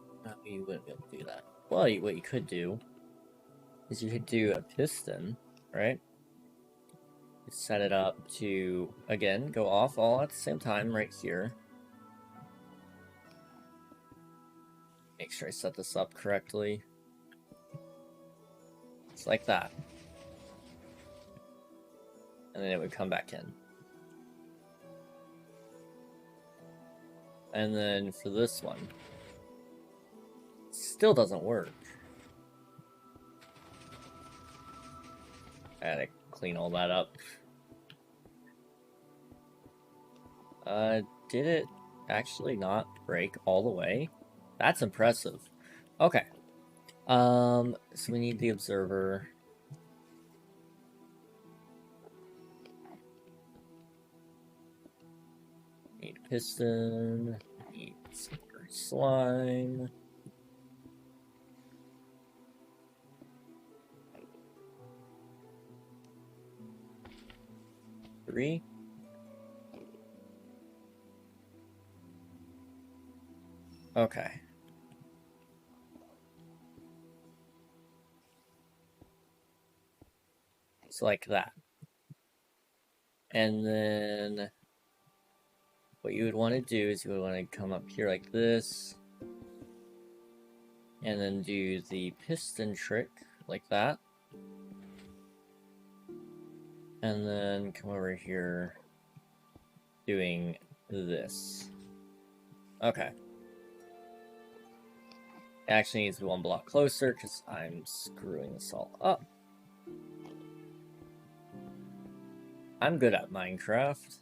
you wouldn't be able to do that. Well, what you could do is you could do a piston, right? Set it up to, again, go off all at the same time right here. Make sure I set this up correctly. It's like that. And then it would come back in. And then for this one, still doesn't work. I gotta clean all that up. Did it actually not break all the way? That's impressive. Okay. So we need the observer. Need piston. Need slime. Three. Okay. It's like that. And then what you would want to do is you would want to come up here like this. And then do the piston trick like that. And then come over here doing this. Okay. It actually needs to be one block closer because I'm screwing this all up. I'm good at Minecraft.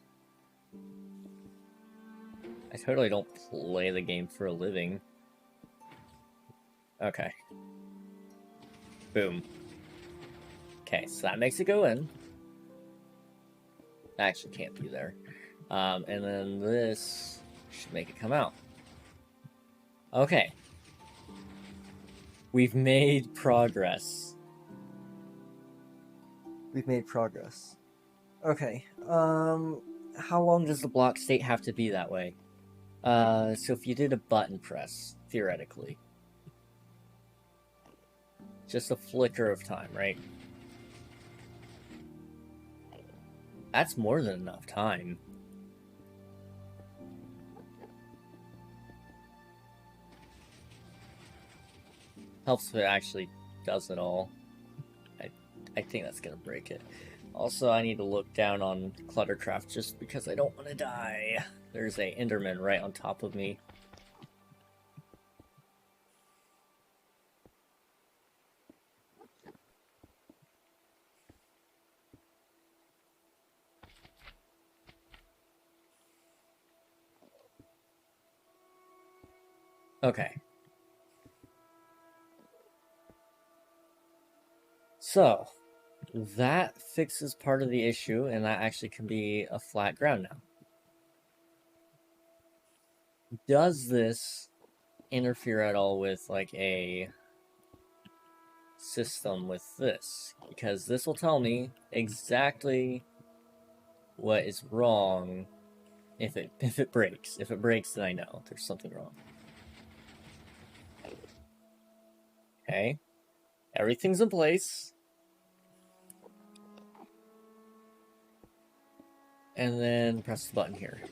I totally don't play the game for a living. Okay. Boom. Okay, so that makes it go in. That actually can't be there. And then this should make it come out. Okay. We've made progress. We've made progress. Okay. How long does the block state have to be that way? So if you did a button press, theoretically. Just a flicker of time, right? That's more than enough time. Helps if it actually does it all. I think that's gonna break it. Also, I need to look down on ClutterCraft just because I don't want to die. There's a Enderman right on top of me. Okay. So, that fixes part of the issue, and that actually can be a flat ground now. Does this interfere at all with, like, a system with this, because this will tell me exactly what is wrong if it breaks. If it breaks, then I know there's something wrong. Okay. Everything's in place. And then press the button here.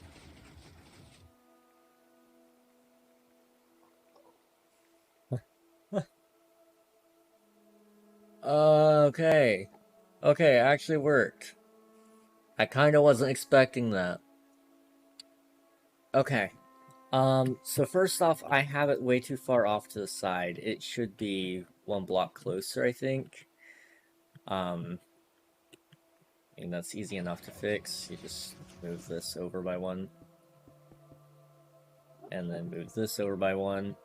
Okay. Okay, it actually worked. I kinda wasn't expecting that. Okay. So first off, I have it way too far off to the side. It should be one block closer, I think. And that's easy enough to fix. You just move this over by one. And then move this over by one.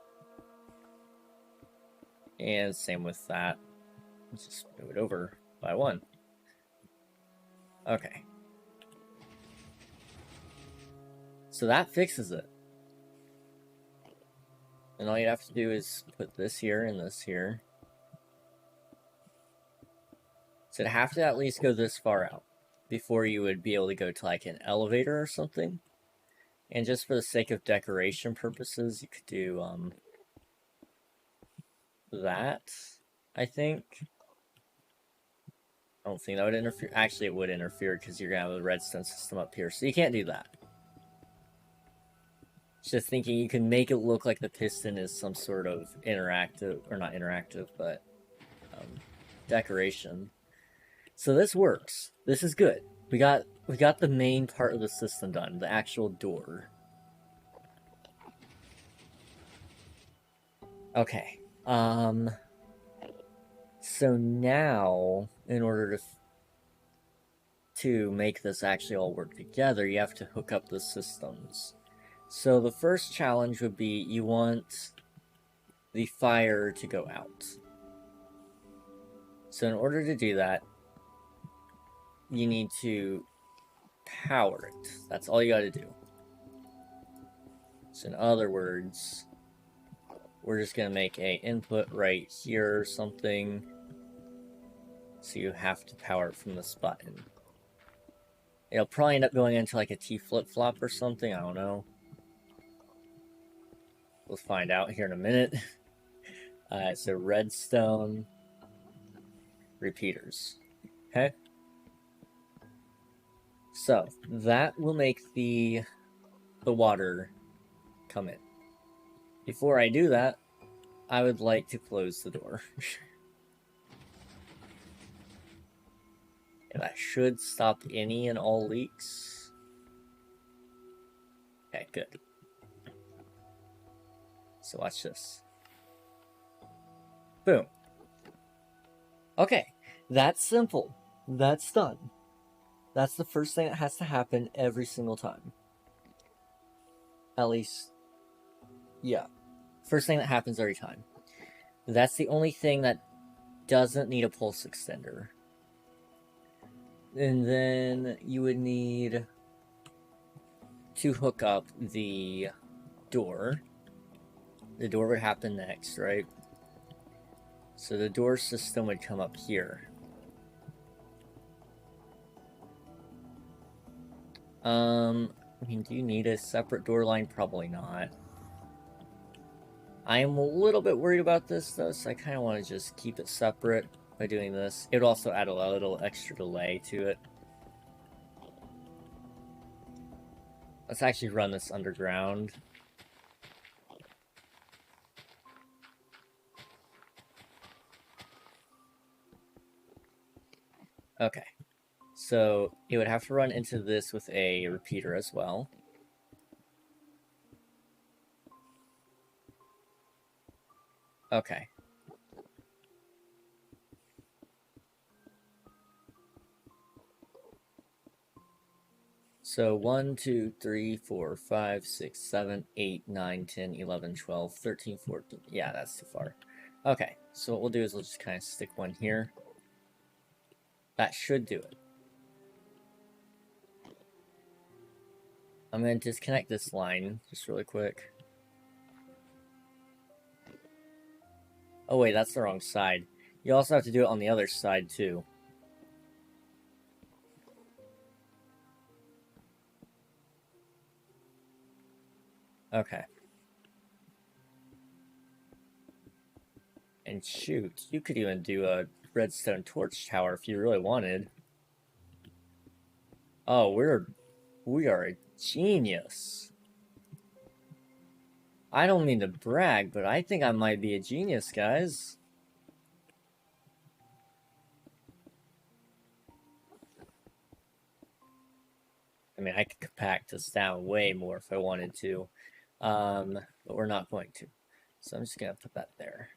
And same with that. Just move it over by one. Okay. So that fixes it. And all you have to do is put this here and this here. So it'd have to at least go this far out before you would be able to go to like an elevator or something. And just for the sake of decoration purposes, you could do that, I think. I don't think that would interfere. Actually, it would interfere because you're going to have a redstone system up here. So you can't do that. Just thinking you can make it look like the piston is some sort of interactive, or not interactive, but decoration. So this works. This is good. We got the main part of the system done, the actual door. Okay. So now, in order to make this actually all work together, you have to hook up the systems. So the first challenge would be you want the fire to go out. So in order to do that, you need to power it. That's all you gotta do. So in other words, we're just gonna make a input right here or something. So you have to power it from this button. It'll probably end up going into like a T flip-flop or something, I don't know. We'll find out here in a minute. So redstone repeaters. Okay? So that will make the water come in. Before I do that, I would like to close the door. And that should stop any and all leaks. Okay, good. So watch this. Boom. Okay, that's simple. That's done. That's the first thing that has to happen every single time. At least, yeah. First thing that happens every time. That's the only thing that doesn't need a pulse extender. And then you would need to hook up the door. The door would happen next, right? So the door system would come up here. I mean, do you need a separate door line? Probably not. I am a little bit worried about this, though, so I kind of want to just keep it separate by doing this. It would also add a little extra delay to it. Let's actually run this underground. Okay. So it would have to run into this with a repeater as well. Okay. So 1, 2, 3, 4, 5, 6, 7, 8, 9, 10, 11, 12, 13, 14. Yeah, that's too far. Okay, so what we'll do is we'll just kind of stick one here. That should do it. I'm going to disconnect this line just really quick. Oh wait, that's the wrong side. You also have to do it on the other side, too. Okay. And shoot, you could even do a redstone torch tower if you really wanted. Oh, we are a genius. I don't mean to brag, but I think I might be a genius, guys. I mean, I could compact this down way more if I wanted to. But we're not going to. So I'm just gonna put that there.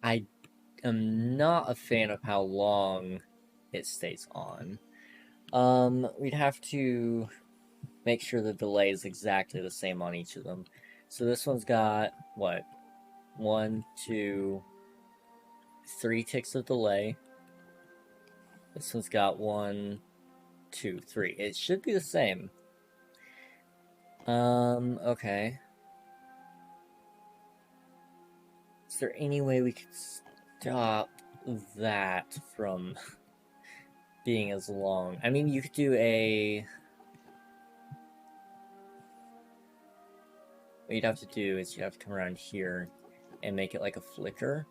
I am not a fan of how long it stays on. We'd have to make sure the delay is exactly the same on each of them. So this one's got, what? 1, 2, 3 ticks of delay. This one's got 1, 2, 3. It should be the same. Okay. Is there any way we could stop that from being as long? I mean, you could do a... What you'd have to do is you'd have to come around here and make it like a flicker.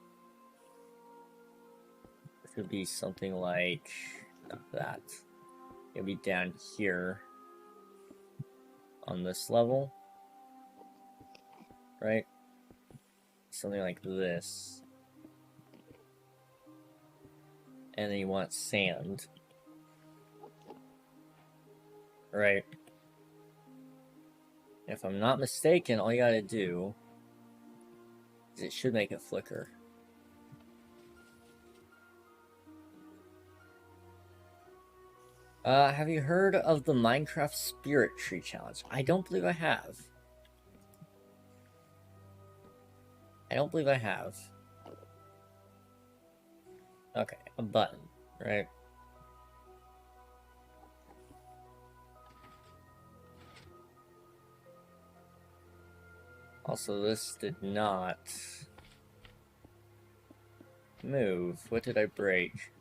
It could be something like that. It'll be down here on this level, right? Something like this. And then you want sand, right? If I'm not mistaken, all you gotta do is it should make it flicker. Have you heard of the Minecraft Spirit Tree Challenge? I don't believe I have. I don't believe I have. Okay, a button, right? Also, this did not move. What did I break?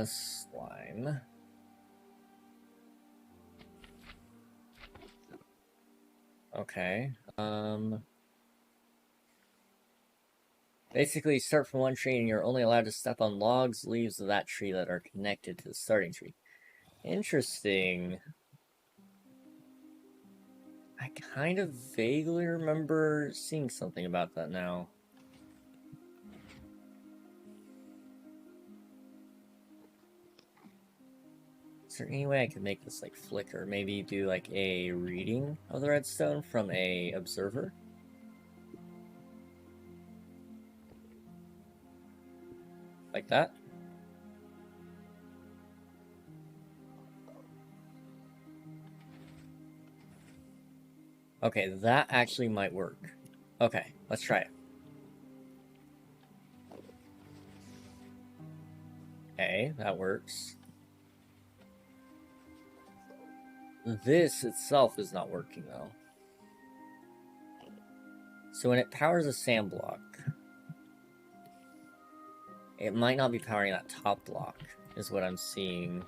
Slime. Okay, basically, start from one tree and you're only allowed to step on logs, leaves of that tree that are connected to the starting tree. Interesting. I kind of vaguely remember seeing something about that now. Is there any way I could make this like flicker? Maybe do like a reading of the redstone from a observer? Like that? Okay, that actually might work. Okay, let's try it. Okay, that works. This itself is not working though. So when it powers a sand block, it might not be powering that top block, is what I'm seeing.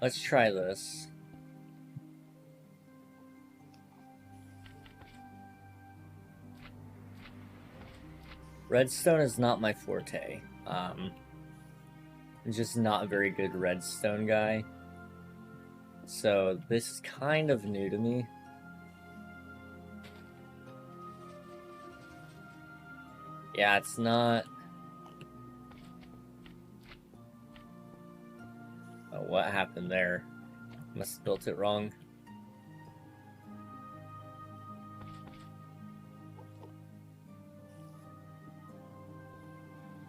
Let's try this. Redstone is not my forte. I'm just not a very good redstone guy. So this is kind of new to me. Yeah, it's not... Oh, what happened there? Must have built it wrong.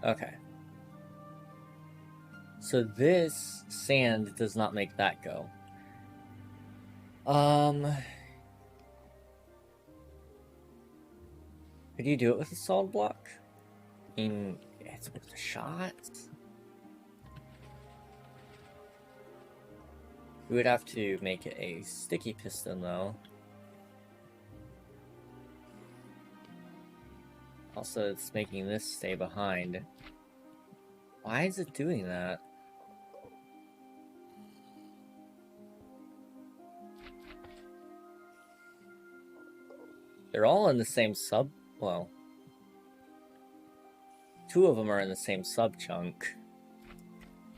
Okay. So this sand does not make that go. Could you do it with a solid block? I mean, it's worth a shot. We would have to make it a sticky piston, though. Also, it's making this stay behind. Why is it doing that? They're all in the same sub... well... 2 of them are in the same sub-chunk.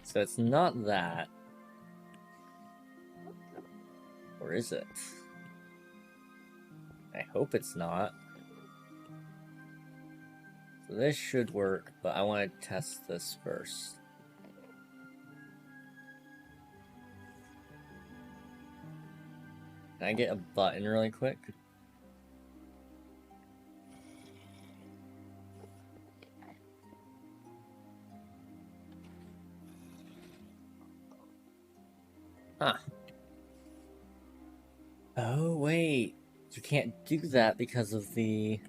So it's not that. Or is it? I hope it's not. So this should work, but I want to test this first. Can I get a button really quick? Huh. Oh, wait. You can't do that because of the...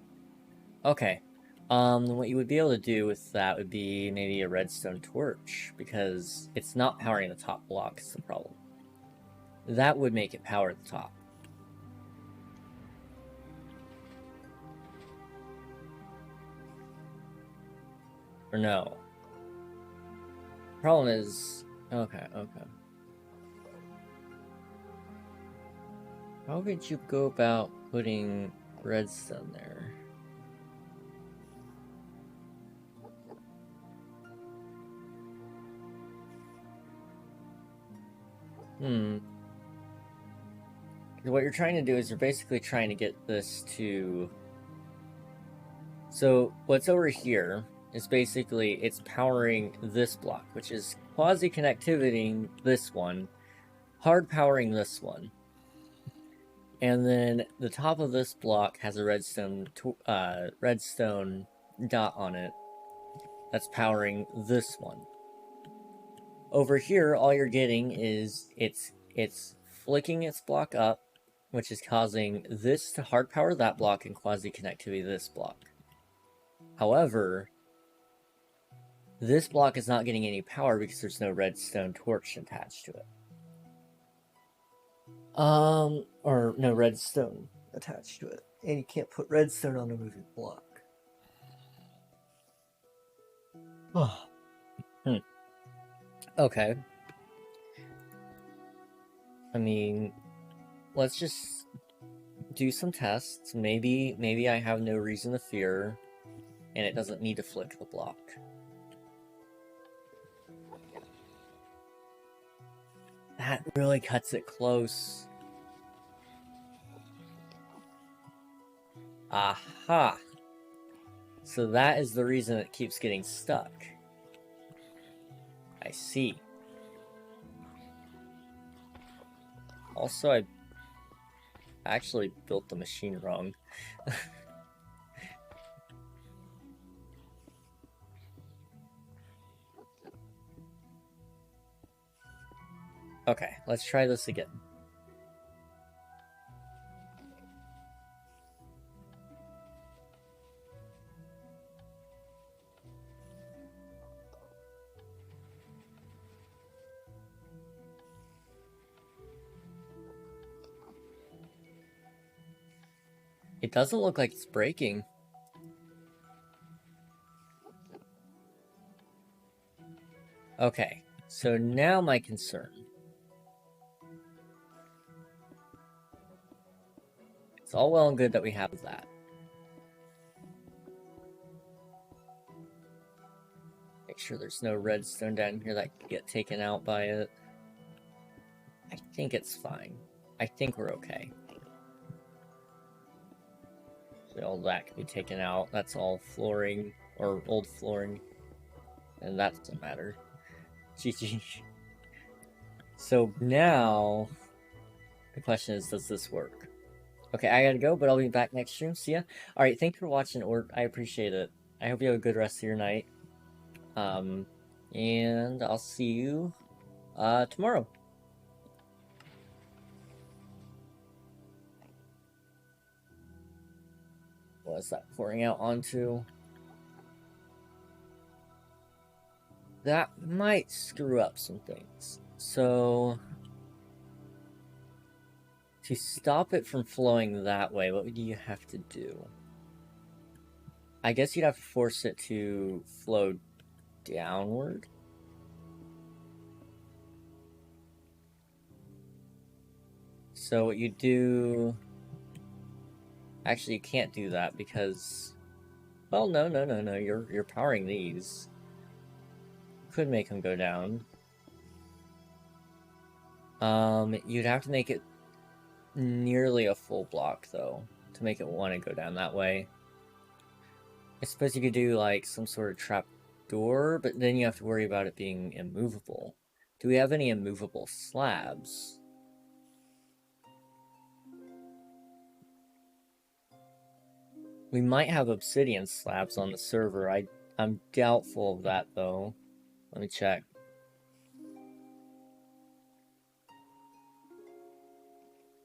Okay. What you would be able to do with that would be maybe a redstone torch, because it's not powering the top block is the problem. That would make it power the top. Or no. Problem is... Okay. How would you go about putting redstone there? What you're trying to do is you're basically trying to get this to... So, what's over here is basically, it's powering this block, which is quasi-connectivity this one, hard powering this one. And then the top of this block has a redstone dot on it that's powering this one. Over here, all you're getting is it's flicking its block up, which is causing this to hard power that block and quasi-connectivity this block. However, this block is not getting any power because there's no redstone torch attached to it. Or no redstone attached to it. And you can't put redstone on a moving block. Oh. Okay. I mean, let's just do some tests. Maybe I have no reason to fear, and it doesn't need to flick the block. That really cuts it close. Aha! So that is the reason it keeps getting stuck. I see. Also, I actually built the machine wrong. Okay, let's try this again. It doesn't look like it's breaking. Okay, so now my concern. It's all well and good that we have that. Make sure there's no redstone down here that could get taken out by it. I think it's fine. I think we're okay. So all that can be taken out. That's all flooring, or old flooring. And that doesn't matter. GG. So now, the question is, does this work? Okay, I gotta go, but I'll be back next stream. See ya. Alright, thanks for watching, Orc. I appreciate it. I hope you have a good rest of your night. And I'll see you tomorrow. What is that pouring out onto? That might screw up some things. So, to stop it from flowing that way, what would you have to do? I guess you'd have to force it to flow downward. So what you do... Actually, you can't do that because... Well, no, you're powering these. Could make them go down. You'd have to make it nearly a full block, though, to make it want to go down that way. I suppose you could do, like, some sort of trap door, but then you have to worry about it being immovable. Do we have any immovable slabs? We might have obsidian slabs on the server. I'm doubtful of that, though. Let me check.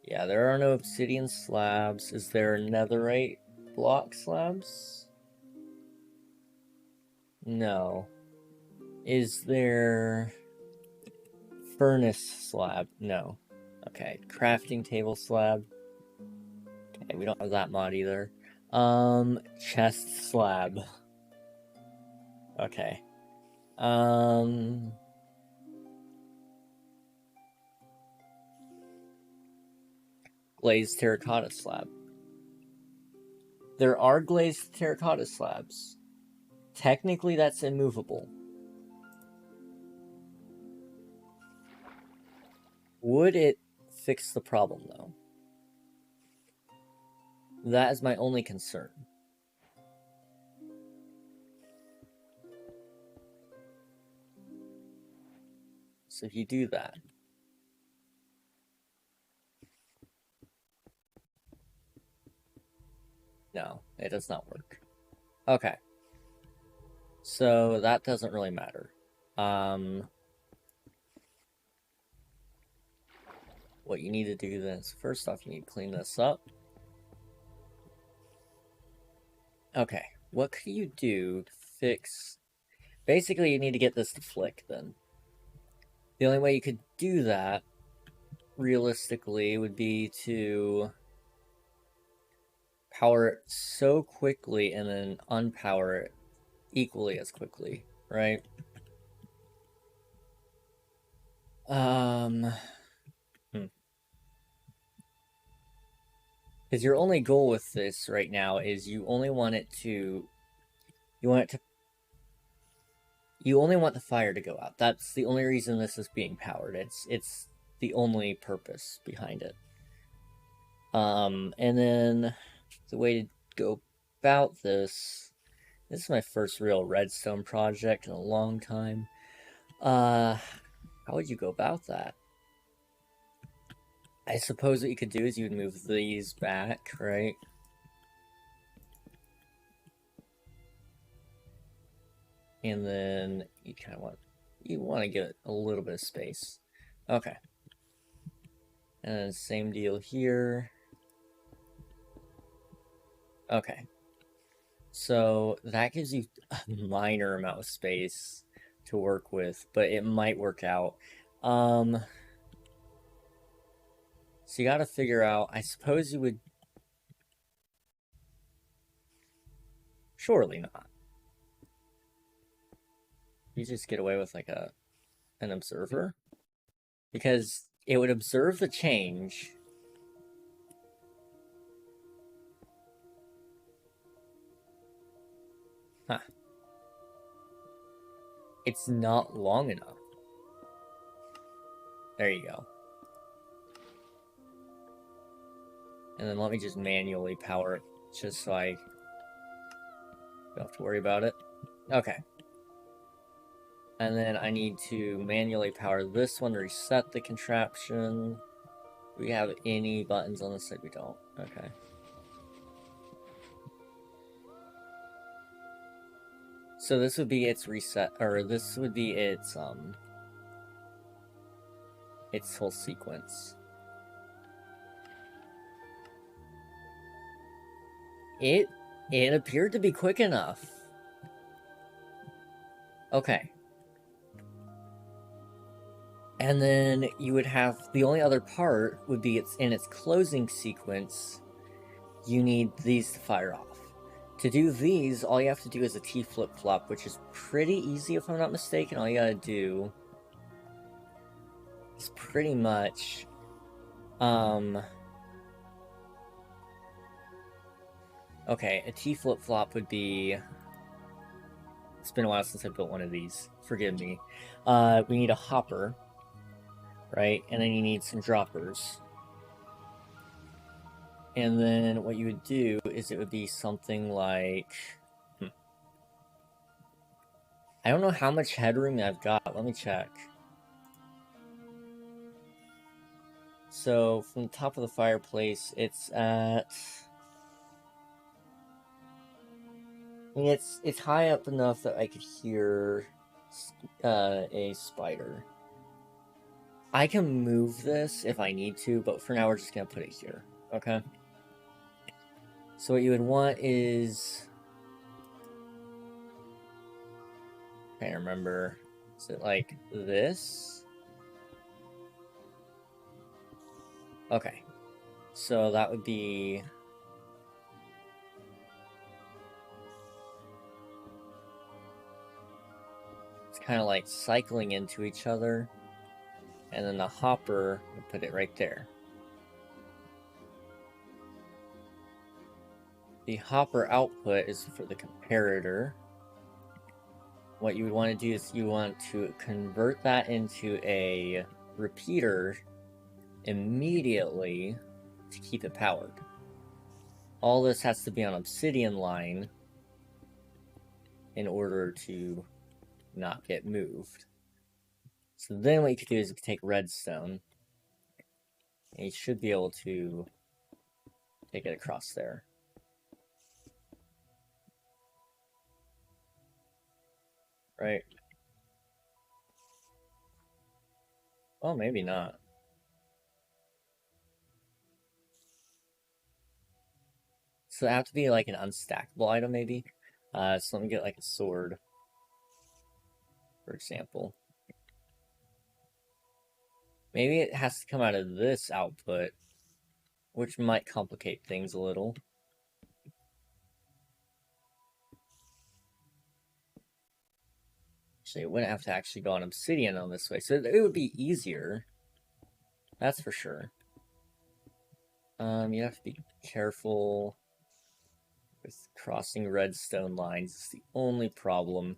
Yeah, there are no obsidian slabs. Is there netherite block slabs? No. Is there furnace slab? No. Okay, crafting table slab. Okay, we don't have that mod either. Chest slab. Okay. Glazed terracotta slab. There are glazed terracotta slabs. Technically, that's immovable. Would it fix the problem, though? That is my only concern. So if you do that... No, it does not work. Okay. So that doesn't really matter. What you need to do then is, first off, you need to clean this up. Okay, what could you do to fix... Basically, you need to get this to flick, then. The only way you could do that, realistically, would be to power it so quickly and then unpower it equally as quickly, right? Because your only goal with this right now is you only want the fire to go out. That's the only reason this is being powered. It's the only purpose behind it. And then the way to go about this is my first real redstone project in a long time. How would you go about that? I suppose what you could do is you would move these back, right? And then you kind of want to get a little bit of space. Okay. And then same deal here. Okay. So that gives you a minor amount of space to work with, but it might work out. So you gotta figure out, I suppose you would... Surely not. You just get away with like an observer? Because it would observe the change. Huh. It's not long enough. There you go. And then let me just manually power it, just so I don't have to worry about it. Okay. And then I need to manually power this one to reset the contraption. Do we have any buttons on this side? We don't. Okay. So this would be its reset, or this would be its whole sequence. It appeared to be quick enough. Okay. And then you would have, the only other part would be in its closing sequence, you need these to fire off. To do these, all you have to do is a T flip-flop, which is pretty easy if I'm not mistaken. All you gotta do is pretty much, okay, a T flip-flop would be, it's been a while since I built one of these, forgive me. We need a hopper, right? And then you need some droppers. And then what you would do is it would be something like... I don't know how much headroom I've got. Let me check. So, from the top of the fireplace, it's at... I mean, it's high up enough that I could hear a spider. I can move this if I need to, but for now we're just gonna put it here, okay? So what you would want is... I can't remember. Is it like this? Okay. So that would be... It's kind of like cycling into each other. And then the hopper would put it right there. The hopper output is for the comparator. What you would want to do is you want to convert that into a repeater immediately to keep it powered. All this has to be on obsidian line in order to not get moved. So then what you could do is you could take redstone, and you should be able to take it across there. Right? Well, maybe not. So it have to be like an unstackable item, maybe. So let me get like a sword, for example. Maybe it has to come out of this output, which might complicate things a little. Actually, it wouldn't have to actually go on obsidian on this way, so it would be easier. That's for sure. You have to be careful with crossing redstone lines. It's the only problem.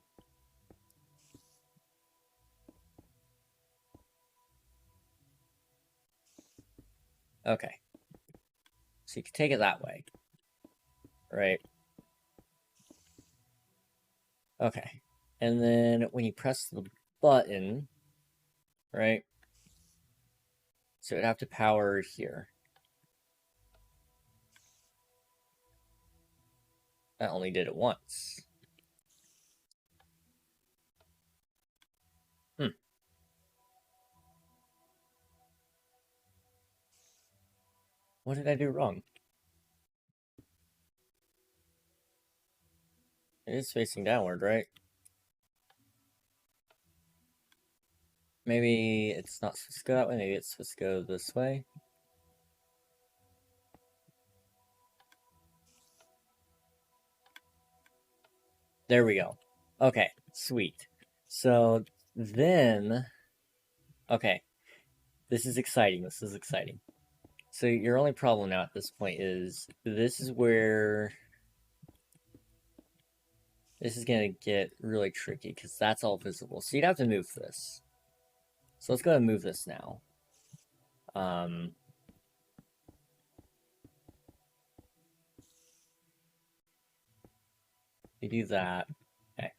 Okay. So you can take it that way. Right? Okay. And then when you press the button, right? So it'd have to power here. I only did it once. What did I do wrong? It is facing downward, right? Maybe it's not supposed to go that way, maybe it's supposed to go this way. There we go. Okay, sweet. So then, okay, this is exciting, this is exciting. So your only problem now at this point is, this is where this is gonna get really tricky, because that's all visible. So you'd have to move this. So let's go ahead and move this now. You do that. Okay.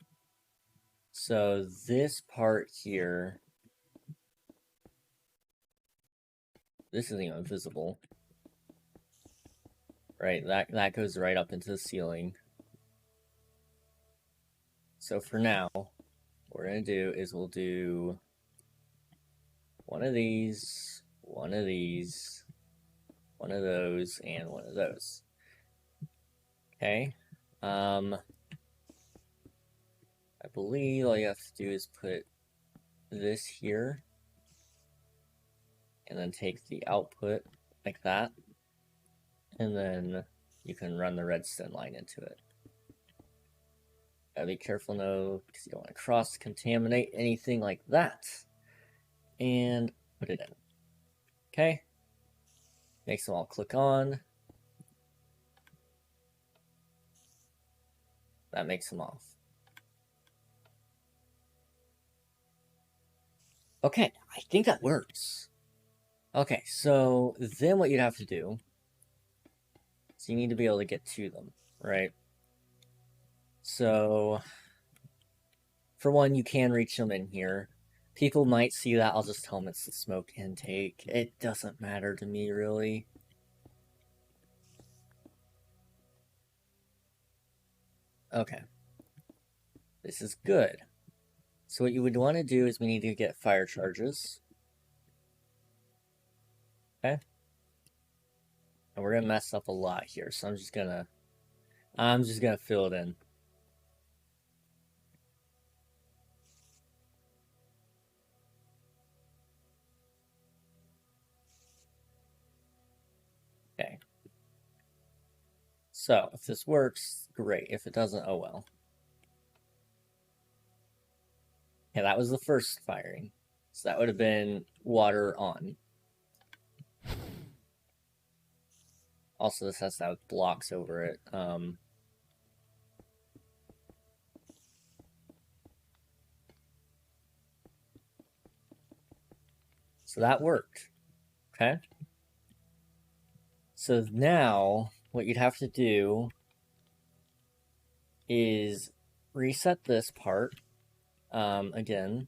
So this part here, this isn't even visible. Right, that goes right up into the ceiling. So for now, what we're gonna do is we'll do one of these, one of these, one of those, and one of those. Okay. I believe all you have to do is put this here, and then take the output like that, and then you can run the redstone line into it. Gotta be careful though, because you don't want to cross-contaminate anything like that. And put it in. Okay. Makes them all click on. That makes them off. Okay, I think that works. Okay, so then what you'd have to do is you need to be able to get to them, right? So, for one, you can reach them in here. People might see that. I'll just tell them it's the smoke intake. It doesn't matter to me, really. Okay. This is good. So what you would want to do is we need to get fire charges. Okay. And we're gonna mess up a lot here, so I'm just gonna fill it in. Okay. So if this works, great. If it doesn't, oh well. Yeah, that was the first firing. So that would have been water on. Also, this has to have blocks over it. So that worked. Okay. So now, what you'd have to do is reset this part again.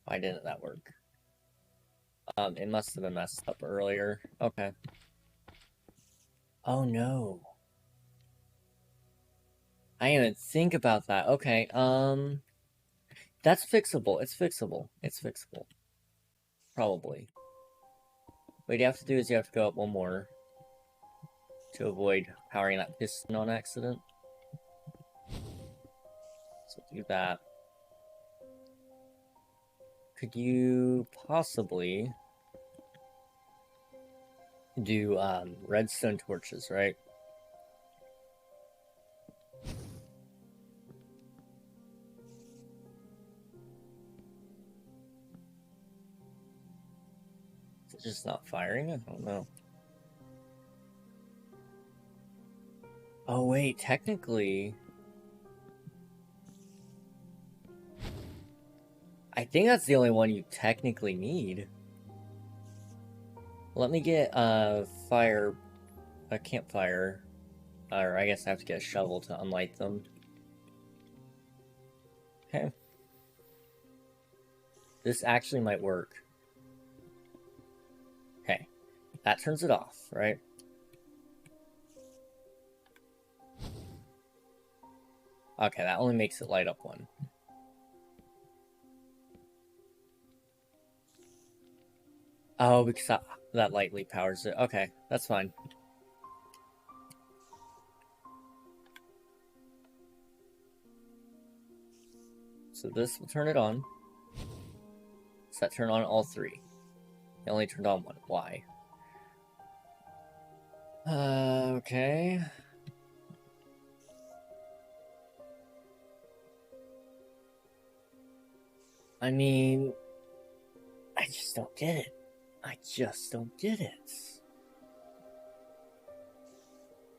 Why didn't that work? It must have been messed up earlier. Okay. Oh no. I didn't even think about that. Okay, that's fixable. It's fixable. It's fixable. Probably. What you have to do is you have to go up one more to avoid powering that piston on accident. So do that. Could you possibly do redstone torches, right? Is it just not firing? I don't know. Oh wait, technically... I think that's the only one you technically need. Let me get a campfire, or I guess I have to get a shovel to unlight them. Okay. This actually might work. Okay. That turns it off, right? Okay, that only makes it light up one. Oh, because that lightly powers it. Okay, that's fine. So this will turn it on. Does that turn on all three? It only turned on one. Why? Okay. I mean, I just don't get it. I just don't get it.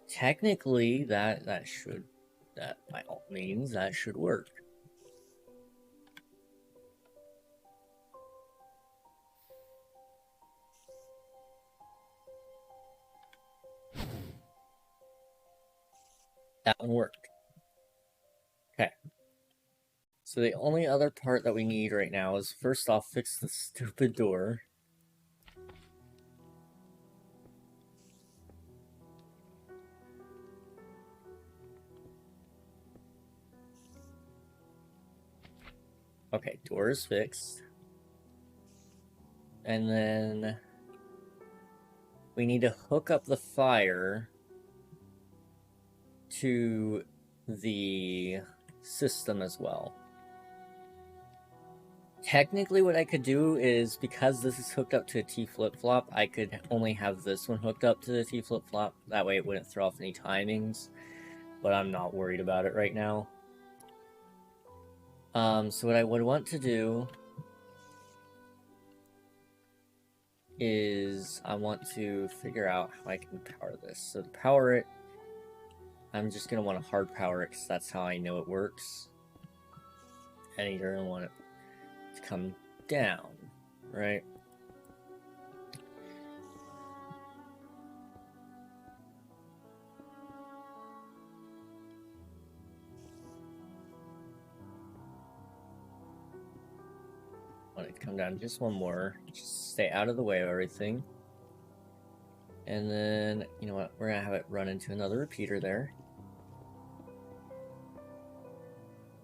Technically, that by all means, that should work. That one worked. Okay. So the only other part that we need right now is first off fix the stupid door. Okay, door is fixed. And then we need to hook up the fire to the system as well. Technically what I could do is, because this is hooked up to a T flip-flop, I could only have this one hooked up to the T flip-flop. That way it wouldn't throw off any timings. But I'm not worried about it right now. So what I would want to do is I want to figure out how I can power this. So to power it, I'm just going to want to hard power it because that's how I know it works. And you're going to want it to come down, right? I want it to come down just one more. Just stay out of the way of everything. And then, you know what? We're going to have it run into another repeater there.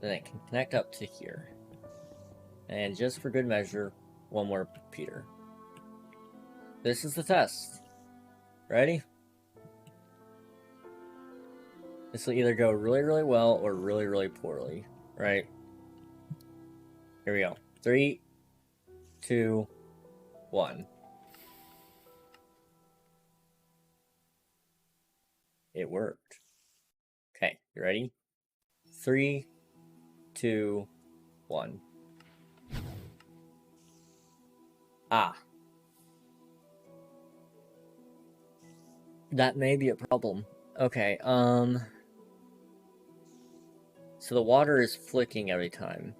Then it can connect up to here. And just for good measure, one more repeater. This is the test. Ready? This will either go really, really well or really, really poorly, right? Here we go. 3, 2, 1. It worked. Okay, you ready? 3, 2, 1. Ah. That may be a problem. Okay, so the water is flicking every time.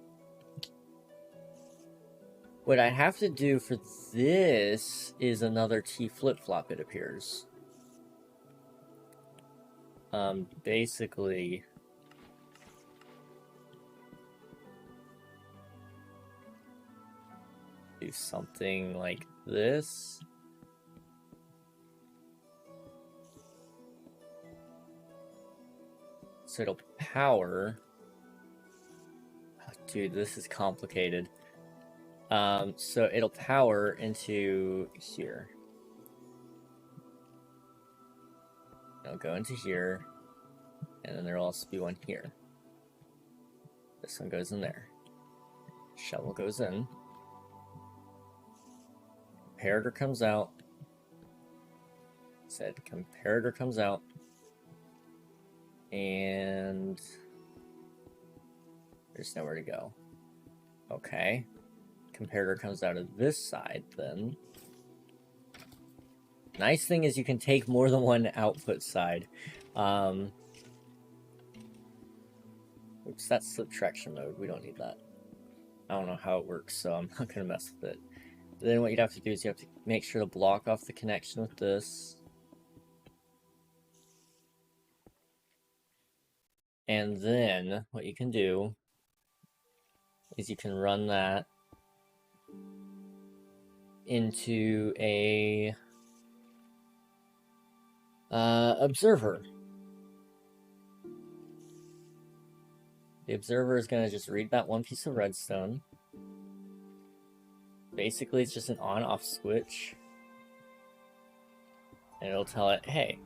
What I have to do for this is another T flip-flop, it appears. Basically... do something like this. So it'll power... Oh, dude, this is complicated. So it'll power into here. It'll go into here, and then there'll also be one here. This one goes in there. Shovel goes in. Comparator comes out. Said comparator comes out. And there's nowhere to go. Okay. Comparator comes out of this side then. Nice thing is you can take more than one output side. Oops, that's subtraction mode. We don't need that. I don't know how it works, so I'm not going to mess with it. Then what you'd have to do is you have to make sure to block off the connection with this. And then what you can do is you can run that into a observer. The observer is going to just read that one piece of redstone. Basically, it's just an on-off switch. And it'll tell it, hey,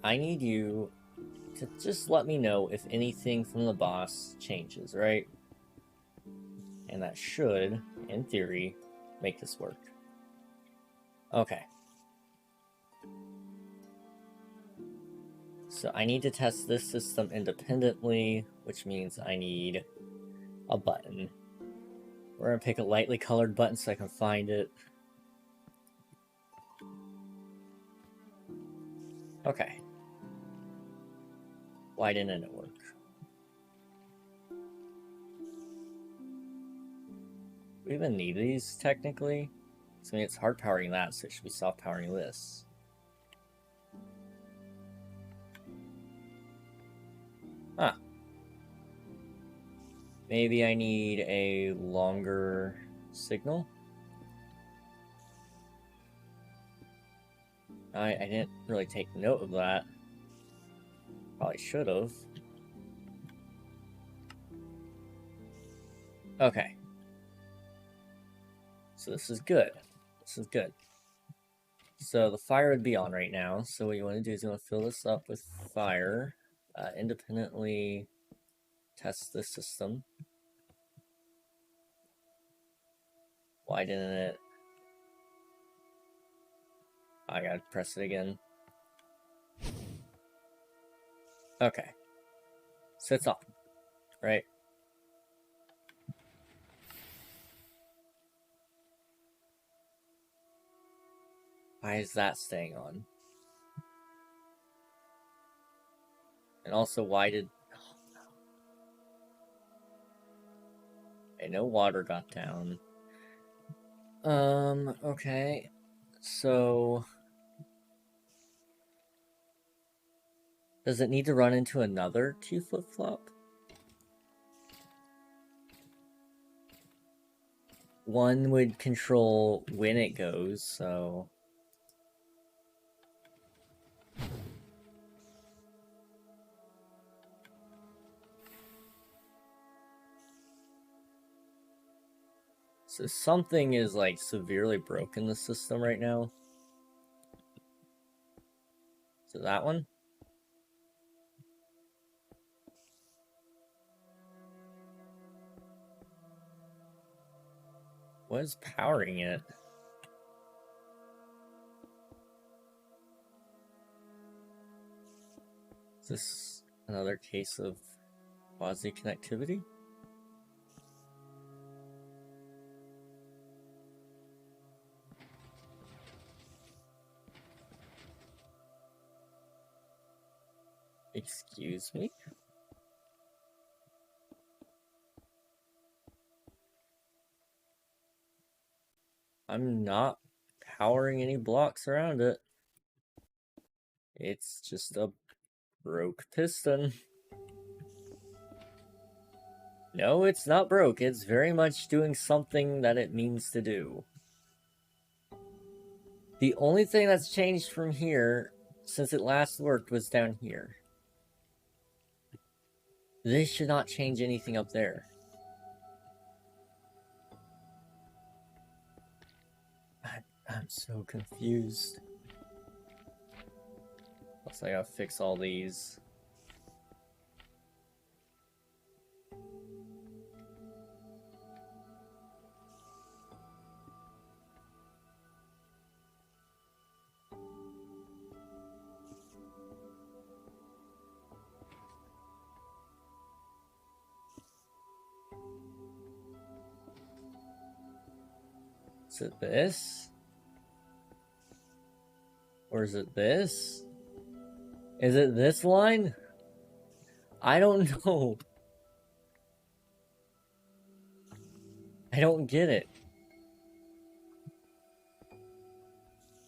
I need you to just let me know if anything from the boss changes, right? And that should, in theory, make this work. Okay. So I need to test this system independently, which means I need a button. We're going to pick a lightly colored button so I can find it. Okay. Why didn't it work? We even need these, technically. So I mean, it's hard powering that, so it should be soft powering this. Huh. Maybe I need a longer signal? I didn't really take note of that. Probably should have. Okay. So this is good. This is good. So the fire would be on right now. So what you want to do is you want to fill this up with fire. Independently test the system. Why didn't it? I gotta press it again. Okay. So it's on, right? Why is that staying on? And also, why did... Oh, no. Okay, no water got down. Okay. So... Does it need to run into another Q flip-flop? One would control when it goes, so... So something is, like, severely broken in the system right now. So that one? What is powering it? Is this another case of quasi-connectivity? Excuse me? I'm not powering any blocks around it. It's just a broke piston. No, it's not broke. It's very much doing something that it means to do. The only thing that's changed from here since it last worked was down here. This should not change anything up there. I'm so confused. Plus I gotta fix all these. Is it this? Or is it this? Is it this line? I don't know. I don't get it.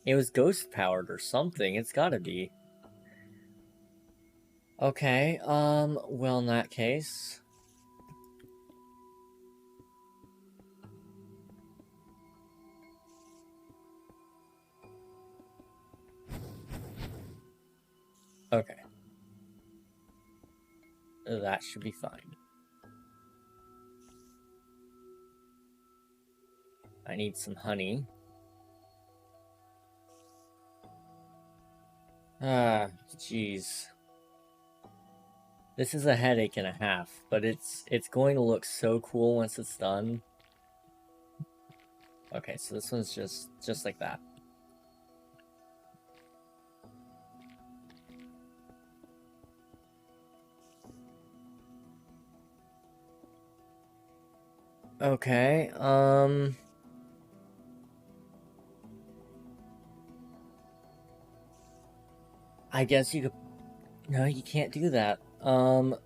It was ghost powered or something. It's gotta be. Okay, well in that case... Okay. That should be fine. I need some honey. Ah, jeez. This is a headache and a half, but it's going to look so cool once it's done. Okay, so this one's just like that. Okay, I guess you could... No, you can't do that. I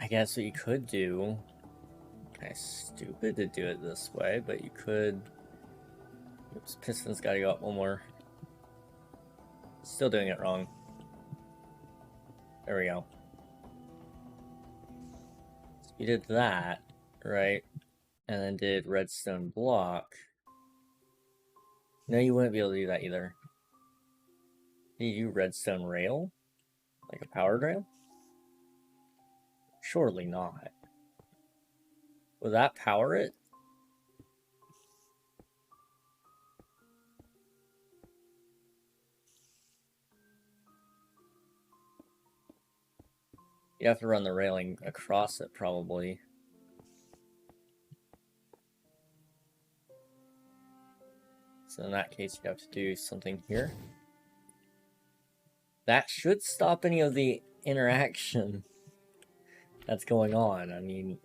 guess what you could do... Kinda stupid to do it this way, but you could... Oops, piston's gotta go up one more. Still doing it wrong. There we go. So you did that, right? And then did redstone block. No, you wouldn't be able to do that either. Did you do redstone rail? Like a powered rail? Surely not. Will that power it? You have to run the railing across it, probably. So in that case, you have to do something here. That should stop any of the interaction that's going on. I mean,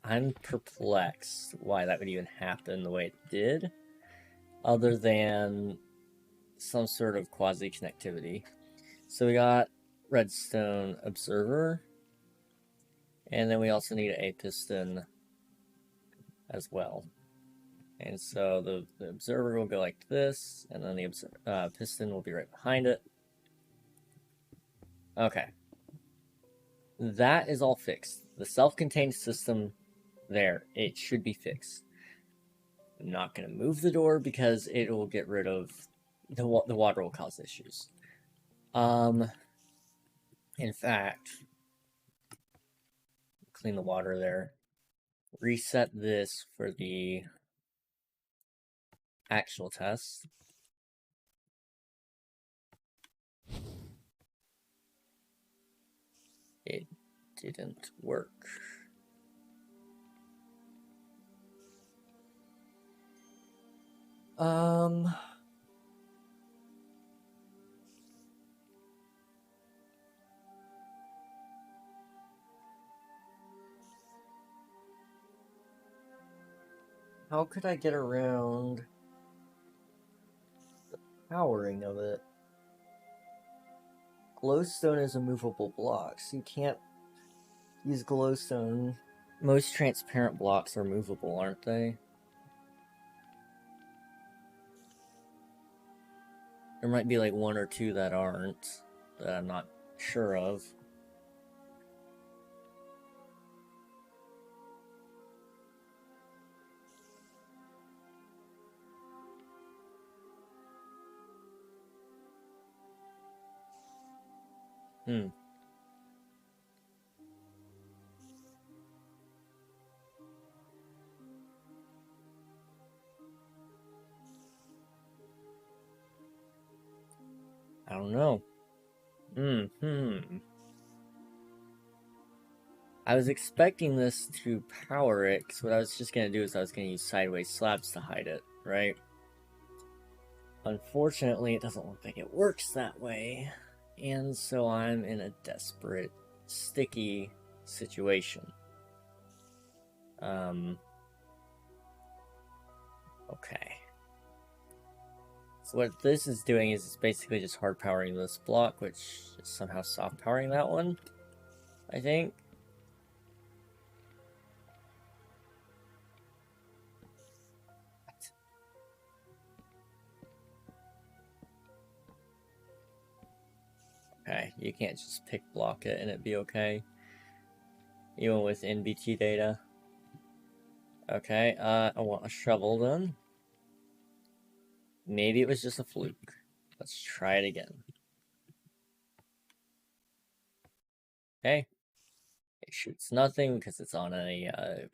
I'm perplexed why that would even happen the way it did, other than some sort of quasi-connectivity. So we got redstone observer, and then we also need a piston as well. And so the observer will go like this, and then the piston will be right behind it. Okay. That is all fixed. The self-contained system there, it should be fixed. I'm not going to move the door because it will get rid of the water will cause issues. In fact, clean the water there. Reset this for the actual test. It didn't work. How could I get around the powering of it? Glowstone is a movable block, so you can't use glowstone. Most transparent blocks are movable, aren't they? There might be like one or two that aren't, that I'm not sure of. I don't know. I was expecting this to power it, because what I was just going to do is I was going to use sideways slabs to hide it, right? Unfortunately, it doesn't look like it works that way, and so I'm in a desperate, sticky situation. Okay. So what this is doing is it's basically just hard powering this block, which is somehow soft powering that one, I think. Okay, you can't just pick block it and it'd be okay. Even with NBT data. Okay, I want a shovel then. Maybe it was just a fluke. Let's try it again. Okay. It shoots nothing because it's on a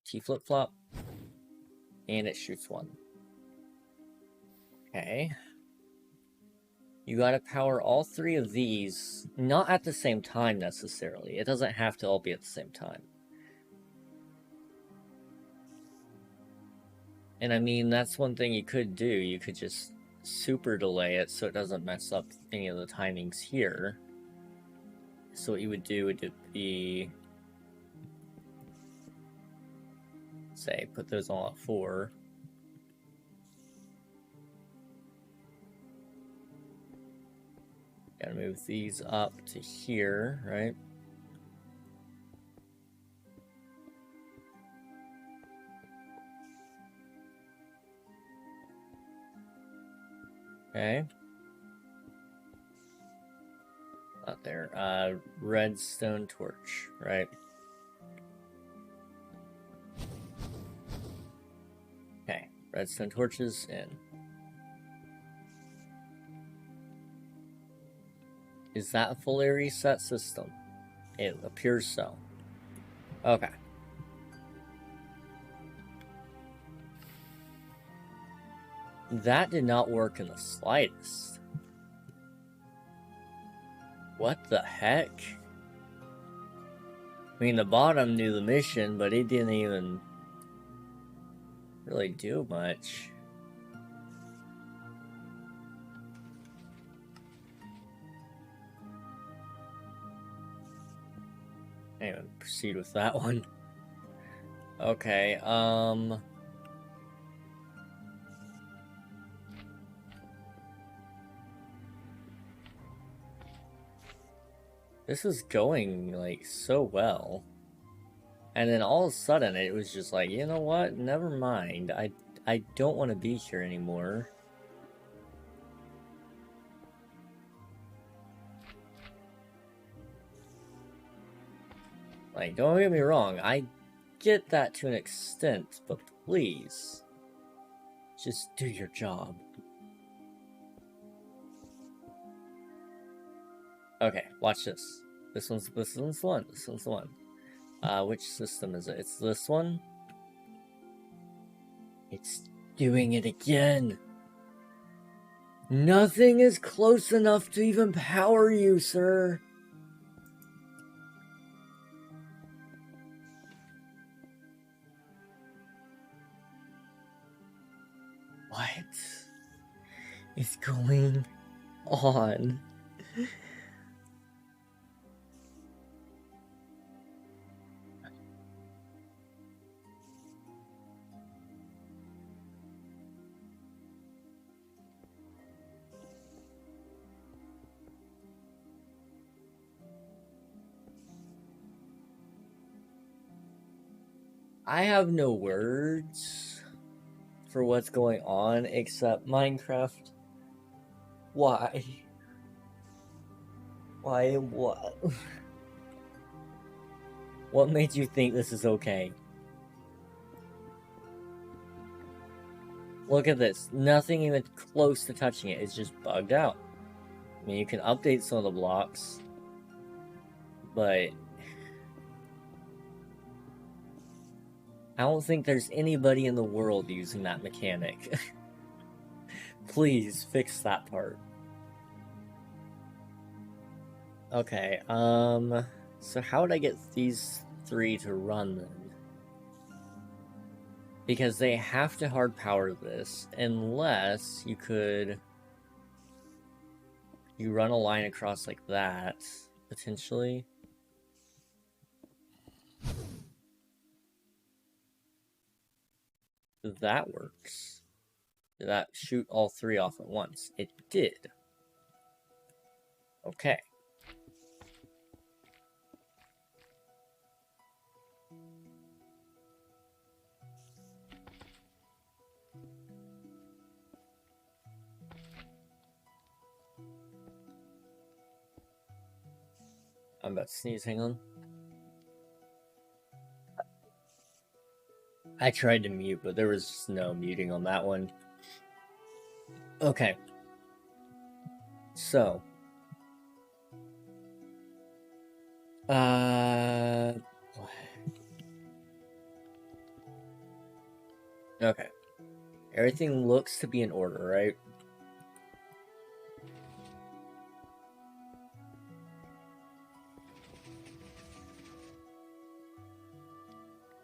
T flip-flop. And it shoots one. Okay. You gotta power all three of these, not at the same time necessarily. It doesn't have to all be at the same time. And I mean, that's one thing you could do. You could just super delay it so it doesn't mess up any of the timings here. So what you would do would be, say, put those all at 4. Gotta move these up to here, right? Okay. Not there. Redstone torch, right? Okay, redstone torches in. Is that a fully reset system? It appears so. Okay. That did not work in the slightest. What the heck? I mean, the bottom knew the mission, but it didn't even really do much. Anyway, proceed with that one. Okay, this was going, like, so well. And then all of a sudden, it was just like, you know what? Never mind. I don't want to be here anymore. Like, don't get me wrong, I get that to an extent, but please, just do your job. Okay, watch this. This one's the one. This one's the one. Which system is it? It's this one. It's doing it again. Nothing is close enough to even power you, sir. What is going on? I have no words for what's going on except Minecraft. Why? Why and what? What made you think this is okay? Look at this. Nothing even close to touching it. It's just bugged out. I mean, you can update some of the blocks, but I don't think there's anybody in the world using that mechanic. Please fix that part. Okay, so how would I get these three to run then? Because they have to hard power this, unless you run a line across like that, potentially. That works. Did that shoot all three off at once? It did. Okay. I'm about to sneeze, hang on. I tried to mute, but there was just no muting on that one. Okay. So. Okay. Everything looks to be in order, right?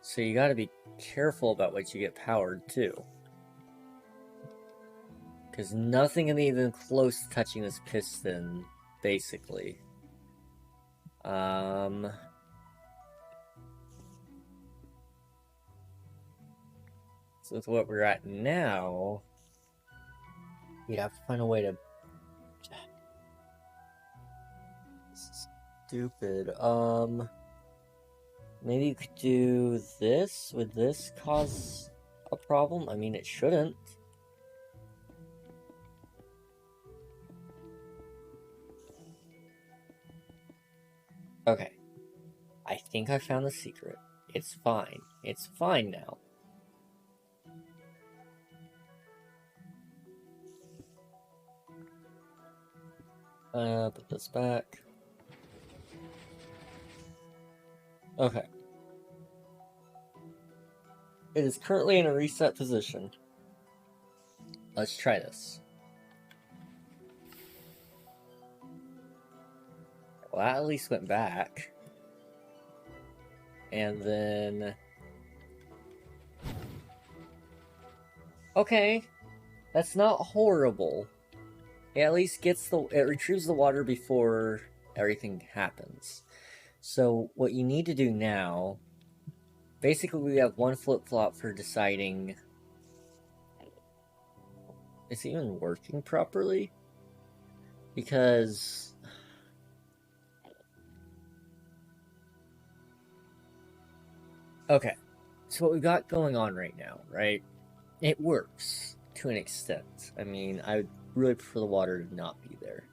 So you gotta be careful about what you get powered, too. Because nothing is even close to touching this piston, basically. So with what we're at now, you'd have to find a way to... Stupid. Maybe you could do this? Would this cause a problem? I mean, it shouldn't. Okay. I think I found the secret. It's fine. It's fine now. Put this back. Okay. It is currently in a reset position. let's try this. Well, that at least went back. And then... Okay. That's not horrible. It at least gets it retrieves the water before everything happens. So what you need to do now... Basically, we have one flip-flop for deciding... Is it even working properly? Because... Okay, so what we've got going on right now, right? It works, to an extent. I mean, I would really prefer the water to not be there.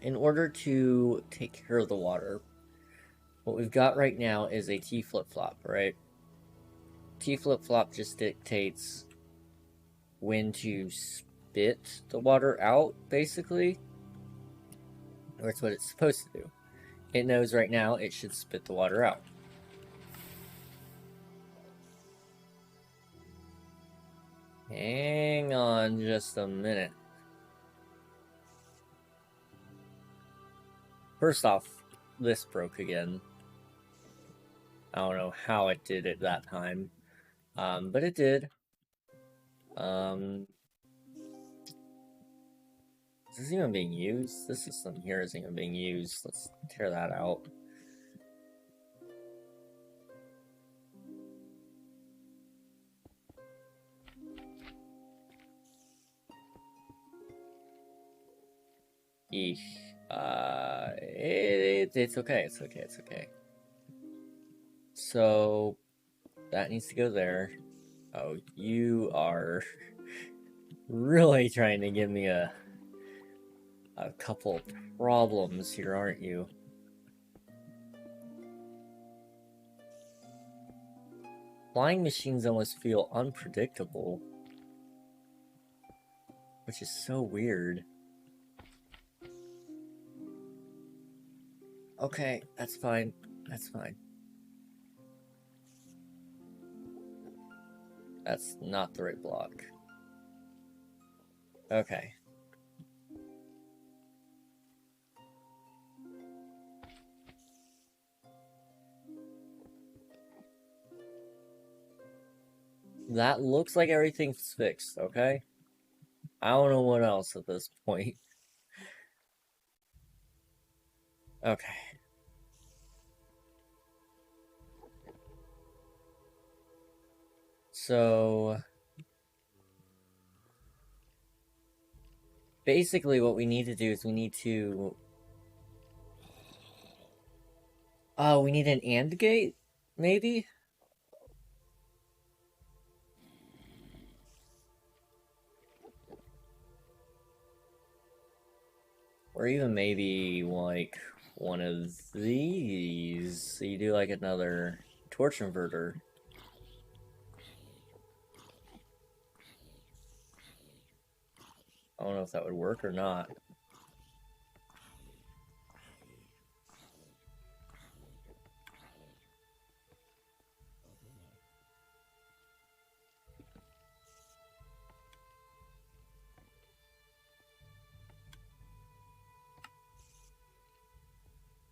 In order to take care of the water, what we've got right now is a T flip-flop, right? T flip-flop just dictates when to spit the water out, basically. Or it's what it's supposed to do. It knows right now it should spit the water out. Hang on just a minute. First off, this broke again. I don't know how it did it that time. But it did. Is this even being used? This system here isn't even being used. Let's tear that out. Eesh. It's okay, it's okay, it's okay. So, that needs to go there. Oh, you are really trying to give me a couple problems here, aren't you? Flying machines almost feel unpredictable, which is so weird. Okay, that's fine. That's fine. That's not the right block. Okay. That looks like everything's fixed, okay? I don't know what else at this point. Okay. So... basically what we need to do is we need to... Oh, we need an AND gate? Maybe? Or even maybe, like, one of these. So you do, like, another torch inverter. I don't know if that would work or not.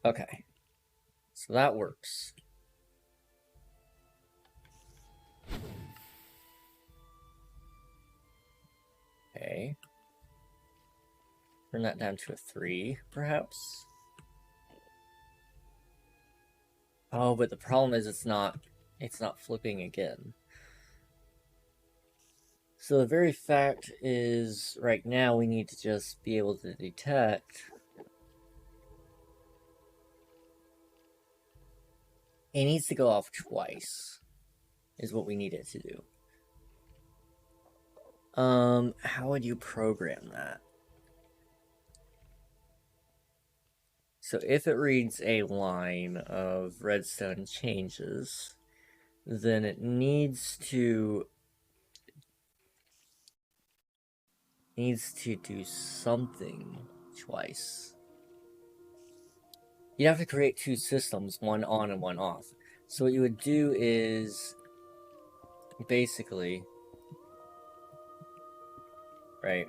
Okay. So that works. Okay. Turn that down to a 3, perhaps. Oh, but the problem is it's not flipping again. So the very fact is, right now we need to just be able to detect. It needs to go off twice, is what we need it to do. How would you program that? So if it reads a line of redstone changes, then it needs to do something twice. You'd have to create two systems, one on and one off. So what you would do is basically right?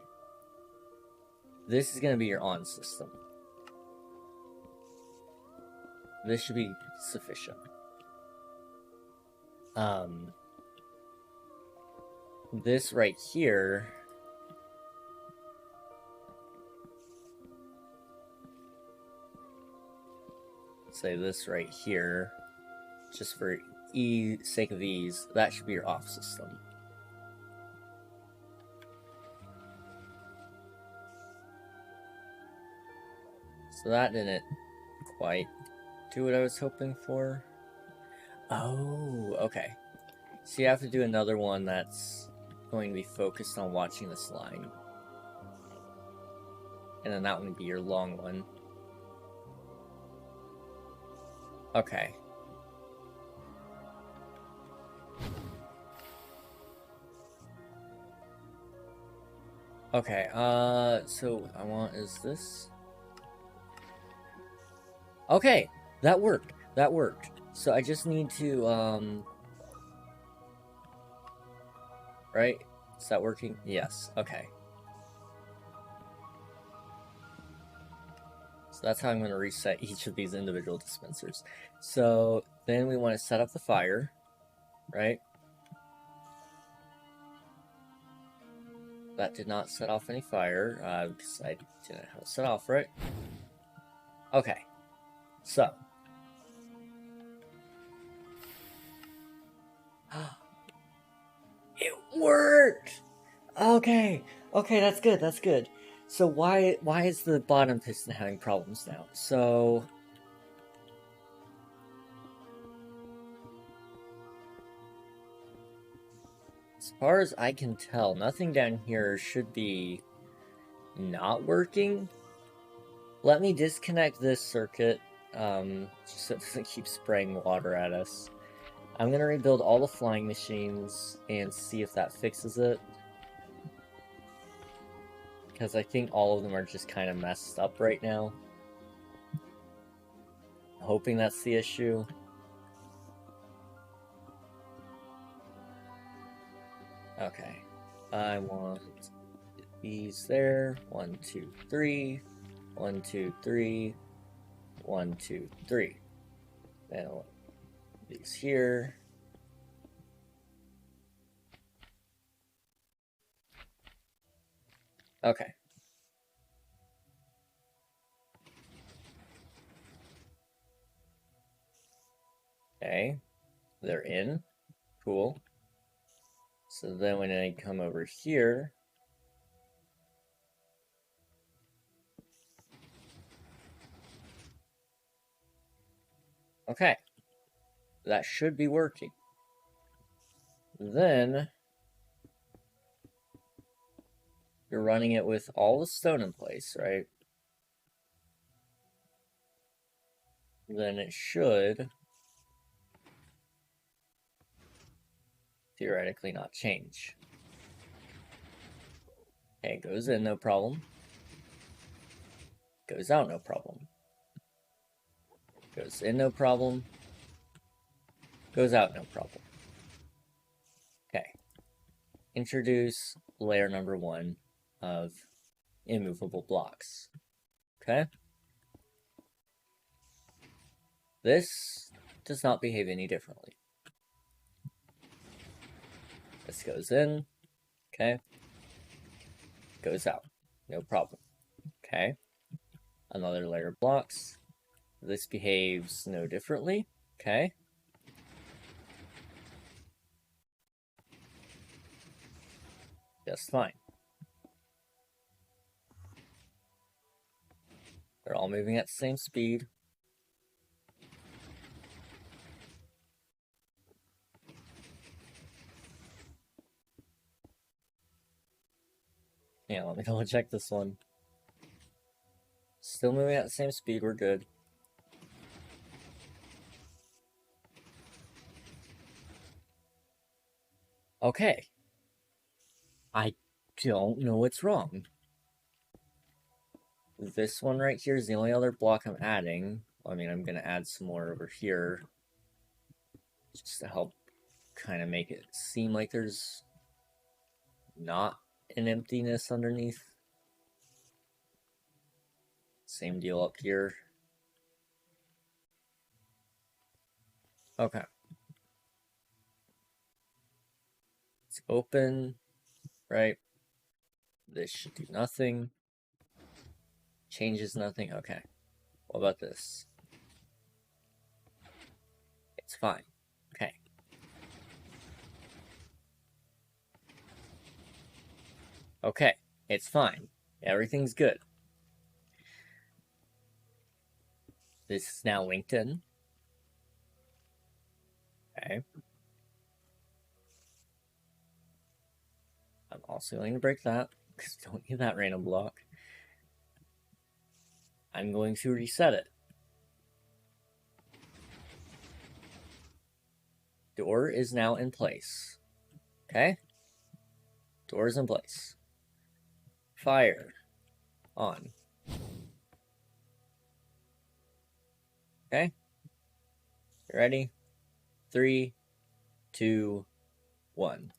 This is going to be your on system. This should be sufficient. This right here, say this right here, just for sake of ease, that should be your off system. So that didn't quite do what I was hoping for. Oh, okay. So you have to do another one that's going to be focused on watching this line. And then that one would be your long one. Okay. Okay, so I want is this? Okay, that worked. That worked. So I just need to, right? Is that working? Yes, okay. So that's how I'm going to reset each of these individual dispensers. So then we want to set up the fire, right? That did not set off any fire, because I didn't have it set off, right? Okay, so. It worked! Okay, okay, that's good, that's good. So why is the bottom piston having problems now? So... as far as I can tell, nothing down here should be not working. Let me disconnect this circuit, just so it doesn't keep spraying water at us. I'm gonna rebuild all the flying machines and see if that fixes it. Because I think all of them are just kind of messed up right now. I'm hoping that's the issue. Okay. I want these there. 1, 2, 3. 1, 2, 3. 1, 2, 3. Then I want these here. Okay. Okay. They're in. Cool. So then when I come over here, okay, that should be working. Then you're running it with all the stone in place, right? Then it should theoretically not change. Okay, goes in, no problem. Goes out, no problem. Goes in, no problem. Goes out, no problem. Okay. Introduce layer number 1 of immovable blocks. Okay. This does not behave any differently. This goes in. Okay. Goes out. No problem. Okay. Another layer of blocks. This behaves no differently. Okay. Just fine. They're all moving at the same speed. Yeah, let me double check this one. Still moving at the same speed, we're good. Okay. I don't know what's wrong. This one right here is the only other block I'm adding. I mean, I'm going to add some more over here just to help kind of make it seem like there's not an emptiness underneath. Same deal up here. Okay. It's open, right? This should do nothing. Changes nothing. Okay. What about this? It's fine. Okay. Okay. It's fine. Everything's good. This is now linked in. Okay. I'm also going to break that, because I don't need that random block. I'm going to reset it. Door is now in place. Okay? Door is in place. Fire. On. Okay? You ready? 3, 2, 1.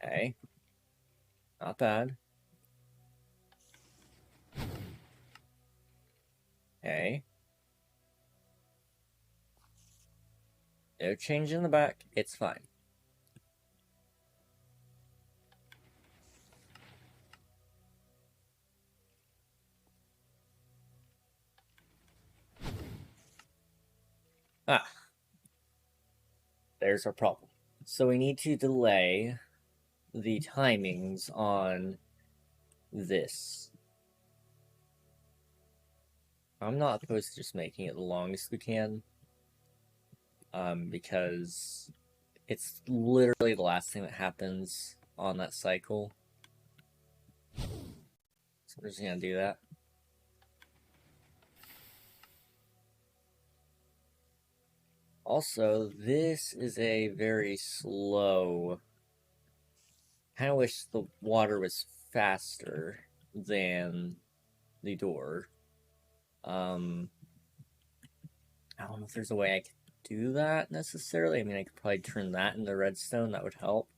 Okay. Not bad. Okay. No change in the back. It's fine. Ah. There's our problem. So we need to delay the timings on this. I'm not opposed to just making it the longest we can. Because it's literally the last thing that happens on that cycle. So we're just gonna do that. Also, this is a very slow... I kind of wish the water was faster than the door. I don't know if there's a way I could do that necessarily. I mean, I could probably turn that into redstone. That would help.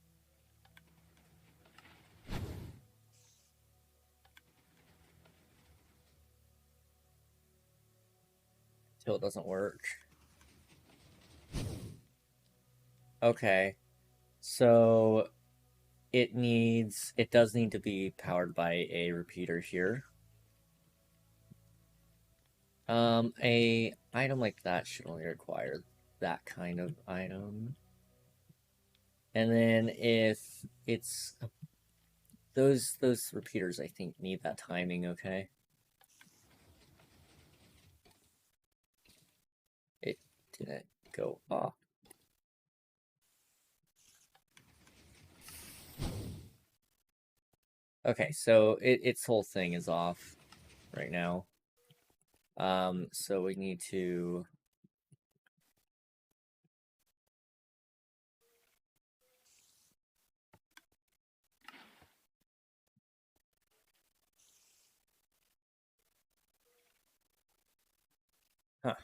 Until it doesn't work. Okay. So it does need to be powered by a repeater here. A item like that should only require that kind of item. And then if it's those repeaters, I think, need that timing, okay? It didn't go off. Okay, so its whole thing is off right now. So we need to... Huh.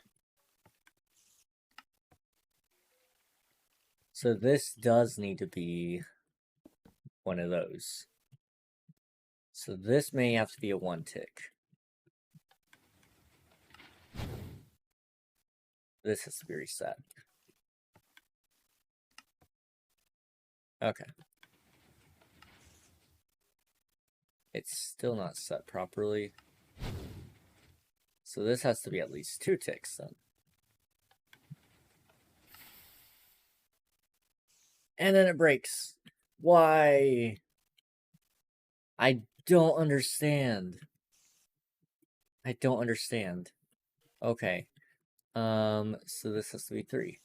So this does need to be one of those. So this may have to be a 1 tick. This has to be reset. Okay. It's still not set properly. So this has to be at least 2 ticks then. And then it breaks. Why? I don't understand. I don't understand. Okay. So this has to be 3.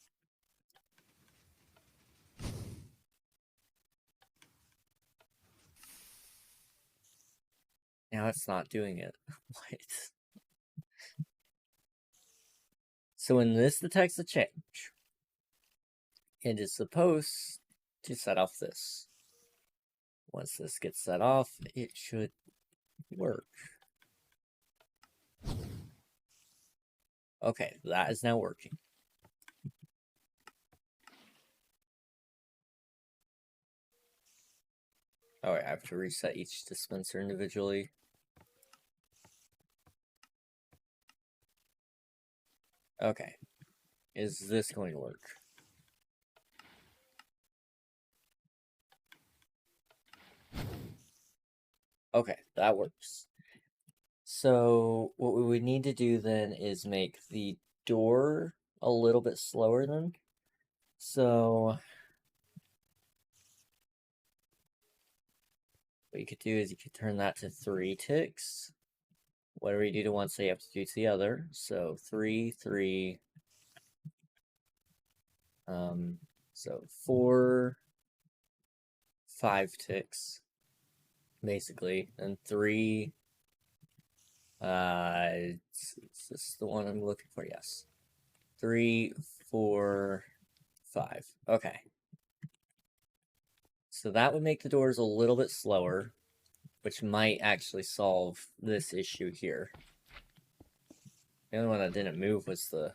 Now it's not doing it. What? So when this detects a change, it is supposed to set off this. Once this gets set off, it should work. Okay, that is now working. Oh, I have to reset each dispenser individually. Okay. Is this going to work? Okay, that works. So what we would need to do then is make the door a little bit slower then. So what you could do is you could turn that to 3 ticks. Whatever you do to one, so you have to do to the other. So 3, 3. So 4, 5 ticks, basically, and 3. Is this the one I'm looking for? Yes. 3, 4, 5. Okay. So that would make the doors a little bit slower, which might actually solve this issue here. The only one that didn't move was the...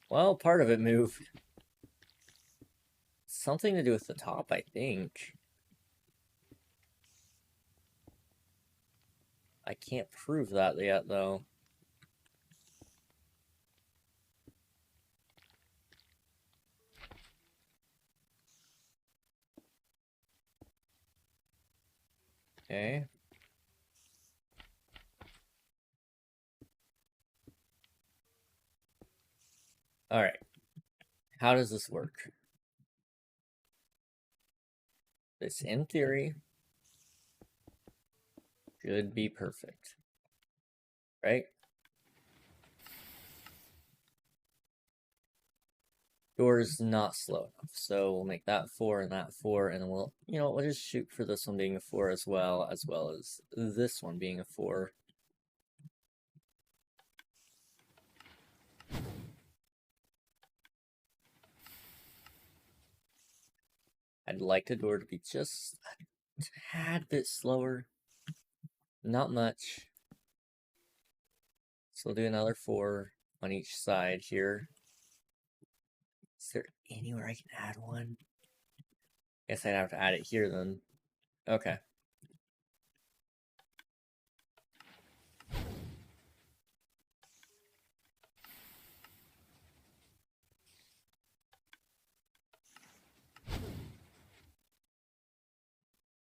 Well, part of it moved. Something to do with the top, I think. I can't prove that yet, though. Okay. Alright. How does this work? This, in theory, should be perfect. Right? Door's not slow enough, so we'll make that 4 and that 4, and then we'll, we'll just shoot for this one being a 4 as well as this one being a 4. I'd like the door to be just a tad bit slower. Not much. So we'll do another 4 on each side here. Is there anywhere I can add one? Guess I'd have to add it here then. Okay.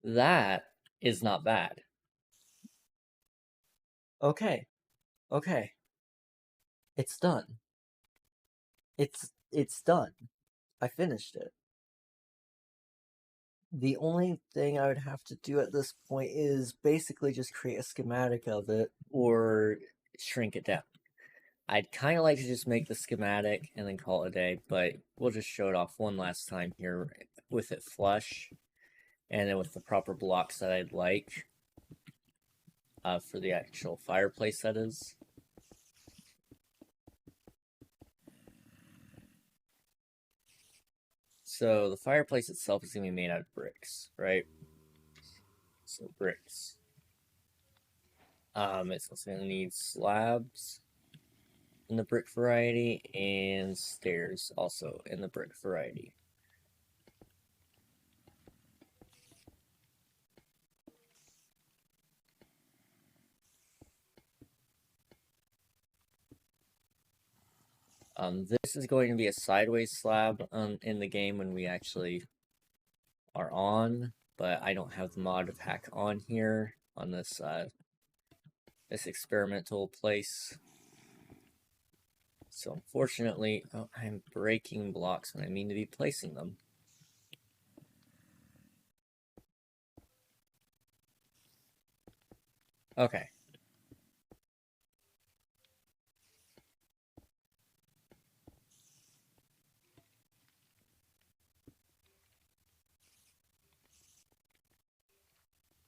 That is not bad. Okay. Okay. It's done. It's done. I finished it. The only thing I would have to do at this point is basically just create a schematic of it or shrink it down. I'd kind of like to just make the schematic and then call it a day, but we'll just show it off one last time here with it flush and then with the proper blocks that I'd like for the actual fireplace, that is. So the fireplace itself is going to be made out of bricks, right? So bricks. It's also going to need slabs in the brick variety and stairs also in the brick variety. This is going to be a sideways slab in the game when we actually are on, but I don't have the mod pack on here on this this experimental place. So unfortunately, I'm breaking blocks when I mean to be placing them. Okay.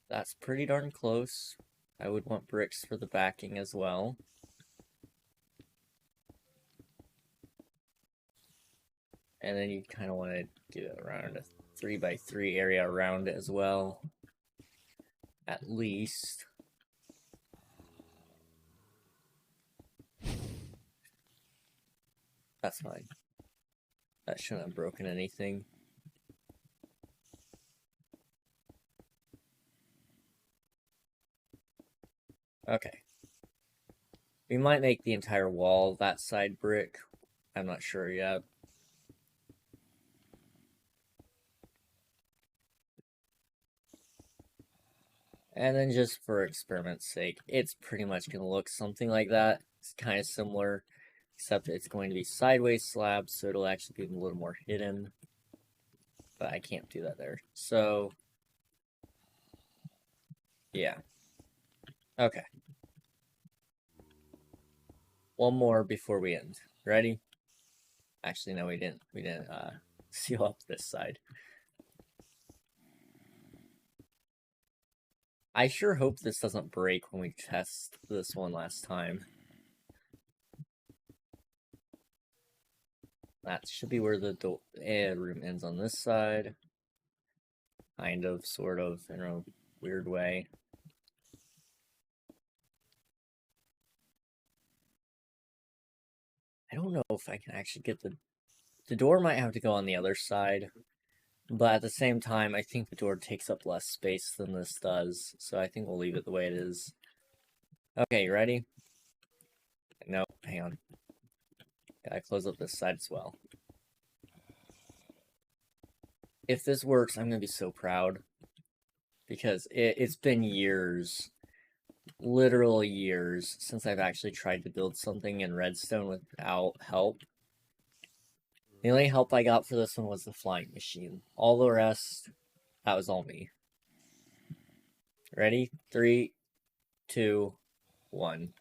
That's pretty darn close. I would want bricks for the backing as well. And then you kind of want to do it around a 3x3 area around it as well. At least. That's fine. That shouldn't have broken anything. Okay. We might make the entire wall that side brick. I'm not sure yet. And then just for experiment's sake, it's pretty much going to look something like that. It's kind of similar, except it's going to be sideways slabs, so it'll actually be a little more hidden. But I can't do that there. So, yeah. Okay. One more before we end. Ready? Actually, no, we didn't. We didn't seal up this side. I sure hope this doesn't break when we test this one last time. That should be where the room ends on this side. Kind of, sort of, in a weird way. I don't know if I can actually get the door might have to go on the other side. But at the same time, I think the door takes up less space than this does. So I think we'll leave it the way it is. Okay, you ready? No, hang on. Gotta close up this side as well. If this works, I'm gonna be so proud. Because it's been years, literal years, since I've actually tried to build something in redstone without help. The only help I got for this one was the flying machine. All the rest, that was all me. Ready? 3, 2, 1.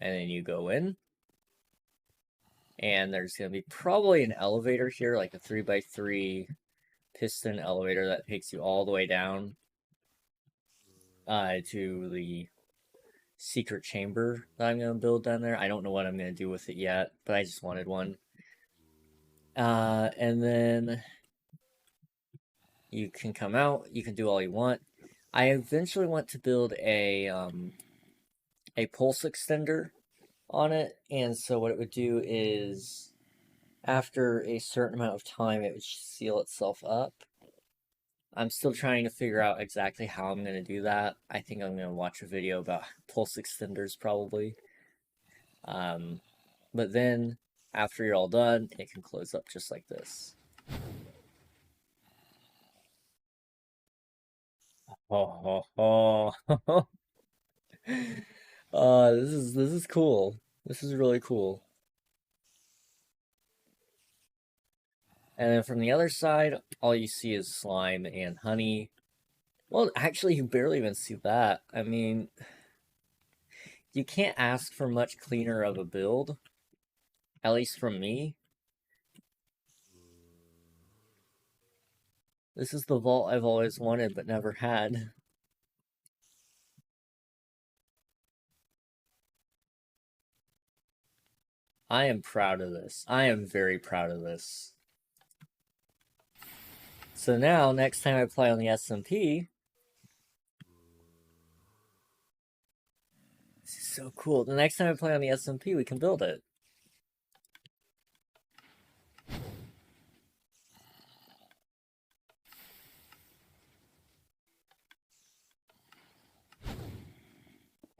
And then you go in. And there's going to be probably an elevator here, like a 3x3 piston elevator that takes you all the way down to the secret chamber that I'm going to build down there. I don't know what I'm going to do with it yet, but I just wanted one. And then you can come out, you can do all you want. I eventually want to build a pulse extender on it, and so what it would do is after a certain amount of time it would seal itself up. I'm still trying to figure out exactly how I'm going to do that. I think I'm going to watch a video about pulse extenders probably. But then after you're all done, it can close up just like this. This is cool. This is really cool. And then from the other side, all you see is slime and honey. Well, actually, you barely even see that. I mean, you can't ask for much cleaner of a build. At least from me. This is the vault I've always wanted but never had. I am proud of this. I am very proud of this. So now, next time I play on the SMP, this is so cool. The next time I play on the SMP, we can build it.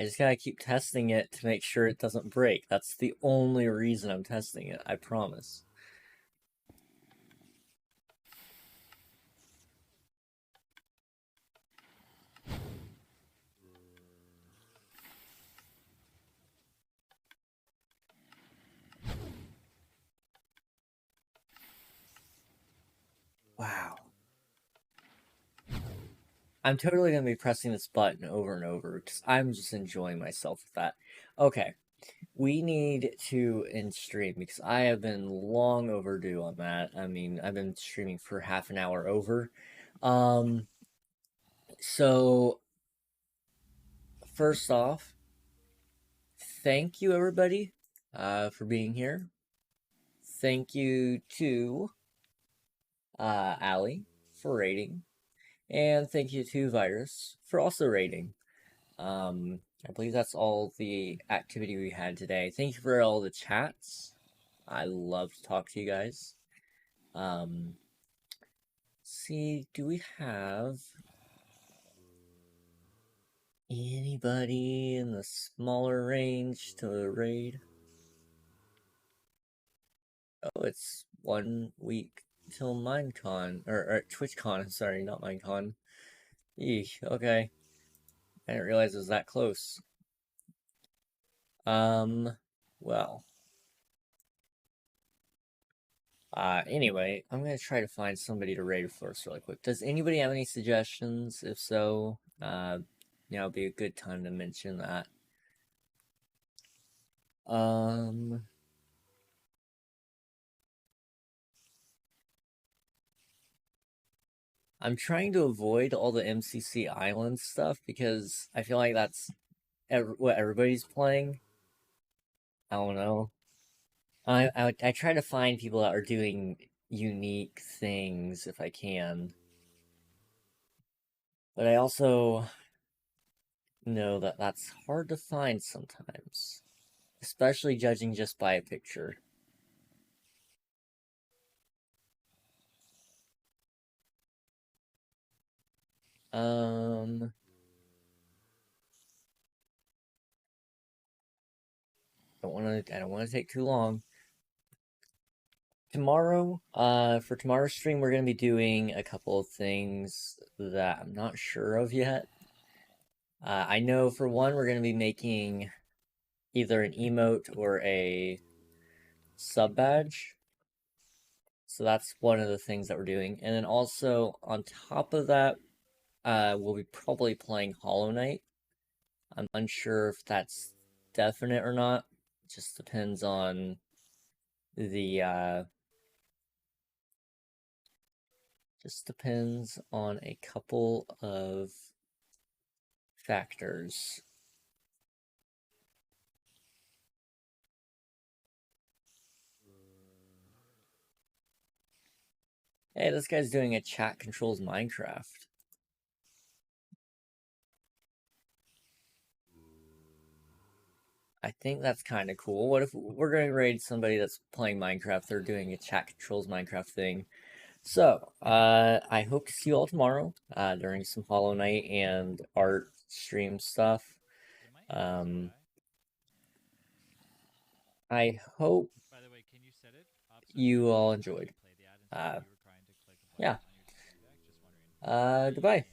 I just gotta keep testing it to make sure it doesn't break. That's the only reason I'm testing it, I promise. Wow. I'm totally going to be pressing this button over and over because I'm just enjoying myself with that. Okay, we need to end stream because I have been long overdue on that. I mean, I've been streaming for half an hour over. So, first off, thank you everybody for being here. Thank you to Allie for rating. And thank you to Virus for also rating. I believe that's all the activity we had today. Thank you for all the chats. I love to talk to you guys. See, do we have... Anybody in the smaller range to raid? Oh, it's 1 week till Minecon, or TwitchCon, sorry, not Minecon. Eesh, okay. I didn't realize it was that close. Well. Anyway, I'm gonna try to find somebody to raid first really quick. Does anybody have any suggestions? If so, now would be a good time to mention that. I'm trying to avoid all the MCC Island stuff because I feel like that's what everybody's playing. I don't know. I try to find people that are doing unique things if I can. But I also know that that's hard to find sometimes. Especially judging just by a picture. I don't wanna take too long. Tomorrow, for tomorrow's stream, we're gonna be doing a couple of things that I'm not sure of yet. I know for one, we're gonna be making either an emote or a sub badge. So that's one of the things that we're doing. And then also, on top of that, we'll be probably playing Hollow Knight. I'm unsure if that's definite or not. It just depends on the, just depends on a couple of factors. Hey, this guy's doing a chat controls Minecraft. I think that's kind of cool. What if we're going to raid somebody that's playing Minecraft? They're doing a chat controls Minecraft thing. So, I hope to see you all tomorrow during some Hollow Knight and art stream stuff. I hope you all enjoyed. Yeah. Goodbye.